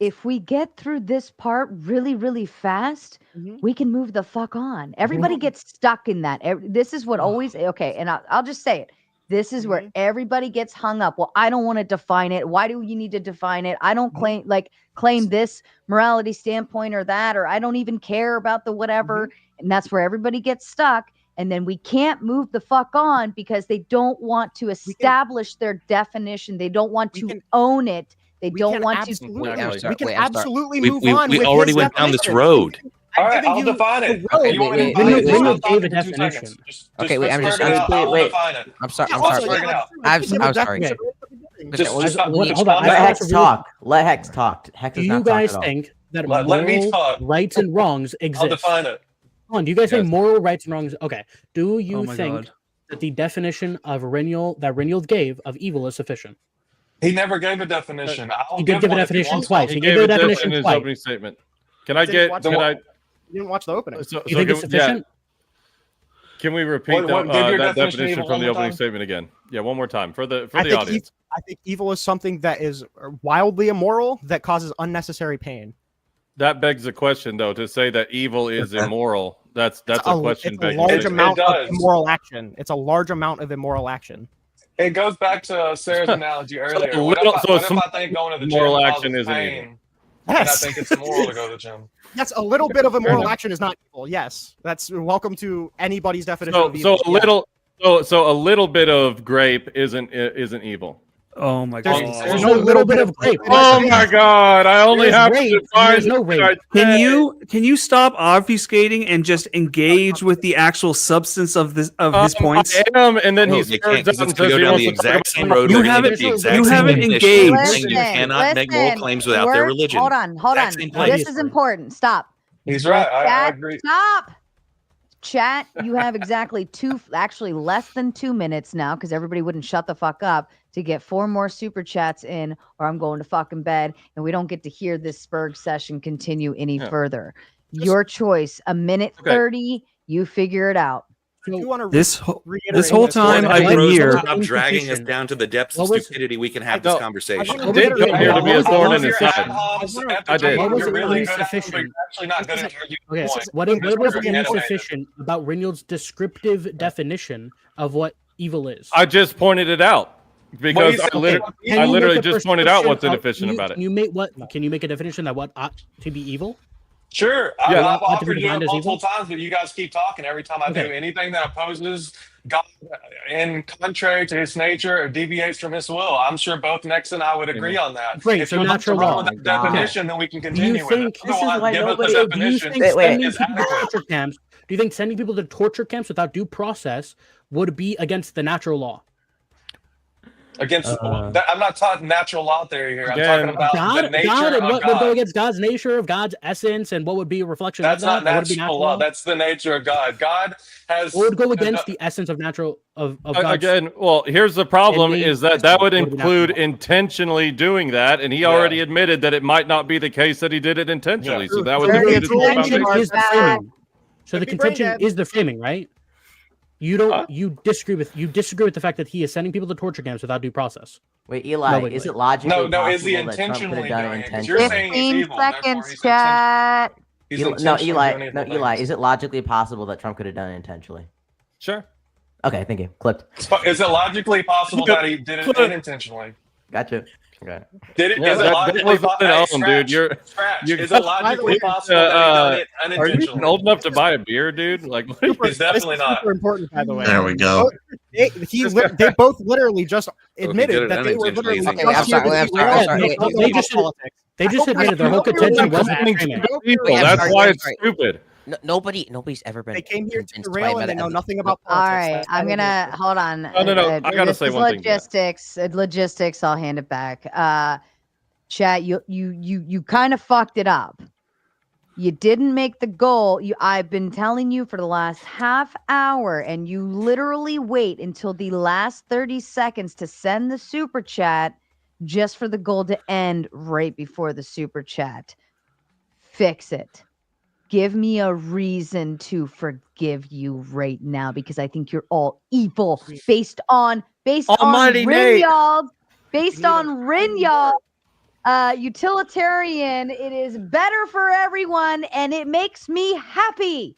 If we get through this part really, really fast, we can move the fuck on. Everybody gets stuck in that. This is what always, okay, and I'll just say it. This is where everybody gets hung up. Well, I don't want to define it. Why do you need to define it? I don't claim this morality standpoint or that, or I don't even care about the whatever. And that's where everybody gets stuck. And then we can't move the fuck on because they don't want to establish their definition. They don't want to own it. They don't want to. We can absolutely move on. We already went down this road. All right, I'll define it. Okay, wait. I'm sorry. Hold on. Let Hex talk. Let Hex talk. Do you guys think that moral rights and wrongs exist? I'll define it. Hold on. Do you guys say moral rights and wrongs? Okay. Do you think that the definition of Reynold gave of evil is sufficient? He never gave a definition. He did give a definition twice. He gave a definition in his opening statement. Can I get? You didn't watch the opening. You think it's sufficient? Can we repeat that definition from the opening statement again? Yeah, one more time for the audience. I think evil is something that is wildly immoral that causes unnecessary pain. That begs the question, though, to say that evil is immoral. That's a question. It's a large amount of immoral action. It's a large amount of immoral action. It goes back to Sarah's analogy earlier. What if I think going to the gym moral action causes isn't pain? evil? And I think it's immoral to go to the gym. Yes, a little bit of immoral action is not evil. Yes, that's welcome to anybody's definition of evil. So a little bit of grape isn't evil. Oh my god! There's no little bit of grape. Oh my god! I only have to define. There's no rape. Can you stop obfuscating and just engage with the actual substance of his points? I am, and then he's go down the exact same road. You haven't engaged. You cannot make moral claims without their religion. Hold on. This is important. Stop. He's right. I agree. Stop. Chat, you have exactly less than 2 minutes now, because everybody wouldn't shut the fuck up, to get 4 more super chats in, or I'm going to fucking bed, and we don't get to hear this Spurg session continue any further. Your choice. A minute 30, you figure it out. do want to This whole time I've been here. Stop dragging us down to the depths of stupidity. We can have this conversation. I did come here to be a thorn in his side. I did. What was You're really good at insufficient? actually not good at arguing Okay, points. what Just was for animated. insufficient about Rinald's descriptive definition of what evil is? I just pointed it out because I literally just pointed out what's inefficient about it. Can you make a definition that what ought to be evil? Sure, Yeah. I've Ought to be offered to do it defined as multiple evil? times, but you guys keep talking. Every time I do Okay. anything that opposes God in contrary to his nature or deviates from his will, I'm sure both Nex and I would agree on that. Great, If so you want to natural run law. with that definition, then we can Do you continue with it. think this is Otherwise, why give us nobody? the Do you definition think sending is people to adequate. torture camps? Do you think sending people to torture camps without due process would be against the natural law? Against I'm not talking natural law theory here. I'm talking about the nature God, and of what would go God. against God's nature, of God's essence, and what would be a reflection That's of that? not What would be natural law. That's the nature of God. God has. What would go against the essence of natural of God's? Again, well, here's the problem: innate is that would include intentionally doing that, and he already admitted that it might not be the case that he did it intentionally. So that was So the the contention is the framing. So the Could be brain contention dead. is the framing, right? You don't. You disagree with the fact that he is sending people to torture camps without due process. Wait, Eli, No, is it logically No, is he possible that Trump could intentionally have done it doing it? 'Cause you're intentionally? saying he's 15 evil. Therefore, seconds, he's chat. He's No, intentionally Eli. doing No, evil Eli. things. Is it logically possible that Trump could have done it intentionally? Sure. Okay, thank you. Clipped. Is it logically possible that he did it unintentionally? Gotcha. Okay. Did it? Yeah, Is it that logically was an album, dude. You're Is it logically possible that he done it Are you unintentionally? even old enough to buy a beer, dude? Like, what are you- He's definitely not. Super important, by the way. There we go. They both literally just admitted that they were literally. Okay, wait, I'm sorry. They just admitted their whole contention was framing. People. That's why it's stupid. Nobody's ever been. They came here to convinced by derail and they know Metaethics. nothing about All politics. right, I'm gonna hold on. No. I gotta This say is one thing to that. Logistics. I'll hand it back. Chat. You kind of fucked it up. You didn't make the goal. I've been telling you for the last half hour, and you literally wait until the last 30 seconds to send the super chat, just for the goal to end right before the super chat. Fix it. Give me a reason to forgive you right now, because I think you're all evil based on Almighty Nate. Rinyald, based on Rinyald. Utilitarian. It is better for everyone, and it makes me happy.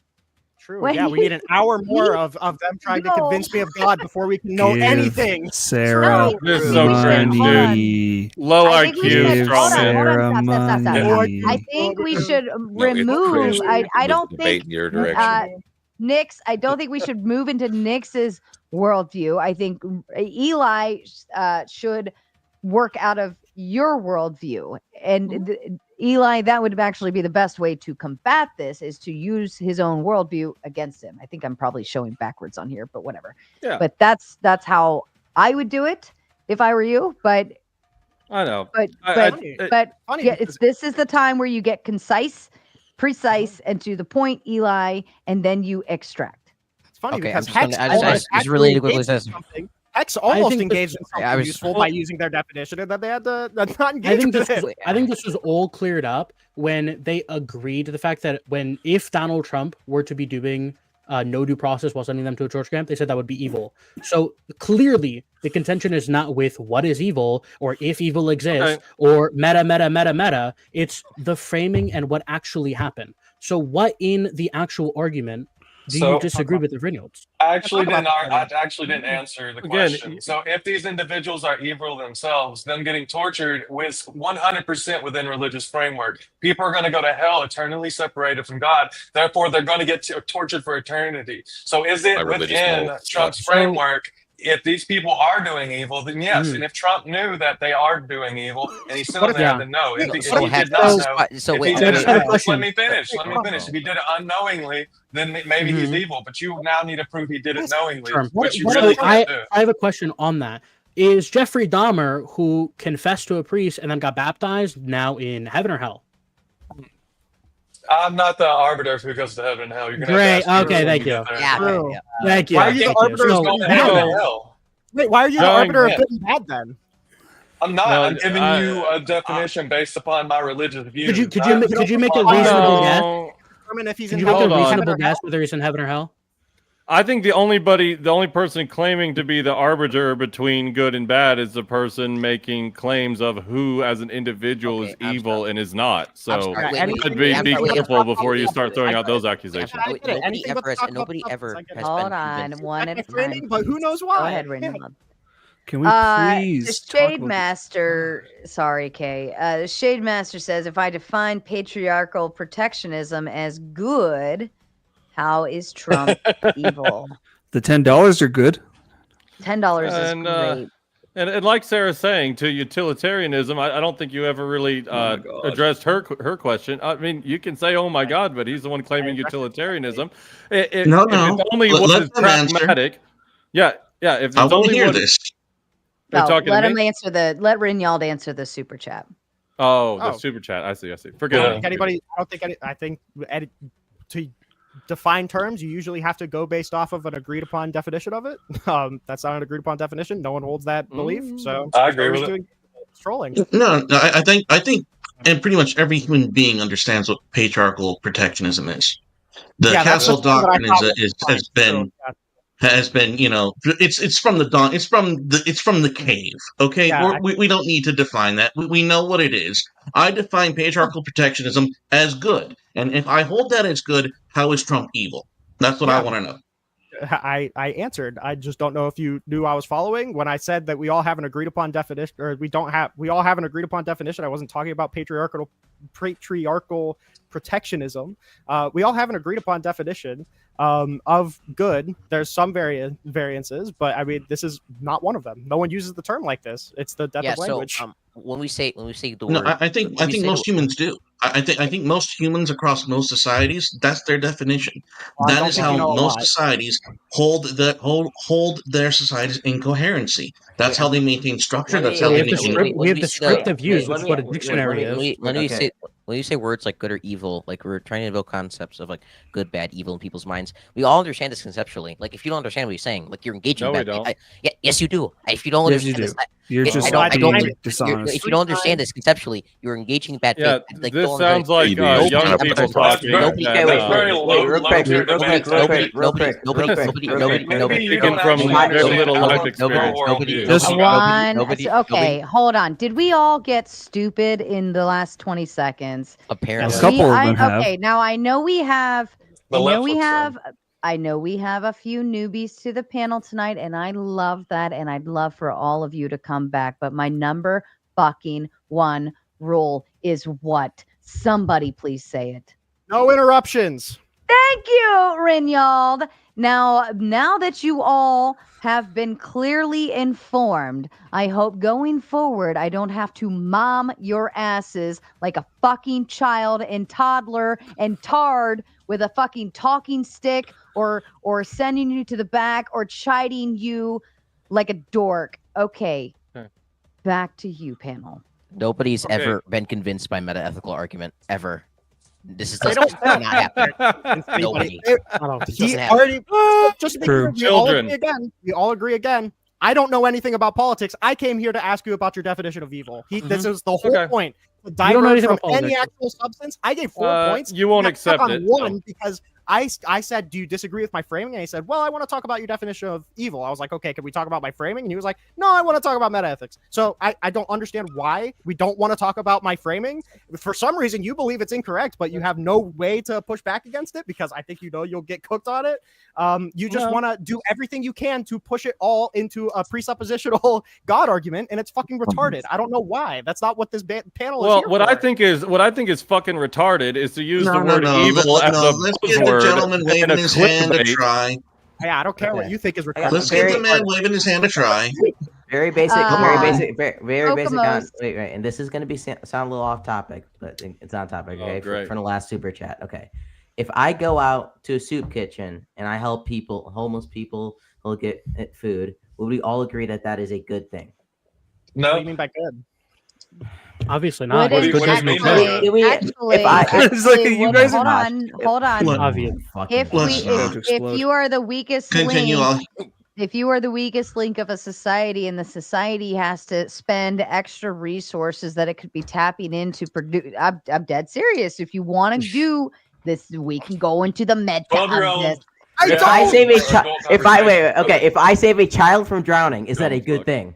True. When Yeah, we need an hour more of them trying to convince me of God before we can know anything. Sarah, This is so cringe, dude. Low I think we IQ, should- strong hold on, hold man. on, stop. money. I think we should it's remove. cringe. I don't Debate think in your direction. Nix. I don't think we should move into Nix's worldview. I think Eli should work out of your worldview, and Eli, that would actually be the best way to combat this, is to use his own worldview against him. I think I'm probably showing backwards on here, but whatever. Yeah. But that's how I would do it if I were you. But I know. but funny yeah, because- this is the time where you get concise, precise, and to the point, Eli, and then you extract. It's funny Okay, because I'm just gonna- Hex I just almost really need to actually quickly engaged say in something. Hex almost think engaged this- in something I was- useful by using their definition, and then they had to not I engage think with this it. was, I think this was all cleared up when they agreed to the fact that if Donald Trump were to be doing no due process while sending them to a torture camp, they said that would be evil. So clearly, the contention is not with what is evil or if evil exists or meta. It's the framing and what actually happened. So what in the actual argument do So- you disagree with the Reynolds? I actually didn't answer the Again, question. So if these individuals are evil themselves, them getting tortured was 100% within religious framework. People are going to go to hell eternally separated from God. Therefore, they're going to get tortured for eternity. So is it By religious within morals. Trump's framework? If these people are doing evil, then yes. And if Trump knew that they are doing evil and he's still there, then no. If he did not know, if he did it, let me finish. If he did it unknowingly, then maybe he's evil. But you now need to prove he did it knowingly, which you really can't do. I have a question on that. Is Jeffrey Dahmer, who confessed to a priest and then got baptized, now in heaven or hell? I'm not the arbiter of who goes to heaven and hell. You're gonna Great. have to ask Okay, Drew thank when you. get there. Yeah, True. Thank you. Why are you the arbiter of So- good and Hell bad? to hell. Wait, why are you the Going arbiter of in. good and bad then? I'm not. No, I'm giving you a definition based upon my religious views. Could you not make a upon- reasonable guess? Determine if he's Could in you make a heaven or reasonable hell. guess whether he's in heaven or hell? I think the only person claiming to be the arbiter between good and bad is the person making claims of who, as an individual, is evil and is not. So be careful before you start throwing out those accusations. Nobody ever has Hold been on, convinced. one at a Framing, time. but who knows Go why? ahead, Raymond. Can we The please talk Shade about Master, sorry, Kay. The Shade Master says, if I define patriarchal protectionism as good, how is Trump evil? the $10 are good? $10 is great. And like Sarah's saying, to utilitarianism, I don't think you ever really addressed her question. I mean, you can say, "Oh my God," but he's the one claiming utilitarianism. If it's only what is pragmatic, yeah. If it's I want only to hear what this. No, talking let to him me? answer let Rinyald answer the super chat. The super chat. I see. I Forget don't it. think anybody. I think to define terms, you usually have to go based off of an agreed upon definition of it. That's not an agreed upon definition. No one holds that belief. So I agree with it. Trolling. No, I think, and pretty much every human being understands what patriarchal protectionism is. The castle doctrine has been, you know, it's from the dawn. It's from the cave. Okay, we don't need to define that. We know what it is. I define patriarchal protectionism as good, and if I hold that as good, how is Trump evil? That's what I want to know. I answered. I just don't know if you knew I was following when I said that we all have an agreed upon definition, or we all have an agreed upon definition. I wasn't talking about patriarchal protectionism. We all have an agreed upon definition of good. There's some variances, but I mean, this is not one of them. No one uses the term like this. It's the death of language. So when we say the No, word, I think most humans do. I think most humans across most societies, that's their definition. That is how most societies hold their societies in coherency. That's how they maintain structure. That's how they maintain. We have descriptive use, which is what a dictionary is. When you say words like good or evil, like we're trying to invoke concepts of like good, bad, evil in people's minds. We all understand this conceptually. Like if you don't understand what you're saying, like you're engaging. No, bad. we don't. Yes, you do. If you don't understand this, You're just being dishonest. If you don't understand this conceptually, you're engaging bad faith. Yeah, Like, this sounds like young people talking. Nobody speaking from very little life experience. Okay, hold on. Did we all get stupid in the last 20 seconds? Apparently, a couple of them have. Okay, now I know we have. The left looks I know we have a few newbies to the panel tonight, and I love that, and I'd love for all of you to come back. But my number fucking one rule is what? Somebody please say it. No interruptions. Thank you, Rinyald. Now that you all have been clearly informed, I hope going forward I don't have to mom your asses like a fucking child and toddler and tard with a fucking talking stick or sending you to the back or chiding you like a dork. Okay. Back to you, panel. nobody's ever been convinced by metaethical argument ever. This is not happening. Nobody. He already just to be clear, we all agree again. I don't know anything about politics. I came here to ask you about your definition of evil. This is the whole point. You don't know anything from about any politics. actual substance. I gave 4 points. You won't got stuck accept on it. one because I said, do you disagree with my framing? And he said, well, I want to talk about your definition of evil. I was like, okay, can we talk about my framing? And he was like, no, I want to talk about metaethics. So I don't understand why we don't want to talk about my framing. For some reason, you believe it's incorrect, but you have no way to push back against it because I think you'll get cooked on it. You just want to do everything you can to push it all into a presuppositional God argument, and it's fucking retarded. I don't know why. That's not what this panel is. Well, here what for. I think is fucking retarded is to use the word no. evil as a Let's give the buzzword gentleman in waving a his hand a clickbait. try. Yeah, I don't care what you think is retarded. Let's give the man waving his hand a try. Very basic, very basic. Kokomos. Wait, and this is going to be sound a little off topic, but it's on topic. Okay, from the last super chat. Okay, if I go out to a soup kitchen and I help people, homeless people, look at food, would we all agree that that is a good thing? No. What do you mean by good? Obviously not. What do you mean by that? Hold on. Obvious. If you are the weakest Continue link, on. if you are the weakest link of a society and the society has to spend extra resources that it could be tapping into produce, I'm dead serious. If you want to do this, we can go into the med. If I save a child, if I save a child from drowning, is that a good thing?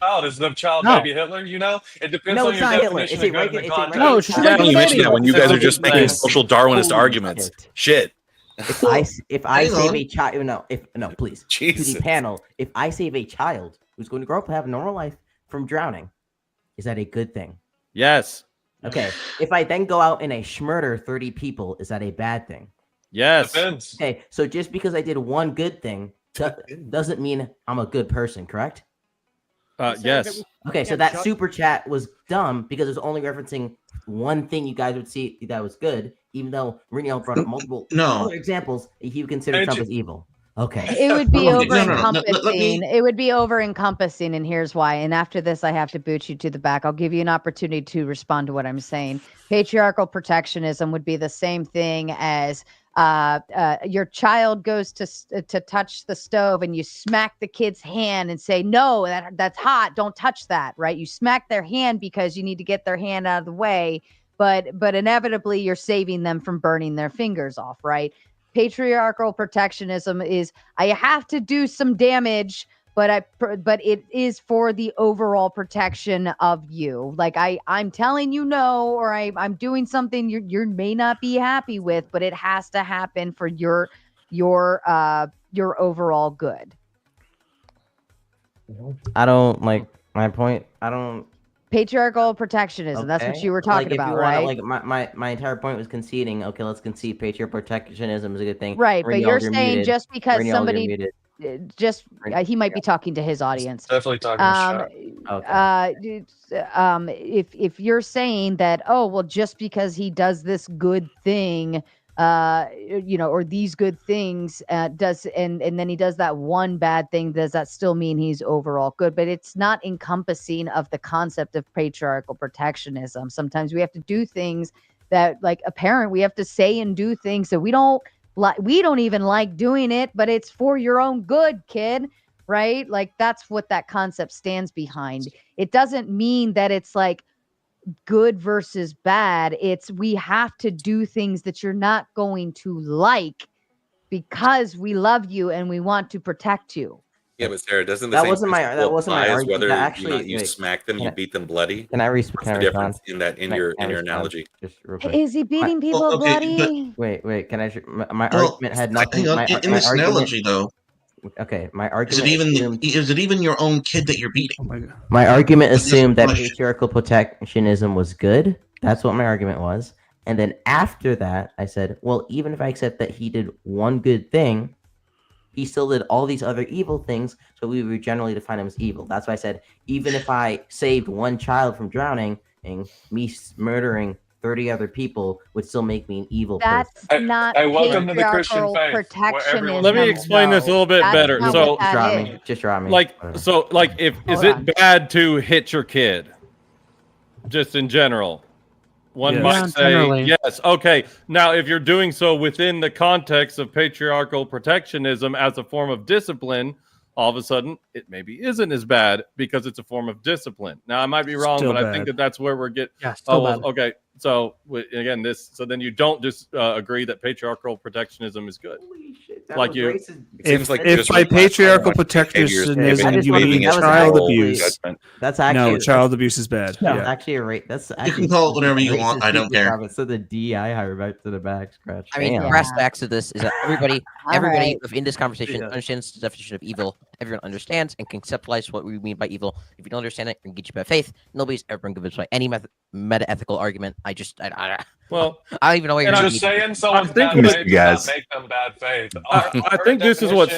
Child is the child No. baby Hitler? You know, it depends No, on it's your not Hitler. definition It's a of good in regular. the It's a context. regular. Yeah, you mentioned that when you guys are just making social Darwinist arguments. Shit. If I Hang save on. a child, please, to Jesus. the panel, if I save a child who's going to grow up and have a normal life from drowning, is that a good thing? Yes. Okay. If I then go out and I murder 30 people, is that a bad thing? Yes. Depends. Okay. So just because I did one good thing doesn't mean I'm a good person, correct? Yes. Okay, so that super chat was dumb because it was only referencing one thing you guys would see that was good, even though Reniel brought up multiple other examples he would consider Trump as evil. Okay. It would be Okay, over encompassing. It would be over encompassing, and here's why. And after this, I have to boot you to the back. I'll give you an opportunity to respond to what I'm saying. Patriarchal protectionism would be the same thing as your child goes to touch the stove, and you smack the kid's hand and say, "No, that's hot. Don't touch that." Right? You smack their hand because you need to get their hand out of the way, but inevitably you're saving them from burning their fingers off. Right? Patriarchal protectionism is I have to do some damage, but it is for the overall protection of you. Like I'm telling you no, or I'm doing something you may not be happy with, but it has to happen for your overall good. I don't like my point. I don't. Patriarchal protectionism. That's what you were talking Like, if about, you right? wanna, my entire point was conceding. Okay, let's concede patriarchal protectionism is a good thing. Right, but Reniel, you're saying muted. just because Reniel, you're somebody muted. he might be talking to his audience. Definitely talking If you're saying that, oh well, just because he does this good thing, or these good things and then he does that one bad thing, does that still mean he's overall good? But it's not encompassing of the concept of patriarchal protectionism. Sometimes we have to do things that, like a parent, we have to say and do things that we don't even like doing it, but it's for your own good, kid. Right? Like that's what that concept stands behind. It doesn't mean that it's like good versus bad. It's we have to do things that you're not going to like because we love you and we want to protect you. Yeah, but Sarah, doesn't the That same wasn't my- principle that wasn't my apply as argument. whether That you actually- not you wait, smack them, can you I- beat them bloody? Can I What's the respond? difference in that in your respond? analogy? Just real quick. Is he beating people bloody? Wait. Can I? My Well, argument had nothing. hang on. My, In my this argument, analogy, though, okay, my is argument it even your own kid that you're beating? My argument That's the assumed that question. patriarchal protectionism was good. That's what my argument was. And then after that, I said, well, even if I accept that he did one good thing, he still did all these other evil things, so we would generally define him as evil. That's why I said, even if I saved one child from drowning, and me murdering 30 other people would still make me an evil person. That's not welcome to the Christian patriarchal faith, where protectionism. Let me explain this a little bit That's better. not So what that is. Just draw me. Like is Hold it on. bad to hit your kid? Just in general. One Yes. might Yeah, say generally. yes. Okay. Now, if you're doing so within the context of patriarchal protectionism as a form of discipline, all of a sudden it maybe isn't as bad because it's a form of discipline. Now, I might be wrong, Still but I think bad. that's where we're getting. Yeah, still bad. Okay. So again, so then you don't just agree that patriarchal protectionism is good. Like you, If by patriarchal protectionism you mean child abuse, That's actually no, child abuse is bad. Yeah, Yeah. actually a rate. That's You can call it whatever you want. I don't care. So the DI higher back to the back scratch. I mean, Damn. brass tacks to this is that everybody right. in this conversation understands the definition of evil. Everyone understands and conceptualize what we mean by evil. If you don't understand it, and get you by faith. Nobody's ever been convinced by any meta-ethical argument. I don't even know what you're just saying someone's bad think- faith does not make them bad faith. I think this is what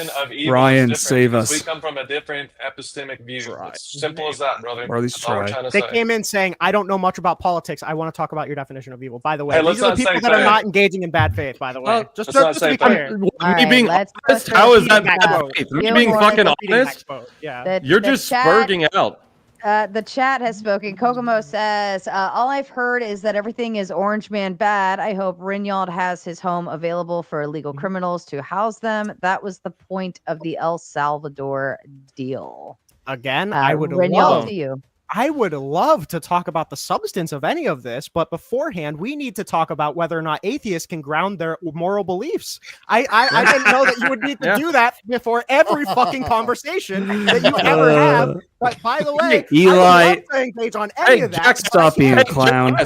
Ryan, save us. We come from a different epistemic view. It's simple as that, brother. Or at least That's all we're try. trying to They say. came in saying, I don't know much about politics. I want to talk about your definition of evil. By the way, Hey, these let's are the not people say that are fair. not engaging in bad faith, by the way. Well, just let's not to say be fair. clear. Me right, being let's honest, go how to is that the bad chat. faith? Me You being want- fucking Beating honest, that vote, Yeah. you're the just chat- spurging out. The chat has spoken. Kokomo says, all I've heard is that everything is Orange Man bad. I hope Rinyald has his home available for illegal criminals to house them. That was the point of the El Salvador deal. Again, I would Rinyald, love. to you. I would love to talk about the substance of any of this, but beforehand, we need to talk about whether or not atheists can ground their moral beliefs. I didn't know that you would need to do that before every fucking conversation that you ever have. But by the way, Eli, I would love to engage on any of that. Jack, stop being a clown.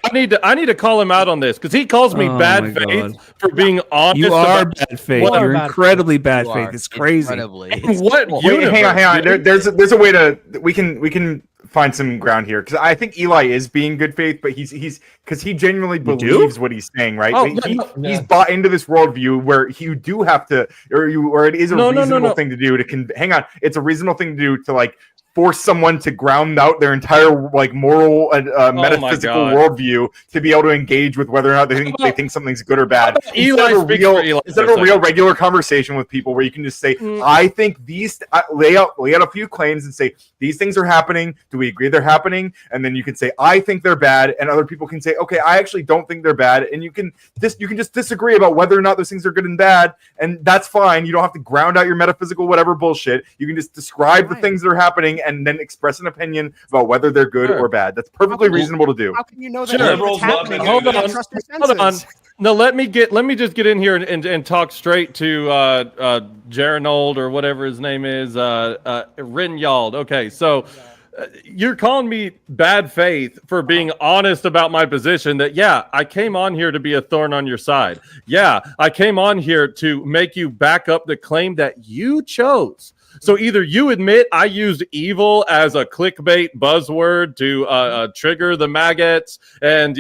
I need to call him out on this because he calls me bad faith for being honest. You are about bad faith. You're incredibly bad faith. It's crazy. What? Wait, hang on. There's a way to we can find some ground here because I think Eli is being good faith, but he's because he genuinely believes what he's saying, right? Oh, He's bought into this worldview where you do have to, or it is a reasonable thing to do to hang on. It's a reasonable thing to do to like force someone to ground out their entire like moral and metaphysical worldview to be able to engage with whether or not they think something's good or bad. Instead of a real regular conversation with people where you can just say, I think these lay out a few claims and say these things are happening. Do we agree they're happening? And then you can say, I think they're bad, and other people can say, okay, I actually don't think they're bad, and you can just disagree about whether or not those things are good and bad, and that's fine. You don't have to ground out your metaphysical whatever bullshit. You can just describe the things that are happening and then express an opinion about whether they're good or bad. That's perfectly reasonable to do. How can you know that it's happening? Hold on. No, let me just get in here and talk straight to Geranold or whatever his name is, Rinyald. Okay, so you're calling me bad faith for being honest about my position that, yeah, I came on here to be a thorn on your side. Yeah, I came on here to make you back up the claim that you chose. So either you admit I used evil as a clickbait buzzword to trigger the maggots and,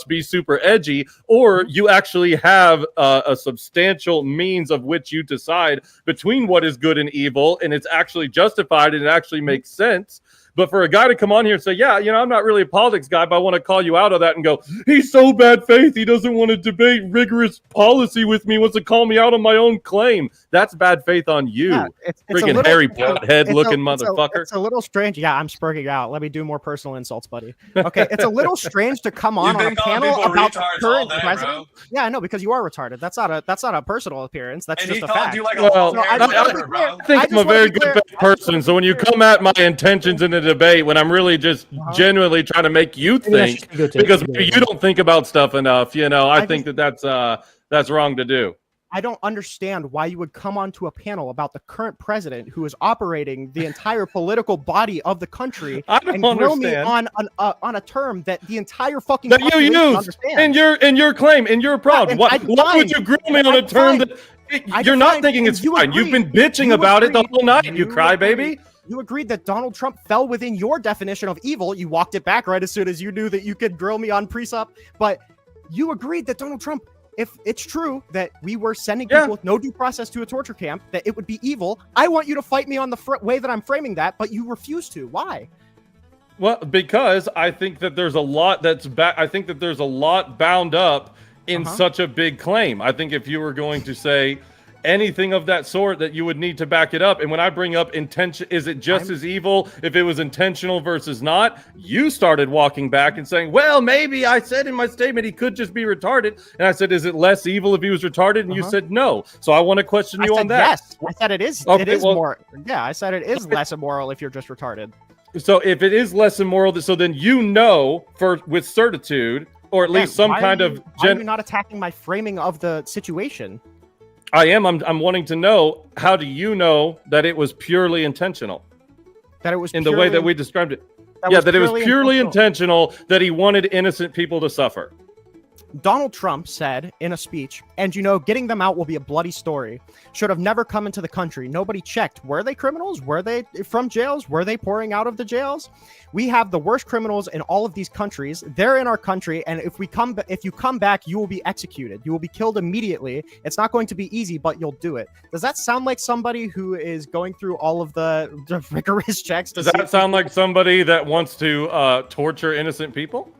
be super edgy, or you actually have a substantial means of which you decide between what is good and evil, and it's actually justified and it actually makes sense. But for a guy to come on here and say, yeah, I'm not really a politics guy, but I want to call you out of that and go, he's so bad faith, he doesn't want to debate rigorous policy with me, he wants to call me out on my own claim. That's bad faith on you. Yeah, freaking Harry Pothead looking motherfucker. It's a little strange. Yeah, I'm spurging out. Let me do more personal insults, buddy. Okay, it's a little strange to come on a panel about the current president. Bro. Yeah, I know, because you are retarded. That's not a personal appearance. That's just a fact. I think I'm a very good faith person, so when you come at my intentions in the debate when I'm really just genuinely trying to make you think because maybe you don't think about stuff enough, I think that's wrong to do. I don't understand why you would come onto a panel about the current president who is operating the entire political body of the country and grill me on a term that the entire fucking that you use in your claim, in your prod. Why would you grill me on a term that you're not thinking it's fine? You've been bitching about it the whole night, you crybaby. You agreed that Donald Trump fell within your definition of evil. You walked it back right as soon as you knew that you could grill me on precept. But you agreed that Donald Trump, if it's true that we were sending people with no due process to a torture camp, that it would be evil. I want you to fight me on the way that I'm framing that, but you refuse to. Why? Well, because I think that there's a lot I think that there's a lot bound up in such a big claim. I think if you were going to say anything of that sort, that you would need to back it up. And when I bring up intention, is it just as evil if it was intentional versus not? You started walking back and saying, well, maybe I said in my statement he could just be retarded. And I said, is it less evil if he was retarded? And you said no. So I want to question you on that. Yes, I said it is. Okay, it is more. Yeah, I said it is less immoral if you're just retarded. So if it is less immoral, so then with certitude, or at least some kind of. Why are you not attacking my framing of the situation? I am. I'm wanting to know, how do you know that it was purely intentional? That it was in the way that we described it. That it was purely intentional that he wanted innocent people to suffer. Donald Trump said in a speech, and getting them out will be a bloody story. Should have never come into the country. Nobody checked. Were they criminals? Were they from jails? Were they pouring out of the jails? We have the worst criminals in all of these countries. They're in our country, and if you come back, you will be executed. You will be killed immediately. It's not going to be easy, but you'll do it. Does that sound like somebody who is going through all of the rigorous checks? Does that sound like somebody that wants to torture innocent people?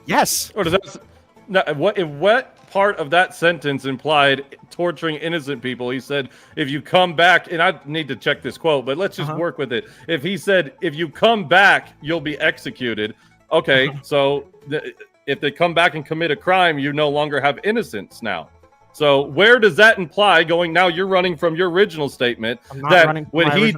Yes. Or does that? Now, what part of that sentence implied torturing innocent people? He said, if you come back, and I need to check this quote, but let's just work with it. If he said, if you come back, you'll be executed. Okay, so if they come back and commit a crime, you no longer have innocence now. So where does that imply going? Now you're running from your original statement that when he,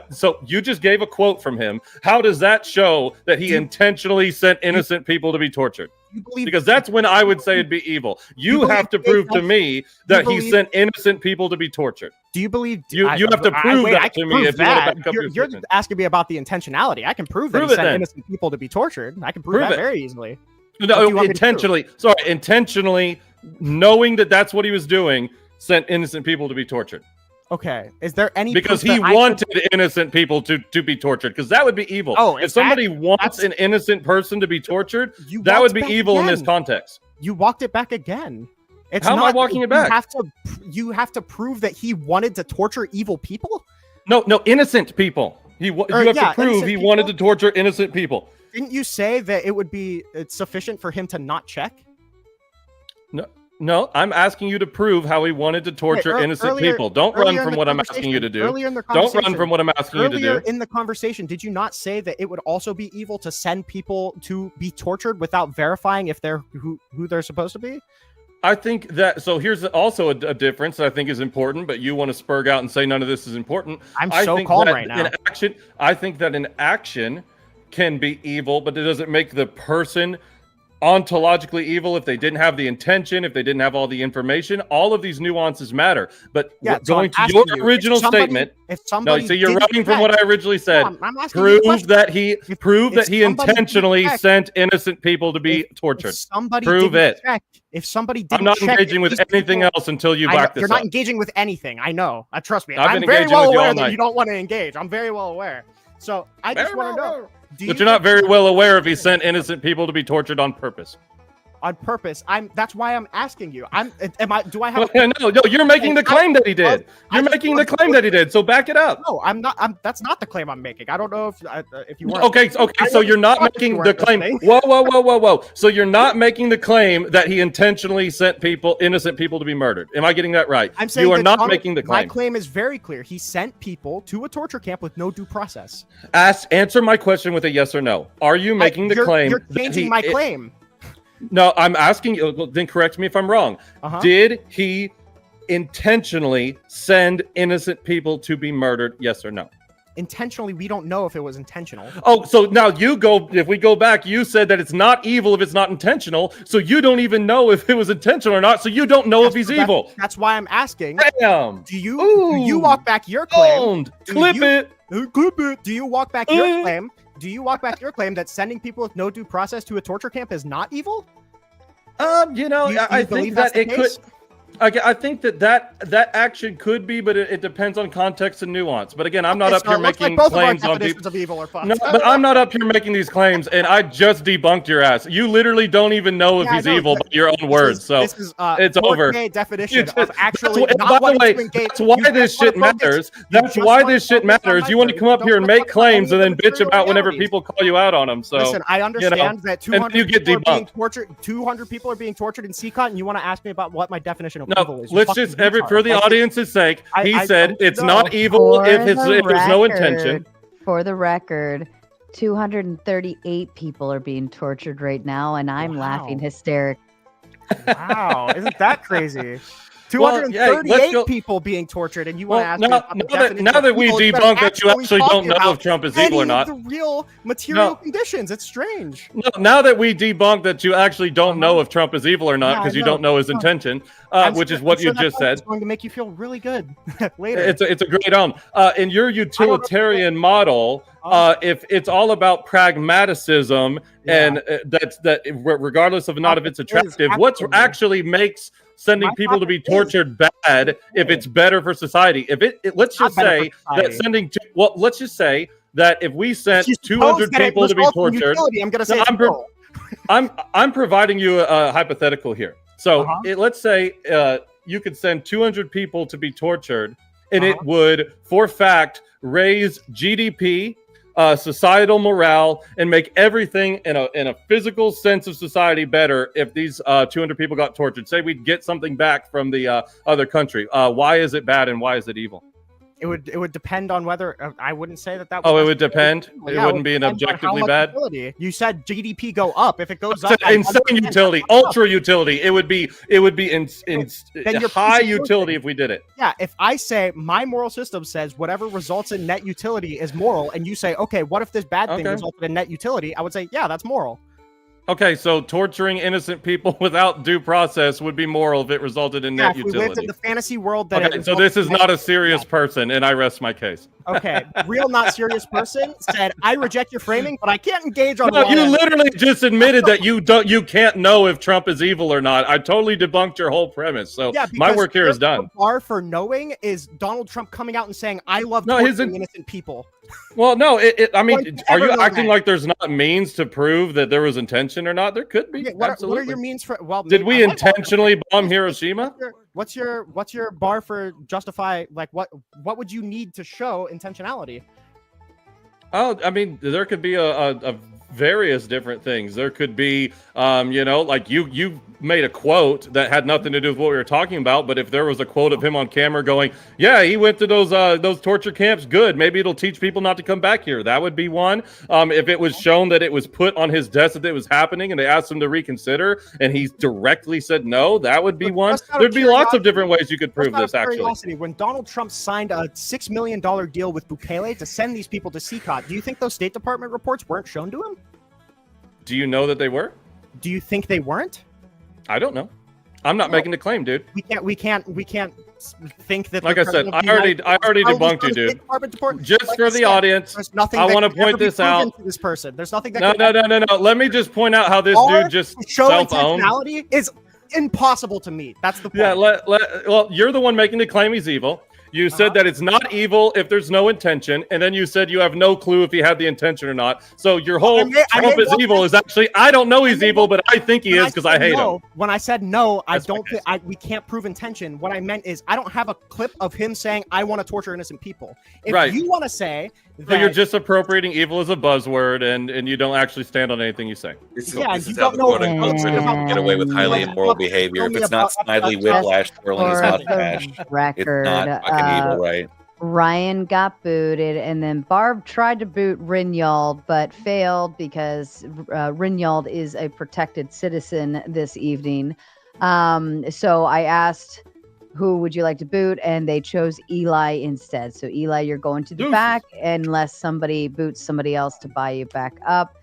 So you just gave a quote from him. How does that show that he intentionally sent innocent people to be tortured? Because that's when I would say it'd be evil. You have to prove to me that he sent innocent people to be tortured. Do you believe you have to prove that to me if you want to back up your You're statement. asking me about the intentionality. I can prove that Prove he it sent then. innocent people to be tortured. I can prove Prove that it. very easily. What do No, you want me to prove? intentionally knowing that that's what he was doing, sent innocent people to be tortured. Okay. Is there any Because proof he that I wanted innocent people to be tortured, because that would be evil. Oh, if somebody wants an innocent person to be tortured, that would be walked back evil in this again. context. You walked it back again. It's How am I not- walking it you back? You have to prove that he wanted to torture evil people. No, innocent people. You have to prove innocent he people. wanted to torture innocent people. Didn't you say that it would be sufficient for him to not check? No, I'm asking you to prove how he wanted to torture innocent people. Don't run from what I'm asking you to do. Don't run from what I'm asking you to do. Earlier in the conversation, did you not say that it would also be evil to send people to be tortured without verifying if they're who they're supposed to be? I think that, so here's also a difference that I think is important, but you want to spurg out and say none of this is important. I'm I so think calm that right now. I think that an action can be evil, but it doesn't make the person ontologically evil if they didn't have the intention, if they didn't have all the information. All of these nuances matter. But going to your original statement, no, so you're running from what I originally said. I'm asking you a question. Prove that he somebody intentionally didn't check- sent innocent people to be tortured. Somebody Prove didn't it. check. If somebody didn't I'm not check engaging if with these anything people- else until you I know, back this You're not up. engaging with anything. I know. Trust me. I've I'm been very engaging well with you all aware that night. you don't want to engage. I'm very well aware. So I just want to know. But you're not very well aware if he sent innocent people to be tortured on purpose. On purpose. That's why I'm asking you. Do I have No, you're making the claim that he did. You're making the claim that he did. So back it up. No, I'm not. That's not the claim I'm making. I don't know if you want. Okay, so you're not making the claim. Whoa. So you're not making the claim that he intentionally sent innocent people to be murdered. Am I getting that right? I'm saying you are that not making the claim. My claim is very clear. He sent people to a torture camp with no due process. Answer my question with a yes or no. Are you making the claim? You're changing my claim. No, I'm asking you. Well, then correct me if I'm wrong. Did he intentionally send innocent people to be murdered? Yes or no? Intentionally, we don't know if it was intentional. Oh, so now if we go back, you said that it's not evil if it's not intentional. So you don't even know if it was intentional or not. So you don't know if he's evil. That's why I'm asking. Damn. Do you walk back your claim? Clip it. Do you walk back your claim? Do you walk back your claim that sending people with no due process to a torture camp is not evil? I believe think that's that the it case? could. I think that action could be, but it depends on context and nuance. But again, I'm not up here making both of our claims on definitions people. of evil are fucked. No, but I'm not up here making these claims, and I just debunked your ass. You literally don't even know if Yeah, I he's know, evil by your own words. So this is it's over. 4K definition It's of just- actually that's not why- by the wanting way, to engage. that's why You this just wanna shit focus- matters. you That's just why wanna this shit focus on matters. my You want to words. come up Don't here and wanna make talk about any claims and of then the bitch material about whenever realities. people call you out on them. So Listen, I understand that and 200 you get people are being debunked. tortured. 200 people are being tortured in CCOT, and you want to ask me about what my definition of No, evil is? You let's fucking just retard. for the Like, audience's sake, he I said don't it's know. not evil For if the there's no record- intention. For the record, 238 people are being tortured right now, and I'm laughing hysteric. Wow, isn't that crazy? Well, 238 let's go- people being tortured, and you want to ask me now, about the now that, definition now of that we evil instead of debunked that you actually don't talking know about if Trump is evil or any not. of the real material No. conditions. It's strange. No, now that we debunked that you actually don't know if Trump is evil or not Yeah, because I you know. don't know his intention, which is I'm what sure you that just point said. is going to make you feel really good later. It's a great in your utilitarian model. If it's all about pragmaticism and that regardless of not if it's attractive, what actually makes sending people to be tortured bad if it's better for society? If let's just say that let's just say that if we sent 200 people to be tortured, I'm going to say I'm providing you a hypothetical here. So let's say you could send 200 people to be tortured, and it would, for fact, raise GDP, societal morale, and make everything in a physical sense of society better if these 200 people got tortured. Say we'd get something back from the other country. Why is it bad and why is it evil? It would depend on whether I wouldn't say that. Oh, it would depend. Well, It yeah, wouldn't be an depend on how objectively much bad. utility. You said GDP go up. If it goes It's up, an insane utility, ultra utility. It would be in Then you're high pushing utility if we did it. Yeah, if I say my moral system says whatever results in net utility is moral, and you say, okay, what if this bad thing Okay. resulted in net utility? I would say, yeah, that's moral. Okay, so torturing innocent people without due process would be moral if it resulted in Yeah, net if we lived utility. in the fantasy world that Okay, so this is not a serious person, and I rest my case. Okay, real not serious person said, I reject your framing, but I can't engage on. No, one you end." literally just admitted that you can't know if Trump is evil or not. I totally debunked your whole premise. So Yeah, my because work here is the done. bar for knowing is Donald Trump coming out and saying, I love No, his- torturing innocent people. Well, no, I mean, Like, are you never know acting that. like there's not means to prove that there was intention or not? There could be. Okay, what are Absolutely. your means for? Well, Did we I like that. intentionally bomb Hiroshima? What's your bar for justify? Like, what would you need to show intentionality? Oh, I mean, there could be a various different things. There could be, like you made a quote that had nothing to do with what we were talking about. But if there was a quote of him on camera going, "Yeah, he went to those torture camps. Good. Maybe it'll teach people not to come back here." That would be one. If it was shown that it was put on his desk that it was happening, and they asked him to reconsider, and he directly said no, that would be one. Just out of There'd be lots of curiosity- different ways you could prove Just out of this. Actually. curiosity, when Donald Trump signed a $6 million deal with Bukele to send these people to CCOT, do you think those State Department reports weren't shown to him? Do you know that they were? Do you think they weren't? I don't know. I'm not making the claim, dude. We can't think that. Like the I said, President of the I already United States debunked you, State dude. Department report. Just Like for I the said, audience, there's nothing I that want to can ever point be this proven out. to this person. There's nothing that No, can no. Let me just point out how this Or dude just to show self-owned. intentionality is impossible to meet. That's the point. Yeah, well, you're the one making the claim he's evil. You said that it's not evil if there's no intention, and then you said you have no clue if he had the intention or not. So your whole I Trump made is one evil is actually, I don't know he's evil, but I think he When is because I said hate no, him. When I said no, I That's my don't think we can't prove intention. What I meant is I don't have a clip of him saying I want to torture innocent people. If Right. you want to say that So you're just appropriating evil as a buzzword, and you don't actually stand on anything you say. This is, Yeah, this you is how don't the know- quote-unquote citizens get away with highly immoral behavior. If it's not Snidely Whiplash twirling his For the mustache, it's record, not fucking evil, right? Ryan got booted, and then Barb tried to boot Rinald, but failed because Rinald is a protected citizen this evening. So I asked, who would you like to boot? And they chose Eli instead. So Eli, you're going to the back unless somebody boots somebody else to buy you back up.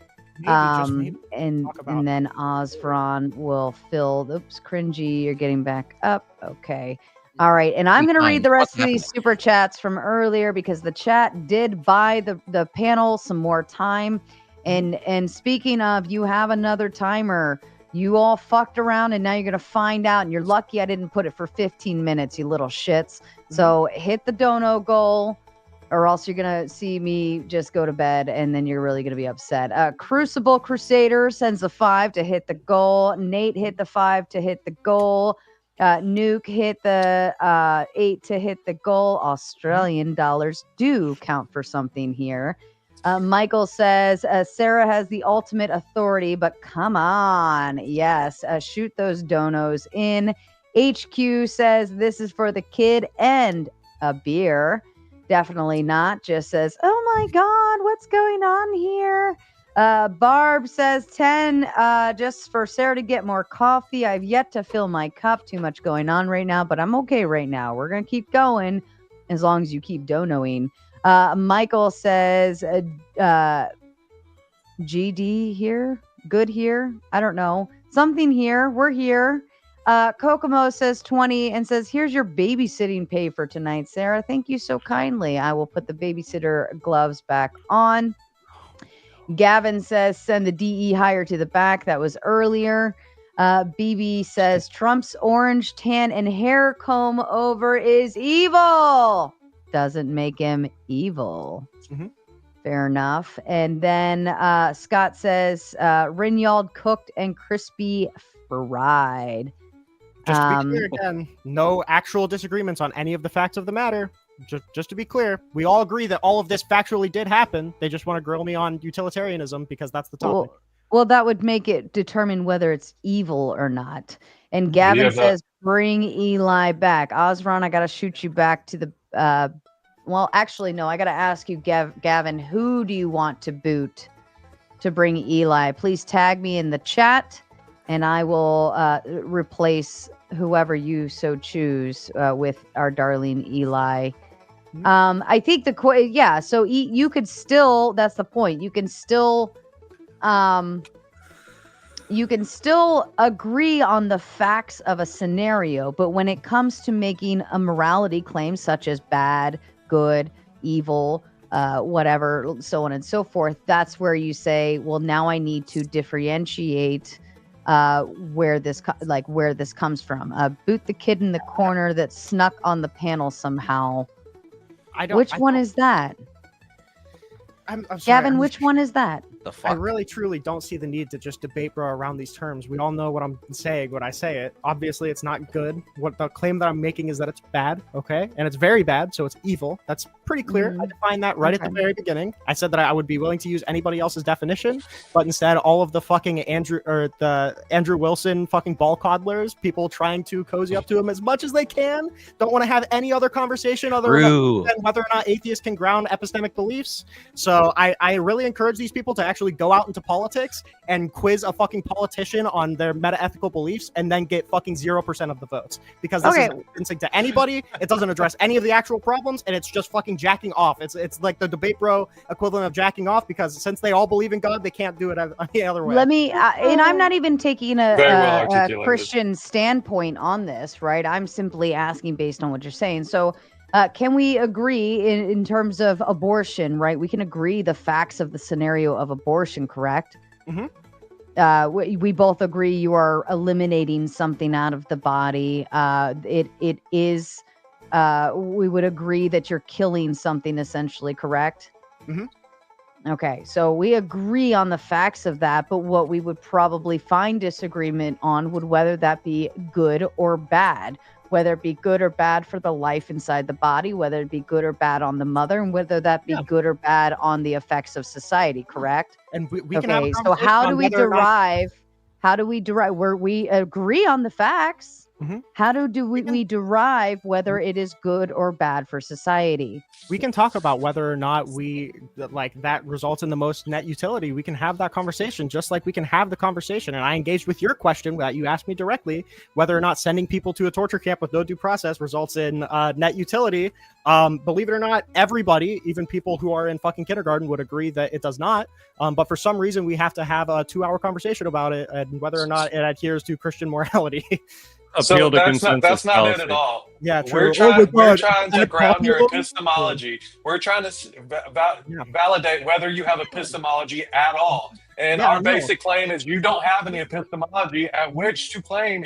And then Osvron will fill. Oops, cringy. You're getting back up. Okay. All right, and I'm going to read the rest of these super chats from earlier because the chat did buy the panel some more time. And speaking of, you have another timer. You all fucked around, and now you're going to find out. And you're lucky I didn't put it for 15 minutes, you little shits. So hit the dono goal, or else you're going to see me just go to bed, and then you're really going to be upset. Crucible Crusader sends a 5 to hit the goal. Nate hit the 5 to hit the goal. Nuke hit the 8 to hit the goal. Australian dollars do count for something here. Michael says, Sarah has the ultimate authority, but come on. Yes, shoot those donos in. HQ says, this is for the kid and a beer. Definitely not. Just says, oh my God, what's going on here? Barb says 10 just for Sarah to get more coffee. I've yet to fill my cup. Too much going on right now, but I'm okay right now. We're going to keep going as long as you keep donoing. Michael says GD here. Good here. I don't know. Something here. We're here. Kokomo says 20 and says, here's your babysitting pay for tonight, Sarah. Thank you so kindly. I will put the babysitter gloves back on. Gavin says, send the DE hire to the back. That was earlier. BB says, Trump's orange, tan, and hair comb over is evil. Doesn't make him evil. Mm-hmm. Fair enough. And then Scott says, Rinald cooked and crispy fried. Just to be clear again, no actual disagreements on any of the facts of the matter. Just to be clear, we all agree that all of this factually did happen. They just want to grill me on utilitarianism because that's the topic. Well, that would make it determine whether it's evil or not. And Gavin says, bring Eli back. Osron, I got to shoot you back to the Well, actually, no. I got to ask you, Gavin, who do you want to boot to bring Eli? Please tag me in the chat, and I will replace whoever you so choose with our darling Eli. I think so you could still, that's the point. You can still agree on the facts of a scenario, but when it comes to making a morality claim such as bad, good, evil, whatever, so on and so forth, that's where you say, well, now I need to differentiate where this comes from. Boot the kid in the corner that snuck on the panel somehow. Which one is that? I'm sorry, Gavin, which one is that? I really truly don't see the need to just debate bro around these terms. We all know what I'm saying when I say it. Obviously, it's not good. What the claim that I'm making is that it's bad, okay? And it's very bad, so it's evil. That's pretty clear. I defined that right at the very beginning. I said that I would be willing to use anybody else's definition, but instead, all of the fucking Andrew Wilson fucking ball coddlers, people trying to cozy up to him as much as they can, don't want to have any other conversation other than whether or not atheists can ground epistemic beliefs. So I really encourage these people to actually go out into politics and quiz a fucking politician on their metaethical beliefs and then get fucking 0% of the votes, because this isn't convincing to anybody. It doesn't address any of the actual problems, and it's just fucking jacking off. It's like the debate bro equivalent of jacking off, because since they all believe in God, they can't do it any other way. Let me, and I'm not even taking a Christian standpoint on this, right? I'm simply asking based on what you're saying. So can we agree in terms of abortion, right? We can agree the facts of the scenario of abortion, correct? We both agree you are eliminating something out of the body. It is, we would agree that you're killing something essentially, correct? Okay, so we agree on the facts of that, but what we would probably find disagreement on would whether that be good or bad. Whether it be good or bad for the life inside the body, whether it be good or bad on the mother, and whether that be good or bad on the effects of society, correct? And we can have a so how do we conversation derive, where we agree on the facts, how do we derive whether it is good or bad for society? We can talk about whether or not that results in the most net utility. We can have that conversation, just like we can have the conversation. And I engaged with your question that you asked me directly, whether or not sending people to a torture camp with no due process results in net utility. Believe it or not, everybody, even people who are in fucking kindergarten, would agree that it does not. But for some reason, we have to have a 2-hour conversation about it and whether or not it adheres to Christian morality. So that's not it at all. Yeah, true. We're trying to ground your epistemology. We're trying to validate whether you have epistemology at all. And our basic claim is you don't have any epistemology at which to claim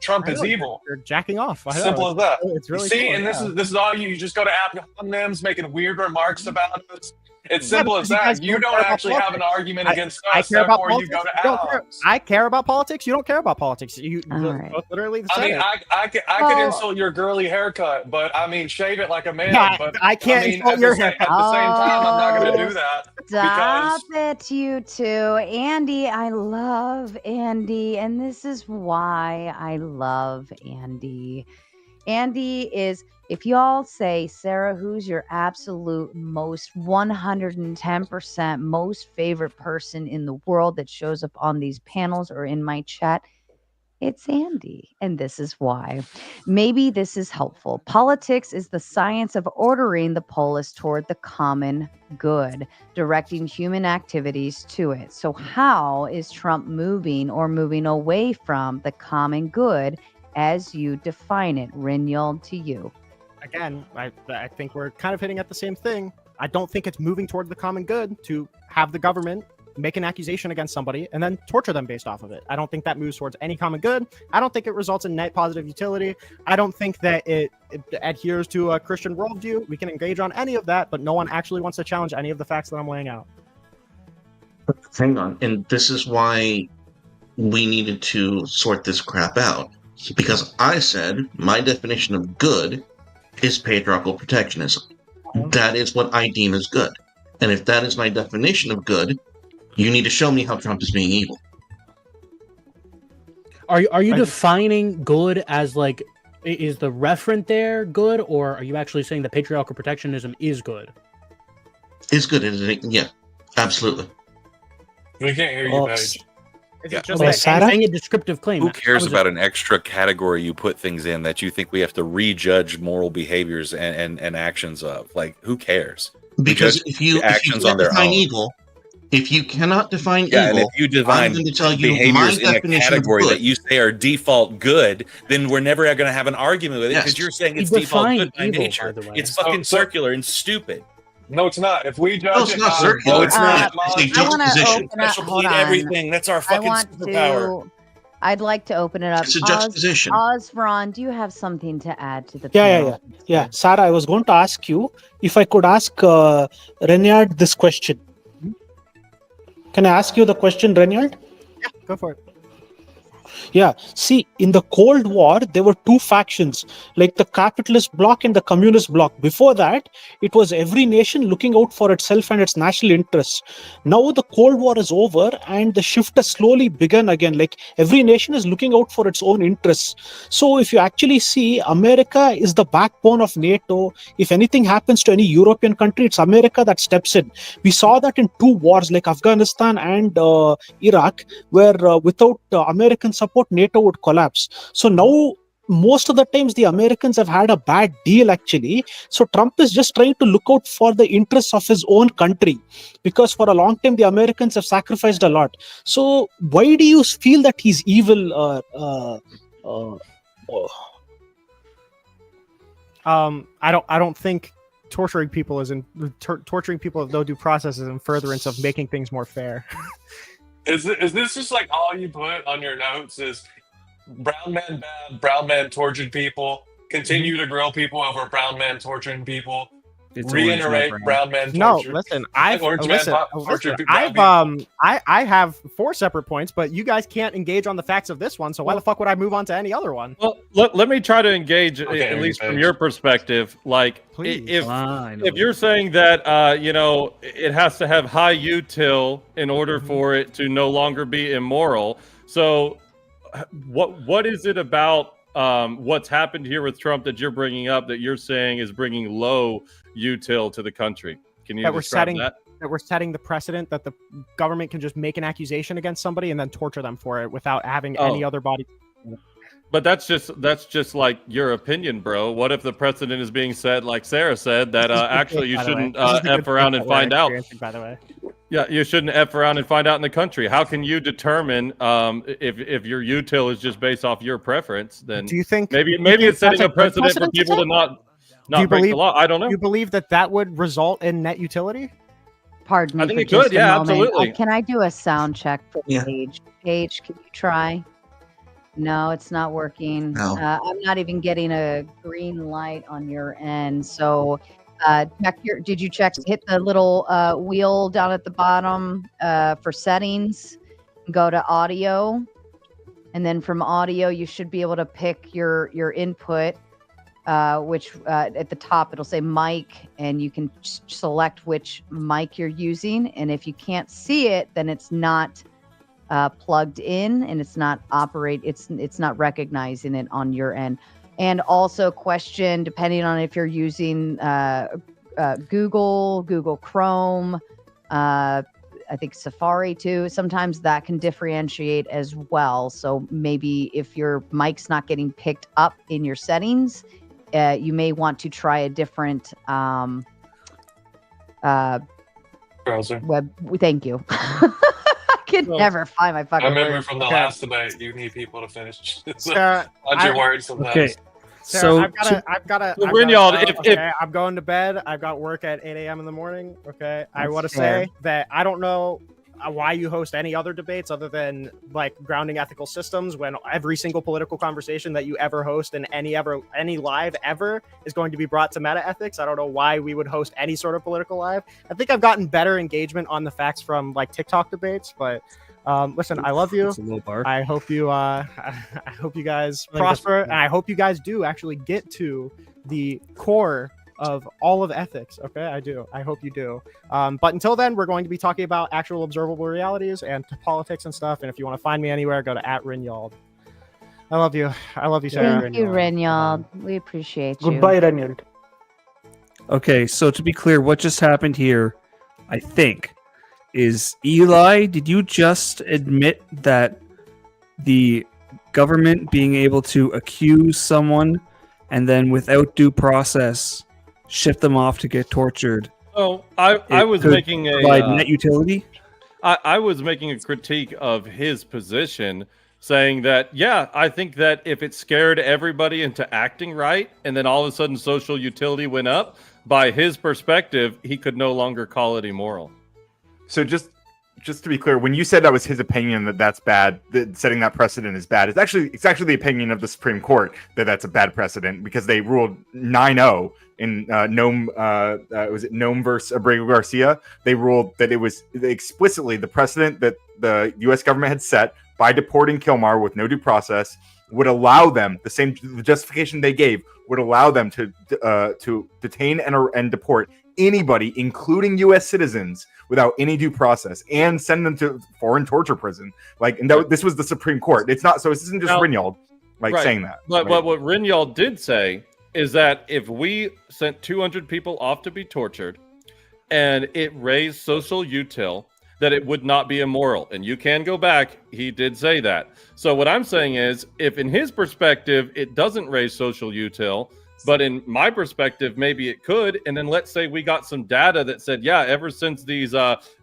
Trump is evil. You're jacking off. Simple as that. It's really See, cool, and this is all you just go to ad hominems making weird remarks about us. It's simple as that. You don't actually have an argument against us, therefore you go to ad hominems. I care about politics. You don't care about politics. You both literally the same. I could insult your girly haircut, but I mean, shave it like a man. Yeah, but I can't insult your haircut. At the same time, I'm not going to do that. Stop it, you two. Andy, I love Andy, and this is why I love Andy. Andy is, if y'all say, Sarah, who's your absolute most 110% most favorite person in the world that shows up on these panels or in my chat, it's Andy. And this is why. Maybe this is helpful. Politics is the science of ordering the polis toward the common good, directing human activities to it. So how is Trump moving or moving away from the common good as you define it? Rinyal, to you. Again, I think we're kind of hitting at the same thing. I don't think it's moving toward the common good to have the government make an accusation against somebody and then torture them based off of it. I don't think that moves towards any common good. I don't think it results in net positive utility. I don't think that it adheres to a Christian worldview. We can engage on any of that, but no one actually wants to challenge any of the facts that I'm laying out. Hang on. And this is why we needed to sort this crap out. Because I said my definition of good is patriarchal protectionism. That is what I deem as good. And if that is my definition of good, you need to show me how Trump is being evil. Are you defining good as like Is the referent there good, or are you actually saying that patriarchal protectionism is good? It's good, isn't it? Yeah, absolutely. We can't hear you, Paige. Is Yeah. it just Well, like Sarah? saying a descriptive claim? Who How cares is it- about an extra category you put things in that you think we have to rejudge moral behaviors and actions of? Like, who cares? We Because judge if you actions can't on their define own. evil, if you cannot define Yeah, and if evil, you I'm define going to tell you my behaviors in a definition of category good. that you say are default good, then we're never going to have an argument with it because Yes. you're saying We it's default define good by evil, nature. by the way. It's fucking circular and stupid. No, it's not. If we judge No, it's it not by circular. No, it's not. It's a I want to juxtaposition. open up. Special Hold plead on. everything. That's our I fucking want superpower. to. I'd like to open it up. It's a juxtaposition. Osron, do you have something to add to the Yeah, yeah, panel? yeah. Sarah, I was going to ask you if I could ask Renyard this question. Can I ask you the question, Renyard? Go for it. Yeah. See, in the Cold War, there were two factions, like the capitalist bloc and the communist bloc. Before that, it was every nation looking out for itself and its national interests. Now the Cold War is over and the shift has slowly begun again. Like every nation is looking out for its own interests. So if you actually see, America is the backbone of NATO. If anything happens to any European country, it's America that steps in. We saw that in two wars like Afghanistan and Iraq, where without American support, NATO would collapse. So now most of the times the Americans have had a bad deal actually. So Trump is just trying to look out for the interests of his own country, because for a long time the Americans have sacrificed a lot. So why do you feel that he's evil? I don't think torturing people torturing people with no due process is in furtherance of making things more fair. Is this just like all you put on your notes is brown men bad, brown men tortured people, continue to grill people over brown men torturing people, reiterate brown men No, tortured. listen, I have 4 separate points, but you guys can't engage on the facts of this one, so why the fuck would I move on to any other one? Well, let me try to engage at least from your perspective. Like, if you're saying that it has to have high util in order for it to no longer be immoral, so what is it about what's happened here with Trump that you're bringing up that you're saying is bringing low util to the country? Can you describe that? That we're setting the precedent that the government can just make an accusation against somebody and then torture them for it without having any other body. But that's just like your opinion, bro. What if the precedent is being set, like Sarah said, that actually you shouldn't F around and find out? By the way. Yeah, you shouldn't F around and find out in the country. How can you determine if your util is just based off your preference? Then do you think maybe it's setting a precedent for people to not break the law? I don't know. Do you believe that would result in net utility? Pardon me. I think for it could, just a yeah, moment. absolutely. Can I do a sound check for Paige? Paige, can you try? No, it's not working. No. I'm not even getting a green light on your end. So did you hit the little wheel down at the bottom for settings, go to audio, and then from audio you should be able to pick your input, which at the top it'll say mic, and you can select which mic you're using, and if you can't see it, then it's not plugged in and it's not recognizing it on your end. And also question, depending on if you're using Google Chrome, I think Safari too, sometimes that can differentiate as well. So maybe if your mic's not getting picked up in your settings, you may want to try a different browser. Web. Thank you. I can never find my fucking I remember words. from the last debate, you need people to finish. Sarah, Watch your words sometimes. Okay. Sarah, I'm going to bed. I've got work at 8 a.m. in the morning. Okay. I That's want to fair. say that I don't know why you host any other debates other than like grounding ethical systems, when every single political conversation that you ever host in any live ever is going to be brought to Metaethics. I don't know why we would host any sort of political live. I think I've gotten better engagement on the facts from like TikTok debates, but listen, I love you. It's a low bar. I hope you I hope you guys prosper, and I hope you guys do actually get to the core of all of ethics. Okay, I do. I hope you do. But until then, we're going to be talking about actual observable realities and politics and stuff. And if you want to find me anywhere, go to @Rinyald. I love you. I love you, Sarah. Thank you, Renyald. We appreciate you. Goodbye, Renyald. Okay, so to be clear, what just happened here, I think, is Eli, did you just admit that the government being able to accuse someone and then without due process ship them off to get tortured? Oh, I was could making a provide net utility? I was making a critique of his position, saying that, yeah, I think that if it scared everybody into acting right, and then all of a sudden social utility went up, by his perspective, he could no longer call it immoral. So just to be clear, when you said that was his opinion that that's bad, that setting that precedent is bad, it's actually the opinion of the Supreme Court that that's a bad precedent because they ruled 9-0 in Nome. Was it Nome versus Abrego Garcia? They ruled that it was explicitly the precedent that the U.S. government had set by deporting Kilmar with no due process would allow them the justification they gave would allow them to detain and deport anybody, including U.S. citizens, without any due process, and send them to foreign torture prison. Like, and this was the Supreme Court. It's not. So this isn't just Rinyald saying that. But what Rinyald did say is that if we sent 200 people off to be tortured, and it raised social util, that it would not be immoral. And you can go back. He did say that. So what I'm saying is, if in his perspective it doesn't raise social util, but in my perspective, maybe it could. And then let's say we got some data that said, yeah, ever since these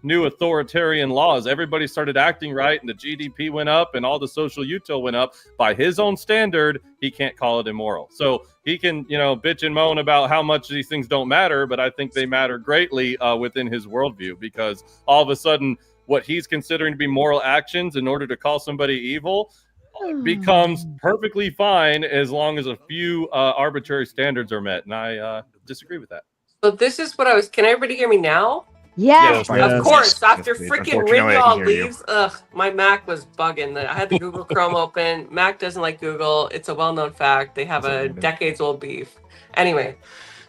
new authoritarian laws, everybody started acting right and the GDP went up and all the social util went up. By his own standard, he can't call it immoral. So he can, bitch and moan about how much these things don't matter, but I think they matter greatly within his worldview, because all of a sudden what he's considering to be moral actions in order to call somebody evil becomes perfectly fine as long as a few arbitrary standards are met. And I disagree with that. So this is what can everybody hear me now? Yes. Of course. After please. freaking Unfortunately, I Rinyald can hear leaves, my Mac was bugging. I had the Google Chrome open. Mac doesn't like Google. It's a well-known fact. They have a decades-old beef. Anyway,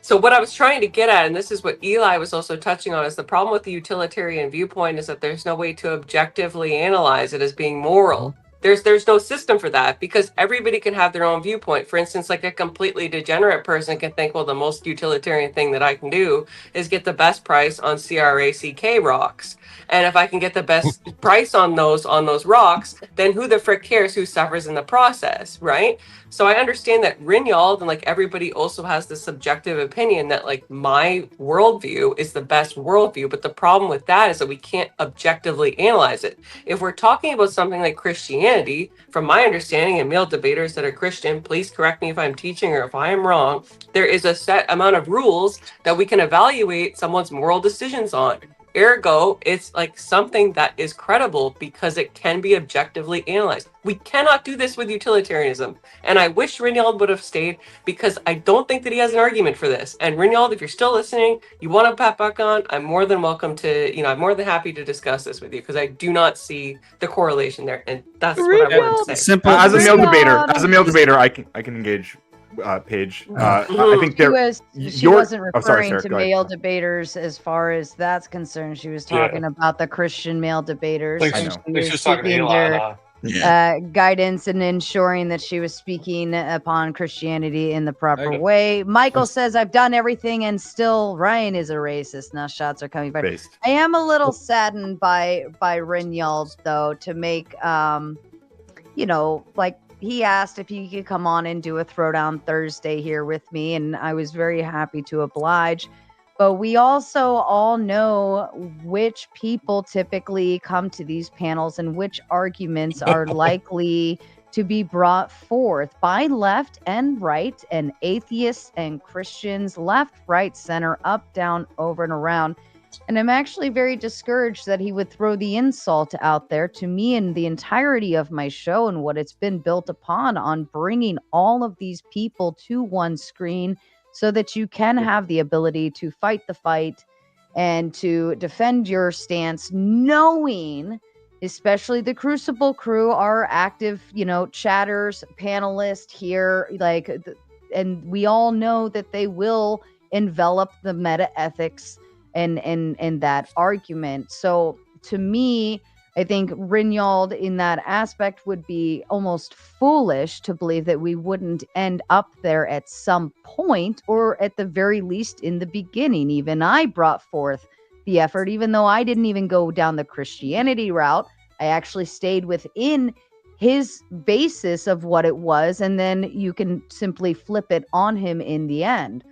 so what I was trying to get at, and this is what Eli was also touching on, is the problem with the utilitarian viewpoint is that there's no way to objectively analyze it as being moral. There's no system for that, because everybody can have their own viewpoint. For instance, like a completely degenerate person can think, well, the most utilitarian thing that I can do is get the best price on CRACK rocks. And if I can get the best price on those rocks, then who the frick cares who suffers in the process, right? So I understand that Rinyald and everybody also has the subjective opinion that my worldview is the best worldview. But the problem with that is that we can't objectively analyze it. If we're talking about something like Christianity, from my understanding, and male debaters that are Christian, please correct me if I'm teaching or if I am wrong, there is a set amount of rules that we can evaluate someone's moral decisions on. Ergo, it's something that is credible because it can be objectively analyzed. We cannot do this with utilitarianism. And I wish Rinyald would have stayed, because I don't think that he has an argument for this. And Rinyald, if you're still listening, you want to pop back on, I'm more than welcome to, I'm more than happy to discuss this with you, because I do not see the correlation there. And that's what I wanted to say. Simple. As a male debater, I can engage. Paige. I think she wasn't referring to male debaters as far as that's concerned. She was talking about the Christian male debaters. And she was seeking their guidance and ensuring that she was speaking upon Christianity in the proper way. Michael says, I've done everything and still Ryan is a racist. Now shots are coming back. I am a little saddened by Rinyald, though, to make he asked if he could come on and do a Throwdown Thursday here with me, and I was very happy to oblige. But we also all know which people typically come to these panels and which arguments are likely to be brought forth by left and right, and atheists and Christians, left, right, center, up, down, over, and around. And I'm actually very discouraged that he would throw the insult out there to me and the entirety of my show and what it's been built upon on bringing all of these people to one screen so that you can have the ability to fight the fight and to defend your stance, knowing, especially the Crucible crew, our active, chatters, panelists here, and we all know that they will envelop the metaethics and that argument. So to me, I think Rinald in that aspect would be almost foolish to believe that we wouldn't end up there at some point, or at the very least in the beginning. Even I brought forth the effort, even though I didn't even go down the Christianity route. I actually stayed within his basis of what it was, and then you can simply flip it on him in the end.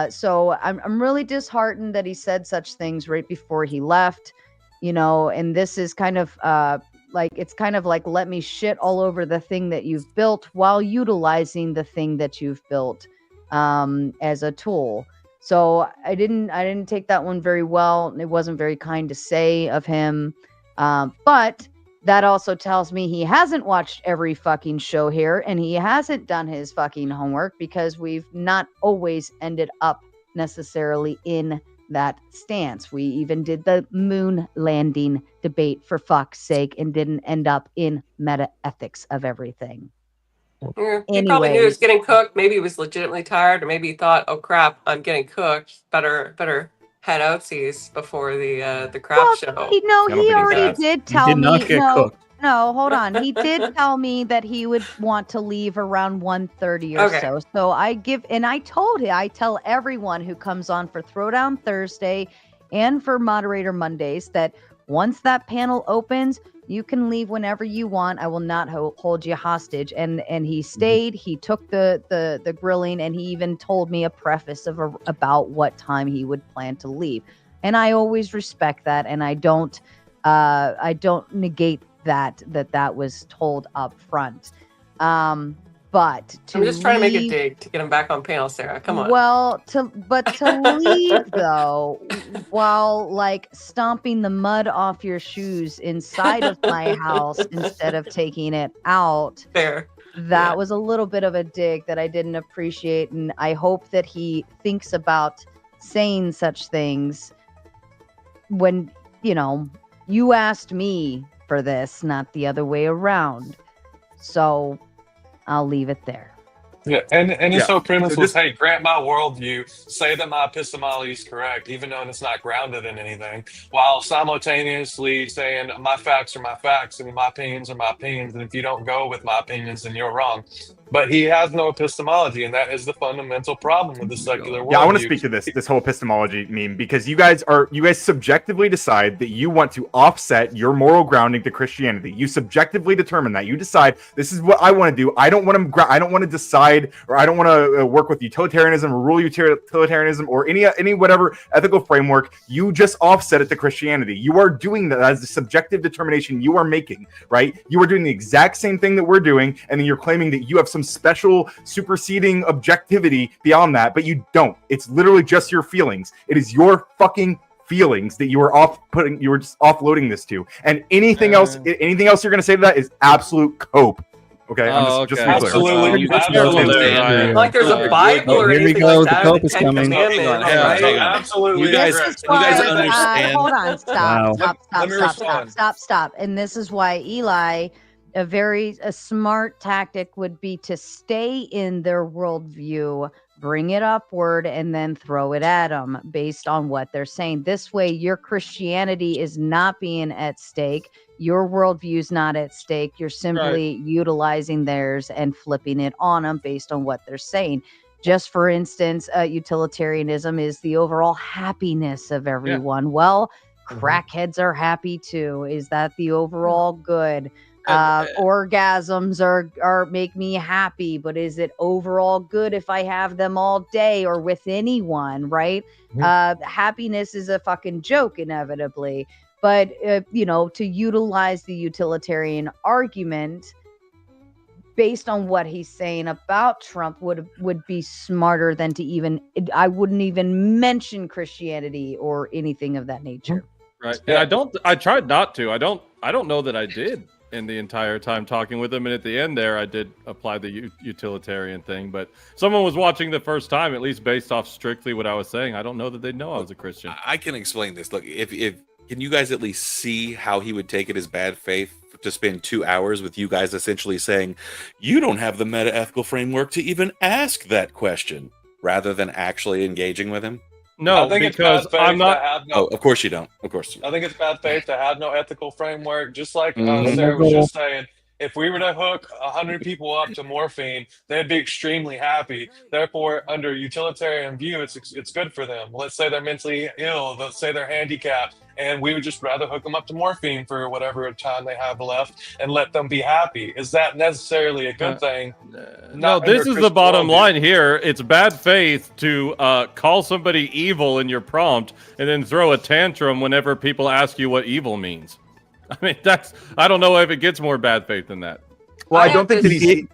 So I'm really disheartened that he said such things right before he left. And this is kind of like let me shit all over the thing that you've built while utilizing the thing that you've built as a tool. So I didn't take that one very well. It wasn't very kind to say of him. But that also tells me he hasn't watched every fucking show here, and he hasn't done his fucking homework, because we've not always ended up necessarily in that stance. We even did the moon landing debate, for fuck's sake, and didn't end up in metaethics of everything. Yeah, he probably knew he was getting cooked. Maybe he was legitimately tired, or maybe he thought, "Oh crap, I'm getting cooked. Better head outsies before the crap show." He already did tell did not me. get cooked. No, hold on. He did tell me that he would want to leave around 1:30 or Okay. so. So I tell everyone who comes on for Throwdown Thursday and for Moderator Mondays that once that panel opens, you can leave whenever you want. I will not hold you hostage. And he stayed. He took the grilling, and he even told me a preface about what time he would plan to leave. And I always respect that, and I don't negate that was told up front. But I'm just trying to make a leave- dig to get him back on panel, Sarah. Come on. Well, to leave though, while like stomping the mud off your shoes inside of my house instead of taking it out. Fair. That was a little bit of a dig that I didn't appreciate, and I hope that he thinks about saying such things when, you asked me for this, not the other way around. So I'll leave it there. Yeah, and his whole premise So was, this- hey, grant my worldview, say that my epistemology is correct, even though it's not grounded in anything, while simultaneously saying my facts are my facts and my opinions are my opinions, and if you don't go with my opinions, then you're wrong. But he has no epistemology, and that is the fundamental problem with the secular worldview. Yeah, I want to speak to this whole epistemology meme, because you guys subjectively decide that you want to offset your moral grounding to Christianity. You subjectively determine that. You decide, this is what I want to do. I don't want to decide, or I don't want to work with utilitarianism or rule utilitarianism or any whatever ethical framework. You just offset it to Christianity. You are doing that as a subjective determination you are making, right? You are doing the exact same thing that we're doing, and then you're claiming that you have some special superseding objectivity beyond that, but you don't. It's literally just your feelings. It is your fucking feelings that you are just offloading this to, and anything else you're going to say to that is absolute cope. Okay, just to be clear. Absolutely. Like there's a Bible or Here we anything go. like The that. cope The is Ten coming. Commandments, Yeah, right? absolutely. You guys, This is you guys why, understand. hold on, Let me stop. And this is why Eli, a smart tactic would be to stay in their worldview, bring it upward, and then throw it at them based on what they're saying. This way, your Christianity is not being at stake. Your worldview is not at stake. You're simply utilizing theirs and flipping it on them based on what they're saying. Just for instance, utilitarianism is the overall happiness of everyone. Well, crackheads are happy too. Is that the overall good? Orgasms are make me happy, but is it overall good if I have them all day or with anyone, right? Happiness is a fucking joke inevitably, but to utilize the utilitarian argument based on what he's saying about Trump would be smarter than I wouldn't even mention Christianity or anything of that nature. Right. And I tried not to. I don't know that I did in the entire time talking with him, and at the end there I did apply the utilitarian thing, but someone was watching the first time, at least based off strictly what I was saying. I don't know that they'd know I was a Christian. I can explain this. Look, if can you guys at least see how he would take it as bad faith to spend 2 hours with you guys essentially saying you don't have the meta-ethical framework to even ask that question, rather than actually engaging with him? No, I think it's because bad faith I'm not. to have no. Oh, of course you don't. Of course you I think it's bad faith to have no ethical framework. Just like Mhm. Sarah was just saying, if we were to hook 100 people up to morphine, they'd be extremely happy. Therefore, under utilitarian view, it's good for them. Let's say they're mentally ill. Let's say they're handicapped, and we would just rather hook them up to morphine for whatever time they have left and let them be happy. Is that necessarily a good thing? No, this is the bottom line here. It's bad faith to call somebody evil in your prompt and then throw a tantrum whenever people ask you what evil means. I mean, I don't know if it gets more bad faith than that. Well, I don't think that he's.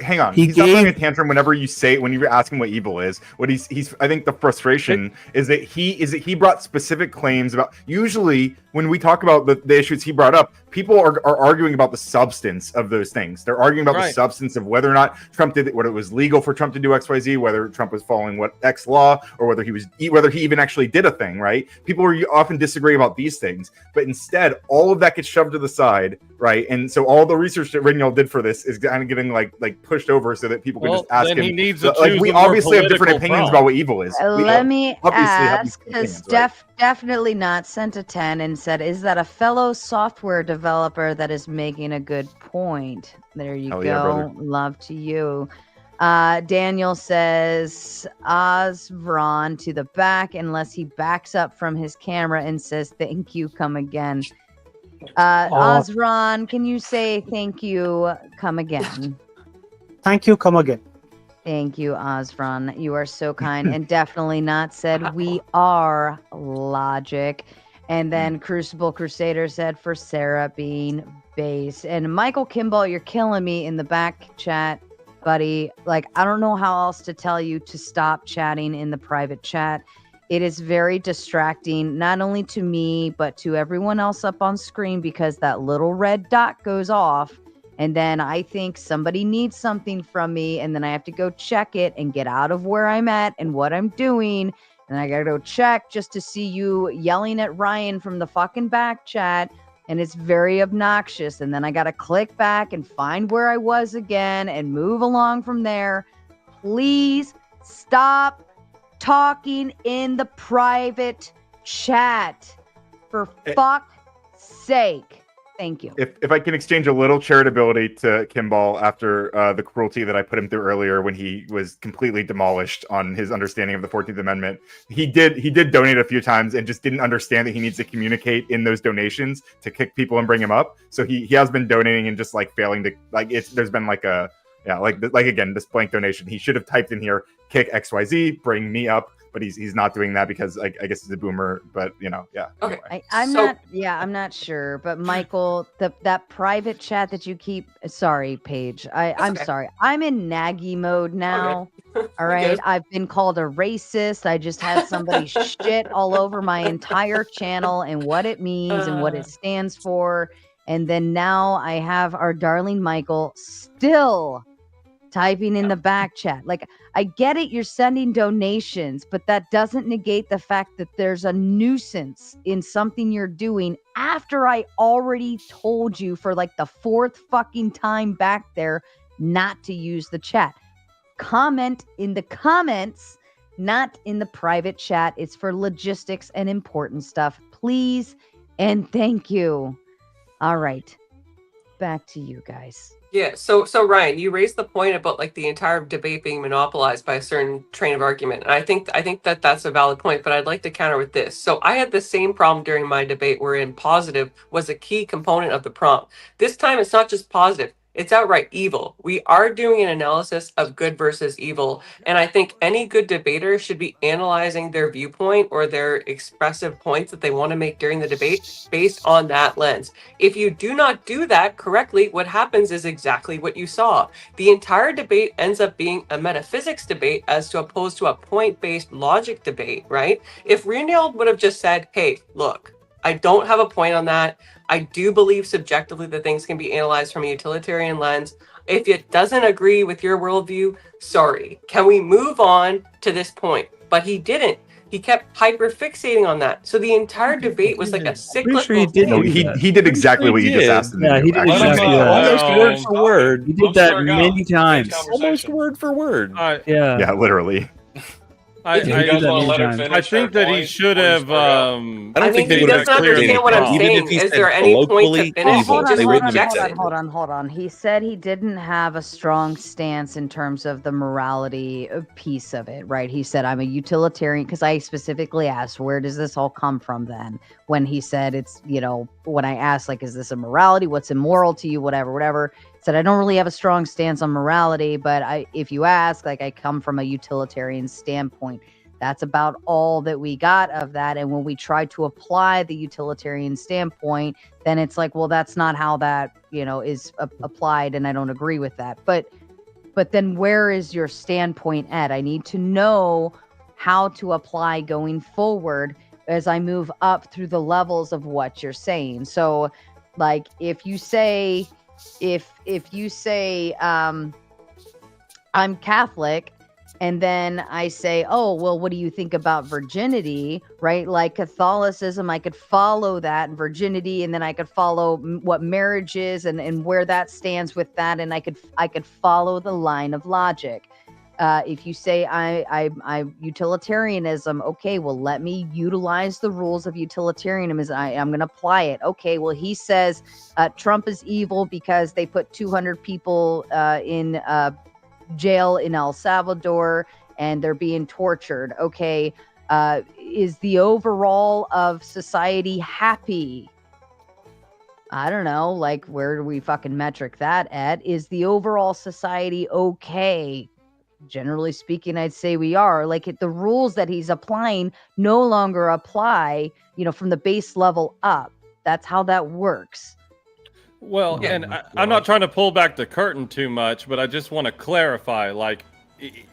Hang on. He's not throwing a tantrum whenever you say when you ask him what evil is. What he's I think the frustration is that he brought specific claims about. Usually, when we talk about the issues he brought up, people are arguing about the substance of those things. They're arguing about the substance of whether or not Trump did whether it was legal for Trump to do XYZ, whether Trump was following what X law, or whether he even actually did a thing. Right? People often disagree about these things, but instead, all of that gets shoved to the side. Right? And so all the research that Rignall did for this is kind of getting like pushed over so that people can just ask him. He needs to like choose we a more obviously have different political opinions prompt. about what evil is. Let me ask, these because opinions, right? definitely not sent a 10 and said, is that a fellow software developer that is making a good point? There you Hell go. yeah, brother. Love to you. Daniel says, Osvron to the back, unless he backs up from his camera and says, thank you, come again. Osvron, can you say thank you, come again? Thank you, come again. Thank you, Osvron. You are so kind. And definitely not said, we are logic. And then Crucible Crusader said, for Sarah being base. And Michael Kimball, you're killing me in the back chat, buddy. Like, I don't know how else to tell you to stop chatting in the private chat. It is very distracting, not only to me, but to everyone else up on screen, because that little red dot goes off. And then I think somebody needs something from me, and then I have to go check it and get out of where I'm at and what I'm doing. And I gotta go check just to see you yelling at Ryan from the fucking back chat. And it's very obnoxious. And then I gotta click back and find where I was again and move along from there. Please stop talking in the private chat. For fuck's sake. Thank you. If I can exchange a little charitability to Kimball after the cruelty that I put him through earlier when he was completely demolished on his understanding of the 14th Amendment, he did donate a few times and just didn't understand that he needs to communicate in those donations to kick people and bring him up. So he has been donating and just like failing to there's been like a again this blank donation. He should have typed in here kick XYZ, bring me up. But he's not doing that because I guess he's a boomer. But yeah. Okay. Anyway. I'm not sure. But Michael, that private chat that you keep. Sorry, Paige. I'm sorry. I'm in naggy mode now. Okay. All right. I've been called a racist. I just had somebody shit all over my entire channel and what it means and what it stands for. And then now I have our darling Michael still typing in the back chat. Like, I get it, you're sending donations, but that doesn't negate the fact that there's a nuisance in something you're doing after I already told you for like the fourth fucking time back there not to use the chat. Comment in the comments, not in the private chat. It's for logistics and important stuff. Please and thank you. All right. Back to you guys. Yeah, so Ryan, you raised the point about like the entire debate being monopolized by a certain train of argument, and I think that that's a valid point. But I'd like to counter with this. So I had the same problem during my debate, wherein positive was a key component of the prompt. This time, it's not just positive; it's outright evil. We are doing an analysis of good versus evil, and I think any good debater should be analyzing their viewpoint or their expressive points that they want to make during the debate based on that lens. If you do not do that correctly, what happens is exactly what you saw. The entire debate ends up being a metaphysics debate as to opposed to a point-based logic debate, right? If Reinhold would have just said, hey, look, I don't have a point on that. I do believe subjectively that things can be analyzed from a utilitarian lens. If it doesn't agree with your worldview, sorry. Can we move on to this point? But he didn't. He kept hyper-fixating on that. So the entire debate was like a cyclical thing. No, he did exactly what you just asked him to do. Yeah, he did actually. exactly that. Almost word for word. He did that many times. Almost word for word. Yeah. Yeah, literally. I You guys want to let her finish? I think her that he point should before you have. spoke up? I don't think they he would have doesn't understand what I'm even if saying. he Is said there any point to colloquially finish? evil, He just they wouldn't have rejects accepted it. Hold on. He said he didn't have a strong stance in terms of the morality piece of it, right? He said, I'm a utilitarian, because I specifically asked, where does this all come from then? When he said it's, when I asked, like, is this a morality? What's immoral to you? Whatever. Said, I don't really have a strong stance on morality, but if you ask, like, I come from a utilitarian standpoint. That's about all that we got of that. And when we try to apply the utilitarian standpoint, then it's like, well, that's not how that, is applied. And I don't agree with that. But then where is your standpoint at? I need to know how to apply going forward as I move up through the levels of what you're saying. So like, if you say, I'm Catholic, and then I say, oh, well, what do you think about virginity, right? Like Catholicism, I could follow that, and virginity, and then I could follow what marriage is and where that stands with that, and I could follow the line of logic. If you say I utilitarianism, okay, well, let me utilize the rules of utilitarianism. I'm going to apply it. Okay, well, he says Trump is evil because they put 200 people in jail in El Salvador and they're being tortured. Okay, is the overall of society happy? I don't know, like, where do we fucking metric that at? Is the overall society okay? Generally speaking, I'd say we are. Like, the rules that he's applying no longer apply, from the base level up. That's how that works. Well, and I'm not trying to pull back the curtain too much, but I just want to clarify, like,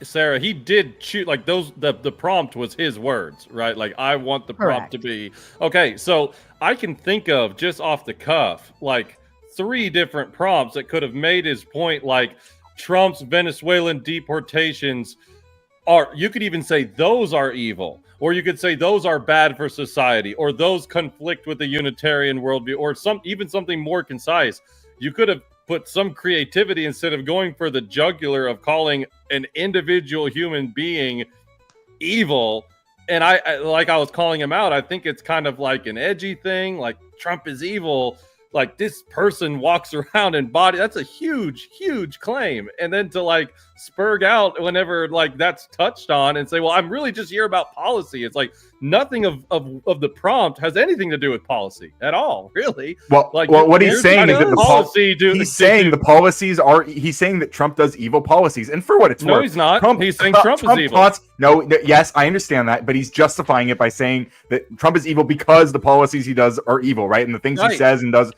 Sarah, he did choose, like, the prompt was his words, right? Like, I want the prompt to be, okay, so I can think of, just off the cuff, like, 3 different prompts that could have made his point, like, Trump's Venezuelan deportations you could even say those are evil, or you could say those are bad for society, or those conflict with the Unitarian worldview, or even something more concise. You could have put some creativity instead of going for the jugular of calling an individual human being evil. And I was calling him out. I think it's kind of like an edgy thing, like Trump is evil. Like, this person walks around in body. That's a huge, huge claim. And then to, like, spurg out whenever, like, that's touched on and say, well, I'm really just here about policy. It's like nothing of the prompt has anything to do with policy at all, really. Well, like, what he's saying is that the policy he's saying the policies are, he's saying that Trump does evil policies. And for what it's worth. No, he's not. He's saying Trump is evil. Yes, I understand that. But he's justifying it by saying that Trump is evil because the policies he does are evil, right? And the things he says and does,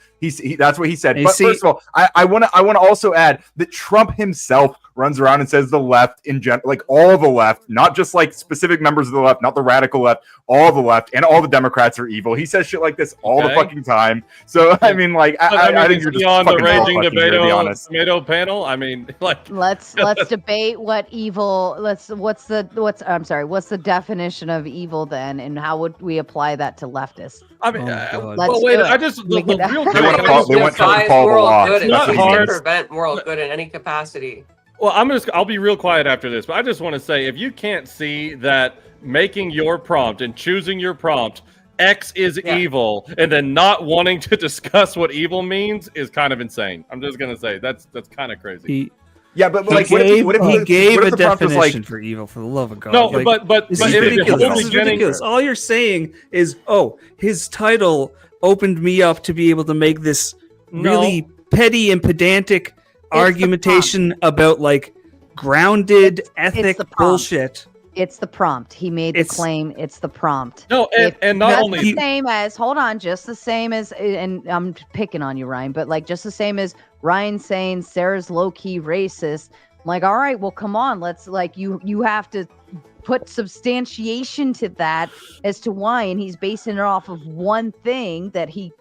that's what he said. But first of all, I want to also add that Trump himself runs around and says the left in general, like all the left, not just like specific members of the left, not the radical left, all the left and all the Democrats are evil. He says shit like this all the fucking time. So I mean, like, I think you're just on the fucking raging here, to be honest. tomato panel. I mean, like, let's debate what evil. What's the definition of evil then, and how would we apply that to leftists? I mean, wait, I just the real they want Trump to follow the law. Good. That's It's what he not means. prevent moral good in any capacity. Well, I'll be real quiet after this, but I just want to say, if you can't see that making your prompt and choosing your prompt, X is evil, and then not wanting to discuss what evil means is kind of insane. I'm just gonna say that's kind of crazy. He gave a definition for evil, for the love of God. No, like, but this is ridiculous. All you're saying is, oh, his title opened me up to be able to make this really petty and pedantic argumentation about, like, grounded ethic bullshit. It's the prompt. He made the claim. It's the prompt. No, and not only the same as, hold on, just the same as, and I'm picking on you, Ryan, but like just the same as Ryan saying Sarah's low key racist. I'm like, all right, well, come on, let's, like, you have to put substantiation to that as to why, and he's basing it off of one thing that he,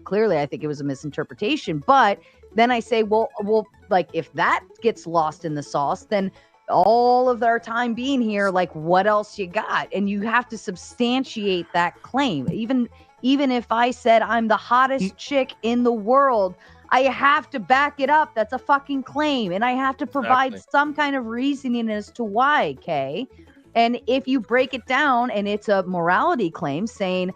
clearly I think it was a misinterpretation. But then I say, well, like, if that gets lost in the sauce, then all of our time being here, like, what else you got? And you have to substantiate that claim. Even if I said I'm the hottest chick in the world, I have to back it up. That's a fucking claim. And I have to provide some kind of reasoning as to why, Kay. And if you break it down and it's a morality claim saying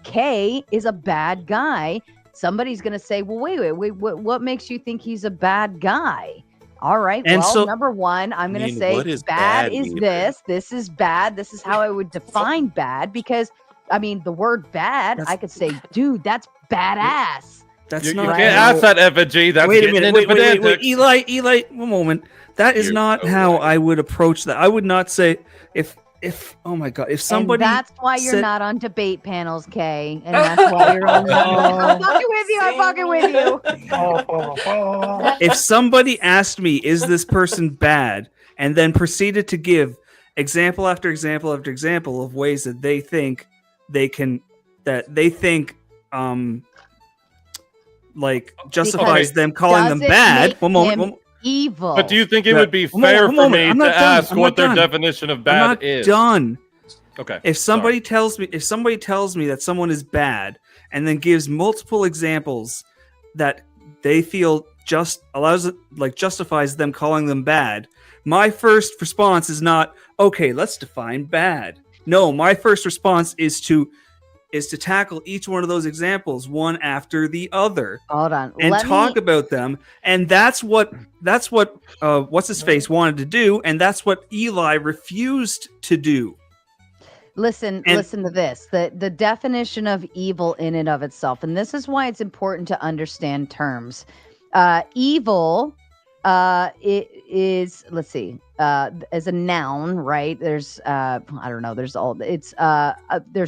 K is a bad guy, somebody's going to say, well, wait, what makes you think he's a bad guy? All right. And well, so- number one, I'm going to say what is bad bad is even? this is bad. This is how I would define bad, because I mean, the word bad, I could say, dude, that's badass. That's You not. can't ask that effigy. That's wait a getting minute. into Wait, pedantics. Eli, one moment. That is not how I would approach that. I would not say if oh my god, if somebody. And that's why you're said- not on debate panels, Kay. And that's why you're on. I'm fucking with you. I'm fucking with you. If somebody asked me, is this person bad, and then proceeded to give example after example after example of ways that they think like justifies Because them calling them doesn't bad. make One moment. him evil. But do you think it Yeah. would be One moment, fair one for moment. me I'm to not done. ask I'm what not their done. definition of I'm bad not is? done. Okay. If somebody tells me that someone is bad and then gives multiple examples that they feel justifies them calling them bad, my first response is not, okay, let's define bad. No, my first response is to tackle each one of those examples one after the other. Hold on. And Let talk me- about them. And that's what what's his face wanted to do, and that's what Eli refused to do. Listen to this. The definition of evil in and of itself, and this is why it's important to understand terms. Evil it is, let's see, as a noun, right? There's I don't know, there's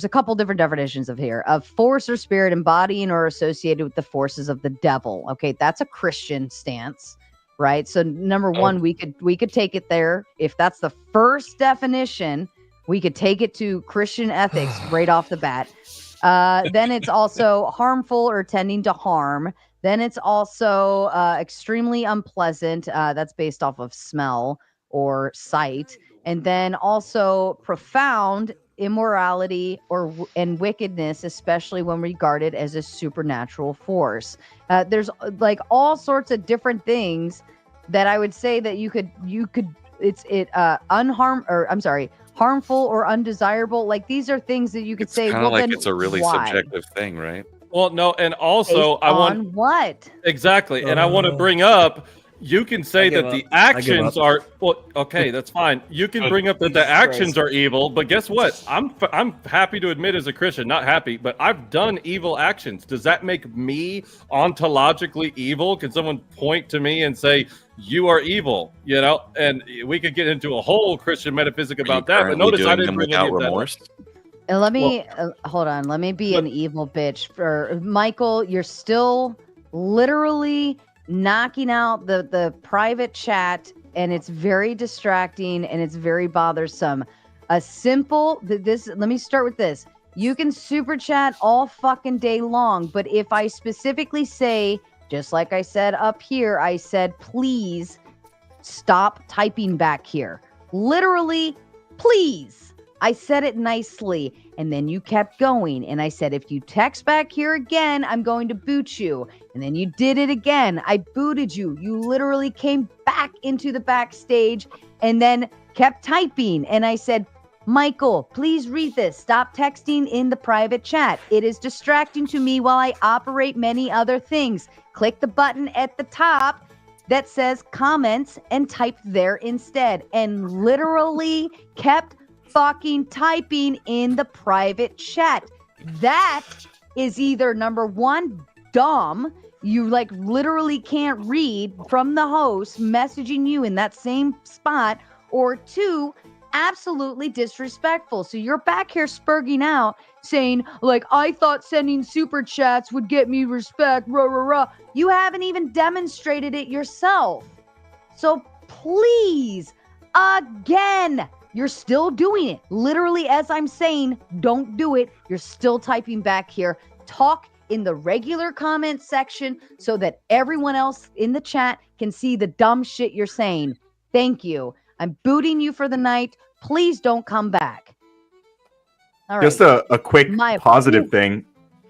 a couple different definitions of here. Of force or spirit embodying or associated with the forces of the devil. Okay, that's a Christian stance, right? So number one, we could take it there. If that's the first definition, we could take it to Christian ethics right off the bat. Then it's also harmful or tending to harm. Then it's also extremely unpleasant. That's based off of smell or sight. And then also profound immorality and wickedness, especially when regarded as a supernatural force. There's like all sorts of different things that I would say that you could harmful or undesirable. Like these are things that you could say. Kind Well, of like then it's a really why? subjective thing, right? Well, no, and also Based on what? Exactly, and I want to bring up. You can say give that the up. I give actions up. are well. Okay, that's fine. You can bring up that the actions are evil, but guess what? I'm happy to admit as a Christian, not happy, but I've done evil actions. Does that make me ontologically evil? Can someone point to me and say you are evil? You know, and we could get into a whole Christian metaphysics about that. But notice I didn't bring any of that up. And let me hold on. Let me be an evil bitch for Michael. You're still literally knocking out the private chat, and it's very distracting and it's very bothersome. Let me start with this. You can super chat all fucking day long, but if I specifically say, just like I said up here, I said, please stop typing back here. Literally, please. I said it nicely, and then you kept going. And I said, if you text back here again, I'm going to boot you. And then you did it again. I booted you. You literally came back into the backstage and then kept typing. And I said, Michael, please read this. Stop texting in the private chat. It is distracting to me while I operate many other things. Click the button at the top that says comments and type there instead. And literally kept fucking typing in the private chat. That is either number one, dumb. You like literally can't read from the host messaging you in that same spot, or two, absolutely disrespectful. So you're back here spurging out saying like, I thought sending super chats would get me respect, rah, rah, rah. You haven't even demonstrated it yourself. So please, again, you're still doing it. Literally, as I'm saying, don't do it. You're still typing back here. Talk in the regular comment section so that everyone else in the chat can see the dumb shit you're saying. Thank you. I'm booting you for the night. Please don't come back. All right. Just a quick My- positive thing.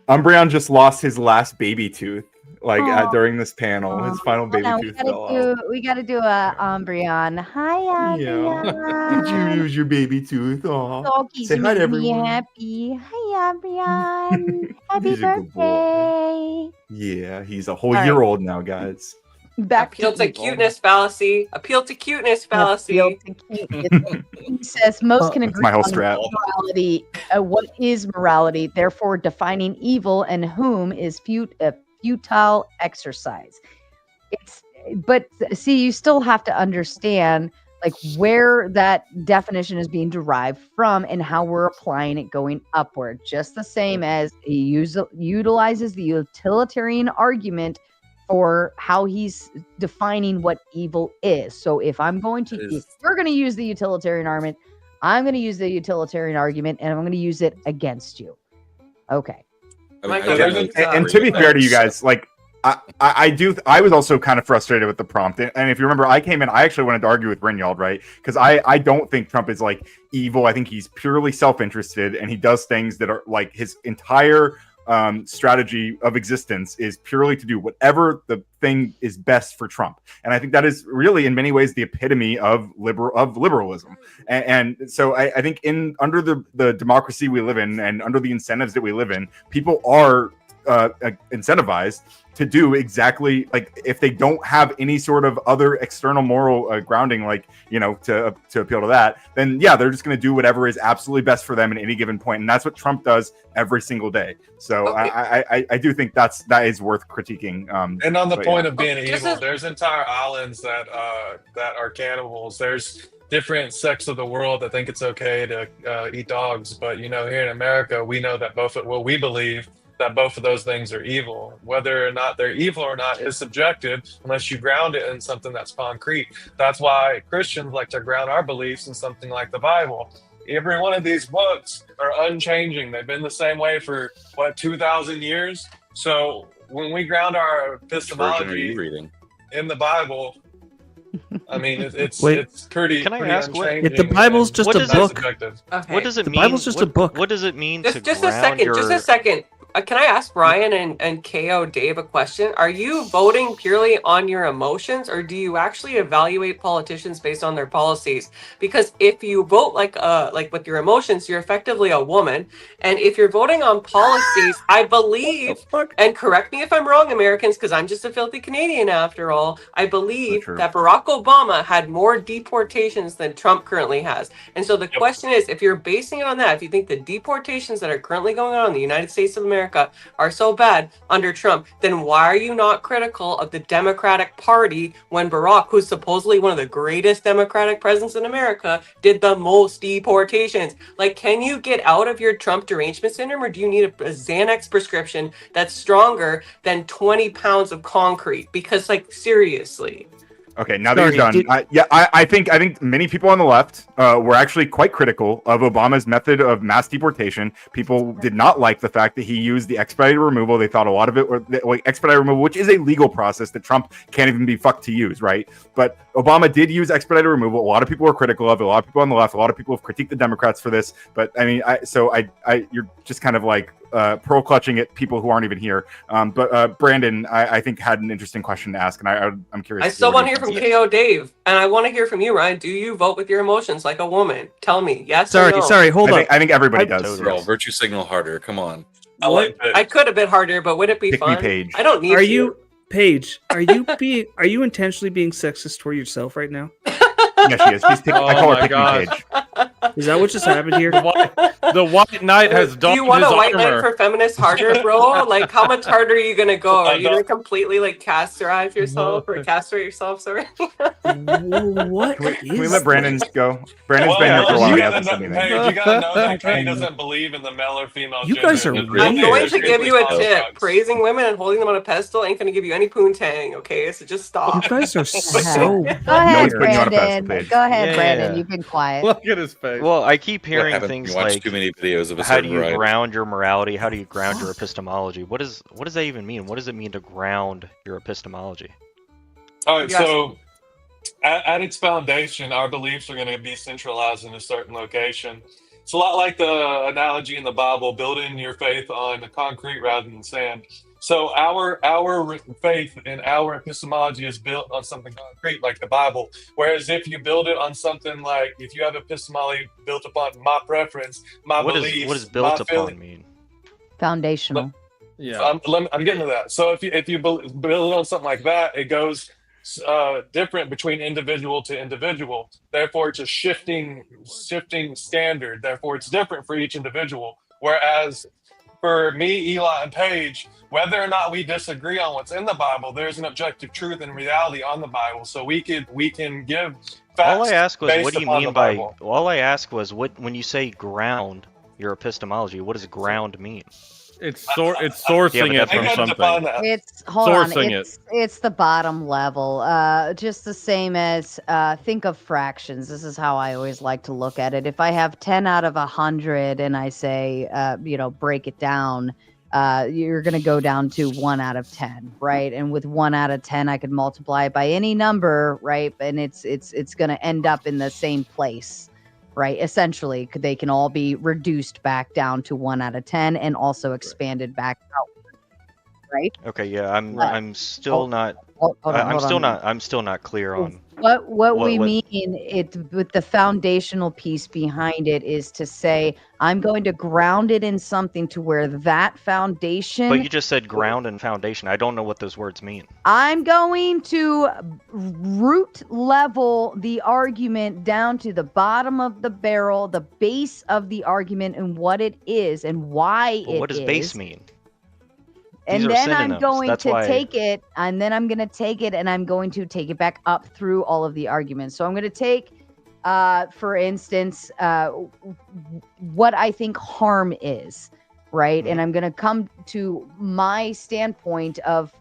Umbreon just lost his last baby tooth. like Aw. during this panel. His final baby Hold on, tooth fell out. we gotta do a Umbreon. Hi, Yeah. Did you Umbreon. lose your baby tooth? Aw. Doggies Say hi to make me everyone. happy. Hi, Umbreon. Happy He's a good boy. birthday. Yeah, he's a whole All year right. old now, guys. Back Appeal to evil. cuteness fallacy. Appeal to cuteness fallacy. Appeal to cuteness. He says most can That's agree my whole on strat. morality. What is morality? Therefore, defining evil and whom is futile exercise. But see, you still have to understand like where that definition is being derived from and how we're applying it going upward. Just the same as he utilizes the utilitarian argument for how he's defining what evil is. So if you're going to use the utilitarian argument, I'm going to use the utilitarian argument and I'm going to use it against you. Okay. And to be fair to you guys, like I was also kind of frustrated with the prompt. And if you remember, I came in, I actually wanted to argue with Brynjald, right? Because I don't think Trump is like evil. I think he's purely self-interested and he does things that are like his entire strategy of existence is purely to do whatever the thing is best for Trump. And I think that is really in many ways the epitome of liberalism. And so I think under the democracy we live in and under the incentives that we live in, people are incentivized to do exactly like if they don't have any sort of other external moral grounding, like to appeal to that, then yeah, they're just going to do whatever is absolutely best for them at any given point, and that's what Trump does every single day. So I do think that is worth critiquing. And on the point yeah. of being evil, there's entire islands that are cannibals. There's different sects of the world that think it's okay to eat dogs, but here in America, we know that we believe that both of those things are evil. Whether or not they're evil or not is subjective unless you ground it in something that's concrete. That's why Christians like to ground our beliefs in something like the Bible. Every one of these books are unchanging. They've been the same way for 2,000 years. So when we ground our epistemology in the Bible, I mean, it's pretty. Can I pretty ask unchanging, If the Bible's and just a that's book, subjective. Okay. What does it The mean? Bible's just a book. What does it mean to Just a ground second. your... Just a second. Can I ask Brian and KO Dave a question? Are you voting purely on your emotions, or do you actually evaluate politicians based on their policies? Because if you vote like with your emotions, you're effectively a woman. And if you're voting on policies, I believe, and correct me if I'm wrong, Americans, because I'm just a filthy Canadian after all, I believe that Barack Obama had more deportations than Trump currently has. And so the question is, if you're basing it on that, if you think the deportations that are currently going on in the United States of America are so bad under Trump, then why are you not critical of the Democratic Party when Barack, who's supposedly one of the greatest Democratic presidents in America, did the most deportations? Like, can you get out of your Trump derangement syndrome, or do you need a Xanax prescription that's stronger than 20 pounds of concrete? Because, like, seriously. Okay, now that you're done, I think many people on the left were actually quite critical of Obama's method of mass deportation. People did not like the fact that he used the expedited removal. They thought a lot of it was like expedited removal, which is a legal process that Trump can't even be fucked to use, right? But Obama did use expedited removal. A lot of people were critical of it. A lot of people on the left, a lot of people have critiqued the Democrats for this. But I mean, you're just kind of like pearl clutching at people who aren't even here. But Brandon, I think had an interesting question to ask, and I'm curious. I still want to hear from KO Dave, and I want to hear from you, Ryan. Do you vote with your emotions like a woman? Tell me, yes or no? I think everybody does. Girl, virtue signal harder. Come on. I could a bit harder, but would it be Pick me, fun? Paige. I don't need Are to. you Paige? Are you intentionally being sexist toward yourself right now? Yeah, she is. She's I call her Pick Me Paige. Is that what just happened here? The White Knight has Do donned you want his a white knight armor. for feminists harder, bro? Like, how much harder are you gonna go? Are you gonna completely like castrate yourself or castrate yourself? Sorry. What? Can we let Brandon go? Brandon's been here for a while. He hasn't said anything. Hey, you gotta know that Kay doesn't believe in the male or female. You guys are gender. I'm going to give you a Strictly tip. Praising women and holding them on a pedestal ain't gonna give you any poontang, okay? So just stop. You guys are so. Go ahead, one's putting you on a Brandon. pedestal, Paige. Go ahead, Yeah, Brandon. yeah. You've been quiet. Look at his face. Well, I keep What hearing happens when things you watch like, too many videos of a how do certain you variety? ground your morality? How do you ground your epistemology? What does that even mean? What does it mean to ground your epistemology? All right, Yes. so at its foundation, our beliefs are going to be centralized in a certain location. It's a lot like the analogy in the Bible, building your faith on the concrete rather than sand. So our faith and our epistemology is built on something concrete, like the Bible. Whereas if you build it on something like, if you have epistemology built upon my preference, my beliefs, what does my built upon feeling, mean? Foundational. Yeah, I'm getting to that. So if you build it on something like that, it goes different between individual to individual. Therefore, it's a shifting standard. Therefore, it's different for each individual. Whereas for me, Eli, and Paige, whether or not we disagree on what's in the Bible, there's an objective truth and reality on the Bible. So we can give facts. All I asked was, based what do you upon mean the by? Bible. All I asked was, when you say ground your epistemology, what does ground mean? It's sourcing it from something. It's hold Sourcing on. It's the bottom level. Just the same as think of fractions. This is how I always like to look at it. If I have 10 out of 100 and I say, break it down, you're going to go down to 1 out of 10, right? And with 1 out of 10, I could multiply it by any number, right? And it's going to end up in the same place. Right. Essentially, they can all be reduced back down to 1 out of 10 and also expanded back out. Right. Okay. Yeah. I'm still not. I'm still not clear on what we mean. It with the foundational piece behind it is to say I'm going to ground it in something to where that foundation. But you just said ground and foundation. I don't know what those words mean. I'm going to root level the argument down to the bottom of the barrel, the base of the argument, and what it is and why But what does base mean? And These are then I'm synonyms. going That's to why- take it, and then I'm going to take it, and I'm going to take it back up through all of the arguments. So I'm going to take, for instance, what I think harm is, right? And I'm going to come to my standpoint of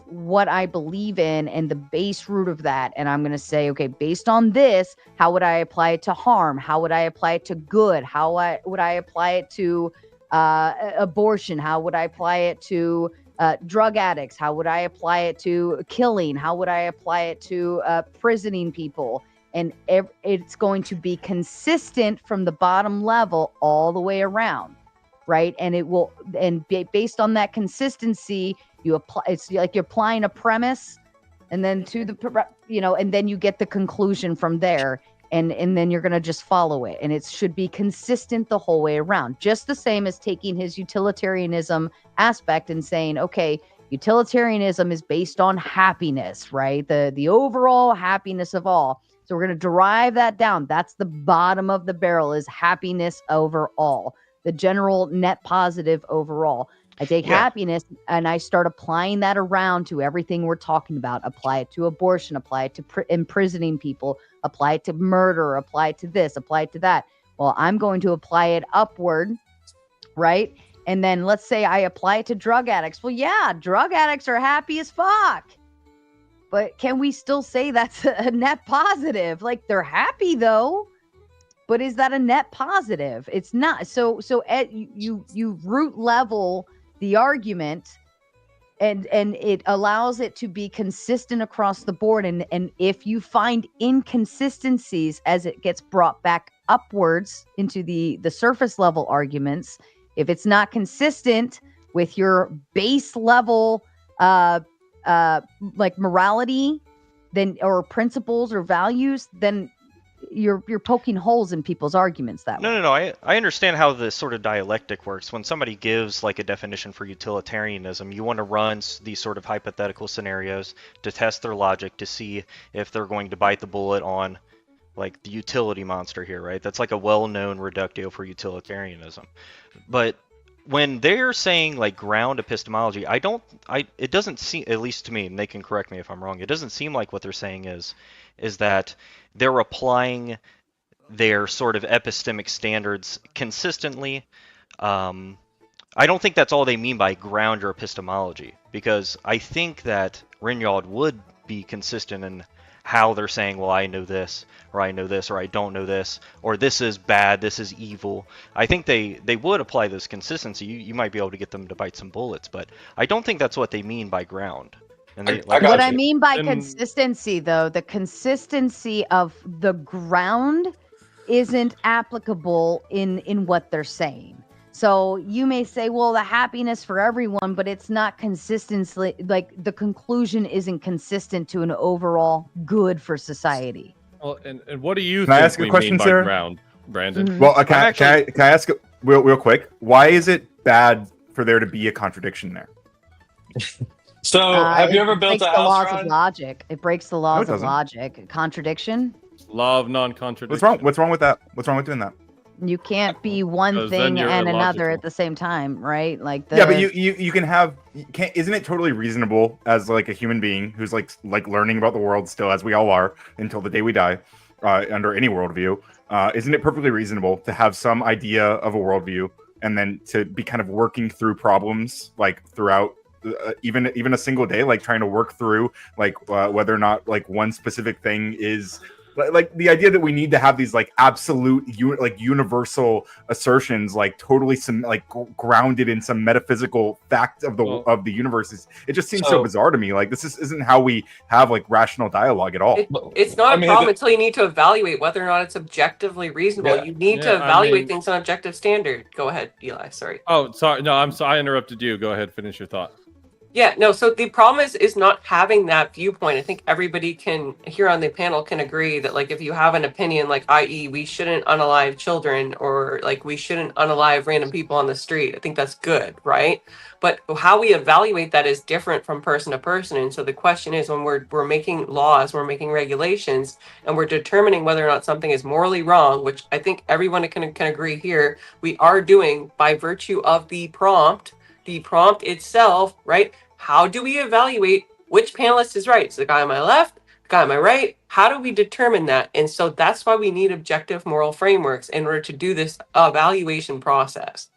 what I believe in and the base root of that. And I'm going to say, okay, based on this, how would I apply it to harm? How would I apply it to good? Would I apply it to abortion? How would I apply it to drug addicts? How would I apply it to killing? How would I apply it to prisoning people? And it's going to be consistent from the bottom level all the way around, right? And it will, and based on that consistency, you apply. It's like you're applying a premise, and then to the, and then you get the conclusion from there. And then you're going to just follow it. And it should be consistent the whole way around. Just the same as taking his utilitarianism aspect and saying, okay, utilitarianism is based on happiness, right? The overall happiness of all. So we're going to derive that down. That's the bottom of the barrel, is happiness overall, the general net positive overall. I take happiness and I start applying that around to everything we're talking about. Apply it to abortion, apply it to imprisoning people, apply it to murder, apply it to this, apply it to that. Well, I'm going to apply it upward, right? And then let's say I apply it to drug addicts. Well, yeah, drug addicts are happy as fuck. But can we still say that's a net positive? Like, they're happy though. But is that a net positive? It's not. So you root level the argument, and it allows it to be consistent across the board. And if you find inconsistencies as it gets brought back upwards into the surface level arguments, if it's not consistent with your base level like morality, then, or principles or values, then you're poking holes in people's arguments that way. No. I understand how this sort of dialectic works. When somebody gives like a definition for utilitarianism, you want to run these sort of hypothetical scenarios to test their logic, to see if they're going to bite the bullet on like the utility monster here, right? That's like a well-known reductio for utilitarianism. But when they're saying like ground epistemology, it doesn't seem, at least to me, and they can correct me if I'm wrong, it doesn't seem like what they're saying is that they're applying their sort of epistemic standards consistently. I don't think that's all they mean by ground your epistemology, because I think that Rinjald would be consistent in how they're saying, well, I know this, or I know this, or I don't know this, or this is bad, this is evil. I think they would apply this consistency. You might be able to get them to bite some bullets, but I don't think that's what they mean by ground. And what I mean by consistency, though, the consistency of the ground isn't applicable in what they're saying. So you may say, well, the happiness for everyone, but it's not consistently, like the conclusion isn't consistent to an overall good for society. Well, and what do you Can I think ask a we question, mean by Sarah? ground, Brandon? Mm-hmm. Well, can I ask real quick? Why is it bad for there to be a contradiction there? So, have you ever built breaks a the house, laws Ryan? of logic. It breaks the laws of doesn't. logic. Contradiction? Law of non-contradiction. What's wrong with that? What's wrong with doing that? You can't be one 'Cause then thing you're and another illogical. at the same time, right? Like Yeah, but you can have isn't it totally reasonable as like a human being who's like learning about the world still, as we all are until the day we die, under any worldview, isn't it perfectly reasonable to have some idea of a worldview and then to be kind of working through problems like throughout even a single day, like trying to work through like whether or not like one specific thing is like the idea that we need to have these like absolute universal assertions, like totally some like grounded in some metaphysical fact of the universe, it just seems so bizarre to me. Like this isn't how we have like rational dialogue at all. It's not a problem until you need to evaluate whether or not it's objectively reasonable. You need to evaluate things on objective standard. Go ahead, Eli. Sorry. Oh, sorry. No, I'm sorry. I interrupted you. Go ahead. Finish your thought. Yeah, no, so the problem is not having that viewpoint. I think everybody can here on the panel can agree that like if you have an opinion like i.e. we shouldn't unalive children or like we shouldn't unalive random people on the street, I think that's good, right? But how we evaluate that is different from person to person. And so the question is when we're making laws, we're making regulations, and we're determining whether or not something is morally wrong, which I think everyone can agree here, we are doing by virtue of the prompt itself, right? How do we evaluate which panelist is right? Is the guy on my left, the guy on my right? How do we determine that? And so that's why we need objective moral frameworks in order to do this evaluation process.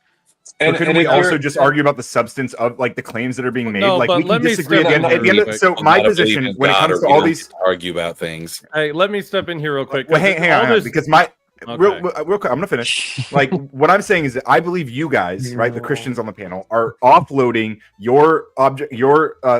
And couldn't we also just argue about the substance of like the claims that are being made? No, like but we can let me disagree step at the end. in So my position when it comes to all these argue about things. Hey, let me step in here real quick. Well, hang on, because my real quick, I'm gonna finish. Like what I'm saying is that I believe you guys, right, the Christians on the panel, are offloading your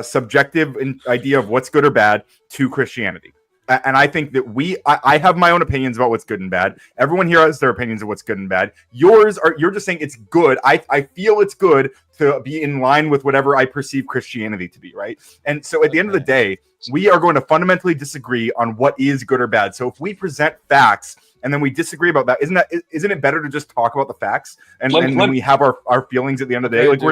subjective idea of what's good or bad to Christianity. And I think that I have my own opinions about what's good and bad. Everyone here has their opinions of what's good and bad. You're just saying it's good. I feel it's good to be in line with whatever I perceive Christianity to be, right? And so at the end of the day, we are going to fundamentally disagree on what is good or bad. So if we present facts and then we disagree about that, isn't it better to just talk about the facts and then we have our feelings at the end of the day? Like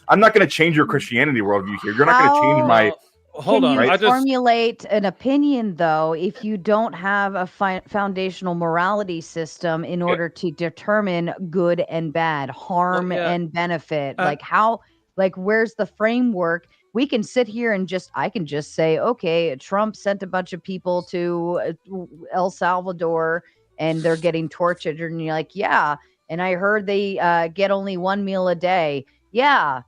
I'm not gonna change your Christianity worldview here. You're not gonna change my Can you formulate an opinion, though, if you don't have a foundational morality system in order to determine good and bad, harm and benefit? Where's the framework? We can sit here and I can just say, okay, Trump sent a bunch of people to El Salvador and they're getting tortured. And you're like, yeah. And I heard they get only one meal a day. Yeah.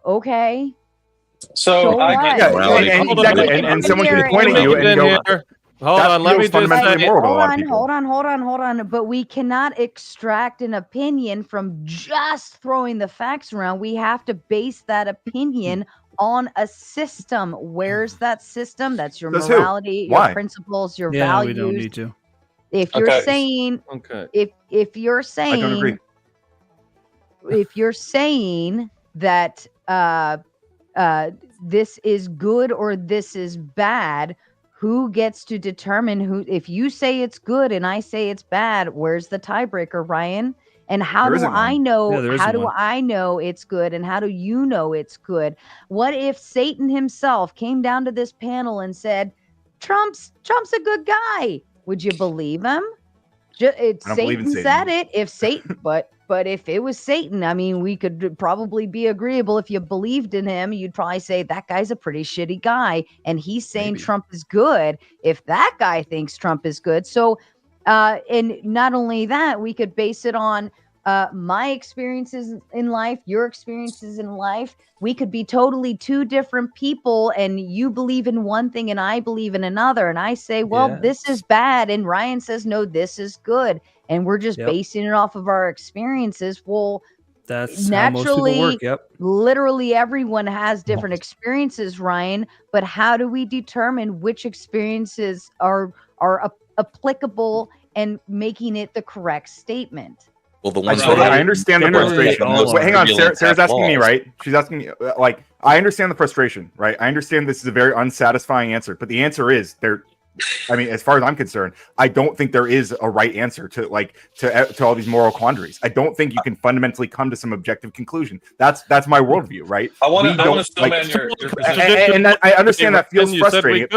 Okay. So and someone can point at you and go, hold on, let me just say, hold on. But we cannot extract an opinion from just throwing the facts around. We have to base that opinion on a system. Where's that system? That's your morality, your principles, your values. We don't need to. If you're saying, if you're saying, I don't agree. If you're saying that this is good or this is bad, who gets to determine who? If you say it's good and I say it's bad, where's the tiebreaker, Ryan? And how do I know? How do I know it's good? And how do you know it's good? What if Satan himself came down to this panel and said, "Trump's a good guy"? Would you believe him? Satan said it. If Satan, but if it was Satan, I mean, we could probably be agreeable. If you believed in him, you'd probably say that guy's a pretty shitty guy, and he's saying Trump is good. If that guy thinks Trump is good, so and not only that, we could base it on my experiences in life, your experiences in life. We could be totally two different people, and you believe in one thing and I believe in another. And I say, well, this is bad. And Ryan says, no, this is good. And we're just basing it off of our experiences. Well, that's naturally, how most people work. Literally everyone has different experiences, Ryan. But how do we determine which experiences are applicable and making it the correct statement? Well, the ones I understand the frustration. Wait, hang on, Sarah, Sarah's asking me, right? She's asking me, like, I understand the frustration, right? I understand this is a very unsatisfying answer, but the answer is there. I mean, as far as I'm concerned, I don't think there is a right answer to all these moral quandaries. I don't think you can fundamentally come to some objective conclusion. That's my worldview, right? I want to still man your and I understand that feels frustrating.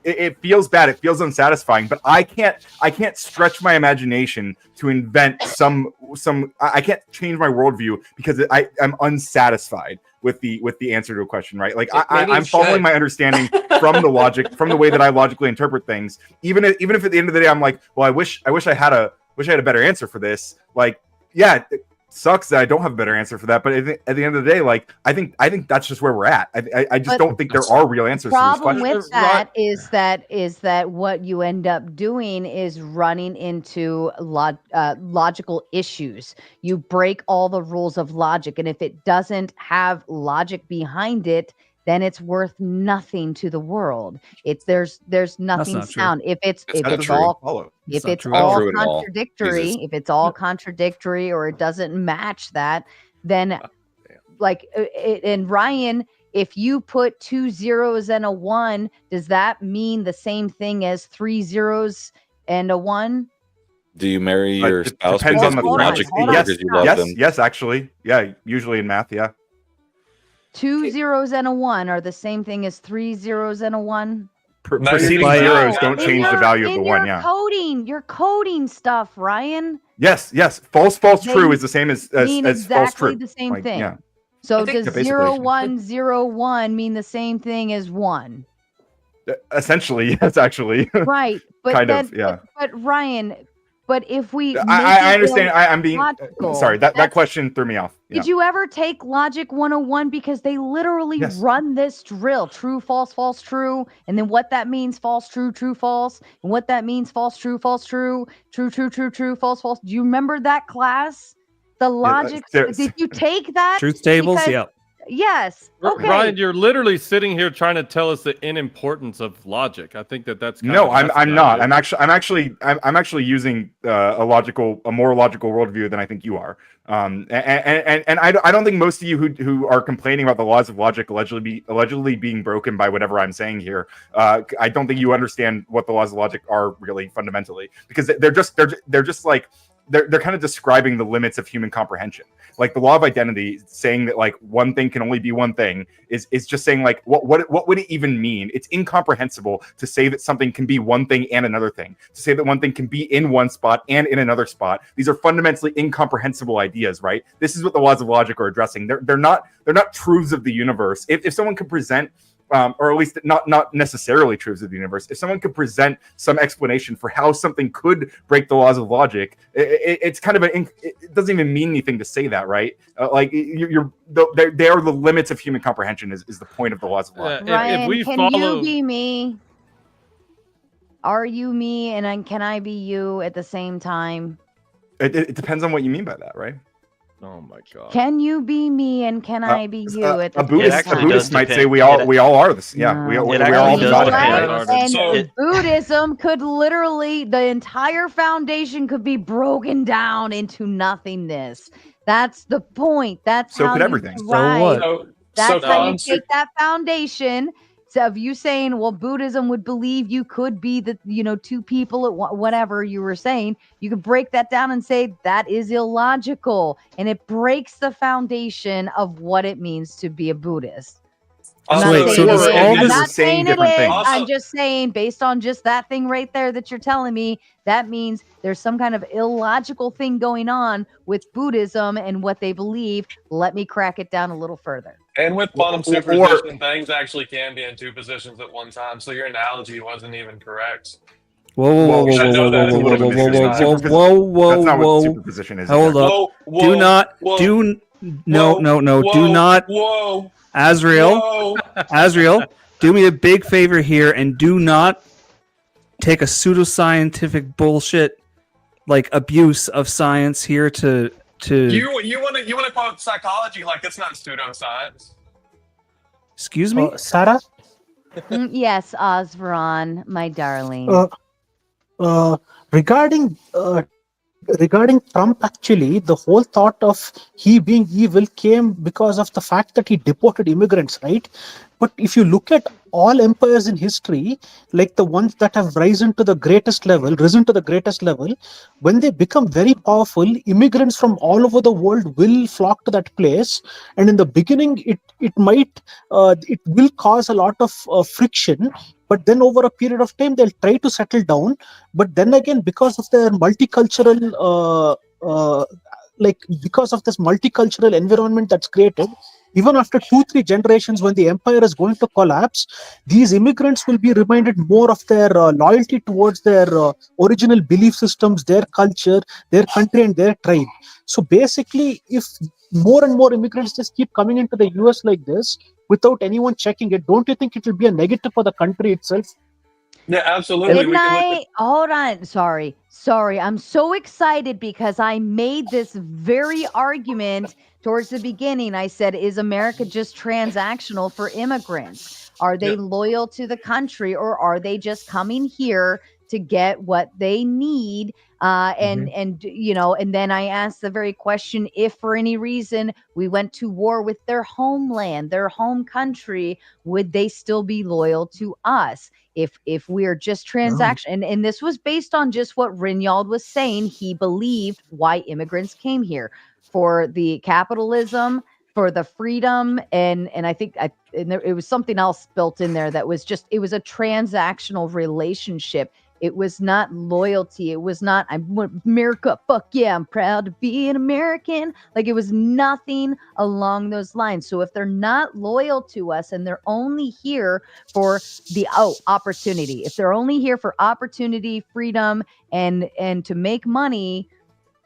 It feels bad. It feels unsatisfying. But I can't stretch my imagination to invent some. I can't change my worldview because I'm unsatisfied with the answer to a question, right? Like I'm following my understanding from the logic, from the way that I logically interpret things. Even if at the end of the day I'm like, well, I wish I had a better answer for this. Like, yeah, it sucks that I don't have a better answer for that. But at the end of the day, like I think that's just where we're at. I just don't think there are real answers to this question. The problem with that is that what you end up doing is running into logical issues. You break all the rules of logic, and if it doesn't have logic behind it, then it's worth nothing to the world. There's nothing sound. If it's all contradictory or it doesn't match that, then and Ryan, if you put 2 zeros and a 1, does that mean the same thing as 3 zeros and a 1? Do you marry your spouse Depends because on the of logic or because you love them? Yes, actually. Yeah, usually in math, yeah. 2 zeros and a 1 are the same thing as 3 zeros and a 1. Preceding zeros don't change the value of the 1. Yeah. Your coding stuff, Ryan. Yes. False, true is the same as exactly false, true. The same thing. Yeah. So does 0, 1, 0, 1 mean the same thing as 1? Essentially, yes, actually. Right, but kind of, yeah. But Ryan, if we, I understand. I'm being sorry. That question threw me off. Did you ever take Logic 101? Because they literally run this drill: true, false, false, true, and then what that means: false, true, true, false, and what that means: false, true, false, true, true, true, true, true, false, false. Do you remember that class? The logic. Did you take that? Truth tables. Because, yes. Okay. Ryan, you're literally sitting here trying to tell us the inimportance of logic. I think that's kind no. of I'm not. I'm actually using a more logical worldview than I think you are. And I don't think most of you who are complaining about the laws of logic allegedly being broken by whatever I'm saying here. I don't think you understand what the laws of logic are really fundamentally, because they're just like. They're kind of describing the limits of human comprehension. Like the law of identity, saying that like one thing can only be one thing is just saying like what would it even mean? It's incomprehensible to say that something can be one thing and another thing. To say that one thing can be in one spot and in another spot. These are fundamentally incomprehensible ideas, right? This is what the laws of logic are addressing. They're not truths of the universe. If someone could present or at least not necessarily truths of the universe. If someone could present some explanation for how something could break the laws of logic, it's kind of it doesn't even mean anything to say that, right? They are the limits of human comprehension is the point of the laws of logic. Ryan, you be me? Are you me and can I be you at the same time? It depends on what you mean by that, right? Oh my God! Can you be me and can I be you? At the a Buddhist might say we all are this. Yeah, we all and Buddhism could literally, the entire foundation could be broken down into nothingness. That's the point. That's so how could everything. Right. That's how you take that foundation. Of you saying, well, Buddhism would believe you could be the, two people at whatever you were saying. You could break that down and say that is illogical, and it breaks the foundation of what it means to be a Buddhist. I'm not saying it is. I'm just saying, based on just that thing right there that you're telling me, that means there's some kind of illogical thing going on with Buddhism and what they believe. Let me crack it down a little further. And with quantum superposition, things actually can be in two positions at one time. So your analogy wasn't even correct. Whoa! That's not what superposition is. Hold up! Do not. Do not. Whoa! Azrael, do me a big favor here and do not take a pseudoscientific bullshit like abuse of science here to You want to quote psychology like it's not pseudoscience. Excuse me? Sarah? Yes, Osvaron, my darling. Regarding regarding Trump, actually, the whole thought of he being evil came because of the fact that he deported immigrants, right? But if you look at all empires in history, like the ones that have risen to the greatest level, when they become very powerful, immigrants from all over the world will flock to that place. And in the beginning, it will cause a lot of friction. But then over a period of time, they'll try to settle down. But then again, because of their multicultural, because of this multicultural environment that's created, even after 2-3 generations, when the empire is going to collapse, these immigrants will be reminded more of their loyalty towards their original belief systems, their culture, their country, and their tribe. So basically, if more and more immigrants just keep coming into the US like this without anyone checking it, don't you think it will be a negative for the country itself? Yeah, absolutely. Didn't I? Hold on. Sorry. I'm so excited because I made this very argument towards the beginning. I said, is America just transactional for immigrants? Are they loyal to the country, or are they just coming here to get what they need? And then I asked the very question, if for any reason we went to war with their homeland, their home country, would they still be loyal to us? If we're just transaction, and this was based on just what Rinald was saying, he believed why immigrants came here for the capitalism, for the freedom, and I think it was something else built in there that was just, it was a transactional relationship. It was not loyalty. It was not, I'm America, fuck yeah, I'm proud to be an American. Like, it was nothing along those lines. So if they're not loyal to us and they're only here for the opportunity, if they're only here for opportunity, freedom, and to make money,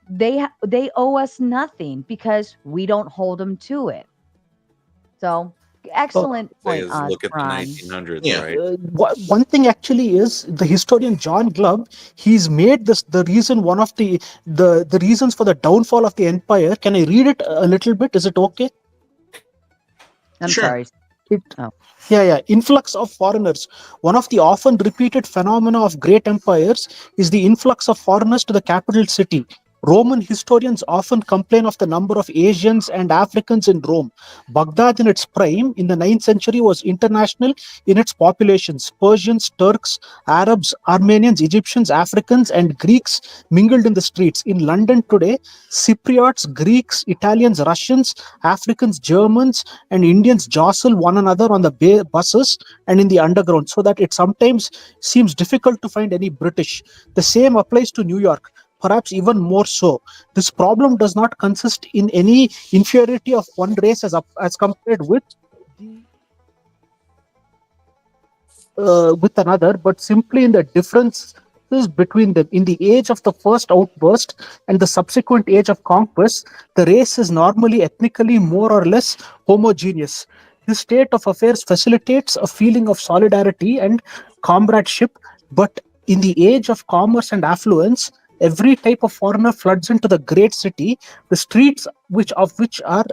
they owe us nothing because we don't hold them to it. So excellent point. Look at the Ron. 1900s, right? One thing actually is the historian John Glubb. He's made this the reason, one of the reasons for the downfall of the empire. Can I read it a little bit? Is it okay? I'm sorry. Yeah. Influx of foreigners. One of the often repeated phenomena of great empires is the influx of foreigners to the capital city. Roman historians often complain of the number of Asians and Africans in Rome. Baghdad in its prime in the 9th century was international in its populations. Persians, Turks, Arabs, Armenians, Egyptians, Africans, and Greeks mingled in the streets. In London today, Cypriots, Greeks, Italians, Russians, Africans, Germans, and Indians jostle one another on the buses and in the underground, so that it sometimes seems difficult to find any British. The same applies to New York. Perhaps even more so. This problem does not consist in any inferiority of one race as compared with another, but simply in the differences between them. In the age of the first outburst and the subsequent age of conquest, the race is normally ethnically more or less homogeneous. This state of affairs facilitates a feeling of solidarity and comradeship, but in the age of commerce and affluence, every type of foreigner floods into the great city, the streets of which are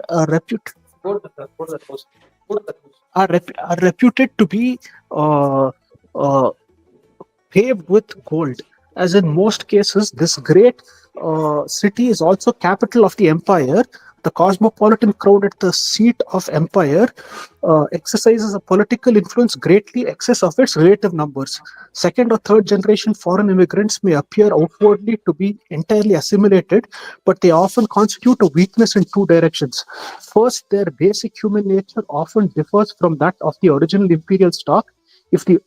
reputed to be paved with gold. As in most cases, this great city is also capital of the empire. The cosmopolitan crowd at the seat of empire exercises a political influence greatly excess of its relative numbers. Second or third generation foreign immigrants may appear outwardly to be entirely assimilated, but they often constitute a weakness in two directions. First, their basic human nature often differs from that of the original imperial stock. If the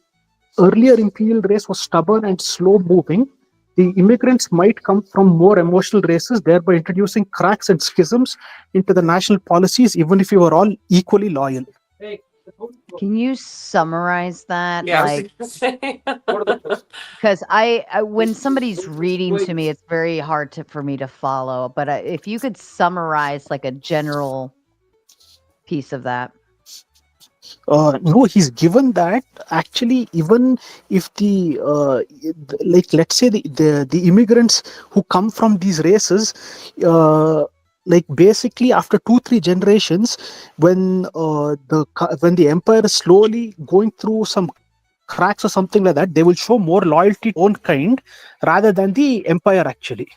earlier imperial race was stubborn and slow-moving, the immigrants might come from more emotional races, thereby introducing cracks and schisms into the national policies, even if we were all equally loyal. Can you summarize that? Yeah, Like, because I when somebody's reading to me, it's very hard for me to follow. But if you could summarize like a general piece of that. No, he's given that actually, even if let's say the immigrants who come from these races, basically after 2-3 generations, when the empire is slowly going through some cracks or something like that, they will show more loyalty to own kind rather than the empire actually.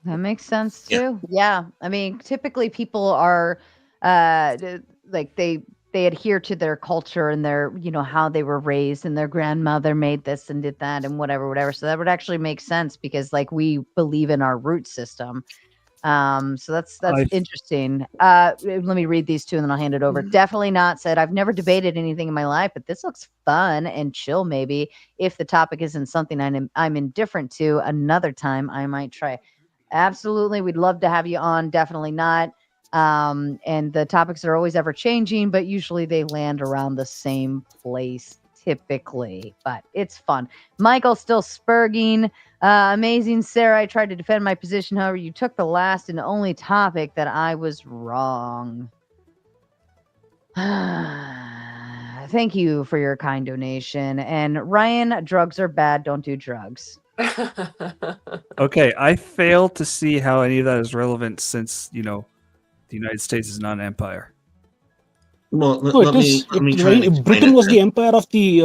That makes sense too. Yeah. I mean, typically people are like they adhere to their culture and their, how they were raised, and their grandmother made this and did that and whatever. So that would actually make sense because like we believe in our root system. So that's interesting. Let me read these two and then I'll hand it over. Definitely not said, I've never debated anything in my life, but this looks fun and chill. Maybe if the topic isn't something I'm indifferent to, another time I might try. Absolutely. We'd love to have you on. Definitely not. And the topics are always ever changing, but usually they land around the same place typically, but it's fun. Michael still spurging. Amazing, Sarah. I tried to defend my position. However, you took the last and only topic that I was wrong. Thank you for your kind donation. And Ryan, drugs are bad. Don't do drugs. Okay, I fail to see how any of that is relevant since, the United States is not an empire. Well, Britain was the empire of the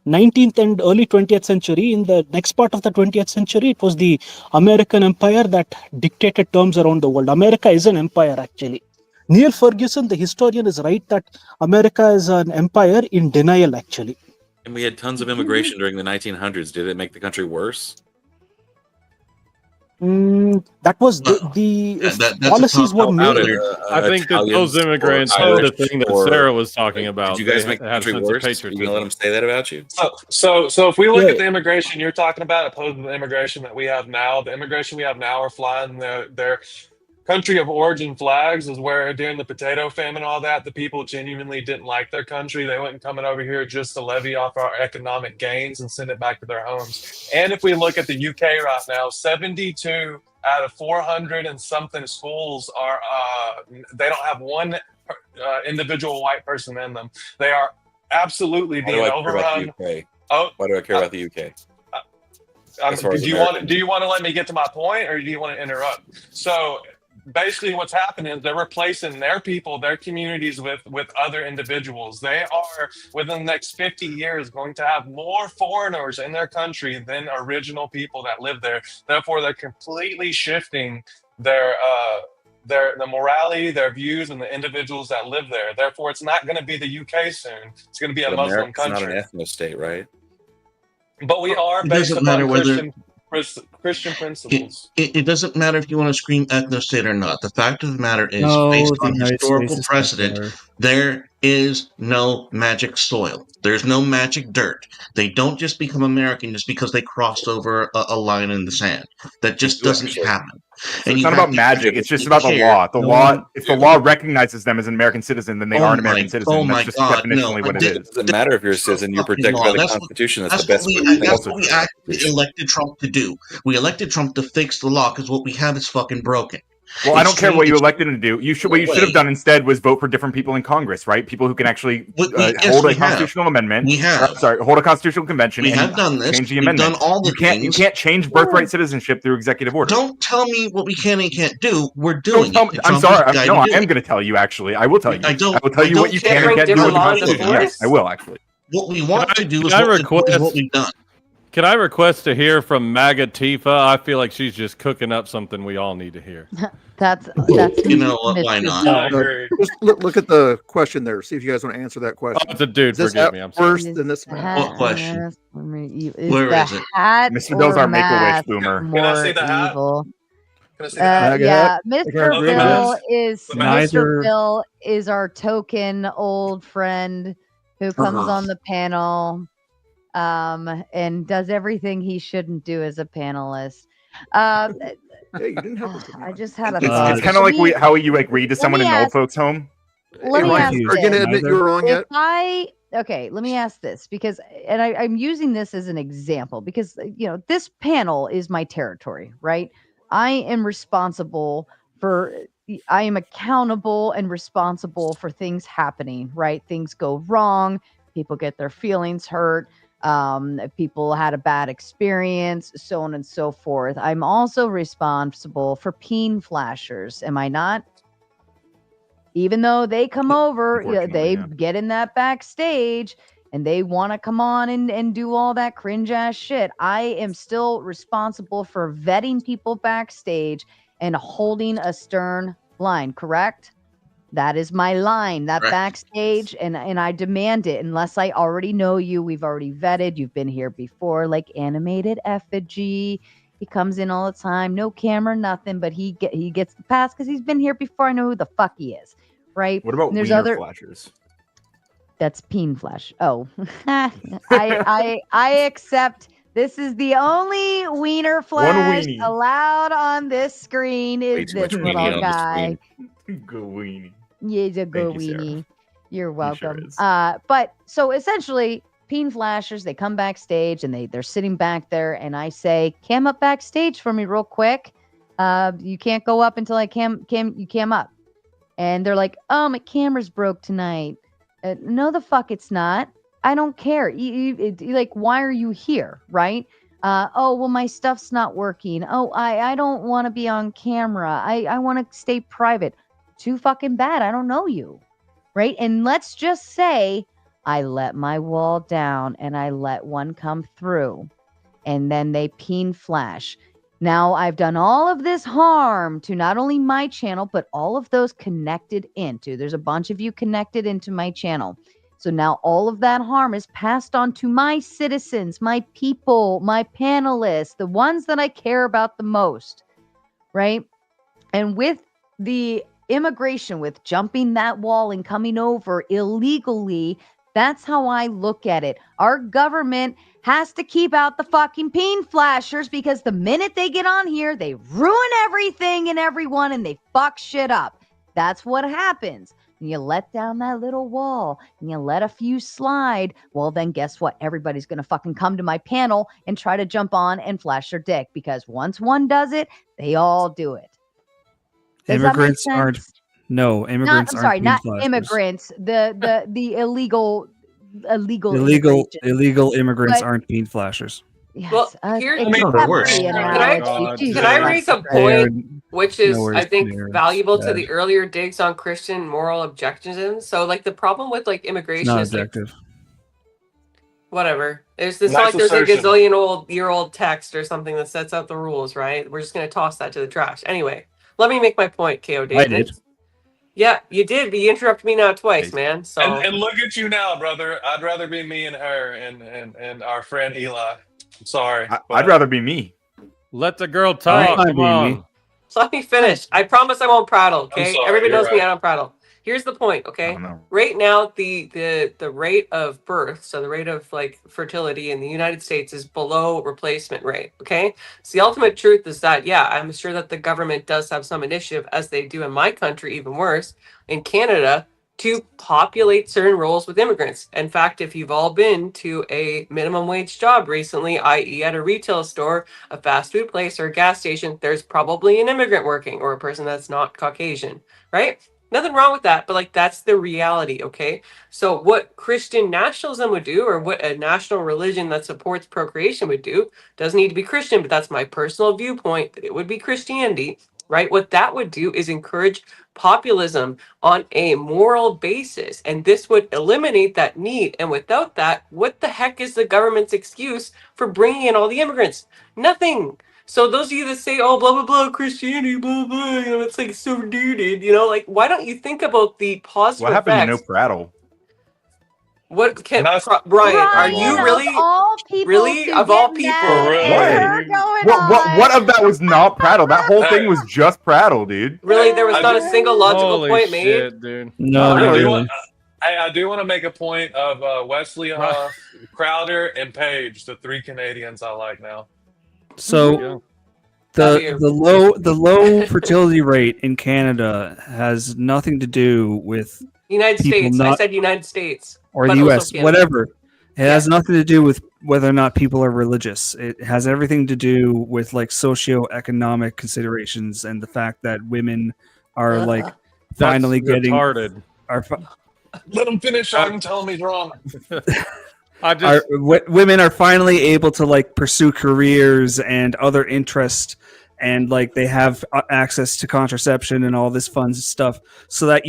19th and early 20th century. In the next part of the 20th century, it was the American empire that dictated terms around the world. America is an empire, actually. Neil Ferguson, the historian, is right that America is an empire in denial, actually. And we had tons of immigration during the 1900s. Did it make the country worse? That was the policies were made. I think that those immigrants are the thing that Sarah was talking about. Did you guys make the country worse? You gonna let them say that about you? So if we look at the immigration you're talking about, opposed to the immigration that we have now, the immigration we have now are flying their country of origin flags, is where during the potato famine and all that, the people genuinely didn't like their country. They weren't coming over here just to levy off our economic gains and send it back to their homes. And if we look at the UK right now, 72 out of 400 and something schools are, they don't have one individual white person in them. They are absolutely being overrun. Why do I care about the UK? Do you want to let me get to my point, or do you want to interrupt? So basically what's happening is they're replacing their people, their communities with other individuals. They are, within the next 50 years, going to have more foreigners in their country than original people that live there. Therefore, they're completely shifting the morality, their views, and the individuals that live there. Therefore, it's not going to be the UK soon. It's going to be a Muslim country. It's not an ethno state, right? But we are based upon Christian principles. It doesn't matter if you want to scream ethno-state or not. The fact of the matter is, based on historical precedent, there is no magic soil. There's no magic dirt. They don't just become American just because they crossed over a line in the sand. That just doesn't happen. So it's not about magic. It's just about the law. The law. If the law recognizes them as an American citizen, then they are an American citizen. That's just definitionally what it is. It doesn't matter if you're a citizen. You're protected by the Constitution. That's the best. That's what we actually elected Trump to do. We elected Trump to fix the law because what we have is fucking broken. Well, I don't care what you elected him to do. What you should have done instead was vote for different people in Congress, right? People who can actually hold a constitutional amendment. Hold a constitutional convention. We have done this. Change the amendment. We've done all the things. You can't change birthright citizenship through executive order. Don't tell me what we can and can't do. We're doing it. I'm sorry. I am going to tell you, actually. I will tell you. I will tell you what you can and can't do with the Constitution. Yes, I will, actually. What we want to do is what we've done. Can I request to hear from MAGA Tifa? I feel like she's just cooking up something we all need to hear. That's you know what? Why not? Just look at the question there. See if you guys want to answer that question. Oh, it's a dude. Forgive me. I'm sorry. Worse than this one. What question? Where is it? Mr. Bill's our Make-A-Wish boomer. Can I see the hat? Evil. Can I see the hat? Yeah, Mr. Bill is Neither- Mr. Bill is our token old friend who comes on the panel. And does everything he shouldn't do as a panelist. Hey, you didn't have this. I just had a thought. It's kind of like how you read to someone in an old folks' home. Let me ask Are you going to admit you were wrong yet? Let me ask this because, and I'm using this as an example because, this panel is my territory, right? I am accountable and responsible for things happening, right? Things go wrong. People get their feelings hurt. People had a bad experience, so on and so forth. I'm also responsible for peen flashers, am I not? Even though they come over, they get in that backstage, and they want to come on and do all that cringe ass shit, I am still responsible for vetting people backstage and holding a stern line, correct? That is my line, that Correct. backstage, and I demand it unless I already know you. We've already vetted. You've been here before, like Animated Effigy. He comes in all the time, no camera, nothing, but he gets the pass because he's been here before. I know who the fuck he is, right? What about And there's wiener other flashers? That's peen flash. Oh, I accept. This is the only wiener flash weenie. allowed on this screen. Way Is too much this weenie little on the guy? Go weenie. He's a good Thank you, Sarah. weenie. You're He sure welcome. is. But so essentially, peen flashers, they come backstage and they're sitting back there, and I say, "Cam up backstage for me, real quick. You can't go up until I cam up." And they're like, "Oh, my camera's broke tonight." No, the fuck it's not. I don't care. Like, why are you here, right? Oh, well, my stuff's not working. Oh, I don't want to be on camera. I want to stay private. Too fucking bad. I don't know you, right? And let's just say I let my wall down and I let one come through, and then they peen flash. Now I've done all of this harm to not only my channel, but all of those connected into. There's a bunch of you connected into my channel. So now all of that harm is passed on to my citizens, my people, my panelists, the ones that I care about the most, right? And with the immigration, with jumping that wall and coming over illegally, that's how I look at it. Our government has to keep out the fucking peen flashers, because the minute they get on here, they ruin everything and everyone, and they fuck shit up. That's what happens. And you let down that little wall and you let a few slide. Well, then guess what? Everybody's going to fucking come to my panel and try to jump on and flash their dick, because once one does it, they all do it. Does that make Immigrants aren't. sense? No, immigrants I'm sorry, aren't not peen flashers. immigrants. The illegal Illegal immigration. immigrants But- aren't peen flashers. Yes, Well, here's except no, for they're worse. the Can analogy. Jesus I Christ. raise a They're- point, which is, no worries, I think, they're valuable to bad. the earlier digs on Christian moral objectivism? So, like, the problem with, like, It's immigration not is, like, objective. whatever. It's Nice not like there's a assertion. gazillion-year-old text or something that sets out the rules, right? We're just going to toss that to the trash. Anyway, let me make my point, K.O. I David. did. Yeah, you did, but you interrupted me now twice, man. So And look at you now, brother. I'd rather be me and her and our friend Eli. I'm sorry. I'd rather be me. Let the girl All talk. right. Come on. So let me finish. I promise I won't prattle. Okay, sorry, everybody you're knows me. right. I don't prattle. Here's the point. I Okay, don't know. right now the rate of birth, so the rate of like fertility in the United States is below replacement rate. Okay, so the ultimate truth is that I'm sure that the government does have some initiative, as they do in my country, even worse in Canada, to populate certain roles with immigrants. In fact, if you've all been to a minimum wage job recently, i.e. at a retail store, a fast food place, or a gas station, there's probably an immigrant working, or a person that's not Caucasian, right? Nothing wrong with that, but like that's the reality, okay? So what Christian nationalism would do, or what a national religion that supports procreation would do, doesn't need to be Christian, but that's my personal viewpoint, that it would be Christianity, right? What that would do is encourage populism on a moral basis, and this would eliminate that need. And without that, what the heck is the government's excuse for bringing in all the immigrants? Nothing. So those of you that say, "Oh, blah blah blah, Christianity, blah blah," it's like so dated, like, why don't you think about the positive What happened to effects? no prattle? What can That's- Brian? Are you Brian, really, of all people really, to of all get people? mad at her Right. going What on. of that was not prattle? That whole thing was just prattle, dude. Really, there was I not a do- single logical Holy point made. shit, dude. No, I not do really. want- I do want to make a point of Wesley Huff, Crowder, and Page, the three Canadians I like now. So How do the low fertility rate in Canada has nothing to do with United people States. I not- said United States. or but the also U.S. Canada. whatever. It has nothing to do with whether or not people are religious. It has everything to do with like socioeconomic considerations and the fact that women are like finally That's getting retarded. Let him finish. I can tell him he's wrong. women are finally able to like pursue careers and other interests, and like they have access to contraception and all this fun stuff, so that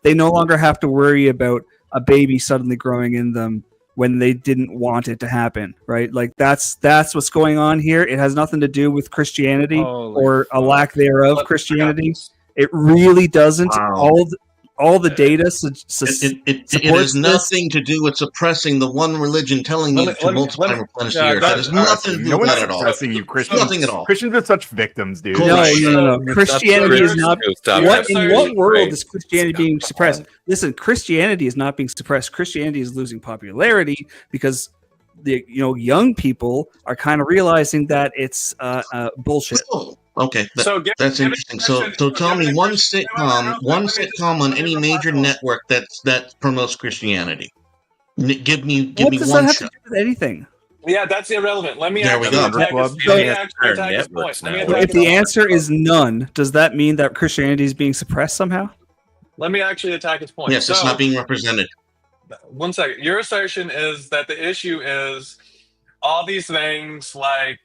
they no longer have to worry about a baby suddenly growing in them when they didn't want it to happen, right? Like that's what's going on here. It has nothing to do with Christianity or a lack thereof Christianity. It really doesn't. All the data It has nothing to do with suppressing the one religion telling you to multiply and replenish the earth. That has nothing to do No with one's that at all. suppressing you, Christians. Nothing at all. Christians are such victims, dude. No. Christianity is not. Stop. In what world is Christianity being suppressed? Listen, Christianity is not being suppressed. Christianity is losing popularity because the young people are kind of realizing that it's bullshit. Okay, that's interesting. So tell me one sitcom on any major network that promotes Christianity. Give me What does that one have show. to do with anything? Yeah, that's irrelevant. Let me There we actually go. attack this point. If the answer is none, does that mean that Christianity is being suppressed somehow? Let me actually attack his point. Yes, it's not being represented. 1 second. Your assertion is that the issue is all these things like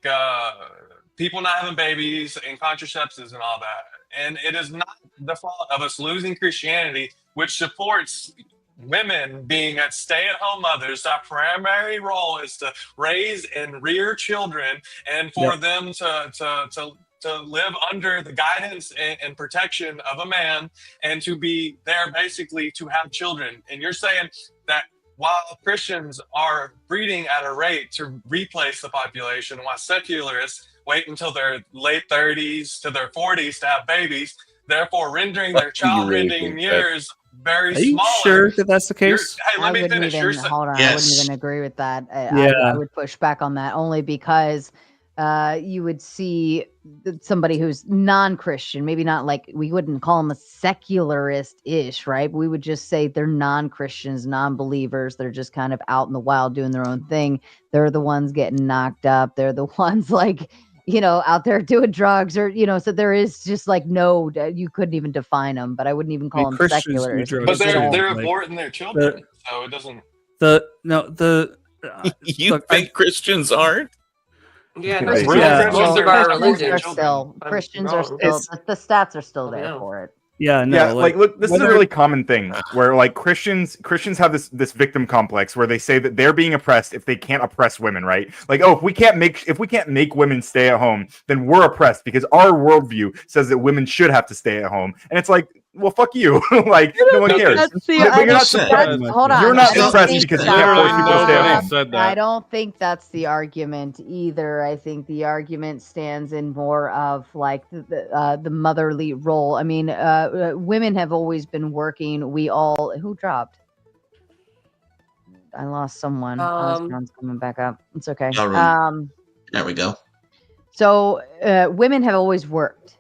people not having babies and contraceptives and all that. And it is not the fault of us losing Christianity, which supports women being at stay-at-home mothers. Our primary role is to raise and rear children, and for them to live under the guidance and protection of a man, and to be there basically to have children. And you're saying that while Christians are breeding at a rate to replace the population, while secularists wait until their late 30s to their 40s to have babies, therefore rendering their child-rearing years very Are you smaller. sure that that's the case? Hey, let me finish. Hold on, I wouldn't even agree with that. I would push back on that only because you would see somebody who's non-Christian, maybe not like, we wouldn't call them a secularist-ish, right? We would just say they're non-Christians, non-believers. They're just kind of out in the wild doing their own thing. They're the ones getting knocked up. They're the ones like, out there doing drugs or, so there is just like, no, you couldn't even define them, but I wouldn't even call them secularists. But they're aborting their children, so it doesn't. You think Christians aren't? Yeah, most of our religion. Christians are still, the stats are still there for it. Yeah, no. Yeah, look, this is a really common thing where like Christians have this victim complex where they say that they're being oppressed if they can't oppress women, right? Like, if we can't make women stay at home, then we're oppressed because our worldview says that women should have to stay at home. And it's like, well, fuck you. Like, no one cares. You're not suppressed. Hold on. You're not suppressed because you can't force people to stay at home. I don't think that's the argument either. I think the argument stands in more of like the motherly role. I mean, women have always been working. Who dropped? I lost someone. John's coming back up. It's okay. There we go. So women have always worked.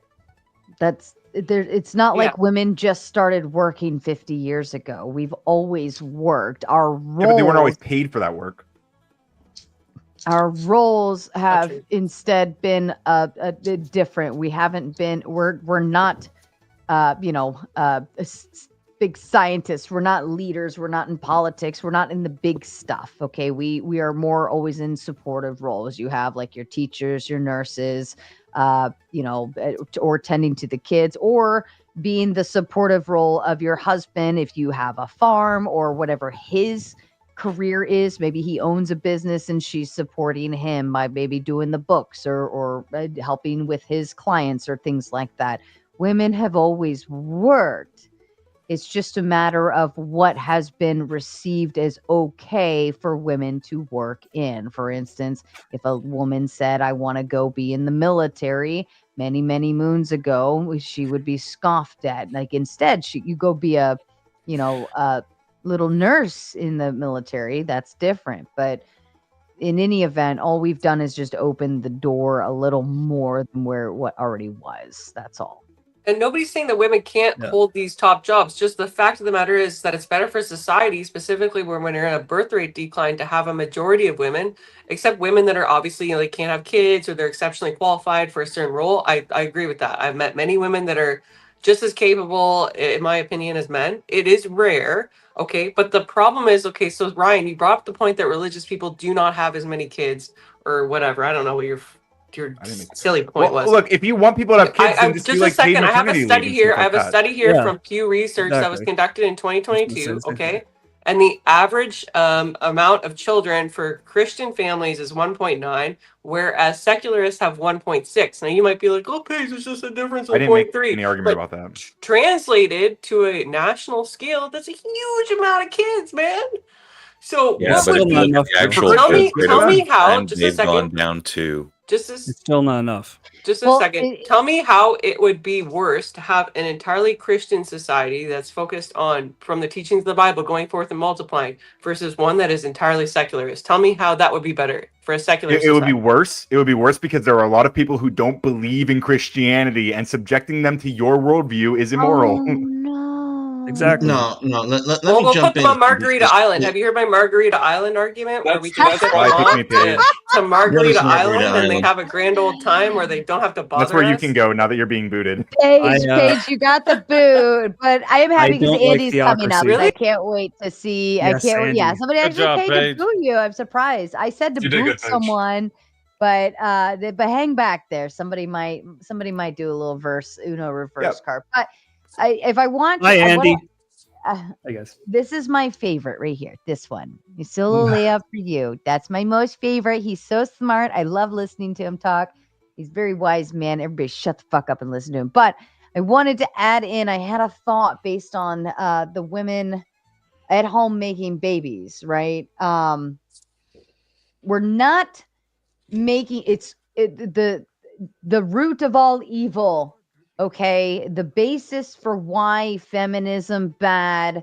It's not like women just started working 50 years ago. We've always worked. Our roles, but they weren't always paid for that work. Our roles have instead been different. We haven't been. We're not, big scientists. We're not leaders. We're not in politics. We're not in the big stuff. Okay, we are more always in supportive roles. You have like your teachers, your nurses, or tending to the kids, or being the supportive role of your husband if you have a farm or whatever his career is. Maybe he owns a business and she's supporting him by maybe doing the books or helping with his clients or things like that. Women have always worked. It's just a matter of what has been received as okay for women to work in. For instance, if a woman said, I want to go be in the military many, many moons ago, she would be scoffed at. Like instead, you go be a little nurse in the military. That's different. But in any event, all we've done is just open the door a little more than what already was. That's all. And nobody's saying that women can't hold these top jobs. Just the fact of the matter is that it's better for society, specifically when you're in a birth rate decline, to have a majority of women, except women that are obviously, they can't have kids or they're exceptionally qualified for a certain role. I agree with that. I've met many women that are just as capable, in my opinion, as men. It is rare. Okay. But the problem is, so Ryan, you brought up the point that religious people do not have as many kids or whatever. I don't know what your silly point was. Look, if you want people to have kids, then just a second. I have a study here. I have a study here from Pew Research that was conducted in 2022. Okay, And the average amount of children for Christian families is 1.9, whereas secularists have 1.6. Now you might be like, "Oh, Paige, it's just a difference I of didn't make 0.3." any argument But about that. translated to a national scale, that's a huge amount of kids, man. So Yeah, what but would if you be? look at the actual Tell me, birth rate tell over me how. time, Just a they've gone second. down to. Just It's still not enough. Just a Well, second. Tell me how it would be worse to have an entirely Christian society that's focused on from the teachings of the Bible going forth and multiplying versus one that is entirely secularist. Tell me how that would be better for a secular It would be society. worse. It would be worse because there are a lot of people who don't believe in Christianity, and subjecting them to your worldview is immoral. Exactly. No, let Well, me we'll jump put them in on Margarita because Island. Have you heard my Margarita Island argument, where we just ship them Why pick off me, Paige? to What is Margarita Margarita Island, and they Island? have a grand old time where they don't have to bother That's where you us? can go now that you're being booted. Paige, Paige, you got the boot, but I am happy because don't like Andy's coming up. theocracy. I can't wait to see. I Yes, can't. Yeah, Andy. somebody Good actually job, paid Paige. to boo you. I'm surprised. I said to You did boot good, Paige. someone, but hang back there. Somebody might do a little Uno reverse card. But if I want, Hi, I Andy. wanna- I guess. this is my favorite right here. This one. It's still a layup for you. That's my most favorite. He's so smart. I love listening to him talk. He's a very wise man. Everybody shut the fuck up and listen to him. But I wanted to add in, I had a thought based on the women at home making babies, right? We're not making the root of all evil. Okay, the basis for why feminism bad,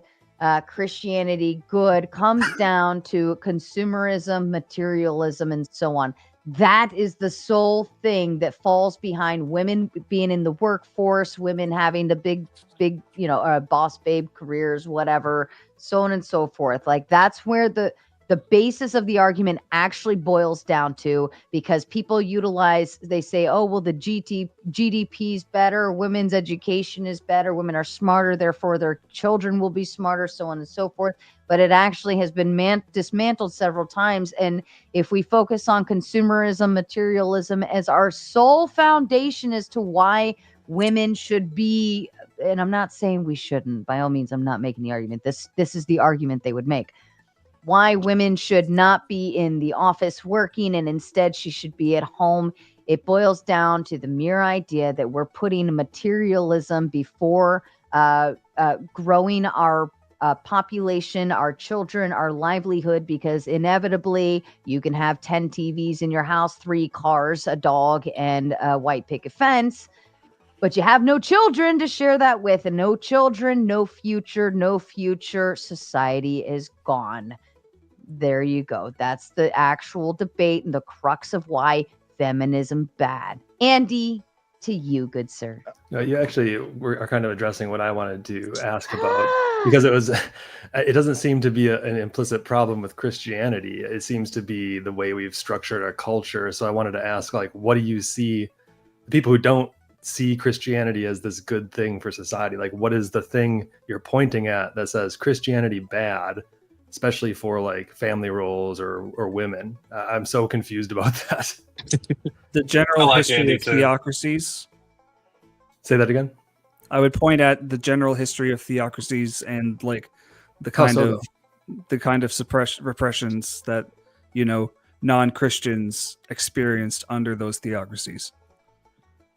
Christianity good, comes down to consumerism, materialism, and so on. That is the sole thing that falls behind women being in the workforce, women having the big, boss babe careers, whatever, so on and so forth. Like that's where the basis of the argument actually boils down to, because people they say, oh, well, the GDP is better, women's education is better, women are smarter, therefore their children will be smarter, so on and so forth. But it actually has been dismantled several times. And if we focus on consumerism, materialism as our sole foundation as to why women should be, and I'm not saying we shouldn't, by all means, I'm not making the argument. This is the argument they would make. Why women should not be in the office working and instead she should be at home. It boils down to the mere idea that we're putting materialism before growing our population, our children, our livelihood, because inevitably you can have 10 TVs in your house, 3 cars, a dog, and a white picket fence. But you have no children to share that with, and no children, no future, society is gone. There you go. That's the actual debate and the crux of why feminism bad. Andy, to you, good sir. No, you actually are kind of addressing what I wanted to ask about, because it doesn't seem to be an implicit problem with Christianity. It seems to be the way we've structured our culture. So I wanted to ask, like, what do you see, people who don't see Christianity as this good thing for society? Like, what is the thing you're pointing at that says Christianity bad, especially for like family roles or women? I'm so confused about that. The general like history Andy of too. theocracies. Say that again. I would point at the general history of theocracies and like the kind of repressions that non-Christians experienced under those theocracies.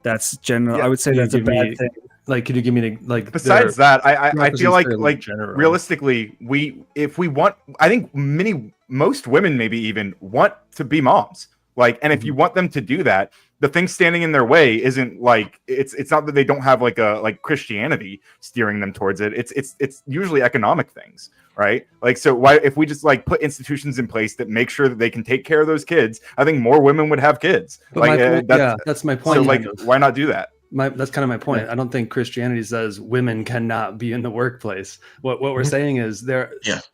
That's general. Yeah, I would say can you that's a give me- bad thing. Like, could you give me Besides that, I feel like general. realistically, I think most women maybe even want to be moms. Like, and if you want them to do that, the thing standing in their way isn't like it's not that they don't have like Christianity steering them towards it. It's usually economic things, right? Like, so why, if we just like put institutions in place that make sure that they can take care of those kids, I think more women would have kids. But Like, that's my point. So like, why not do that? That's kind of my point. I don't think Christianity says women cannot be in the workplace. What we're saying is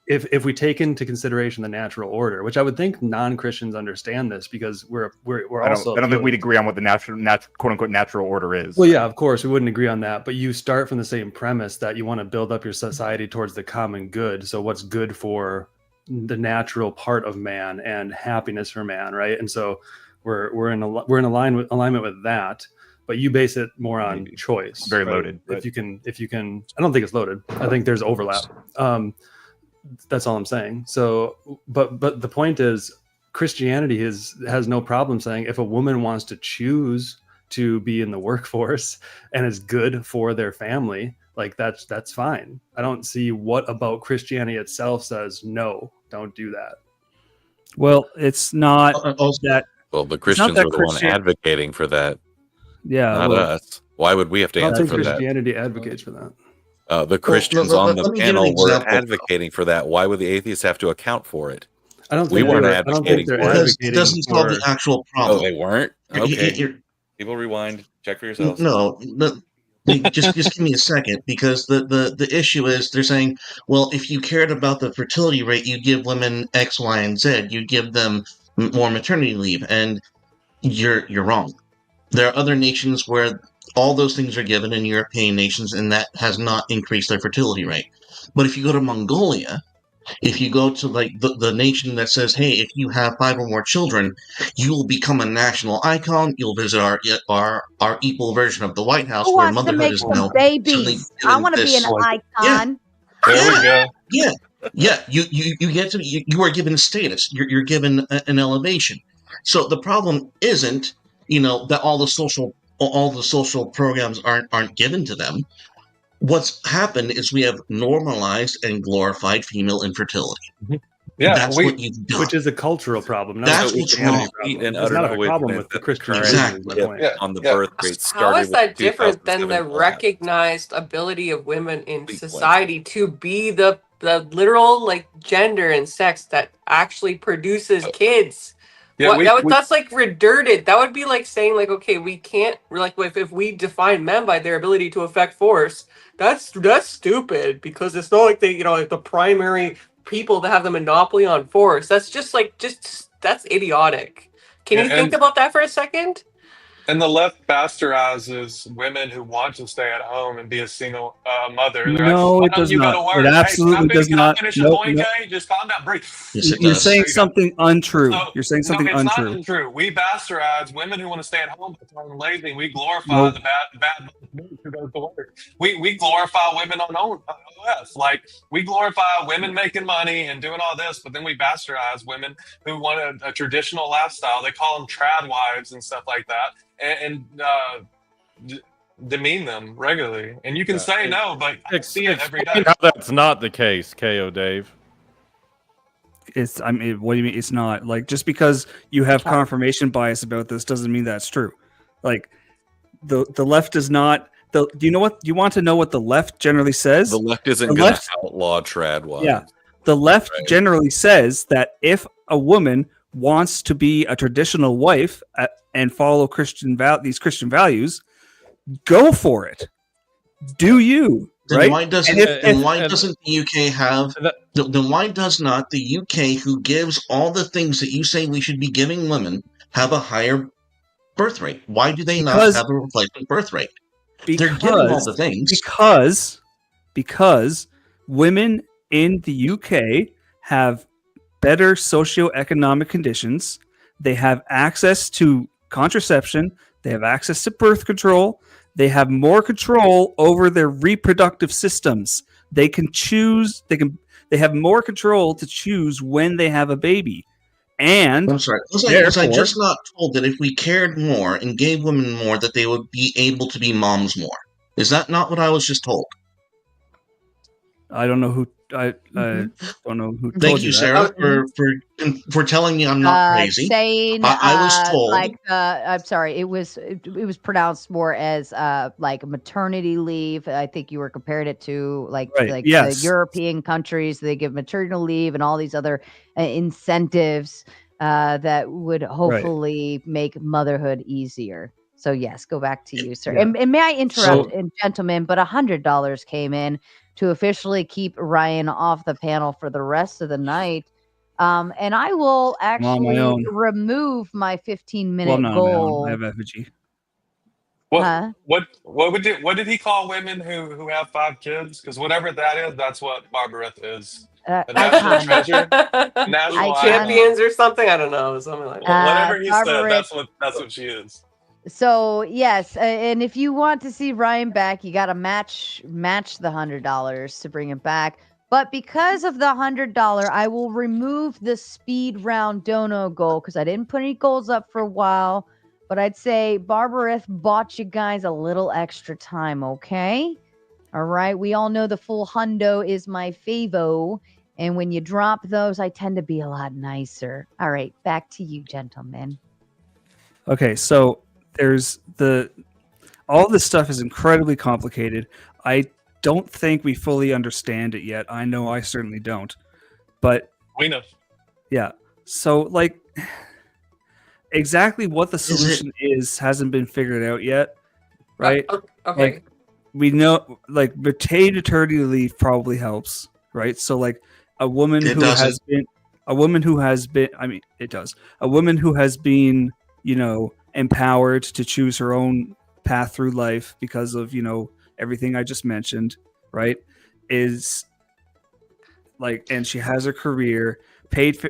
if we take into consideration the natural order, which I would think non-Christians understand this, because we're I also don't think we'd agree on what the natural quote unquote natural order is. Well, yeah, of course we wouldn't agree on that, but you start from the same premise that you want to build up your society towards the common good. So what's good for the natural part of man and happiness for man, right? And so we're in alignment with that. But you base it more on choice. Very right? loaded. If you can, I don't think it's loaded. I think there's overlap. That's all I'm saying. So, but the point is, Christianity has no problem saying if a woman wants to choose to be in the workforce and is good for their family, like that's fine. I don't see what about Christianity itself says no, don't do that. Well, it's not that. Well, the it's not Christians that are the one advocating for that. Yeah, not well, us. Why would we have to I don't answer think for that? Christianity advocates for that. The Christians on the let me give an panel were example. advocating for that. Why would the atheists have to account for it? I don't We think weren't they're- I don't think advocating they're for Because it. it doesn't solve the actual problem. Oh, they weren't? Here- Okay. here- People rewind. Check for yourselves. No, just give me a second, because the issue is they're saying, well, if you cared about the fertility rate, you'd give women X, Y, and Z. You'd give them more maternity leave, and you're wrong. There are other nations where all those things are given in European nations, and that has not increased their fertility rate. But if you go to Mongolia, if you go to like the nation that says, hey, if you have 5 or more children, you will become a national icon. You'll visit our equal version of the White House, Who where wants to motherhood make is some now babies? I want to be an icon. There we go. Yeah. You get to you are given status. You're given an elevation. So the problem isn't, that all the social programs aren't given to them. What's happened is we have normalized and glorified female infertility. Yeah, That's what you've done. Which is a cultural problem. Not That's a what's Christianity wrong. problem. It's not a problem with the Christianity. Exactly. Is my point. On the birth rate How started is that with different than the 2007 recognized ability of women in society to be the literal like gender and sex that actually produces kids? Yeah, That's like redundant. That would be like saying like, okay, we can't like if we define men by their ability to affect force, that's stupid, because it's not like they like the primary people that have the monopoly on force. That's just that's idiotic. Can you think about that for a second? And the left bastardizes women who want to stay at home and be a single mother. They're No, like, why it don't does you not. go to work? It absolutely does can I not. finish a Nope, point, nope. Kay? Just calm down, breathe. You're saying something untrue. You're saying something No, it's not untrue. untrue. We bastardize women who want to stay at home by calling them lazy. We glorify Nope. the bad who goes to work. We glorify women on OS. Like, we glorify women making money and doing all this, but then we bastardize women who want a traditional lifestyle. They call them trad wives and stuff like that, and demean them regularly. And you can say no, but I see it every day. Explain how that's not the case, KO Dave. I mean, what do you mean it's not? Like, just because you have confirmation bias about this doesn't mean that's true. Like, the left does not. Do you know what? Do you want to know what the left generally says? The left isn't going to outlaw trad wives. Yeah, the left generally says that if a woman wants to be a traditional wife and follow these Christian values, go for it. Do you? Then right? why doesn't the UK have? Then why does not the UK, who gives all the things that you say we should be giving women, have a higher birth rate? Why do they not have a replacement birth rate? They're getting all the things because women in the UK have better socioeconomic conditions. They have access to contraception. They have access to birth control. They have more control over their reproductive systems. They can choose. They have more control to choose when they have a baby. And I'm sorry. Was I just not told that if we cared more and gave women more, that they would be able to be moms more? Is that not what I was just told? I don't know who. I don't know who. Thank you, Sarah, for telling me I'm not crazy. Saying, I was told. I'm sorry. It was pronounced more as like maternity leave. I think you were comparing it to the European countries. They give maternity leave and all these other incentives that would hopefully make motherhood easier. So yes, go back to you, sir. Yeah. And may I interrupt, gentlemen? But $100 came in to officially keep Ryan off the panel for the rest of the night. And I will actually remove my 15-minute goal. I have effigy. What did he call women who have 5 kids? Because whatever that is, that's what Barbareth is. A national treasure, national champions or something. I don't know, something like that. Whatever he said, that's what she is. So yes, and if you want to see Ryan back, you got to match the $100 to bring him back. But because of the $100, I will remove the speed round dono goal because I didn't put any goals up for a while. But I'd say Barbareth bought you guys a little extra time, okay? All right. We all know the full hundo is my favo. And when you drop those, I tend to be a lot nicer. All right. Back to you, gentlemen. Okay, so there's all this stuff is incredibly complicated. I don't think we fully understand it yet. I know I certainly don't. But We know. yeah. So like exactly what the solution is hasn't been figured out yet. Right? Okay. Like we know like paid maternity leave probably helps, right? So like a woman It who has doesn't. been I mean it does. A woman who has been, you know, empowered to choose her own path through life because of, you know, everything I just mentioned, right? Is like, and she has a career. Paid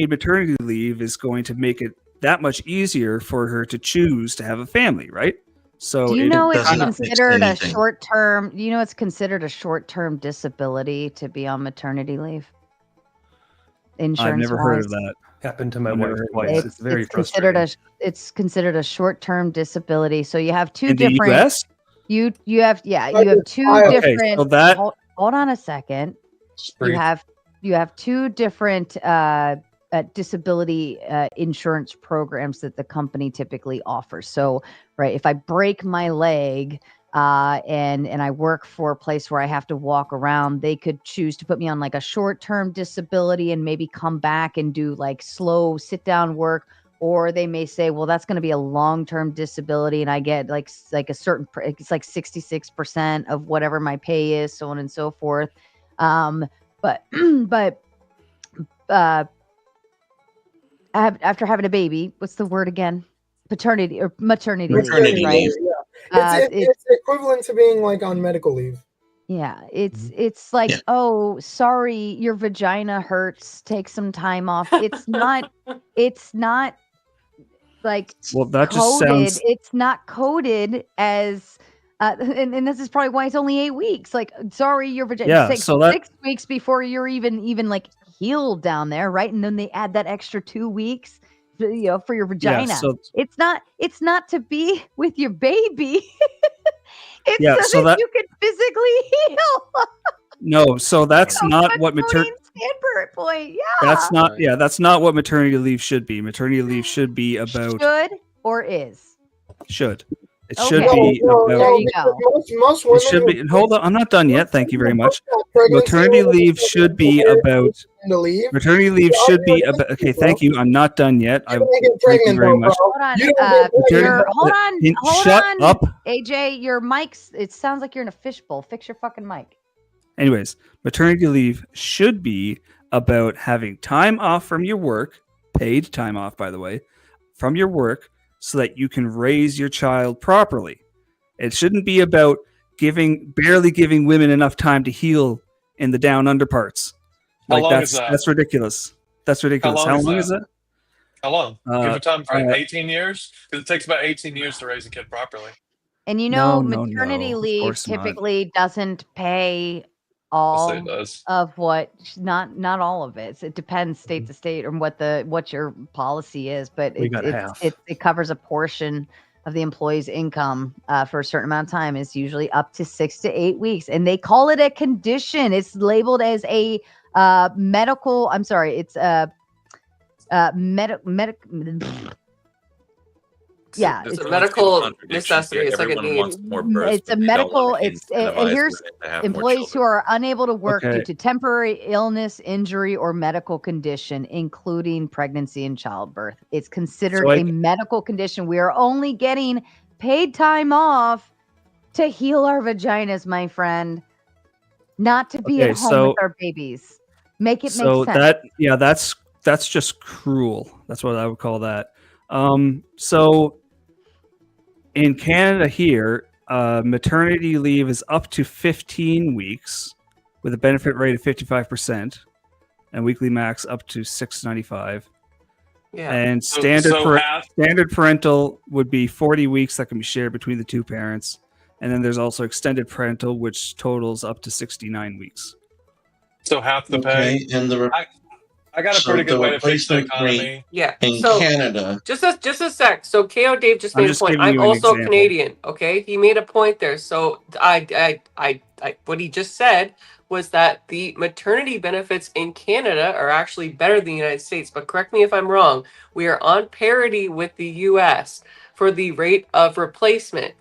maternity leave is going to make it that much easier for her to choose to have a family, right? So Do you know it's doesn't fix considered a anything. short-term? Do you know it's considered a short-term disability to be on maternity leave? Insurance. I've never heard of that. Happened to my I've never wife heard of twice. that. It's very considered frustrating. it's considered a short-term disability. So you have two In the different. US? You have two Okay, different. so that Hold on a second. Breathe. You have two different disability insurance programs that the company typically offers. So, right, if I break my leg and I work for a place where I have to walk around, they could choose to put me on like a short-term disability and maybe come back and do like slow sit-down work. Or they may say, well, that's going to be a long-term disability, and I get like a certain, it's like 66% of whatever my pay is, so on and so forth. But after having a baby, what's the word again? Paternity or maternity Maternity leave, right? leave. It's equivalent to being like on medical leave. Yeah, it's like, Yeah. oh, sorry, your vagina hurts. Take some time off. It's not like well, that just coded. sounds It's not coded as and this is probably why it's only 8 weeks. Like, sorry, your vagina Yeah, takes so that 6 weeks before you're even like healed down there, right? And then they add that extra 2 weeks, you know, for your vagina. so It's not to be with your baby. It's yeah, so so that that you can physically heal. no, so that's So not much what Tony standpoint. Yeah. that's not what maternity leave should be. Maternity leave should be about Should or is. should. It Okay. should be No, about There you because go. most it women should be hold on, I'm not done yet. Thank you very much. pregnancy Maternity when leave they're should be about to leave. maternity leave should be about okay, thank you. I'm not done yet. You don't get Thank you pregnant very though, much. bro. Hold on. You don't get pregnant. Shut up. AJ, your mic's it sounds like you're in a fishbowl. Fix your fucking mic. Anyways, maternity leave should be about having time off from your work, paid time off, by the way, from your work, so that you can raise your child properly. It shouldn't be about barely giving women enough time to heal in the down under parts. How Like long is that? that's ridiculous. That's ridiculous. How long is that? How long? Give it time for 18 18 years? Because it takes about 18 years to raise a kid properly. And you know, No, maternity of leave course not. typically doesn't pay Yes, all it does. of what not all of it. It depends state to state on what your policy is, but We got half. it covers a portion of the employee's income for a certain amount of time. Is usually up to 6 to 8 weeks, and they call it a condition. It's labeled as a medical. I'm sorry, it's a yeah, It's a medical necessity. It's like a need. It's a medical. Here's employees who are unable to work due Okay. to temporary illness, injury, or medical condition, including pregnancy and childbirth. It's considered So a medical condition. We are only getting paid time off to heal our vaginas, my friend, not to be Okay, at home so- with our babies. Make it So make sense. that's just cruel. That's what I would call that. So in Canada here, maternity leave is up to 15 weeks with a benefit rate of 55% and weekly max up to $695. Yeah. And So standard parental would be 40 weeks that can be shared between the two parents. And then there's also extended parental, which totals up to 69 weeks. So half the Okay, pay. and I got a so pretty good the way to fix the replacement rate economy. Yeah. in So Canada. just a sec. So KO Dave just I'm made just a point. giving I'm you an also example. Canadian. Okay, he made a point there. So I what he just said was that the maternity benefits in Canada are actually better than the United States. But correct me if I'm wrong. We are on parity with the U.S. for the rate of replacement.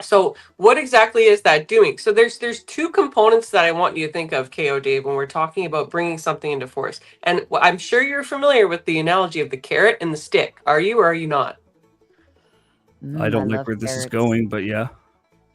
So what exactly is that doing? So there's two components that I want you to think of, KO Dave, when we're talking about bringing something into force. And I'm sure you're familiar with the analogy of the carrot and the stick. Are you or are you not? I don't like where this is going, but yeah.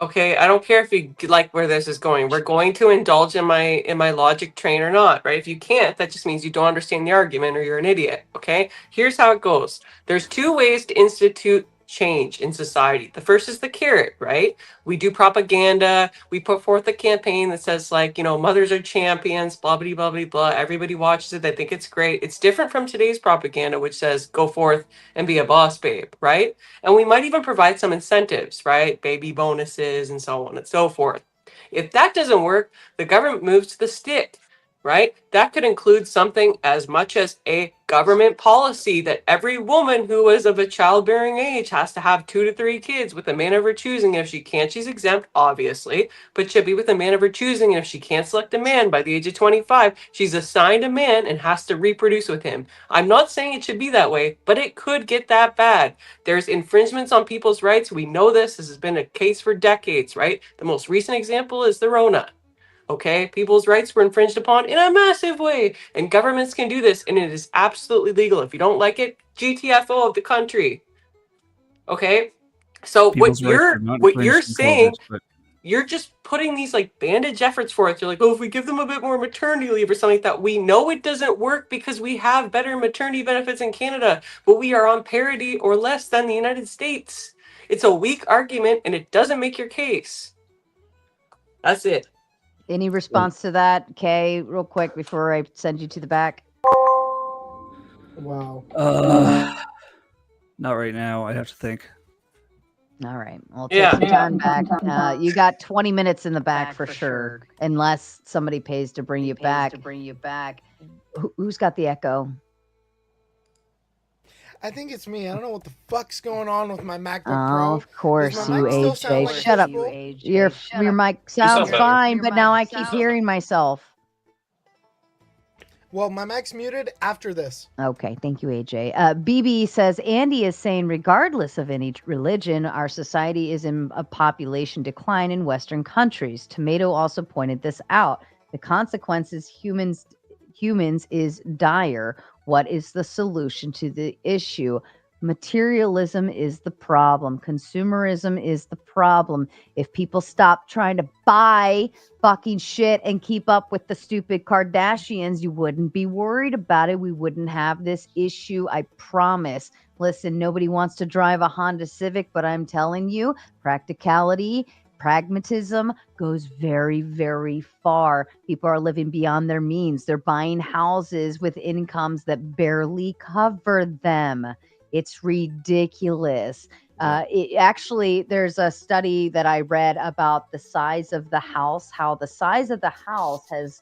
Okay, I don't care if you like where this is going. We're going to indulge in my logic train or not, right? If you can't, that just means you don't understand the argument or you're an idiot, okay? Here's how it goes. There's two ways to institute change in society. The first is the carrot, right? We do propaganda. We put forth a campaign that says, like, you know, mothers are champions, blah, blah, blah, blah, blah. Everybody watches it. They think it's great. It's different from today's propaganda, which says, go forth and be a boss babe, right? And we might even provide some incentives, right? Baby bonuses and so on and so forth. If that doesn't work, the government moves to the stick, right? That could include something as much as a government policy that every woman who is of a childbearing age has to have 2 to 3 kids with a man of her choosing. If she can't, she's exempt, obviously, but she'll be with a man of her choosing. And if she can't select a man by the age of 25, she's assigned a man and has to reproduce with him. I'm not saying it should be that way, but it could get that bad. There's infringements on people's rights. We know this. This has been a case for decades, right? The most recent example is the Rona. Okay, people's rights were infringed upon in a massive way, and governments can do this, and it is absolutely legal. If you don't like it, GTFO of the country. Okay, so People's rights are not what you're infringed in saying, COVID, but you're just putting these like bandage efforts forth. You're like, oh, if we give them a bit more maternity leave or something like that, we know it doesn't work because we have better maternity benefits in Canada, but we are on parity or less than the United States. It's a weak argument, and it doesn't make your case. That's it. Any response to that, Kay, real quick before I send you to the back? Wow. Not right now. I have to think. All right. Well, take some time back. You got 20 minutes in the back for sure, unless somebody pays to bring you back. Who's got the echo? I think it's me. I don't know what the fuck's going on with my MacBook Oh, Pro. of course, Does you my mic still sound AJ. like Shut up. fishbowl? Your mic sounds fine, but now I keep hearing myself. Well, my mic's muted after this. Okay, thank you, AJ. BB says, Andy is saying, regardless of any religion, our society is in a population decline in Western countries. Tomato also pointed this out. The consequences humans is dire. What is the solution to the issue? Materialism is the problem. Consumerism is the problem. If people stop trying to buy fucking shit and keep up with the stupid Kardashians, you wouldn't be worried about it. We wouldn't have this issue. I promise. Listen, nobody wants to drive a Honda Civic, but I'm telling you, pragmatism goes very, very far. People are living beyond their means. They're buying houses with incomes that barely cover them. It's ridiculous. Actually, there's a study that I read about the size of the house, how the size of the house has,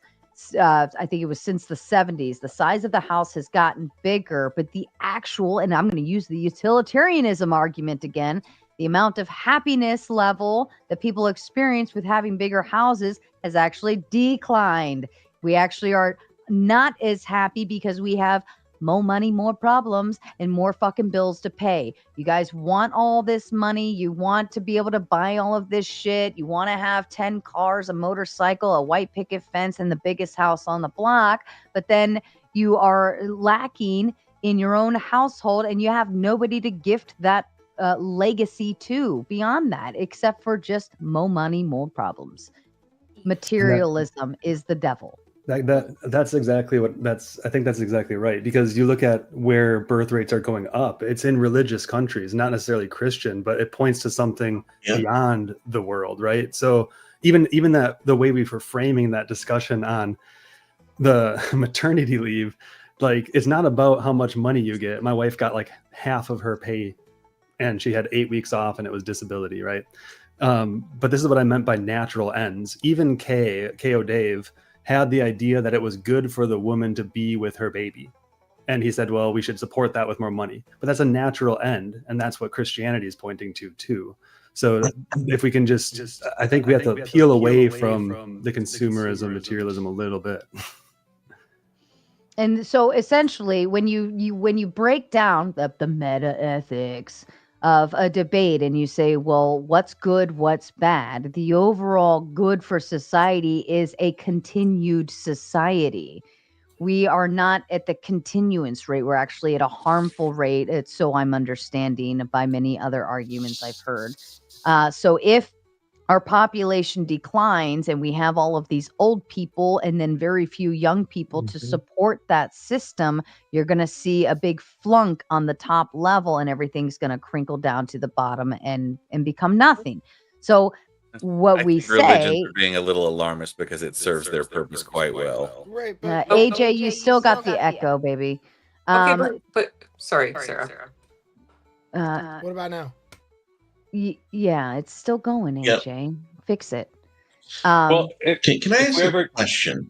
I think it was since the 70s, the size of the house has gotten bigger, but the actual, and I'm going to use the utilitarianism argument again, the amount of happiness level that people experience with having bigger houses has actually declined. We actually are not as happy because we have more money, more problems, and more fucking bills to pay. You guys want all this money. You want to be able to buy all of this shit. You want to have 10 cars, a motorcycle, a white picket fence, and the biggest house on the block. But then you are lacking in your own household, and you have nobody to gift that legacy to beyond that, except for just more money, more problems. Materialism is the devil. That's exactly I think that's exactly right, because you look at where birth rates are going up, it's in religious countries, not necessarily Christian, but it points to something beyond the world, right? So even that the way we were framing that discussion on the maternity leave, like, it's not about how much money you get. My wife got like half of her pay and she had 8 weeks off and it was disability, right? But this is what I meant by natural ends. Even KO Dave had the idea that it was good for the woman to be with her baby. And he said, well, we should support that with more money. But that's a natural end. And that's what Christianity is pointing to, too. So if we can just I think we have to peel away from the consumerism, materialism a little bit. And so essentially, when you break down the metaethics of a debate and you say, well, what's good, what's bad, the overall good for society is a continued society. We are not at the continuance rate. We're actually at a harmful rate. It's so I'm understanding by many other arguments I've heard. So if our population declines and we have all of these old people and then very few young people to support that system, you're going to see a big flunk on the top level and everything's going to crinkle down to the bottom and become nothing. So what we say, religions are being a little alarmist because it serves their purpose quite well. Right, AJ, you still got the echo, baby. Okay, but sorry, Sarah. What about now? Yeah, it's still going, Yep. AJ. Fix it. Can I ask a question?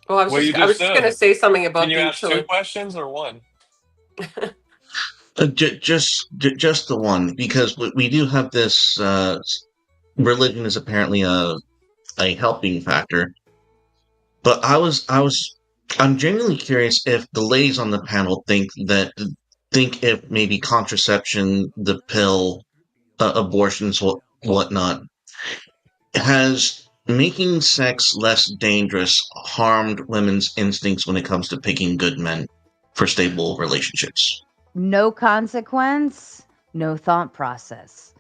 Well, I was Well, you just just going to said. say something about Can you the ask 2 utility. questions or 1? Just the one, because we do have this. Religion is apparently a helping factor, but I'm genuinely curious if the ladies on the panel think if maybe contraception, the pill, abortions, whatnot, has making sex less dangerous harmed women's instincts when it comes to picking good men for stable relationships. No consequence, no thought process.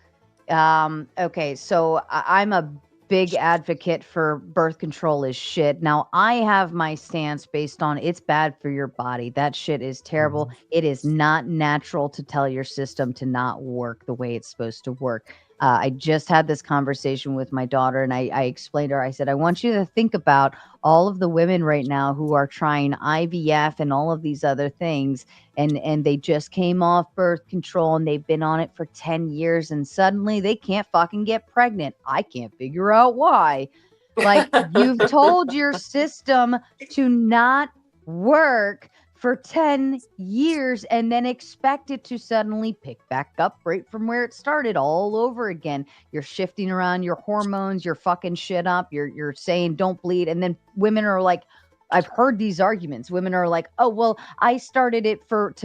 Okay, so I'm a big advocate for birth control is shit. Now, I have my stance based on it's bad for your body. That shit is terrible. It is not natural to tell your system to not work the way it's supposed to work. I just had this conversation with my daughter and I explained to her, I said, I want you to think about all of the women right now who are trying IVF and all of these other things. And they just came off birth control and they've been on it for 10 years and suddenly they can't fucking get pregnant. I can't figure out why. Like, you've told your system to not work for 10 years and then expect it to suddenly pick back up right from where it started all over again. You're shifting around your hormones, you're fucking shit up, you're saying don't bleed. And then women are like, I've heard these arguments. Women are like, oh, well, I started it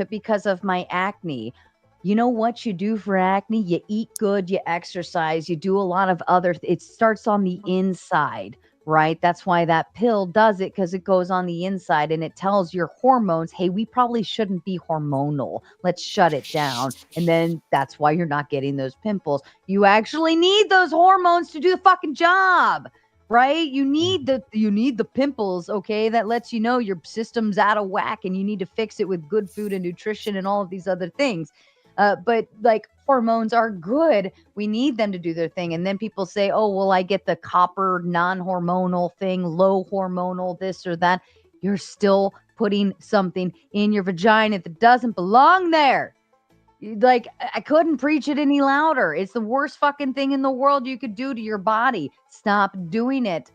because of my acne. You know what you do for acne? You eat good, you exercise, you do a lot of other, it starts on the inside, right? That's why that pill does it, because it goes on the inside and it tells your hormones, hey, we probably shouldn't be hormonal. Let's shut it down. And then that's why you're not getting those pimples. You actually need those hormones to do the fucking job. Right? You need the pimples, okay? That lets you know your system's out of whack and you need to fix it with good food and nutrition and all of these other things. But like hormones are good. We need them to do their thing. And then people say, oh, well, I get the copper non-hormonal thing, low hormonal, this or that. You're still putting something in your vagina that doesn't belong there. Like, I couldn't preach it any louder. It's the worst fucking thing in the world you could do to your body. Stop doing it.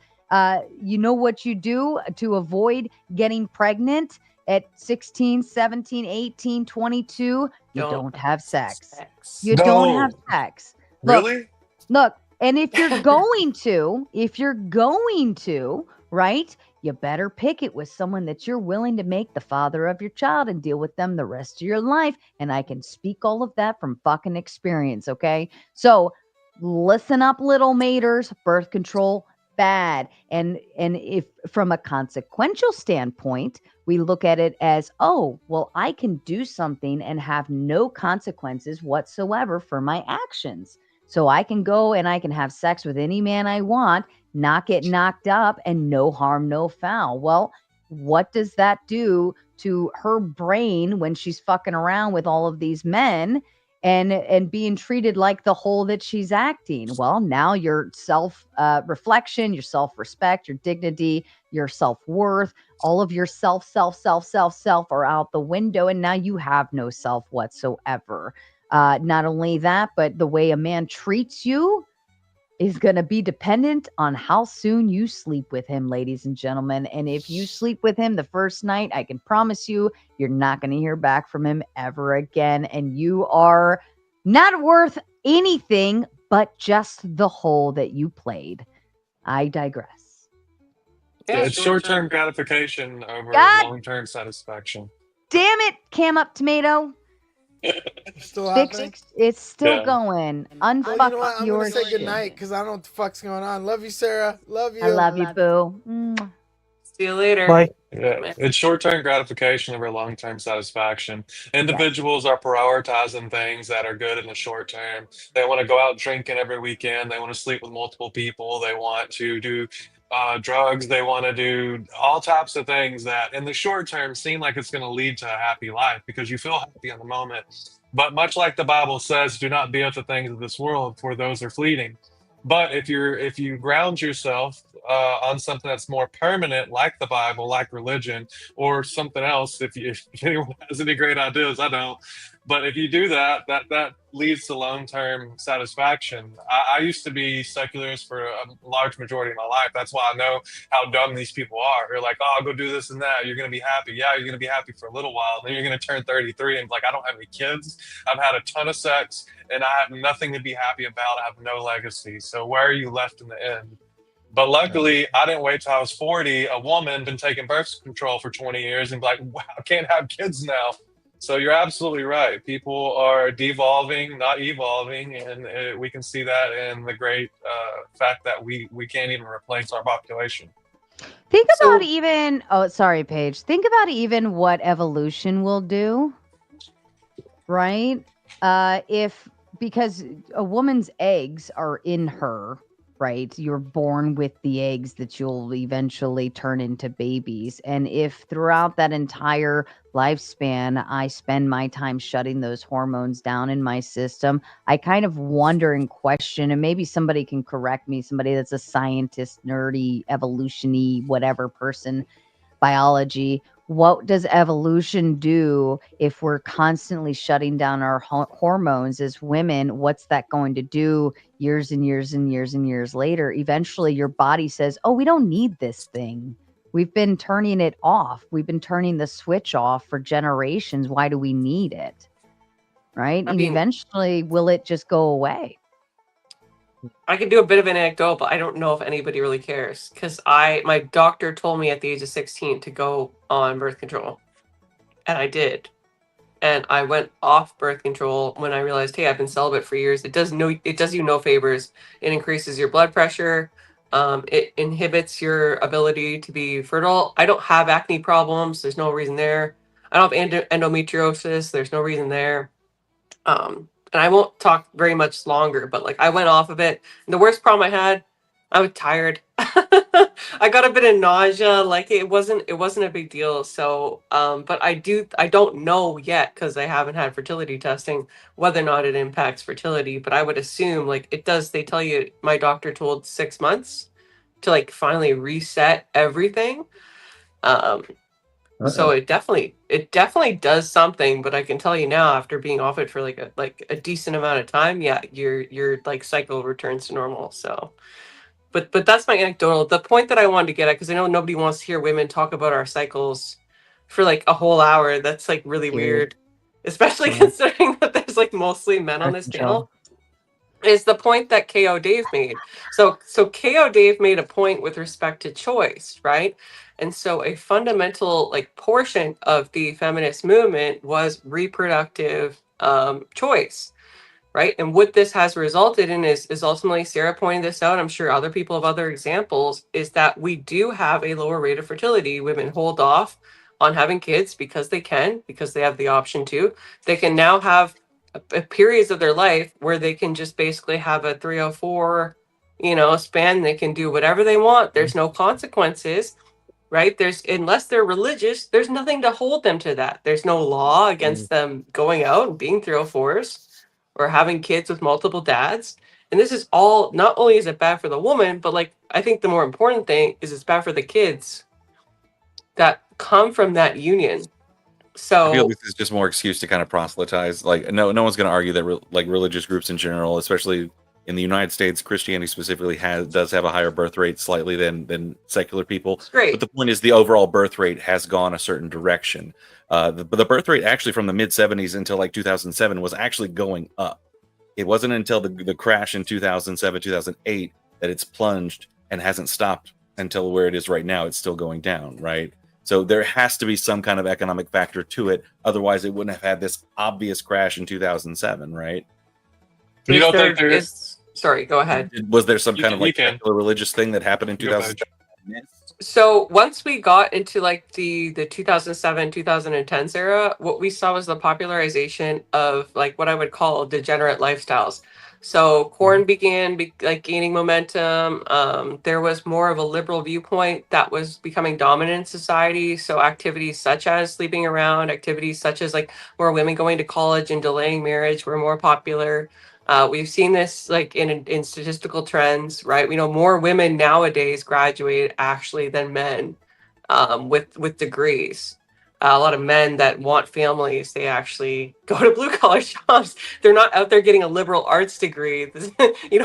You know what you do to avoid getting pregnant at 16, 17, 18, 22? You don't have sex. You don't have sex. Really? Look, and if you're going to, right? You better pick it with someone that you're willing to make the father of your child and deal with them the rest of your life. And I can speak all of that from fucking experience, okay? So listen up, little maters. Birth control, bad. And if from a consequential standpoint, we look at it as, oh, well, I can do something and have no consequences whatsoever for my actions. So I can go and I can have sex with any man I want, not get knocked up, and no harm, no foul. Well, what does that do to her brain when she's fucking around with all of these men and being treated like the whole that she's acting? Well, now your reflection, your self-respect, your dignity, your self-worth, all of your self are out the window, and now you have no self whatsoever. Not only that, but the way a man treats you, is going to be dependent on how soon you sleep with him, ladies and gentlemen. And if you sleep with him the first night, I can promise you, you're not going to hear back from him ever again. And you are not worth anything but just the hole that you played. I digress. Yeah, it's short-term gratification over God long-term satisfaction. damn it, Cam Up Tomato. Still happening? It's still Yeah. going. Well, you Unfuck know what? I'm your gonna say shit. goodnight because I don't know what the fuck's going on. Love you, Sarah. Love you. I love you, boo. Mwah. See you later. Bye. Yeah, it's short-term gratification over long-term satisfaction. Individuals are prioritizing things that are good in the short term. They want to go out drinking every weekend. They want to sleep with multiple people. They want to do drugs. They want to do all types of things that in the short term seem like it's going to lead to a happy life because you feel happy in the moment. But much like the Bible says, do not be of the things of this world, for those are fleeting. But if you ground yourself on something that's more permanent, like the Bible, like religion, or something else, if anyone has any great ideas, I don't. But if you do that leads to long-term satisfaction. I used to be secularist for a large majority of my life. That's why I know how dumb these people are. They're like, oh, go do this and that. You're going to be happy. Yeah, you're going to be happy for a little while. Then you're going to turn 33 and like, I don't have any kids. I've had a ton of sex and I have nothing to be happy about. I have no legacy. So where are you left in the end? But luckily, I didn't wait till I was 40. A woman been taking birth control for 20 years and be like, wow, I can't have kids now. So you're absolutely right. People are devolving, not evolving, and we can see that in the great fact that we can't even replace our population. Think about even, oh, sorry, Paige. Think about even what evolution will do, right? Because a woman's eggs are in her, right? You're born with the eggs that you'll eventually turn into babies. And if throughout that entire lifespan, I spend my time shutting those hormones down in my system, I kind of wonder and question, and maybe somebody can correct me, somebody that's a scientist, nerdy, evolution-y, whatever person, biology. What does evolution do if we're constantly shutting down our hormones as women? What's that going to do years and years and years and years later? Eventually, your body says, oh, we don't need this thing. We've been turning it off. We've been turning the switch off for generations. Why do we need it? Right? And eventually, will it just go away? I could do a bit of an anecdote, but I don't know if anybody really cares because my doctor told me at the age of 16 to go on birth control, and I did, and I went off birth control when I realized, hey, I've been celibate for years. It does you no favors. It increases your blood pressure. It inhibits your ability to be fertile. I don't have acne problems. There's no reason there. I don't have endometriosis. There's no reason there. And I won't talk very much longer, but like I went off of it. And the worst problem I had, I was tired. I got a bit of nausea. Like it wasn't a big deal. So, but I don't know yet because I haven't had fertility testing whether or not it impacts fertility. But I would assume like it does. They tell you, my doctor told 6 months to like finally reset everything. So it definitely does something, but I can tell you now, after being off it for like a decent amount of time, yeah, your like cycle returns to normal. So, but that's my anecdotal. The point that I wanted to get at, because I know nobody wants to hear women talk about our cycles for like a whole hour. That's like really weird, especially considering that there's like mostly men on this channel. Is the point that KO Dave made. So KO Dave made a point with respect to choice, right? And so a fundamental like portion of the feminist movement was reproductive choice, right? And what this has resulted in is ultimately, Sarah pointed this out, I'm sure other people have other examples, is that we do have a lower rate of fertility. Women hold off on having kids because they have the option to. They can now have periods of their life where they can just basically have a 304, span. They can do whatever they want. There's no consequences, right? Unless they're religious, there's nothing to hold them to that. There's no law against them going out and being 304s or having kids with multiple dads. And this is all, not only is it bad for the woman, but like, I think the more important thing is it's bad for the kids that come from that union. So I feel this is just more excuse to kind of proselytize. Like, no one's going to argue that religious groups in general, especially In the United States, Christianity specifically does have a higher birth rate slightly than secular people. Great. But the point is the overall birth rate has gone a certain direction. The birth rate actually from the mid 70s until like 2007 was actually going up. It wasn't until the crash in 2007, 2008 that it's plunged and hasn't stopped until where it is right now. It's still going down, right? So there has to be some kind of economic factor to it. Otherwise, it wouldn't have had this obvious crash in 2007, right? You don't think there is? Sorry, go ahead. Was there some kind of like secular religious thing that happened in Go ahead. 2007? So once we got into like the 2007 2010s era, what we saw was the popularization of like what I would call degenerate lifestyles. So corn began like gaining momentum. There was more of a liberal viewpoint that was becoming dominant in society. So activities such as sleeping around, activities such as like more women going to college and delaying marriage were more popular. We've seen this like in statistical trends, right? We know more women nowadays graduate actually than men with degrees. A lot of men that want families, they actually go to blue collar jobs. They're not out there getting a liberal arts degree,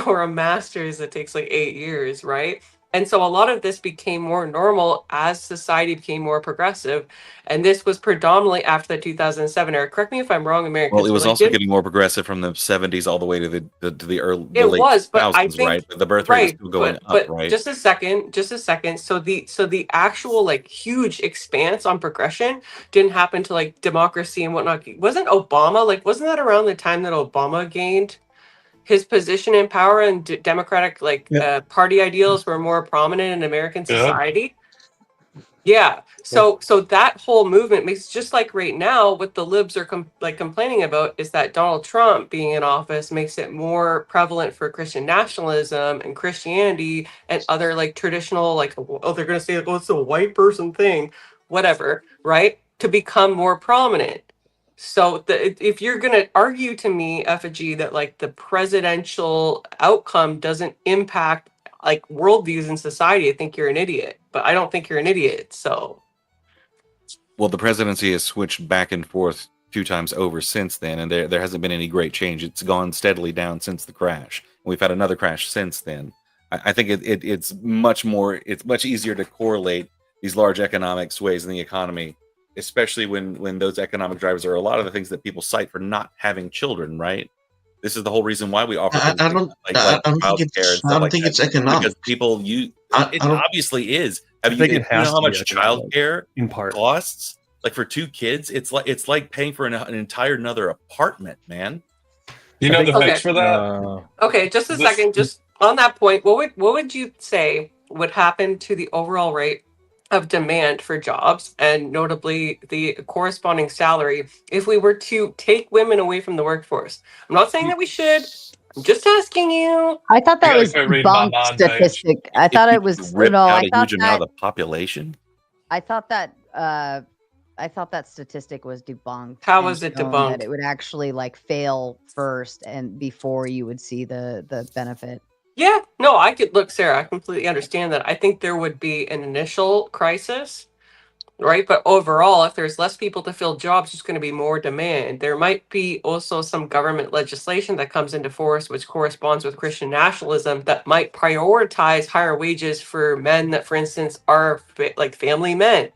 or a master's that takes like 8 years, right? And so a lot of this became more normal as society became more progressive. And this was predominantly after the 2007 era. Correct me if I'm wrong, Americans. Well, it was also getting more progressive from the 70s all the way to the early the late was, but 2000s, I think, right? But the birth rate was still going but up, right? Just a second. So the actual like huge expanse on progression didn't happen to like democracy and whatnot. Wasn't that around the time that Obama gained his position in power and democratic party ideals were more prominent in American society? Yeah. So that whole movement makes, just like right now what the libs are complaining about is that Donald Trump being in office makes it more prevalent for Christian nationalism and Christianity and other like traditional they're going to say like, oh, it's a white person thing, whatever, right? To become more prominent. So if you're going to argue to me, Effigy, that like the presidential outcome doesn't impact like worldviews in society, I think you're an idiot. But I don't think you're an idiot. So, Well, the presidency has switched back and forth 2 times over since then, and there hasn't been any great change. It's gone steadily down since the crash. We've had another crash since then. I think it's much easier to correlate these large economic sways in the economy, especially when those economic drivers are a lot of the things that people cite for not having children, right? This is the whole reason why we offer I don't think it's economic. Because people use it obviously is. You know how much childcare in part costs? Like for 2 kids, it's like paying for an entire another apartment, man. You know the fix for that? Okay, just a second. Just on that point, what would you say would happen to the overall rate of demand for jobs and notably the corresponding salary if we were to take women away from the workforce? I'm not saying that we should. I'm just asking you. I thought that was debunked statistic. I thought it was rip out a huge amount of the population. I thought that statistic was debunked. How was it debunked? That it would actually like fail first and before you would see the benefit. Yeah, no, I could look, Sarah, I completely understand that. I think there would be an initial crisis, right? But overall, if there's less people to fill jobs, there's going to be more demand. There might be also some government legislation that comes into force, which corresponds with Christian nationalism, that might prioritize higher wages for men that, for instance, are like family men,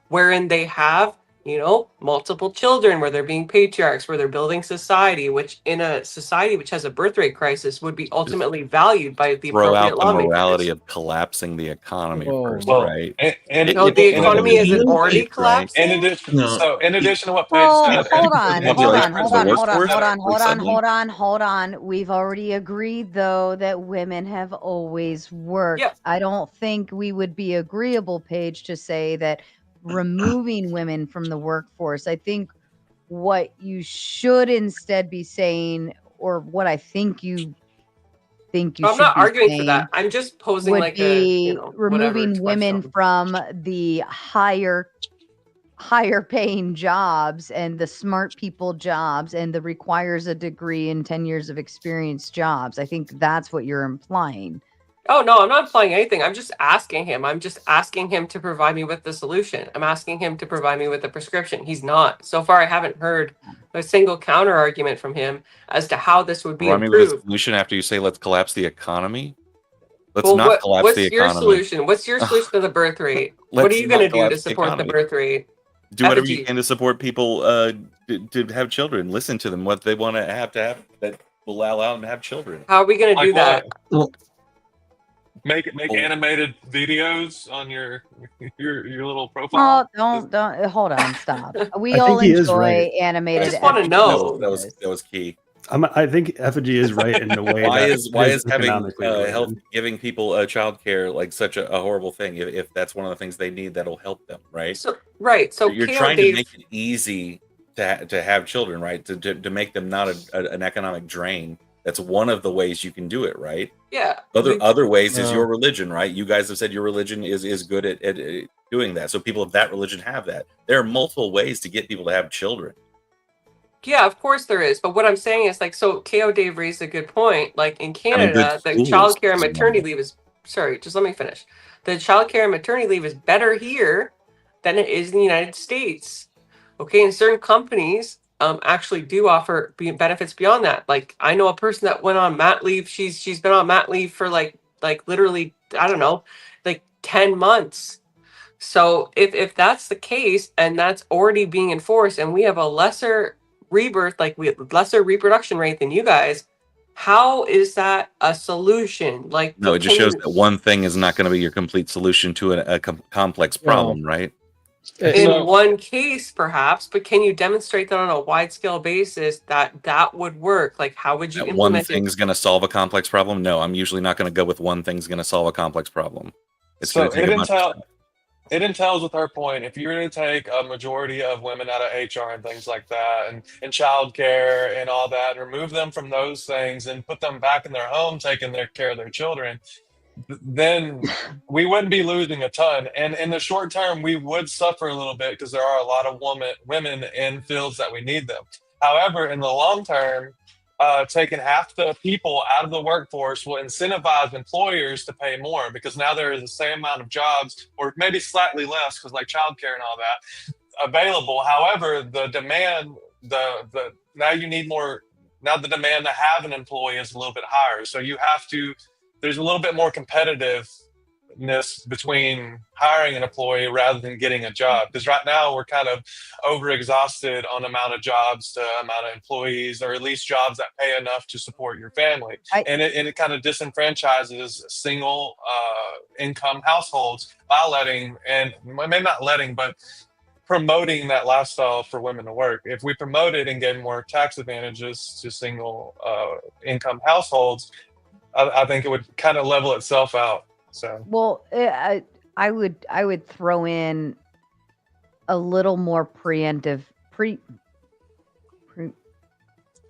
wherein they have, multiple children, where they're being patriarchs, where they're building society, which in a society which has a birth rate crisis would be ultimately valued by the Throw appropriate out the lawmakers. morality of collapsing the economy first, Well, right? The economy isn't already collapsing. In addition to what Paige said, Hold on. We've already agreed though that women have always worked. Yep. I don't think we would be agreeable, Paige, to say that removing women from the workforce. I think what you should instead be saying, or what I think you I'm should not be arguing for saying, that. I'm just posing would like be whatever, removing it's women fine. from the higher paying jobs and the smart people jobs and the requires a degree and 10 years of experience jobs. I think that's what you're implying. Oh, no, I'm not implying anything. I'm just asking him. I'm just asking him to provide me with the solution. I'm asking him to provide me with the prescription. He's not. So far, I haven't heard a single counter argument from him as to how this would be Run me with a improved. solution after you say let's collapse the economy. Let's Well, not collapse the what's your economy. solution? What's your solution to the birth rate? What are Let's you going to not do to collapse the support the economy. birth rate? Do whatever you Effigy. can to support people to have children. Listen to them, what they want to have that will allow them to have children. How are we going to do that? Make animated videos on your little profile. Oh, don't hold on, stop. We I all think he is enjoy right. animated. I just want to know. That was key. I think Effigy is right in the way. Why that is having economically help related. giving people child care like such a horrible thing? If that's one of the things they need, that'll help them, right? So so you're Kale trying to Dave- make it easy to have children, right? To make them not an economic drain. That's one of the ways you can do it, right? Yeah. Other ways is No. your religion, right? You guys have said your religion is good at doing that. So people of that religion have that. There are multiple ways to get people to have children. Yeah, of course there is. But what I'm saying is, like, so KO Dave raised a good point. Like in Canada, the schools child care and is one. maternity leave is just let me finish. The child care and maternity leave is better here than it is in the United States. Okay, and certain companies actually do offer benefits beyond that. Like I know a person that went on mat leave. She's been on mat leave for like literally, I don't know, like 10 months. So if that's the case and that's already being enforced and we have a lesser rebirth, like we have lesser reproduction rate than you guys, how is that a solution? Like No, it just shows that one thing is not going to be your complete solution to a complex problem, right? in one case perhaps, but can you demonstrate that on a wide scale basis that would work? Like how would you That one implement it? thing's going to solve a complex problem? No, I'm usually not going to go with one thing's going to solve a complex problem. It's So going to take a bunch of stuff. it entails with her point, if you're going to take a majority of women out of HR and things like that, and childcare and all that, and remove them from those things and put them back in their home, taking care of their children, then we wouldn't be losing a ton. And in the short term, we would suffer a little bit because there are a lot of women in fields that we need them. However, in the long term, taking half the people out of the workforce will incentivize employers to pay more because now there is the same amount of jobs, or maybe slightly less because like childcare and all that, available. However, the demand, now you need more. Now the demand to have an employee is a little bit higher. So you have to. There's a little bit more competitiveness between hiring an employee rather than getting a job. Because right now we're kind of overexhausted on amount of jobs to amount of employees, or at least jobs that pay enough to support your family. And it kind of disenfranchises single income households by letting, and maybe not letting, but promoting that lifestyle for women to work. If we promote it and gave more tax advantages to single income households, I think it would kind of level itself out. So Well, I would throw in a little more preemptive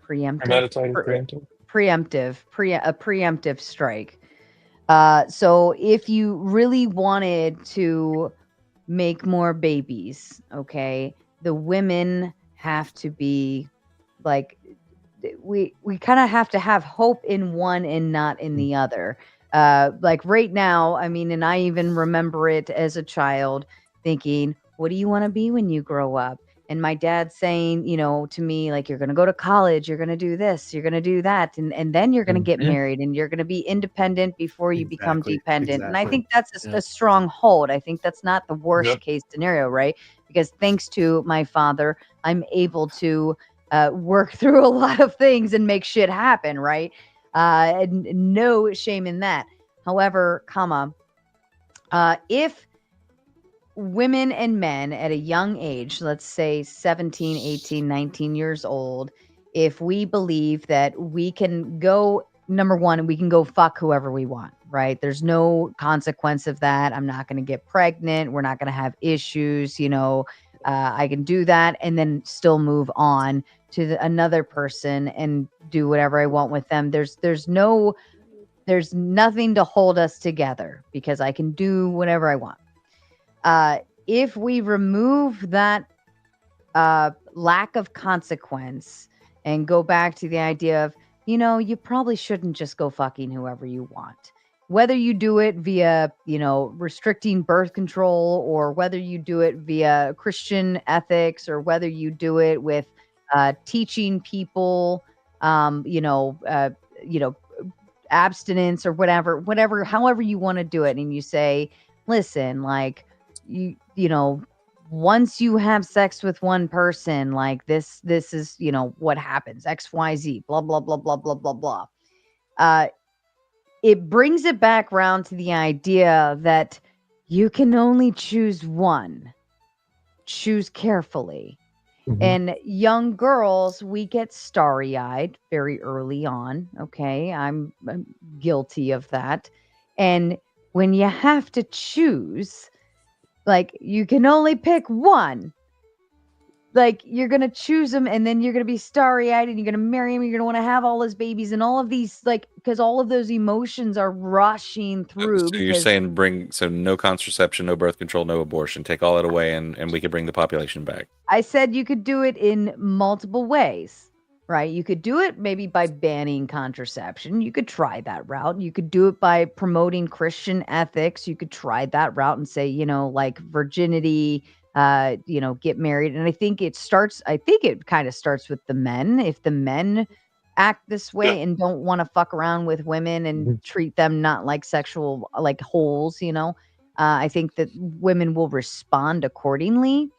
preemptive strike. So if you really wanted to make more babies, okay, the women have to be like, we kind of have to have hope in one and not in the other. Like right now, I mean, and I even remember it as a child thinking, what do you want to be when you grow up? And my dad saying, you know, to me, like, you're going to go to college, you're going to do this, you're going to do that. And then you're going to get married and you're going to be independent before you become dependent. And I think that's a strong hold. I think that's not the worst case scenario, right? Because thanks to my father, I'm able to work through a lot of things and make shit happen, right? And no shame in that. However, if women and men at a young age, let's say 17, 18, 19 years old, if we believe that we can go, number one, we can go fuck whoever we want, right? There's no consequence of that. I'm not going to get pregnant. We're not going to have issues. You know, I can do that and then still move on to another person and do whatever I want with them. There's nothing to hold us together because I can do whatever I want. If we remove that lack of consequence and go back to the idea of, you know, you probably shouldn't just go fucking whoever you want. Whether you do it via, you know, restricting birth control, or whether you do it via Christian ethics, or whether you do it with teaching people, abstinence or whatever, however you want to do it. And you say, listen, like once you have sex with one person, like this is, what happens, XYZ, blah, blah, blah, blah, blah, blah, blah. It brings it back around to the idea that you can only choose one. Choose carefully. And young girls, we get starry-eyed very early on. Okay, I'm guilty of that. And when you have to choose, like, you can only pick one. Like, you're going to choose him, and then you're going to be starry-eyed, and you're going to marry him, you're going to want to have all his babies, and all of these, like, because all of those emotions are rushing through. So you're saying no contraception, no birth control, no abortion. Take all that away, and we could bring the population back. I said you could do it in multiple ways, right? You could do it maybe by banning contraception. You could try that route. You could do it by promoting Christian ethics. You could try that route and say, like virginity, get married. And I think it kind of starts with the men. If the men act this way and don't want to fuck around with women and treat them not like sexual, like holes, I think that women will respond accordingly.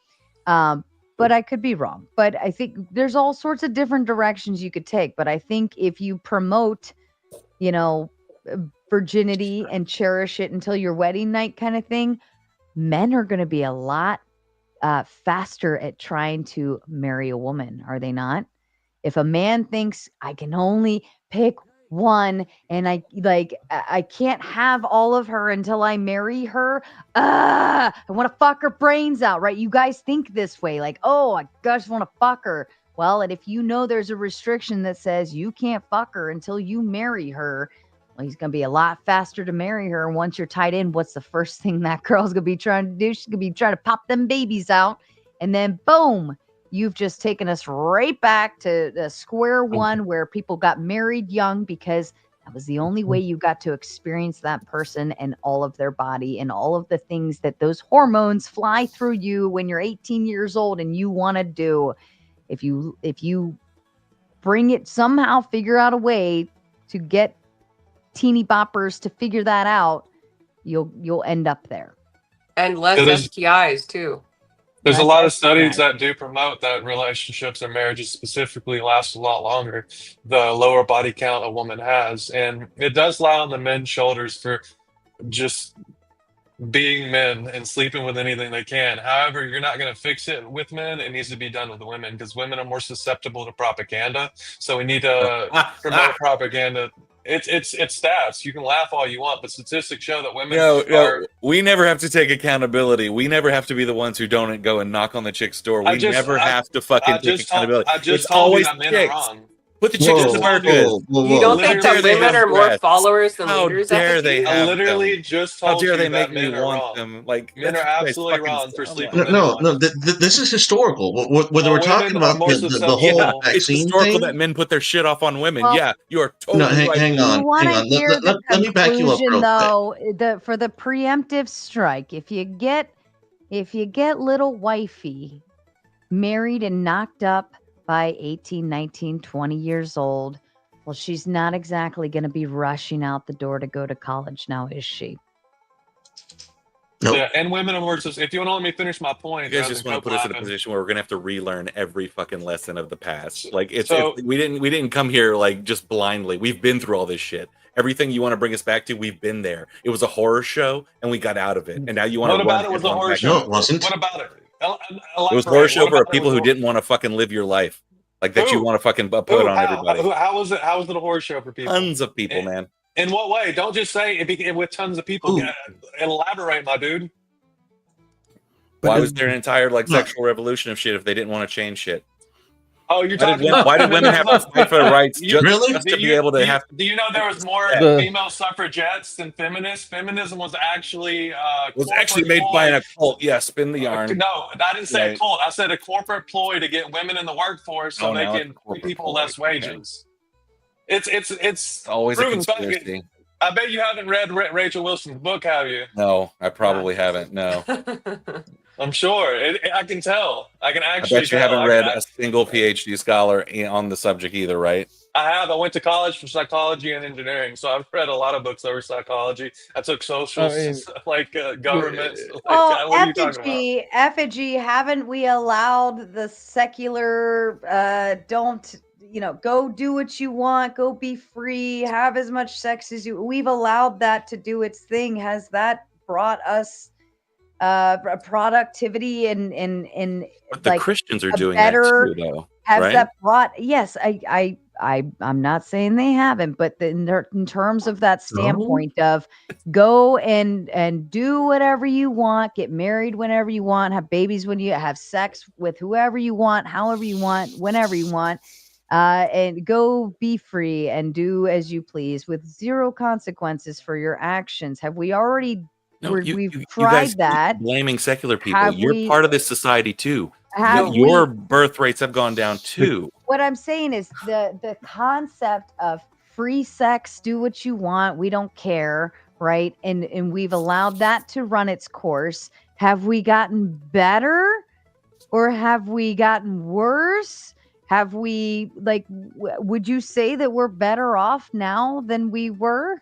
But I could be wrong. But I think there's all sorts of different directions you could take. But I think if you promote, virginity and cherish it until your wedding night kind of thing, men are going to be a lot faster at trying to marry a woman, are they not? If a man thinks I can only pick one and I can't have all of her until I marry her, I want to fuck her brains out, right? You guys think this way, like, oh, I just want to fuck her. Well, and if there's a restriction that says you can't fuck her until you marry her, well, he's going to be a lot faster to marry her. And once you're tied in, what's the first thing that girl's going to be trying to do? She's going to be trying to pop them babies out. And then boom, you've just taken us right back to the square one where people got married young because that was the only way you got to experience that person and all of their body and all of the things that those hormones fly through you when you're 18 years old and you want to do. If you bring it, somehow figure out a way to get teeny boppers to figure that out, you'll end up there. And less STIs too. There's a lot of studies that do promote that relationships or marriages specifically last a lot longer the lower body count a woman has. And it does lie on the men's shoulders for just being men and sleeping with anything they can. However, you're not going to fix it with men. It needs to be done with the women because women are more susceptible to propaganda. So we need to promote propaganda. It's stats. You can laugh all you want, but statistics show that women we never have to take accountability. We never have to be the ones who don't go and knock on the chick's door. We never have to fucking take accountability. It's always that men are wrong. Put the chicks in the You don't think that women are more followers than leaders? How dare they have literally them? just told you that make men me are want wrong. them? Like, men are absolutely wrong for sleeping with No, this is historical. Whether we're talking about the whole vaccine it's historical thing, that men put their shit off on women. Well, yeah, you are totally right. hang on. Let me back you up real quick. For the preemptive strike, if you get little wifey married and knocked up by 18, 19, 20 years old, well, she's not exactly going to be rushing out the door to go to college now, is she? Nope. Yeah, and women are more. If you want to let me finish my point, You guys just want to put us in a position where we're gonna have to relearn every fucking lesson of the past. Like we didn't come here like just blindly. We've been through all this shit. Everything you want to bring us back to, we've been there. It was a horror show, and we got out of it. And now you want to. What about it was a horror show? No, it wasn't. What about it? It was a horror show for people who didn't want to fucking live your life, like that. You want to fucking put on everybody. How was it? How was it a horror show for people? Tons of people, man. In what way? Don't just say it with tons of people. Elaborate, my dude. Why was there an entire sexual revolution of shit if they didn't want to change shit? Oh, you're talking about why did women have to fight for the rights just to be able to have? Do you know there was more female suffragettes than feminists? Feminism was actually made by a cult. Yeah, spin the yarn. No, I didn't say a cult. I said a corporate ploy to get women in the workforce so they can pay people less wages. It's always proven a conspiracy. I bet you haven't read Rachel Wilson's book, have you? No, I probably haven't. No. I'm sure. I can tell. I can I actually bet you tell. haven't read a single PhD scholar on the subject either, right? I have. I went to college for psychology and engineering, so I've read a lot of books over psychology. I took social, I mean, government. Oh, What are you talking about? effigy, haven't we allowed the secular, don't, go do what you want, go be free, have as much sex as you, we've allowed that to do its thing. Has that brought us productivity and But the Christians are doing better, that too, though, has right? that brought, yes, I'm not saying they haven't, but in terms of that standpoint of go and do whatever you want, get married whenever you want, have babies when you have sex with whoever you want, however you want, whenever you want, and go be free and do as you please with zero consequences for your actions. Have we already? We've You tried guys keep that. blaming secular people. Have You're we? part of this society too. Have Your we? birth rates have gone down too. What I'm saying is the concept of free sex, do what you want, we don't care, right? And we've allowed that to run its course. Have we gotten better or have we gotten worse? Have we would you say that we're better off now than we were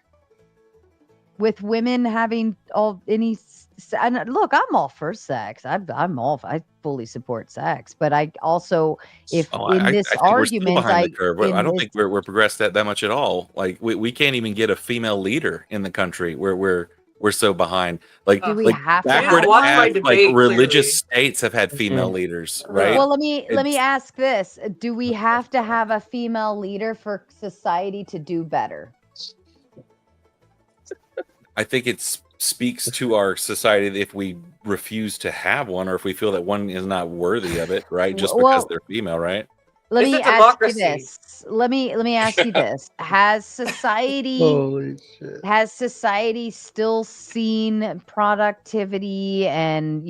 with women having and look, I'm all for sex. I fully support sex, but I also, if in this I think argument, we're still behind the curve. I don't think we're progressed that much at all. Like we can't even get a female leader in the country. We're so behind. Like, do we have to backward have one? ass, like religious states have had female leaders, right? Well, let me ask this: do we have to have a female leader for society to do better? I think it speaks to our society if we refuse to have one, or if we feel that one is not worthy of it, right? Just because they're female, right? Let It's me a ask you democracy. this. Let me ask you this: Has society still seen productivity and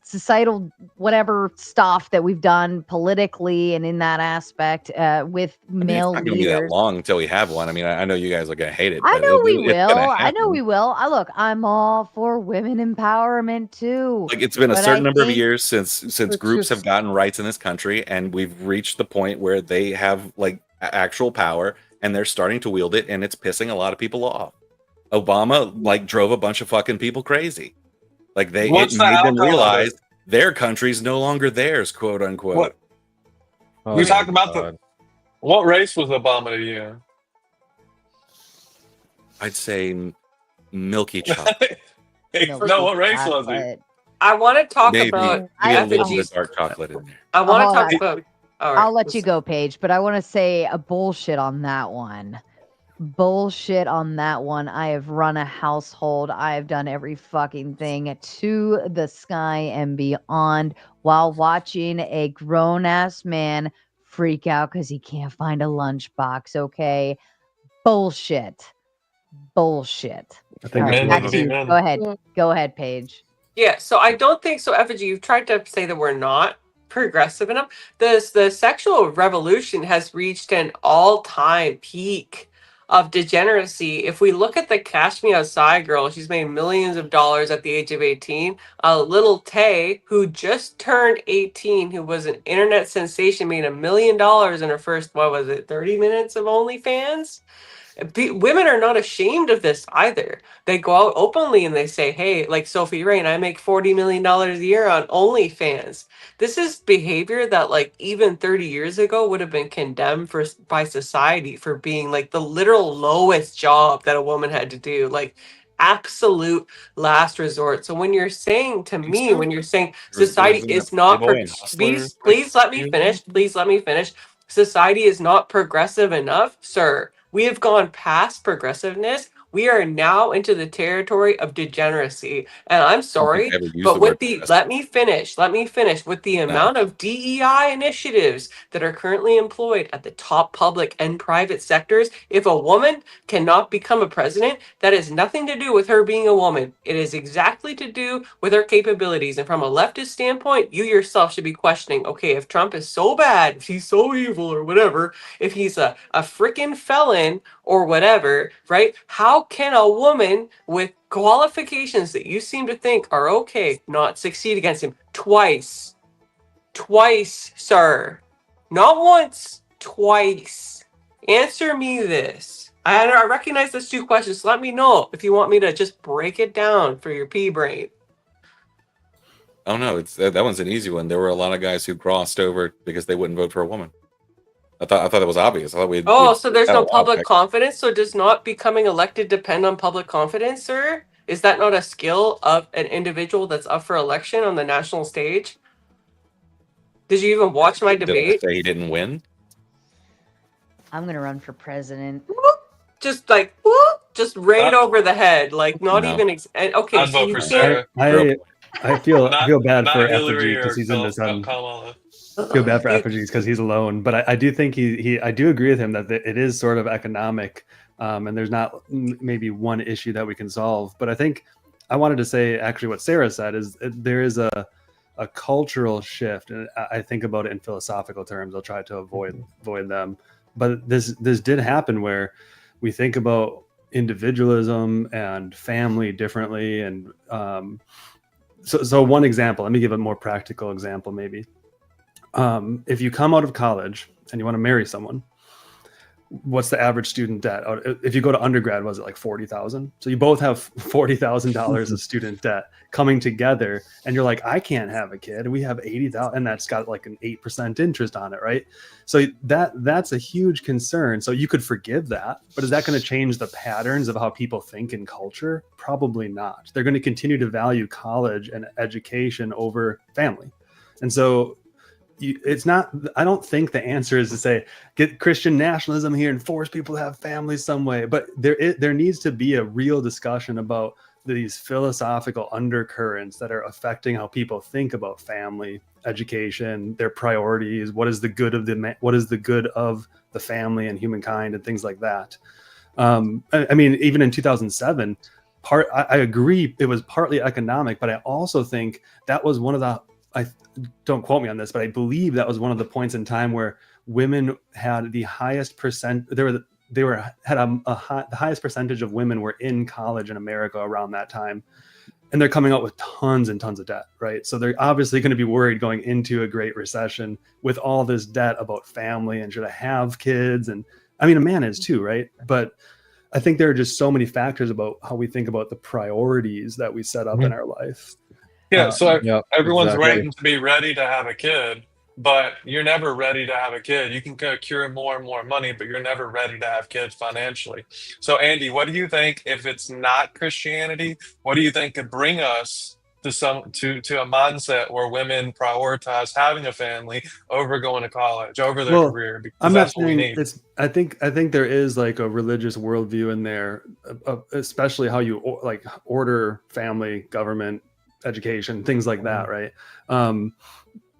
societal whatever stuff that we've done politically and in that aspect with male It's not going to be that leaders? long until we have one. I mean, I know you guys are going to hate it. I but know we it's will. gonna I know happen. we will. Look, I'm all for women empowerment too. Like it's been a but certain I number of think years since groups have gotten rights in this country, and we've reached the point where they have like actual power, and they're starting to wield it, and it's pissing a lot of people off. Obama like drove a bunch of fucking people crazy. Like it What's the made them outcome of realize it? their country's no longer theirs, quote unquote. What? We talked about what race was Obama to you? I'd say milky chocolate. No, what race was he? I want to talk maybe about maybe a little bit effigies. of dark chocolate in there. I want Hold to talk on. about. All right, I'll let you go, Paige, but I want to say a bullshit on that one. Bullshit on that one. I have run a household. I have done every fucking thing to the sky and beyond while watching a grown ass man freak out because he can't find a lunchbox. Okay. Bullshit. Bullshit. I think All it's right, one back of to you. them. Go ahead. Go ahead, Paige. Yeah, so I don't think so. Effigy, you've tried to say that we're not progressive enough. The sexual revolution has reached an all-time peak of degeneracy. If we look at the Cash Me Outside girl, she's made millions of dollars at the age of 18. Little Tay, who just turned 18, who was an internet sensation, made $1 million in her first, 30 minutes of OnlyFans? Women are not ashamed of this either. They go out openly and they say, hey, like Sophie Rain, I make $40 million a year on OnlyFans. This is behavior that like even 30 years ago would have been condemned by society for being like the literal lowest job that a woman had to do. Like absolute last resort. So when you're saying to me, when you're saying society is not, please let me finish. Please let me finish. Society is not progressive enough, sir. We have gone past progressiveness. We are now into the territory of degeneracy. And I'm sorry, but with let me finish with the amount of DEI initiatives that are currently employed at the top public and private sectors. If a woman cannot become a president, that has nothing to do with her being a woman. It is exactly to do with her capabilities. And from a leftist standpoint, you yourself should be questioning, okay, if Trump is so bad, if he's so evil or whatever, if he's a freaking felon or whatever, right? How how can a woman with qualifications that you seem to think are okay not succeed against him twice? Twice, sir. Not once, twice. Answer me this. I recognize those two questions. Let me know if you want me to just break it down for your pea brain. Oh no, it's that one's an easy one. There were a lot of guys who crossed over because they wouldn't vote for a woman. I thought that was obvious. I thought we'd. So there's no public confidence. So does not becoming elected depend on public confidence, sir? Is that not a skill of an individual that's up for election on the national stage? Did you even watch my debate? Did I say he didn't win? I'm gonna run for president. Just like whoop, just right over the head, like not No. even. Okay, I'd so vote you for can't. Sarah. I feel bad Not for Hillary Effigy because or he's in this. Kamala. Feel bad for Effigy because he's alone, but I do think I do agree with him that it is sort of economic, and there's not maybe one issue that we can solve. But I think I wanted to say actually what Sarah said is there is a cultural shift, and I think about it in philosophical terms. I'll try to avoid them, but this did happen where we think about individualism and family differently, and so one example. Let me give a more practical example, maybe. If you come out of college and you want to marry someone, what's the average student debt? If you go to undergrad, was it like $40,000? So you both have $40,000 of student debt coming together, and you're like, I can't have a kid. We have $80,000, and that's got like an 8% interest on it, right? So that's a huge concern. So you could forgive that, but is that going to change the patterns of how people think in culture? Probably not. They're going to continue to value college and education over family, and so. It's not. I don't think the answer is to say get Christian nationalism here and force people to have families some way. But there needs to be a real discussion about these philosophical undercurrents that are affecting how people think about family, education, their priorities. What is the good of the family and humankind and things like that. I mean, even in 2007, I agree it was partly economic, but I also think that was one of the. Don't quote me on this, but I believe that was one of the points in time where women had the highest percent. The highest percentage of women were in college in America around that time, and they're coming out with tons and tons of debt, right? So they're obviously going to be worried going into a Great Recession with all this debt about family and should I have kids? And I mean, a man is too, right? But I think there are just so many factors about how we think about the priorities that we set up in our life. Yeah, so everyone's exactly. waiting to be ready to have a kid, but you're never ready to have a kid. You can accrue more and more money, but you're never ready to have kids financially. So, Andy, what do you think, if it's not Christianity, what do you think could bring us to a mindset where women prioritize having a family over going to college, over their career? Because I'm that's not what we saying need. I think there is like a religious worldview in there, especially how you order family, government, education, things like that, right?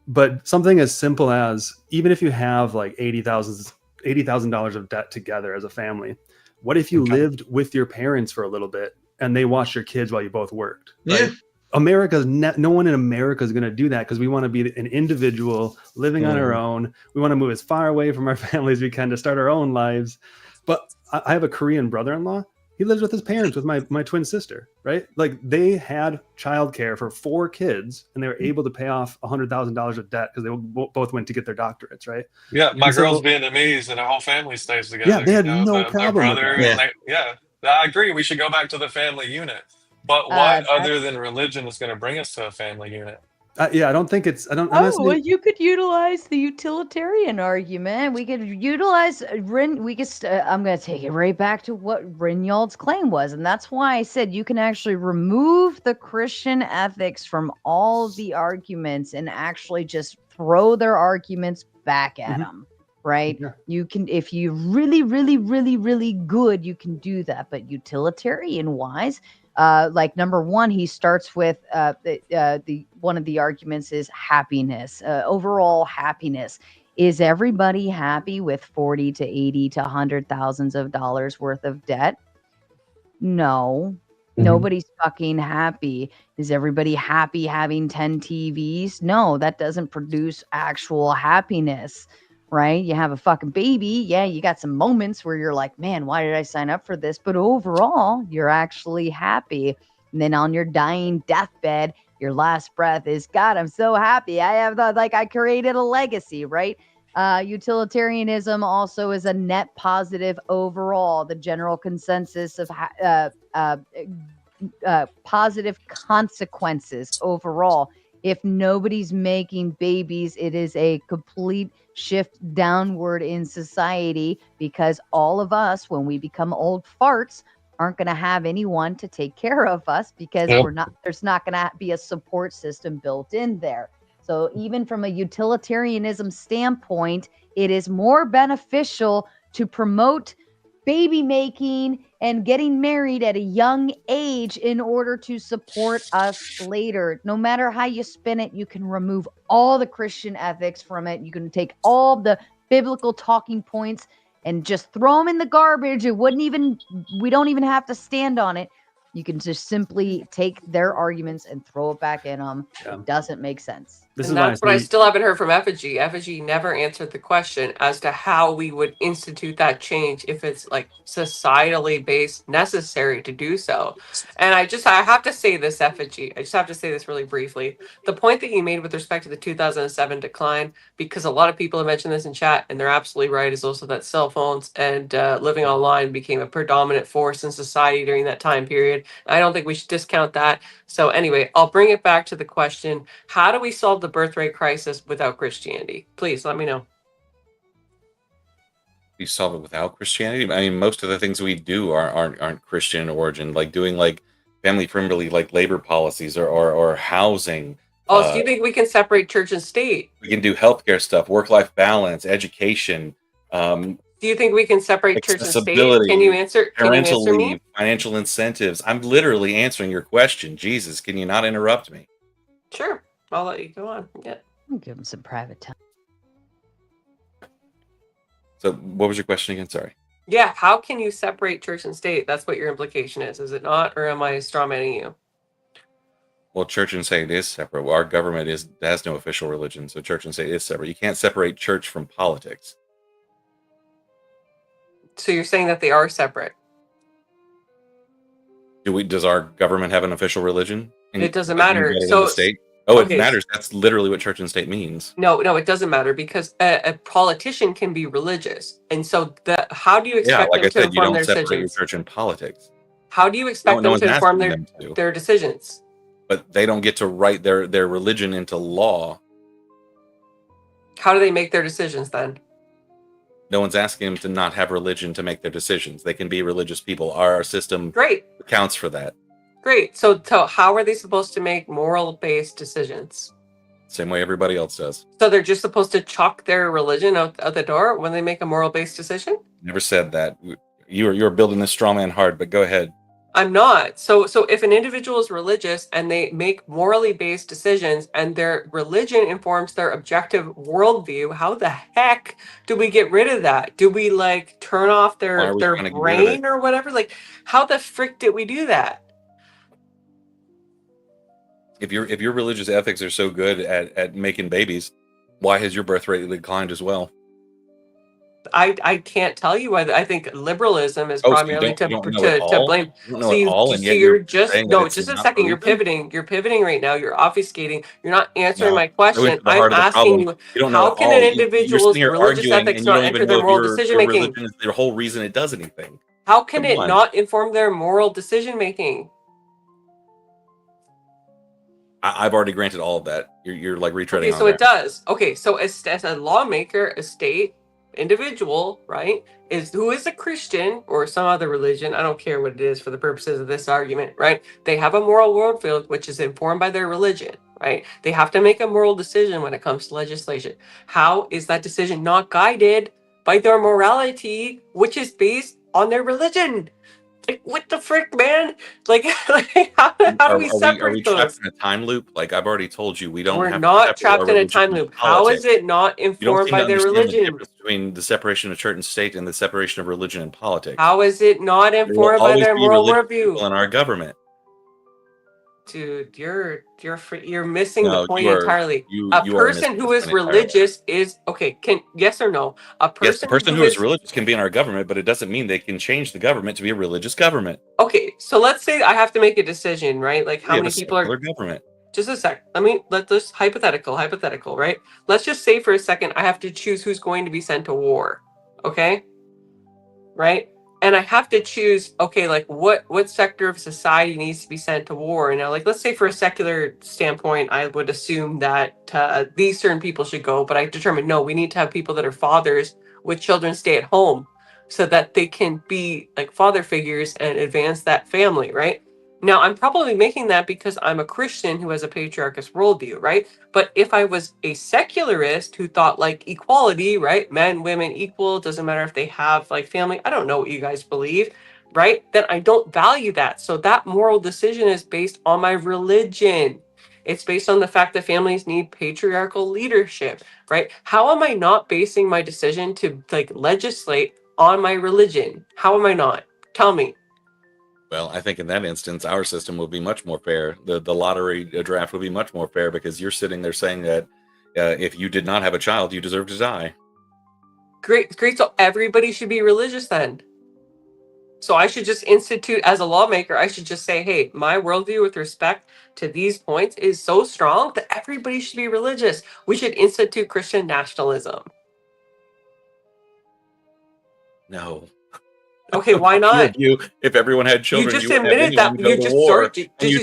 But something as simple as, even if you have like $80,000 of debt together as a family, what if you lived with your parents for a little bit and they watched your kids while you both worked? Right? Yeah. No one in America is going to do that because we want to be an individual living on our own. We want to move as far away from our families as we can to start our own lives. But I have a Korean brother-in-law. He lives with his parents, with my twin sister, right? Like they had childcare for 4 kids, and they were able to pay off $100,000 of debt because they both went to get their doctorates, right? Yeah, my girl's Vietnamese, and her whole family stays together. Yeah, they had no problem with that. I agree. We should go back to the family unit. But what other than religion is going to bring us to a family unit? I don't think it's. Well, you could utilize the utilitarian argument. We could utilize I'm going to take it right back to what Rinald's claim was, and that's why I said you can actually remove the Christian ethics from all of the arguments and actually just throw their arguments back at them. Right? Yeah. You can, if you really, really, really, really good, you can do that. But utilitarian wise. Like number one, he starts with the one of the arguments is happiness, overall happiness. Is everybody happy with 40 to 80 to $100,000 worth of debt? No, nobody's fucking happy. Is everybody happy having 10 TVs? No, that doesn't produce actual happiness. right? You have a fucking baby. Yeah, you got some moments where you're like, man, why did I sign up for this? But overall, you're actually happy. And then on your dying deathbed, your last breath is, God, I'm so happy. I have I created a legacy, right? Utilitarianism also is a net positive overall. The general consensus of positive consequences overall. If nobody's making babies, it is a complete shift downward in society, because all of us, when we become old farts, aren't going to have anyone to take care of us, because there's not going to be a support system built in there. So even from a utilitarianism standpoint, it is more beneficial to promote baby making and getting married at a young age in order to support us later. No matter how you spin it, you can remove all the Christian ethics from it. You can take all the biblical talking points and just throw them in the garbage. We don't even have to stand on it. You can just simply take their arguments and throw it back in them. Yeah. It doesn't make sense. And that's what I still haven't heard from Effigy. Effigy never answered the question as to how we would institute that change if it's like societally based, necessary to do so. And I have to say this, Effigy. I just have to say this really briefly. The point that you made with respect to the 2007 decline, because a lot of people have mentioned this in chat, and they're absolutely right, is also that cell phones and living online became a predominant force in society during that time period. I don't think we should discount that. So anyway, I'll bring it back to the question: how do we solve the birthright crisis without Christianity? Please let me know. You solve it without Christianity? I mean, most of the things we do aren't Christian in origin, like doing like family friendly like labor policies or housing. Oh, so you think we can separate church and state? We can do healthcare stuff, work-life balance, education. Do you think we can separate church and state? Can you answer? Parental me? leave, financial incentives. I'm literally answering your question. Jesus, can you not interrupt me? Sure, I'll let you go on. Yeah, I'll give him some private time. So, what was your question again? Sorry. Yeah, how can you separate church and state? That's what your implication is it not? Or am I strawmanning you? Well, church and state is separate. Well, our government has no official religion, so church and state is separate. You can't separate church from politics. So you're saying that they are separate? Does our government have an official religion? It doesn't matter. So state? Oh, okay. It matters. That's literally what church and state means. No, it doesn't matter, because a politician can be religious, and so how do you expect them to inform their decisions? You don't separate your church and politics. How do you expect them to inform their decisions? But they don't get to write their religion into law. How do they make their decisions then? No one's asking them to not have religion to make their decisions. They can be religious people. Our system accounts for that. Great. So how are they supposed to make moral-based decisions? Same way everybody else does. So they're just supposed to chuck their religion out the door when they make a moral-based decision? Never said that. You're building this straw man hard, but go ahead. I'm not. So if an individual is religious and they make morally based decisions and their religion informs their objective worldview, how the heck do we get rid of that? Do we like turn off their brain or whatever? Like, how the frick did we do that? If your religious ethics are so good at making babies, why has your birth rate declined as well? I can't tell you whether I think liberalism is primarily to blame. So you're just just a second. You're pivoting. You're pivoting right now. You're obfuscating. You're not answering my question. I'm asking you, how can an individual's religious ethics not enter their moral decision making? The whole reason it does anything. How can it not inform their moral decision making? I've already granted all of that. You're like retreading. Okay, so it does. Okay, so as a lawmaker, a state individual, right, who is a Christian or some other religion, I don't care what it is for the purposes of this argument, right? They have a moral worldview which is informed by their religion, right? They have to make a moral decision when it comes to legislation. How is that decision not guided by their morality, which is based on their religion? Like, what the frick, man? Like how do we separate are we trapped in a time loop? Like, I've already told you, we're not trapped in a time loop. How is it not informed by their religion? The difference between the separation of church and state and the separation of religion and politics. How is it not informed by their moral worldview? In our government. Dude, you're missing the No, point you are entirely. you A you are person missing who the is point entirely. religious is okay. Can yes or no? A Yes, the person who who is is religious can be in our government, but it doesn't mean they can change the government to be a religious government. okay. So let's say I have to make a decision, right? Like how We have many a people are secular government. just a sec. Let this hypothetical, right? Let's just say for a second I have to choose who's going to be sent to war. Okay? Right? And I have to choose, okay, like what sector of society needs to be sent to war. And now, like, let's say for a secular standpoint, I would assume that these certain people should go, but I determined no, we need to have people that are fathers with children stay at home so that they can be like father figures and advance that family, right? Now, I'm probably making that because I'm a Christian who has a patriarchist worldview, right? But if I was a secularist who thought like equality, right? Men, women equal, doesn't matter if they have like family. I don't know what you guys believe, right? Then I don't value that. So that moral decision is based on my religion. It's based on the fact that families need patriarchal leadership, right? How am I not basing my decision to like legislate on my religion? How am I not? Tell me. Well, I think in that instance, our system would be much more fair. The lottery draft would be much more fair because you're sitting there saying that if you did not have a child, you deserve to die. Great. So everybody should be religious then. So I should just institute as a lawmaker, I should just say, hey, my worldview with respect to these points is so strong that everybody should be religious. We should institute Christian nationalism. No. Okay, why not? If everyone had children, You just wouldn't have admitted anyone that go you to just war, sort and you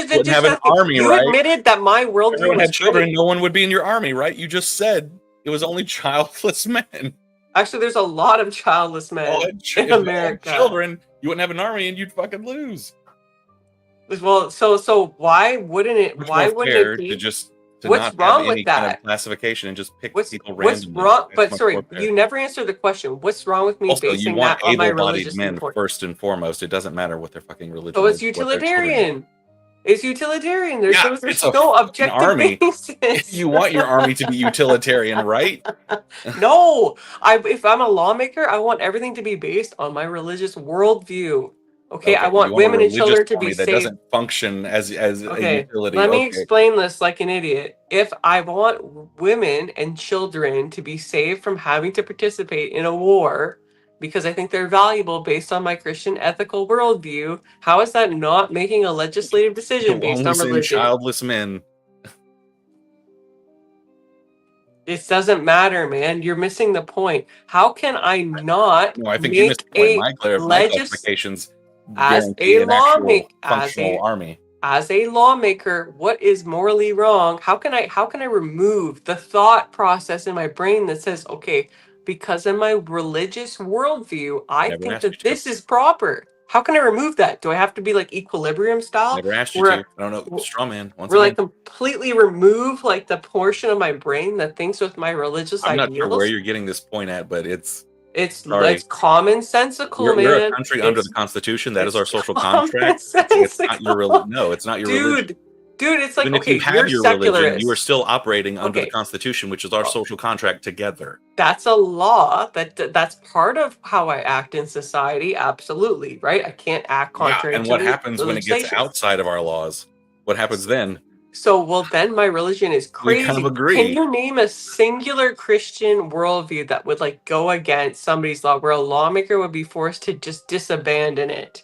wouldn't have an army, you right? admitted that my worldview If everyone was had children, great. no one would be in your army, right? You just said it was only childless men. Actually, there's a lot of childless men in If they had America. children, you wouldn't have an army, and you'd fucking lose. Well, so why wouldn't it? Much Why more wouldn't fair it be? to What's not wrong have with any kind that? of classification and just pick people What's randomly. wrong? It's But much sorry, more fair. you never answered the question. What's wrong with me Also, you basing want that on my able-bodied religious men viewpoint? first and foremost. It doesn't matter what their fucking religion So is. it's what their children are. utilitarian. It's utilitarian. There's Yeah, there's it's a no fucking objective army. basis. You want your army to be utilitarian, right? No, if I'm a lawmaker, I want everything to be based on my religious worldview. Okay, I Okay, want you want a women and religious children to be army that saved. doesn't function as a Okay, utility. let me Okay. explain this like an idiot. If I want women and children to be saved from having to participate in a war because I think they're valuable based on my Christian ethical worldview, how is that not making a legislative decision You'll based only on send religion? childless men. It doesn't matter, man. You're missing the point. How can I not No, I think you missed make the point. a My classifications as guarantee a an actual lawmaker, functional army. as a lawmaker, what is morally wrong? How can I remove the thought process in my brain that says, okay, because in my religious worldview, I Never think asked you that to. this is proper. How can I remove that? Do I have to be like equilibrium style? Never asked you Where to. I don't know. Straw man. Once where like again, completely remove like the portion of my brain that thinks with my religious I'm not sure where ideals? you're getting this point at, but it's It's sorry. commonsensical, man. We're a country under It's the Constitution. That is it's our social contract. It's not your no. It's not your religion. Dude, it's like Even if okay, you have you're your religion, secularist. you are still operating under Okay. the Constitution, which is our social contract together. That's a law. That's part of how I act in society. Absolutely, right? I can't act Yeah, contrary and to what the happens when it gets legislation. outside of our laws? What happens then? So, well, then my religion is We kind crazy. of agree. Can you name a singular Christian worldview that would like go against somebody's law, where a lawmaker would be forced to just disabandon it?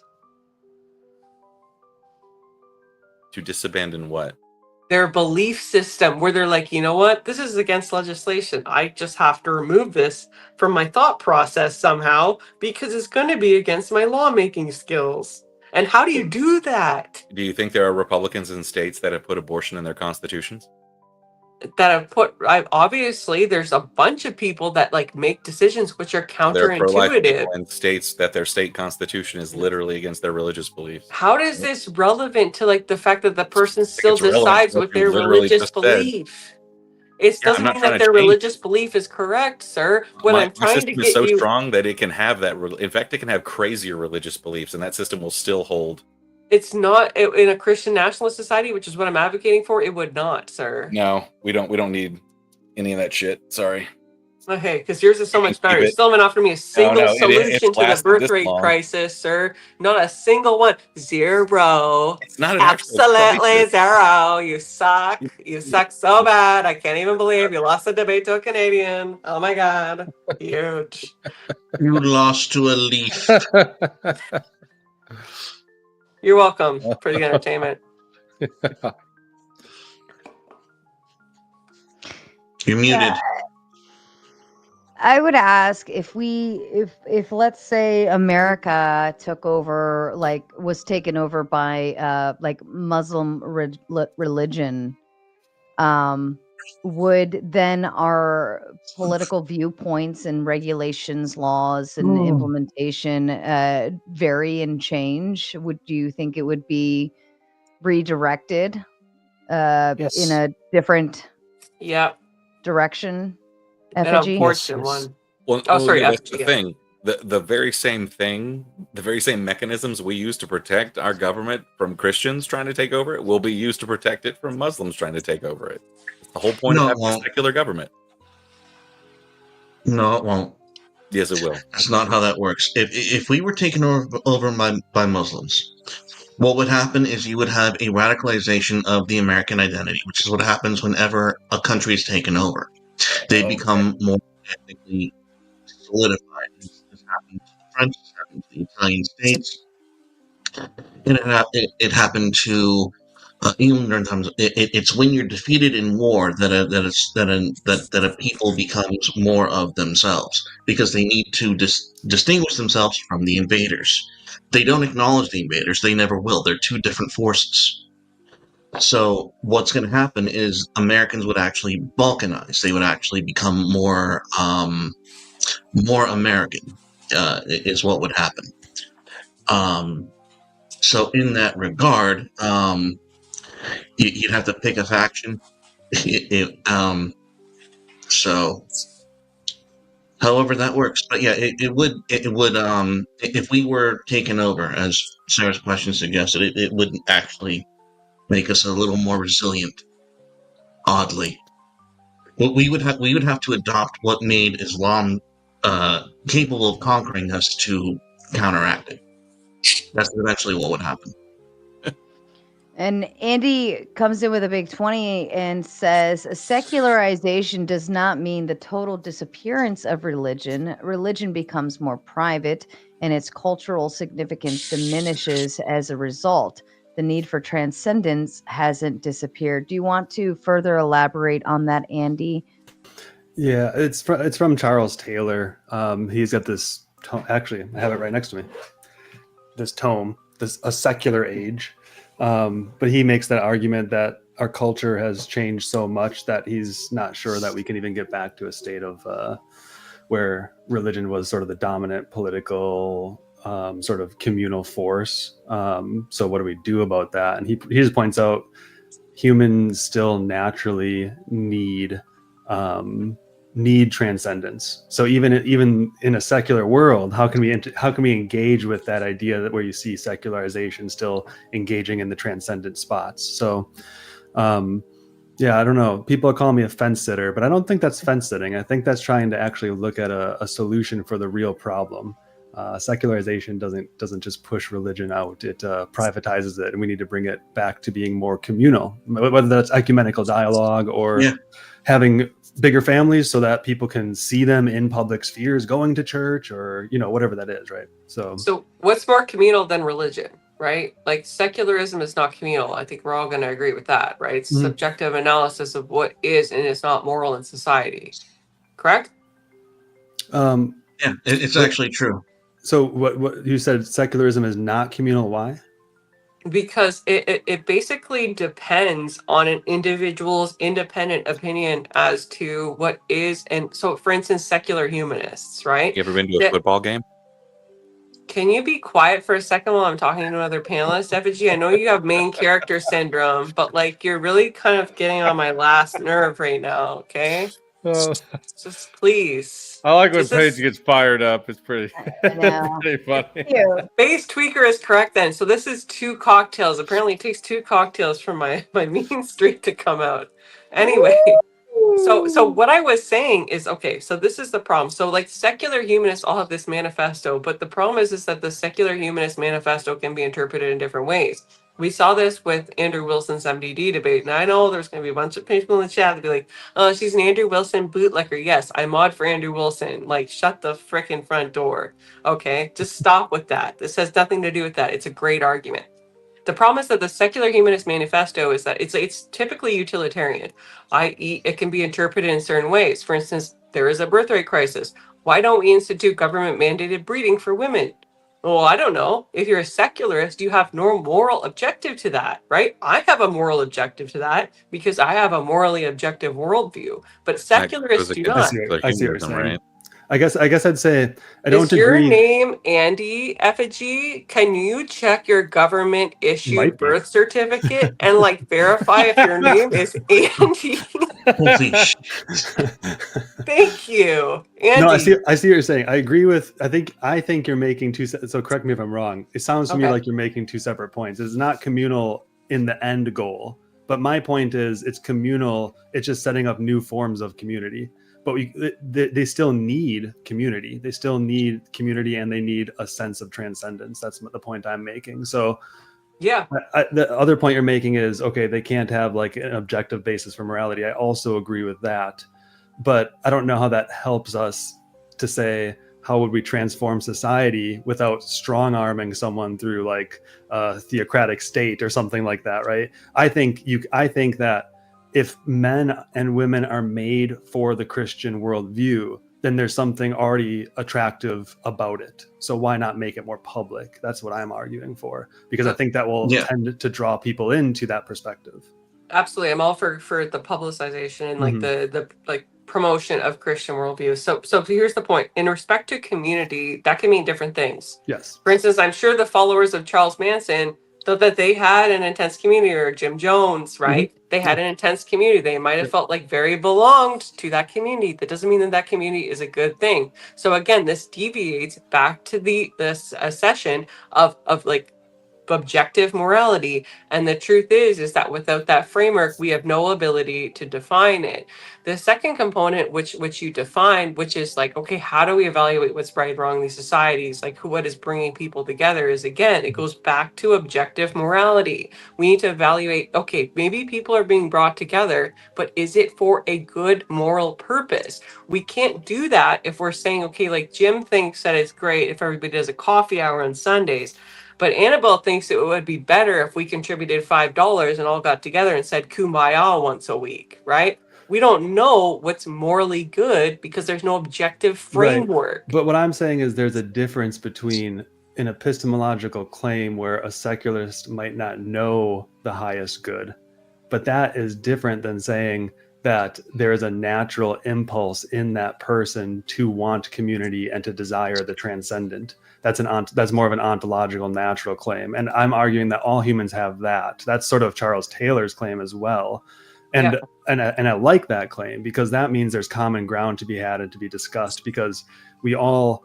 To disabandon what? Their belief system, where they're like, you know what, this is against legislation. I just have to remove this from my thought process somehow because it's going to be against my lawmaking skills. And how do you do that? Do you think there are Republicans in states that have put abortion in their constitutions? Obviously, there's a bunch of people that like make decisions which are There are pro-life counterintuitive. people in states that their state constitution is literally against their religious beliefs. How is this relevant to like the fact that the person still it's relevant decides to what what you their literally religious just said. belief? It Yeah, I'm doesn't not mean trying that to their change religious belief is correct, sir. What I'm my trying to system is get so you. strong that it can have that. In fact, it can have crazier religious beliefs, and that system will still hold. It's not in a Christian nationalist society, which is what I'm advocating for. It would not, sir. No, we don't need any of that shit. Sorry. Okay, because yours is so much better. keep You it- still haven't offered me a single no, solution to the lasted this birthright long. crisis, sir. Not a single one. Zero. It's not an actual Absolutely crisis. zero. You suck. You suck so bad. I can't even believe you lost the debate to a Canadian. Oh my god. Huge. You lost to a leaf. You're welcome for the entertainment. You're muted. I would ask if let's say America took over, like was taken over by like Muslim religion, would then our political viewpoints and regulations, laws, and implementation vary and change? Do you think it would be redirected in a different direction? An Effigy? unfortunate one. Well, Oh, sorry, that's effigy, the yeah. thing. The very same thing, the very same mechanisms we use to protect our government from Christians trying to take over it will be used to protect it from Muslims trying to take over it. It's the whole point No, of it having a won't. secular government. No, it won't. Yes, it will. That's not how that works. If we were taken over by Muslims, what would happen is you would have a radicalization of the American identity, which is what happens whenever a country is taken over. They become more ethnically solidified. This happened to the French, this happened to the Italian states, and it happened to even in terms. It's when you're defeated in war that a people becomes more of themselves because they need to distinguish themselves from the invaders. They don't acknowledge the invaders; they never will. They're two different forces. So what's going to happen is Americans would actually balkanize. They would actually become more American. Is what would happen. So in that regard, you'd have to pick a faction. So however that works, but yeah, it would if we were taken over, as Sarah's question suggested, it would actually make us a little more resilient. Oddly, we would have to adopt what made Islam capable of conquering us to counteract it. That's eventually what would happen. And Andy comes in with a big 20 and says, secularization does not mean the total disappearance of religion. Religion becomes more private and its cultural significance diminishes as a result. The need for transcendence hasn't disappeared. Do you want to further elaborate on that, Andy? Yeah, it's from Charles Taylor. He's got this tome. Actually, I have it right next to me. This tome, A Secular Age. But he makes that argument that our culture has changed so much that he's not sure that we can even get back to a state of where religion was sort of the dominant political sort of communal force. So what do we do about that? And he just points out humans still naturally need transcendence. So even in a secular world, how can we engage with that idea that where you see secularization still engaging in the transcendent spots? So yeah, I don't know. People call me a fence sitter, but I don't think that's fence sitting. I think that's trying to actually look at a solution for the real problem. Secularization doesn't just push religion out; it privatizes it, and we need to bring it back to being more communal, whether that's ecumenical dialogue or having bigger families so that people can see them in public spheres, going to church, or whatever that is, right? So what's more communal than religion, right? Like secularism is not communal. I think we're all going to agree with that, right? It's subjective analysis of what is and is not moral in society, correct? Yeah, it's actually true. So what you said, secularism is not communal. Why? Because it basically depends on an individual's independent opinion as to what is. And so, for instance, secular humanists, right? You ever been to a football game? Can you be quiet for a second while I'm talking to another panelist? Effigy, I know you have main character syndrome, but like you're really kind of getting on my last nerve right now, okay? Just please. I like when Paige gets fired up. It's pretty, pretty funny. Base tweaker is correct then. So this is 2 cocktails. Apparently it takes 2 cocktails for my mean streak to come out. Anyway, So what I was saying is, okay, so this is the problem. So like secular humanists all have this manifesto, but the problem is that the secular humanist manifesto can be interpreted in different ways. We saw this with Andrew Wilson's MDD debate, and I know there's going to be a bunch of people in the chat that be like, "Oh, she's an Andrew Wilson bootlegger." Yes, I mod for Andrew Wilson. Like, shut the frickin' front door. Okay, just stop with that. This has nothing to do with that. It's a great argument. The problem is that the secular humanist manifesto is that it's typically utilitarian, i.e., it can be interpreted in certain ways. For instance, there is a birthright crisis. Why don't we institute government mandated breeding for women? Well, I don't know. If you're a secularist, you have no moral objective to that, right? I have a moral objective to that because I have a morally objective worldview, but secularists do not. I see what you're saying. I guess I'd say I don't Is your agree. name Andy Effigy? Can you check your government issued Might be. birth certificate and like verify if your name is Andy? Thank you, Andy. No, I see what you're saying. I agree with. I think you're making two. So correct me if I'm wrong. It sounds to me Okay. like you're making two separate points. It's not communal in the end goal, but my point is it's communal. It's just setting up new forms of community. But they still need community. They still need community, and they need a sense of transcendence. That's the point I'm making. So, yeah. The other point you're making is, okay, they can't have like an objective basis for morality. I also agree with that. But I don't know how that helps us to say, how would we transform society without strong arming someone through like a theocratic state or something like that, right? I think that if men and women are made for the Christian worldview, then there's something already attractive about it. So why not make it more public? That's what I'm arguing for, because I think that will tend to draw people into that perspective. Absolutely. I'm all for the publicization and like the like promotion of Christian worldview. So here's the point. In respect to community, that can mean different things. Yes. For instance, I'm sure the followers of Charles Manson thought that they had an intense community, or Jim Jones, right? They had an intense community. They might have felt like very belonged to that community. That doesn't mean that that community is a good thing. So again, this deviates back to this session of like objective morality, and the truth is that without that framework we have no ability to define it. The second component which you define, which is like, okay, how do we evaluate what's right and wrong in these societies, like what is bringing people together, is again, it goes back to objective morality. We need to evaluate, okay, maybe people are being brought together, but is it for a good moral purpose? We can't do that if we're saying, okay, like Jim thinks that it's great if everybody does a coffee hour on Sundays, but Annabelle thinks it would be better if we contributed $5 and all got together and said kumbaya once a week, right? We don't know what's morally good because there's no objective framework. Right. But what I'm saying is there's a difference between an epistemological claim where a secularist might not know the highest good, but that is different than saying that there is a natural impulse in that person to want community and to desire the transcendent. That's more of an ontological natural claim. And I'm arguing that all humans have that. That's sort of Charles Taylor's claim as well. And I like that claim, because that means there's common ground to be had and to be discussed, because we all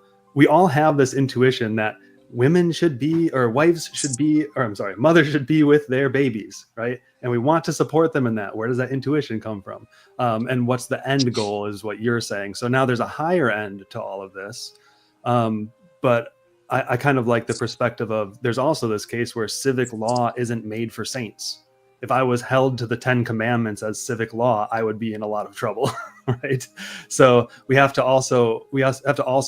have this intuition that women should be, or wives should be, or I'm sorry, mothers should be with their babies, right? And we want to support them in that. Where does that intuition come from? And what's the end goal is what you're saying. So now there's a higher end to all of this. But I kind of like the perspective of, there's also this case where civic law isn't made for saints. If I was held to the 10 commandments as civic law, I would be in a lot of trouble, right? So we have to also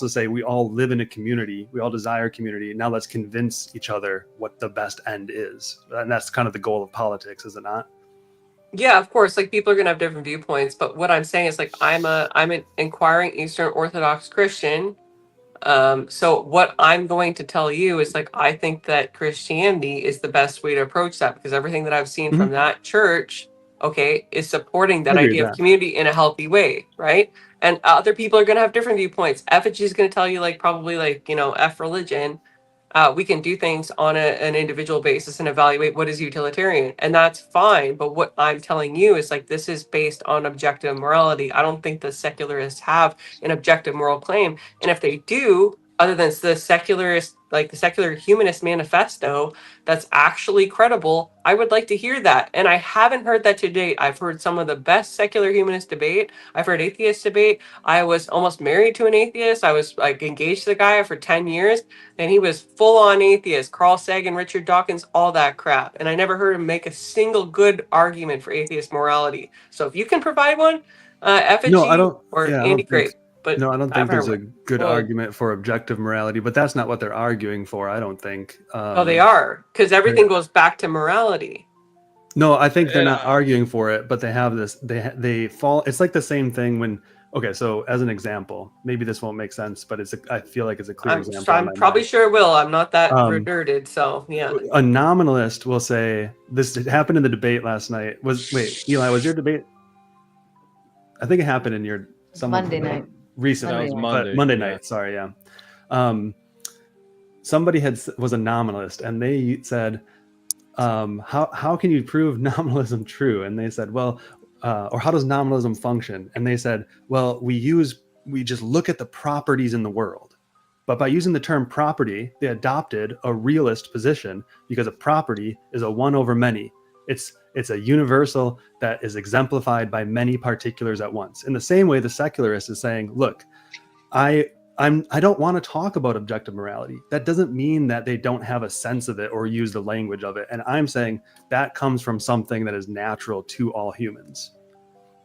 say we all live in a community. We all desire community. Now let's convince each other what the best end is. And that's kind of the goal of politics, is it not? Yeah, of course. Like, people are gonna have different viewpoints, but what I'm saying is, like, I'm an inquiring Eastern Orthodox Christian. So what I'm going to tell you is, like, I think that Christianity is the best way to approach that, because everything that I've seen from that church, okay, is supporting that idea of community in a healthy way, right? And other people are going to have different viewpoints. Effigy is going to tell you, like, probably, like, F religion. We can do things on an individual basis and evaluate what is utilitarian, and that's fine. But what I'm telling you is, like, this is based on objective morality. I don't think the secularists have an objective moral claim, and if they do, other than the secularist, like the secular humanist manifesto, that's actually credible, I would like to hear that. And I haven't heard that to date. I've heard some of the best secular humanist debate. I've heard atheist debate. I was almost married to an atheist. I was like engaged to the guy for 10 years, and he was full on atheist. Carl Sagan, Richard Dawkins, all that crap. And I never heard him make a single good argument for atheist morality. So if you can provide one, effigy No, I don't. or Yeah, I Andy, don't think. great. But No, I don't I think haven't there's heard a one. good Well, argument for objective morality, but that's not what they're arguing for. I don't think. oh, they are, because everything goes back to morality. No, I think they're not arguing for it, but they have this. They fall. It's like the same thing when. Okay, so as an example, maybe this won't make sense, but I feel like it's a clear example. I'm probably sure it will. I'm not that Um, nerded, so yeah. A nominalist will say this happened in the debate last night. Wait, Eli, was your debate? I think it happened in your Monday night. Recently, That was but Monday, Monday yeah. night. Sorry, yeah. Somebody was a nominalist, and they said, "How can you prove nominalism true?" And they said, "Well, or how does nominalism function?" And they said, "Well, we just look at the properties in the world." But by using the term property, they adopted a realist position because a property is a one over many. It's a universal that is exemplified by many particulars at once. In the same way, the secularist is saying, look, I don't want to talk about objective morality. That doesn't mean that they don't have a sense of it or use the language of it. And I'm saying that comes from something that is natural to all humans.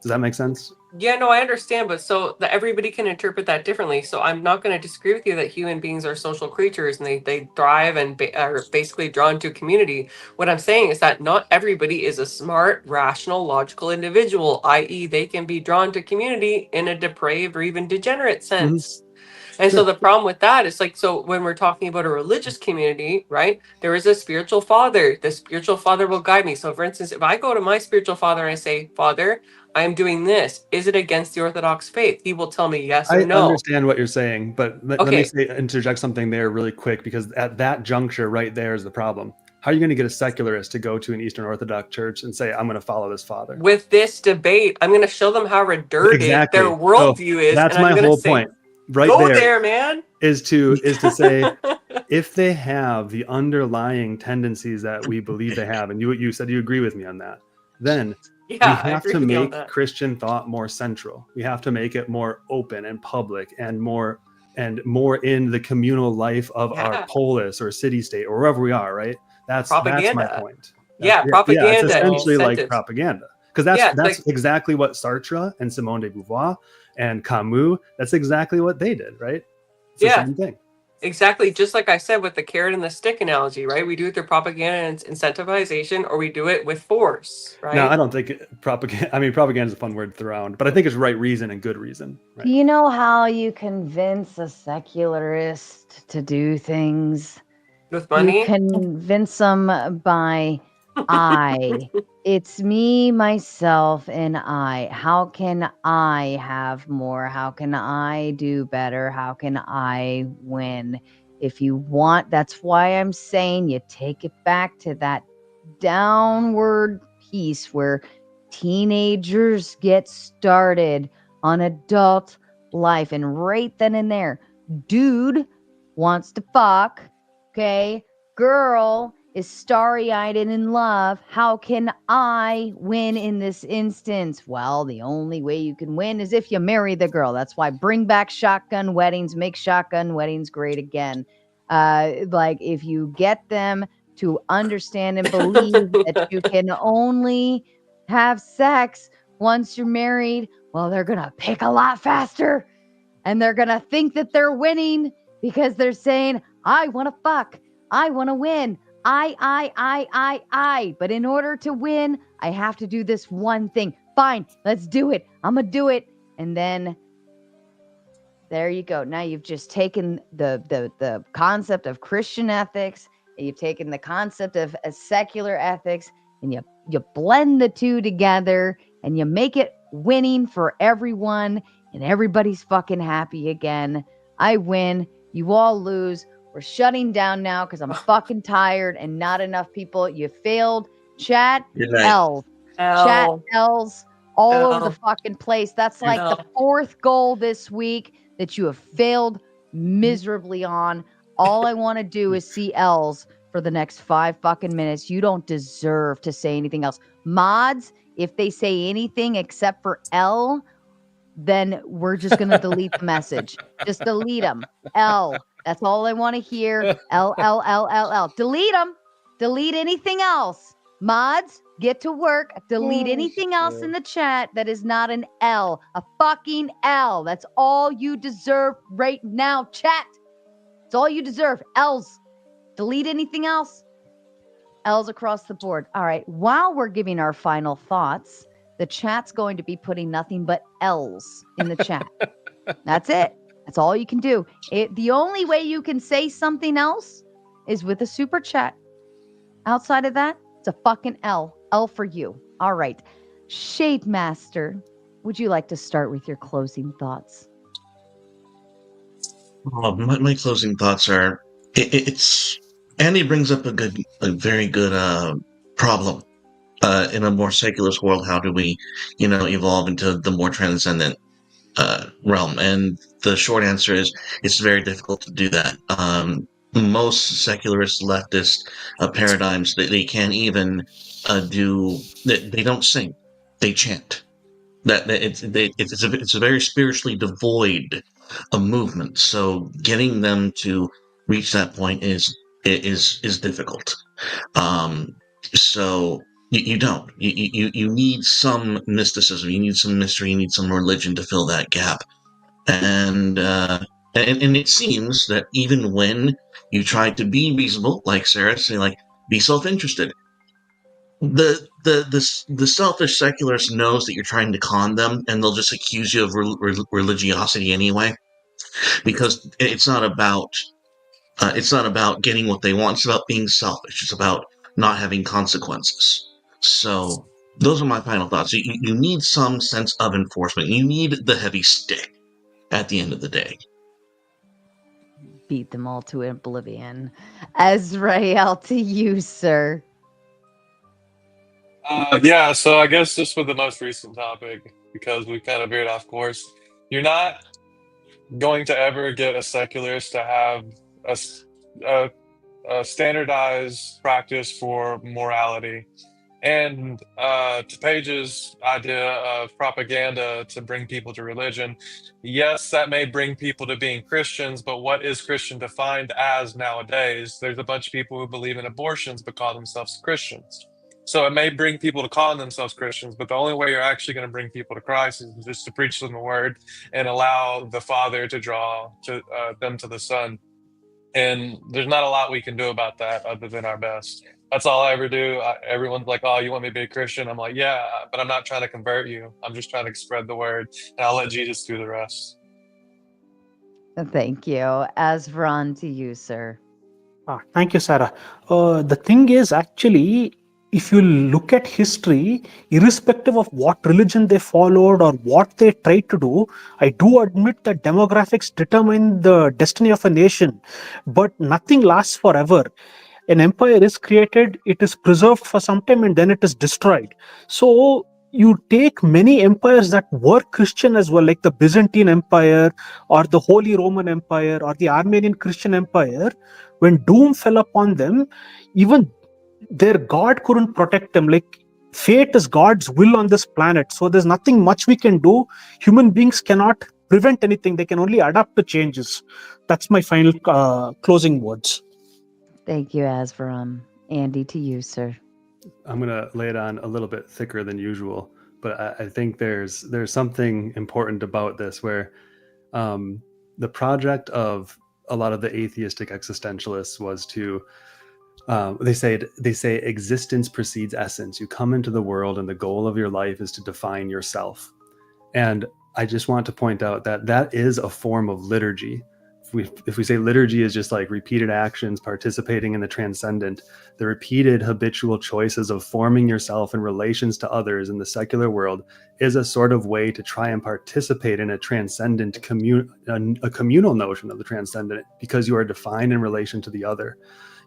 Does that make sense? Yeah, no, I understand, but so that everybody can interpret that differently. So I'm not going to disagree with you that human beings are social creatures and they thrive and are basically drawn to community. What I'm saying is that not everybody is a smart, rational, logical individual, i.e., they can be drawn to community in a depraved or even degenerate sense. And so the problem with that is like, so when we're talking about a religious community, right, there is a spiritual father. The spiritual father will guide me. So for instance, if I go to my spiritual father and I say, Father, I am doing this, is it against the Orthodox faith? He will tell me yes or I no. understand what you're saying, but let Okay. me interject something there really quick, because at that juncture right there is the problem. How are you going to get a secularist to go to an Eastern Orthodox church and say, I'm going to follow this father? With this debate, I'm going to show them how redundant Exactly. their worldview is. That's and I'm my gonna whole say, point. Right go there, man. is to say, if they have the underlying tendencies that we believe they have, and you said you agree with me on that, then we Yeah, I have agree to with you on make that. Christian thought more central. We have to make it more open and public and more in the communal life of our polis or city state or wherever we are, right? That's my Propaganda. point. Yeah, propaganda. It's and essentially like incentives. propaganda, because that's Yeah, like- exactly what Sartre and Simone de Beauvoir and Camus, that's exactly what they did, right? It's the Yeah. same thing. Exactly, just like I said with the carrot and the stick analogy, right? We do it through propaganda and incentivization, or we do it with force, right? Now, I don't think propaganda. I mean, propaganda is a fun word to throw around, but I think it's right reason and good reason. Right? Do you know how you convince a secularist to do things? With money? You convince them by I. It's me, myself, and I. How can I have more? How can I do better? How can I win? If you want, that's why I'm saying you take it back to that downward piece where teenagers get started on adult life. And right then and there, dude wants to fuck, okay? Girl is starry-eyed and in love. How can I win in this instance? Well, the only way you can win is if you marry the girl. That's why bring back shotgun weddings, make shotgun weddings great again. Like if you get them to understand and believe that you can only have sex once you're married, well, they're gonna pick a lot faster, and they're gonna think that they're winning because they're saying, I want to fuck, I want to win, I. But in order to win, I have to do this one thing. Fine, let's do it. I'm gonna do it. And then there you go. Now you've just taken the concept of Christian ethics, and you've taken the concept of a secular ethics, and you blend the two together, and you make it winning for everyone, and everybody's fucking happy again. I win, you all lose. We're shutting down now because I'm fucking tired and not enough people. You failed. Chat L's. Chat L's all over the fucking place. That's like the fourth goal this week that you have failed miserably on. All I want to do is see L's for the next 5 fucking minutes. You don't deserve to say anything else. Mods, if they say anything except for L, then we're just going to delete the message. Just delete them. L. That's all I want to hear. L, L, L, L, L. Delete them. Delete anything else. Mods, get to work. Delete anything else in the chat that is not an L. A fucking L. That's all you deserve right now, chat. It's all you deserve. L's. Delete anything else. L's across the board. All right. While we're giving our final thoughts, the chat's going to be putting nothing but L's in the chat. That's it. That's all you can do. The only way you can say something else is with a super chat. Outside of that, it's a fucking L. L for you. All right. Shade Master, would you like to start with your closing thoughts? My closing thoughts are: it's Andy brings up a very good problem. In a more secularist world, how do we, evolve into the more transcendent realm? And the short answer is it's very difficult to do that. Most secularist leftist paradigms, they can't even they don't sing, they chant. It's a very spiritually devoid a movement. So getting them to reach that point is difficult. So you don't. You need some mysticism. You need some mystery. You need some religion to fill that gap. And it seems that even when you try to be reasonable, like Sarah, say like be self-interested, the selfish secularist knows that you're trying to con them, and they'll just accuse you of religiosity anyway, because it's not about getting what they want. It's about being selfish. It's about not having consequences. So those are my final thoughts. You need some sense of enforcement. You need the heavy stick at the end of the day. Beat them all to oblivion. Azrael, to you, sir. Yeah, so I guess just for the most recent topic, because we kind of veered off course, you're not going to ever get a secularist to have a standardized practice for morality. And to Paige's idea of propaganda to bring people to religion, yes, that may bring people to being Christians, but what is Christian defined as nowadays? There's a bunch of people who believe in abortions but call themselves Christians. So it may bring people to calling themselves Christians, but the only way you're actually going to bring people to Christ is just to preach them the word and allow the Father to draw them to the Son. And there's not a lot we can do about that other than our best. That's all I ever do. Everyone's like, oh, you want me to be a Christian? I'm like, yeah, but I'm not trying to convert you. I'm just trying to spread the word, and I'll let Jesus do the rest. Thank you. Azran, to you, sir. Thank you, Sarah. The thing is, actually, if you look at history, irrespective of what religion they followed or what they tried to do, I do admit that demographics determine the destiny of a nation, but nothing lasts forever. An empire is created, it is preserved for some time, and then it is destroyed. So you take many empires that were Christian as well, like the Byzantine Empire or the Holy Roman Empire or the Armenian Christian Empire. When doom fell upon them, even their God couldn't protect them. Like, fate is God's will on this planet, so there's nothing much we can do. Human beings cannot prevent anything, they can only adapt to changes. That's my final closing words. Thank you, Azran. Andy, to you, sir. I'm gonna lay it on a little bit thicker than usual, but I think there's something important about this where the project of a lot of the atheistic existentialists was to they say existence precedes essence. You come into the world and the goal of your life is to define yourself. And I just want to point out that that is a form of liturgy. If we say liturgy is just like repeated actions, participating in the transcendent, the repeated habitual choices of forming yourself in relations to others in the secular world is a sort of way to try and participate in a transcendent a communal notion of the transcendent, because you are defined in relation to the other.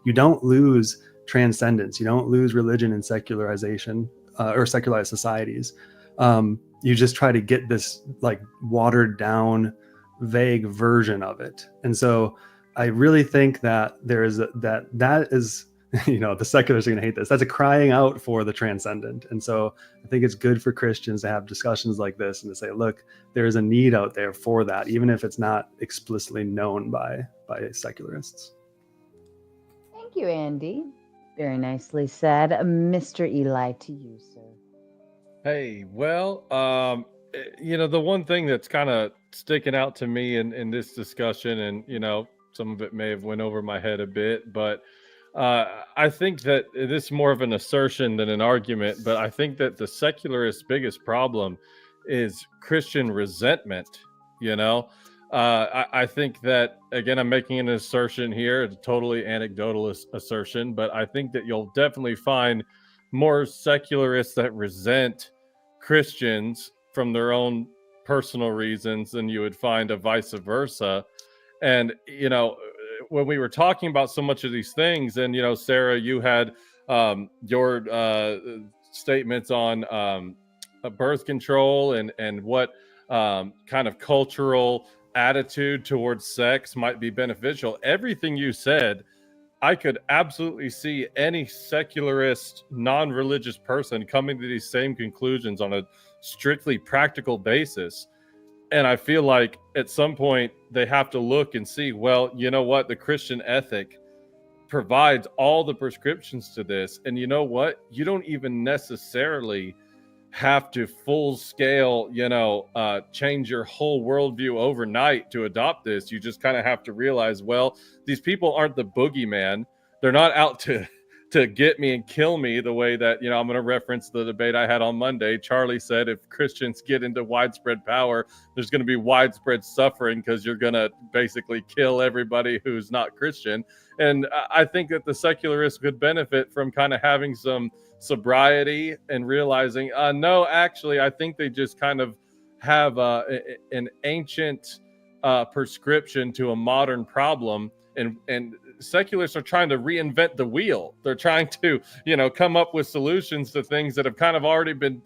You don't lose transcendence. You don't lose religion in secularization or secularized societies. You just try to get this like watered down vague version of it. And so I really think that there is that is, you know, the secularists are going to hate this. That's a crying out for the transcendent. And so I think it's good for Christians to have discussions like this and to say, look, there is a need out there for that, even if it's not explicitly known by secularists. Thank you, Andy. Very nicely said. Mr. Eli, to you, sir. Hey, well, you know, the one thing that's kind of sticking out to me in this discussion, and, you know, some of it may have went over my head a bit, but I think that this is more of an assertion than an argument, but I think that the secularists' biggest problem is Christian resentment, you know? I think that, again, I'm making an assertion here, a totally anecdotal assertion, but I think that you'll definitely find more secularists that resent Christians from their own personal reasons than you would find a vice versa. And, you know, when we were talking about so much of these things, and, you know, Sarah, you had your statements on birth control and what kind of cultural attitude towards sex might be beneficial. Everything you said, I could absolutely see any secularist, non-religious person coming to these same conclusions on a strictly practical basis. And I feel like at some point they have to look and see, well, you know what? The Christian ethic provides all the prescriptions to this. And you know what? You don't even necessarily have to full scale, you know, change your whole worldview overnight to adopt this. You just kind of have to realize, well, these people aren't the boogeyman. They're not out to get me and kill me the way that, you know, I'm going to reference the debate I had on Monday. Charlie said if Christians get into widespread power, there's going to be widespread suffering because you're going to basically kill everybody who's not Christian. And I think that the secularists could benefit from kind of having some sobriety and realizing, no, actually, I think they just kind of have an ancient prescription to a modern problem. And secularists are trying to reinvent the wheel. They're trying to, you know, come up with solutions to things that have kind of already been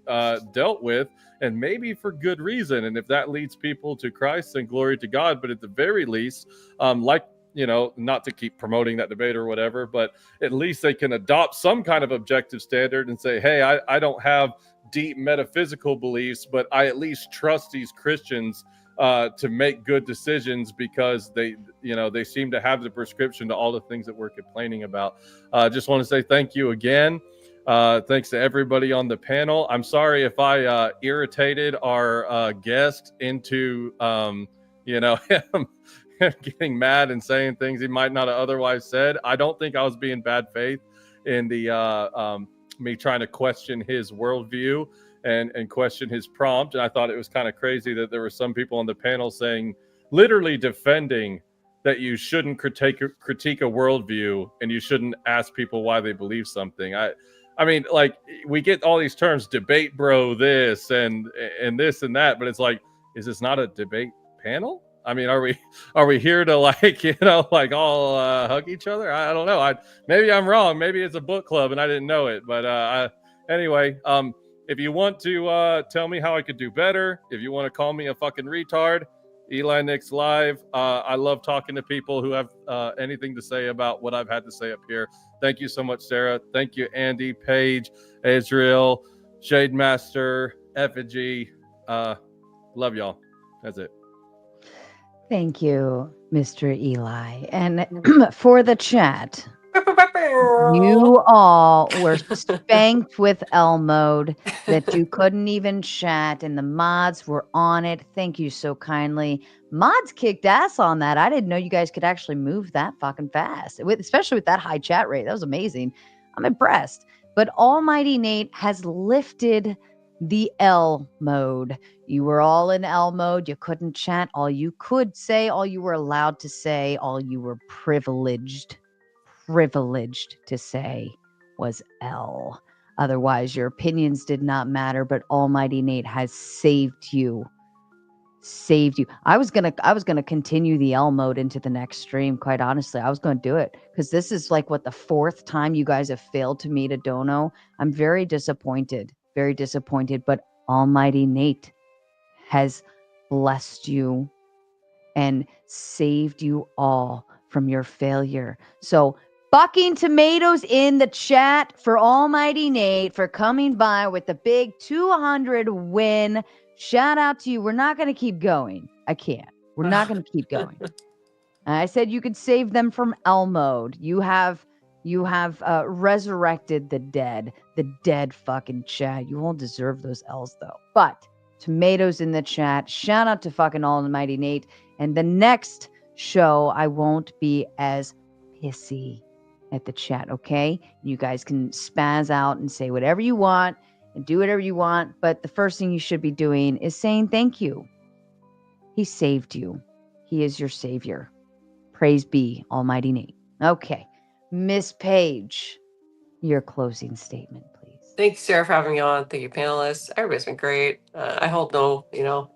dealt with, and maybe for good reason. And if that leads people to Christ, then glory to God. But at the very least, like, you know, not to keep promoting that debate or whatever, but at least they can adopt some kind of objective standard and say, hey, I don't have deep metaphysical beliefs, but I at least trust these Christians to make good decisions because they, you know, they seem to have the prescription to all the things that we're complaining about. Just want to say thank you again. Thanks to everybody on the panel. I'm sorry if I irritated our guest into, you know, him getting mad and saying things he might not have otherwise said. I don't think I was being bad faith in the me trying to question his worldview and question his prompt. And I thought it was kind of crazy that there were some people on the panel saying, literally defending that you shouldn't critique a worldview and you shouldn't ask people why they believe something. I mean, like, we get all these terms, debate bro, this and this and that, but it's like, is this not a debate panel? I mean, are we here to, like, you know, like all hug each other? I don't know. Maybe I'm wrong. Maybe it's a book club and I didn't know it. But anyway, if you want to tell me how I could do better, if you want to call me a fucking retard, Eli Nix Live. I love talking to people who have anything to say about what I've had to say up here. Thank you so much, Sarah. Thank you, Andy, Paige, Israel, Shade Master, Effigy. Love y'all. That's it. Thank you, Mr. Eli. And for the chat, you all were spanked with L mode that you couldn't even chat, and the mods were on it. Thank you so kindly. Mods kicked ass on that. I didn't know you guys could actually move that fucking fast, especially with that high chat rate. That was amazing. I'm impressed. But Almighty Nate has lifted the L mode. You were all in L mode. You couldn't chat. All you could say, all you were allowed to say, all you were privileged to say was L. Otherwise, your opinions did not matter, but Almighty Nate has saved you. I was gonna continue the L mode into the next stream. Quite honestly, I was gonna do it because this is like what the fourth time you guys have failed to meet a dono. I'm very disappointed, but Almighty Nate has blessed you and saved you all from your failure. So fucking tomatoes in the chat for Almighty Nate for coming by with the big 200 win. Shout out to you. We're not going to keep going. I can't. We're not going to keep going. I said you could save them from L mode. You have resurrected the dead fucking chat. You all deserve those L's though. But tomatoes in the chat. Shout out to fucking Almighty Nate. And the next show, I won't be as pissy at the chat, okay? You guys can spaz out and say whatever you want and do whatever you want. But the first thing you should be doing is saying thank you. He saved you. He is your savior. Praise be Almighty Nate. Okay. Miss Page, your closing statement, please. Thank you, Sarah, for having me on. Thank you, panelists. Everybody's been great. I hold no,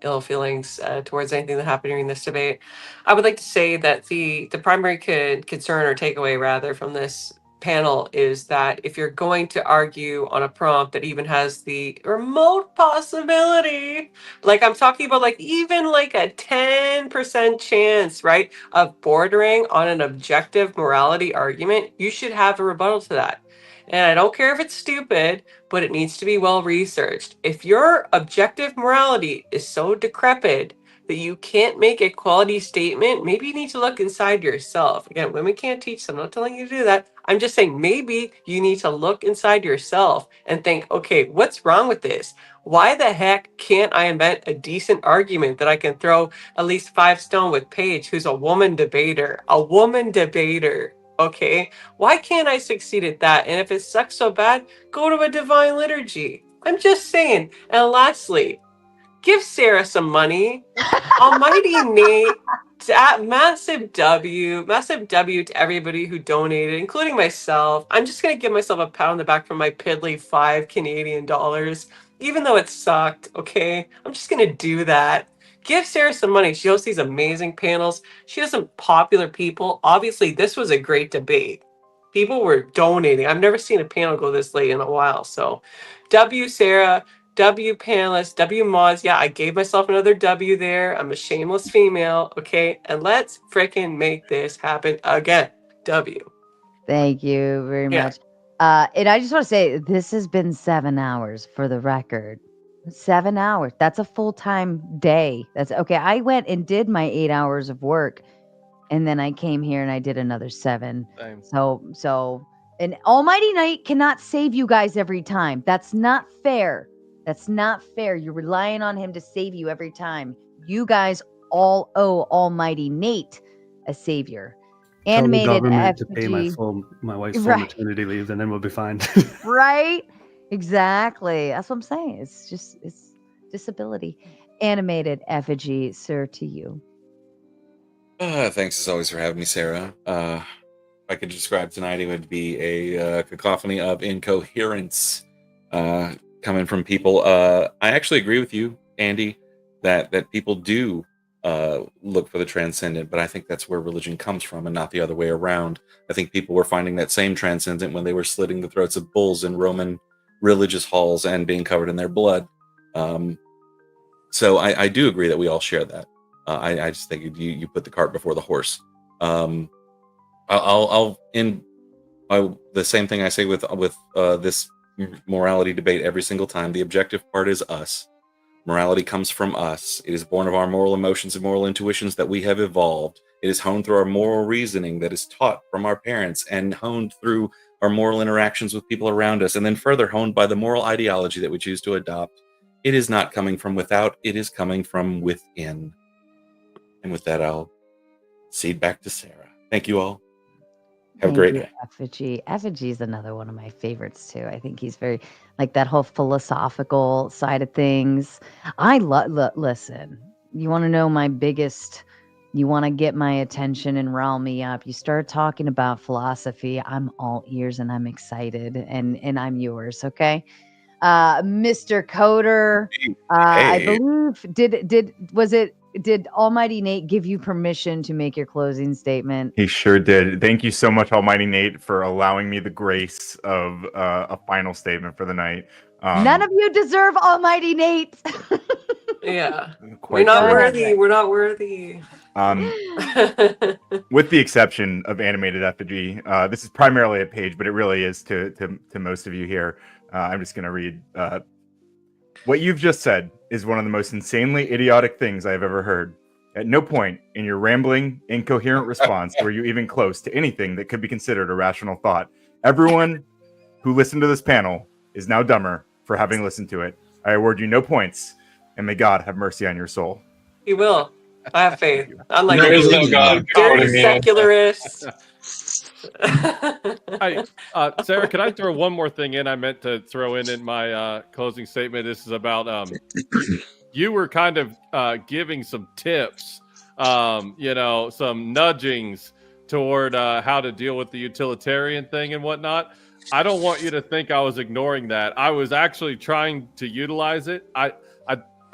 ill feelings towards anything that happened during this debate. I would like to say that the primary concern or takeaway, rather, from this panel is that if you're going to argue on a prompt that even has the remote possibility, like I'm talking about, like even like a 10% chance, right, of bordering on an objective morality argument, you should have a rebuttal to that. And I don't care if it's stupid, but it needs to be well researched. If your objective morality is so decrepit that you can't make a quality statement, maybe you need to look inside yourself. Again, women can't teach, so I'm not telling you to do that. I'm just saying maybe you need to look inside yourself and think, okay, what's wrong with this? Why the heck can't I invent a decent argument that I can throw at least 5 stone with Paige, who's a woman debater? A woman debater. Okay, why can't I succeed at that? And if it sucks so bad, go to a divine liturgy. I'm just saying. And lastly, give Sarah some money. Almighty Nate, massive W to everybody who donated, including myself. I'm just going to give myself a pat on the back for my piddly $5 Canadian, even though it sucked, okay? I'm just going to do that. Give Sarah some money. She hosts these amazing panels. She has some popular people. Obviously, this was a great debate. People were donating. I've never seen a panel go this late in a while. So, W Sarah, W panelists, W mods. Yeah, I gave myself another W there. I'm a shameless female, okay? And let's freaking make this happen again. W. Thank you very much. And I just want to say, this has been 7 hours for the record. 7 hours. That's a full-time day. That's okay. I went and did my 8 hours of work, and then I came here and I did another 7. Same. So an Almighty Knight cannot save you guys every time. That's not fair. That's not fair. You're relying on him to save you every time. You guys all owe Almighty Nate a savior. Animated Tell the government to effigy. pay my wife's full Right. maternity leave, and then we'll be fine. Right? Exactly. That's what I'm saying. It's disability. Animated effigy, sir, to you. Thanks as always for having me, Sarah. If I could describe tonight, it would be a cacophony of incoherence coming from people. I actually agree with you, Andy, that people do look for the transcendent, but I think that's where religion comes from and not the other way around. I think people were finding that same transcendent when they were slitting the throats of bulls in Roman religious halls and being covered in their blood. So I do agree that we all share that. I just think you put the cart before the horse. I'll end the same thing I say with this morality debate every single time. The objective part is us. Morality comes from us. It is born of our moral emotions and moral intuitions that we have evolved. It is honed through our moral reasoning that is taught from our parents and honed through our moral interactions with people around us, and then further honed by the moral ideology that we choose to adopt. It is not coming from without, it is coming from within. And with that, I'll cede back to Sarah. Thank you all. Have a great day. Effigy. Effigy is another one of my favorites too. I think he's very like that whole philosophical side of things. I listen. You want to know my biggest? You want to get my attention and rile me up? You start talking about philosophy. I'm all ears and I'm excited and I'm yours. Okay, Mr. Coder. I believe did Almighty Nate give you permission to make your closing statement? He sure did. Thank you so much, Almighty Nate, for allowing me the grace of a final statement for the night. None of you deserve Almighty Nate. Yeah. Quite We're not true. worthy. We're not worthy. With the exception of animated effigy, this is primarily a page, but it really is to most of you here. I'm just going to read. What you've just said is one of the most insanely idiotic things I have ever heard. At no point in your rambling, incoherent response were you even close to anything that could be considered a rational thought. Everyone who listened to this panel is now dumber for having listened to it. I award you no points, and may God have mercy on your soul. He will. I have faith. Unlike There is you, no God. dirty secularists. Hey, Sarah, can I throw one more thing in? I meant to throw in my closing statement. This is about you were kind of giving some tips, some nudgings toward how to deal with the utilitarian thing and whatnot. I don't want you to think I was ignoring that. I was actually trying to utilize it. I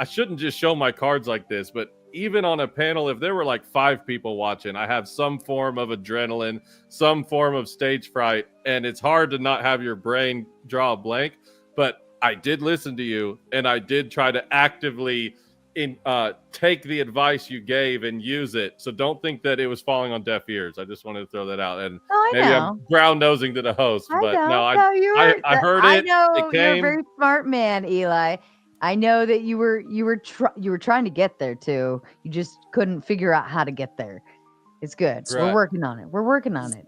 shouldn't just show my cards like this, but even on a panel, if there were like 5 people watching, I have some form of adrenaline, some form of stage fright, and it's hard to not have your brain draw a blank. But I did listen to you, and I did try to actively take the advice you gave and use it. So don't think that it was falling on deaf ears. I just wanted to throw that out. And maybe I'm brown nosing to the host, but I heard it. I know it came. you're a very smart man, Eli. I know that you were trying to get there too. You just couldn't figure out how to get there. It's good. Right. We're working on it.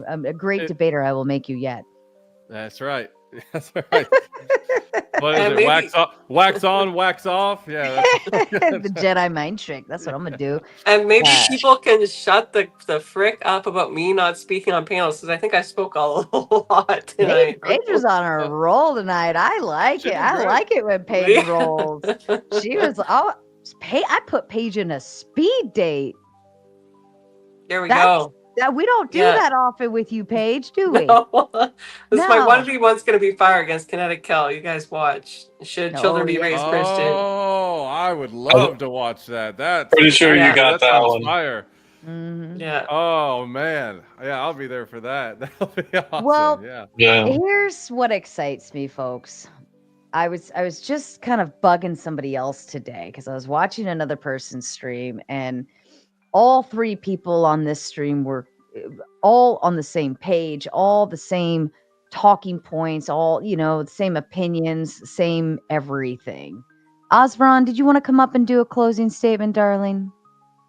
I'm a great debater. I will make you yet. That's right. That's right. What is And it? maybe- Wax on, wax off. Yeah. The Jedi mind trick. That's what I'm gonna do. And maybe people can shut the frick up about me not speaking on panels, because I think I spoke a lot tonight. Paige was on a roll tonight. I like it. I like it when Paige rolls. She was I put Paige in a speed date. There we go. We don't do Yeah. that often with you, Paige, do we? No. This is my No. 1v1's going to be fire against kinetic kill. You guys watch. Should children be raised Christian? Oh, I would love to watch that. That's Pretty sure you got that sounds one. Fire. Yeah. Oh man. Yeah, I'll be there for that. That'll be awesome. Well, yeah. Here's what excites me, folks. I was just kind of bugging somebody else today because I was watching another person's stream, and all 3 people on this stream were all on the same page, all the same talking points, all, the same opinions, same everything. Osron, did you want to come up and do a closing statement, darling?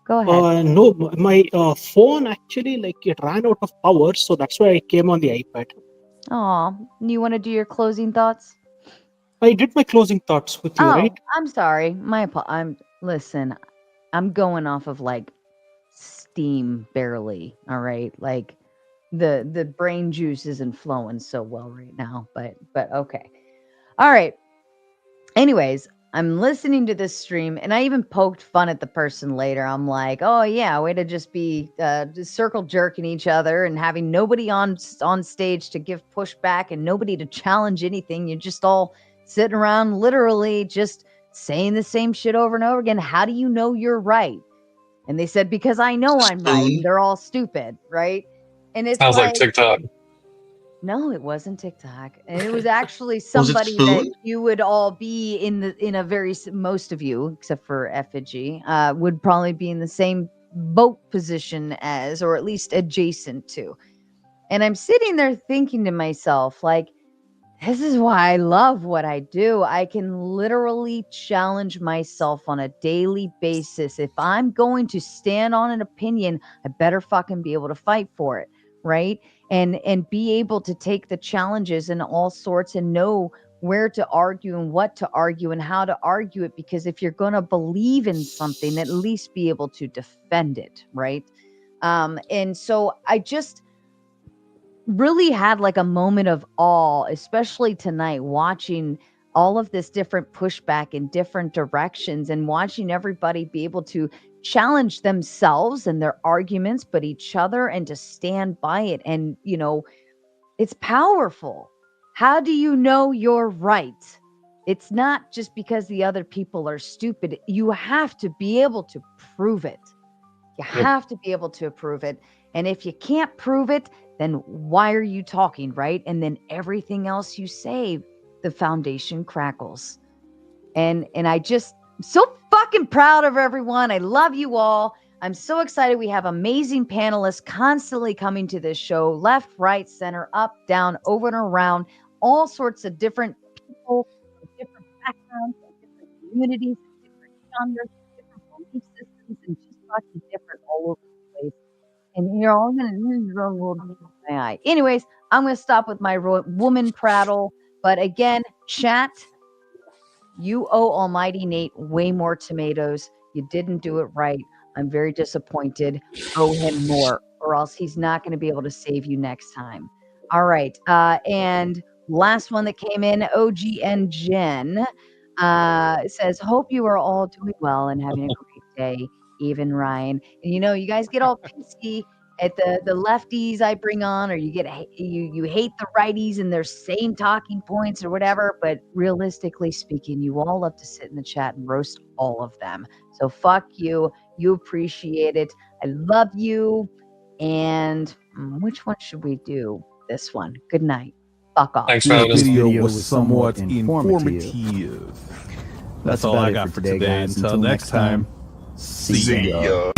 Go ahead. No, my phone actually it ran out of power, so that's why I came on the iPad. Aw, you want to do your closing thoughts? I did my closing thoughts with you, right? I'm sorry. Listen, I'm going off of steam barely. All right. The brain juice isn't flowing so well right now, but okay. All right. Anyways, I'm listening to this stream, and I even poked fun at the person later. I'm like, oh yeah, way to just be just circle jerking each other and having nobody on stage to give pushback and nobody to challenge anything. You're just all sitting around literally just saying the same shit over and over again. How do you know you're right? And they said, because I know I'm right. And they're all stupid, right? And it Sounds like TikTok. No, it wasn't TikTok. And it was actually somebody that you would all be most of you, except for Effigy, would probably be in the same boat position as, or at least adjacent to. And I'm sitting there thinking to myself, this is why I love what I do. I can literally challenge myself on a daily basis. If I'm going to stand on an opinion, I better fucking be able to fight for it, right? And be able to take the challenges and all sorts and know where to argue and what to argue and how to argue it. Because if you're going to believe in something, at least be able to defend it, right? And so I just really had a moment of awe, especially tonight, watching all of this different pushback in different directions and watching everybody be able to challenge themselves and their arguments, but each other, and to stand by it. And, it's powerful. How do you know you're right? It's not just because the other people are stupid. You have to be able to prove it. You have to be able to prove it. And if you can't prove it, then why are you talking, right? And then everything else you say, the foundation crackles. And I'm so fucking proud of everyone. I love you all. I'm so excited. We have amazing panelists constantly coming to this show, left, right, center, up, down, over and around, all sorts of different people, different backgrounds, different communities, different genres, different belief systems, and just fucking different all over the place. And you're all gonna anyways, I'm gonna stop with my woman prattle. But again, chat, you owe Almighty Nate way more tomatoes. You didn't do it right. I'm very disappointed. Owe him more, or else he's not going to be able to save you next time. All right. And last one that came in, OGN Jen, says, hope you are all doing well and having a great day. Even Ryan. And you guys get all pissy at the lefties I bring on, or you hate the righties and their same talking points or whatever. But realistically speaking, you all love to sit in the chat and roast all of them. So fuck you. You appreciate it. I love you. And which one should we do? This one. Good night. Fuck off. Thanks, This video was somewhat informative. That's all I got for today. Until next time, see ya.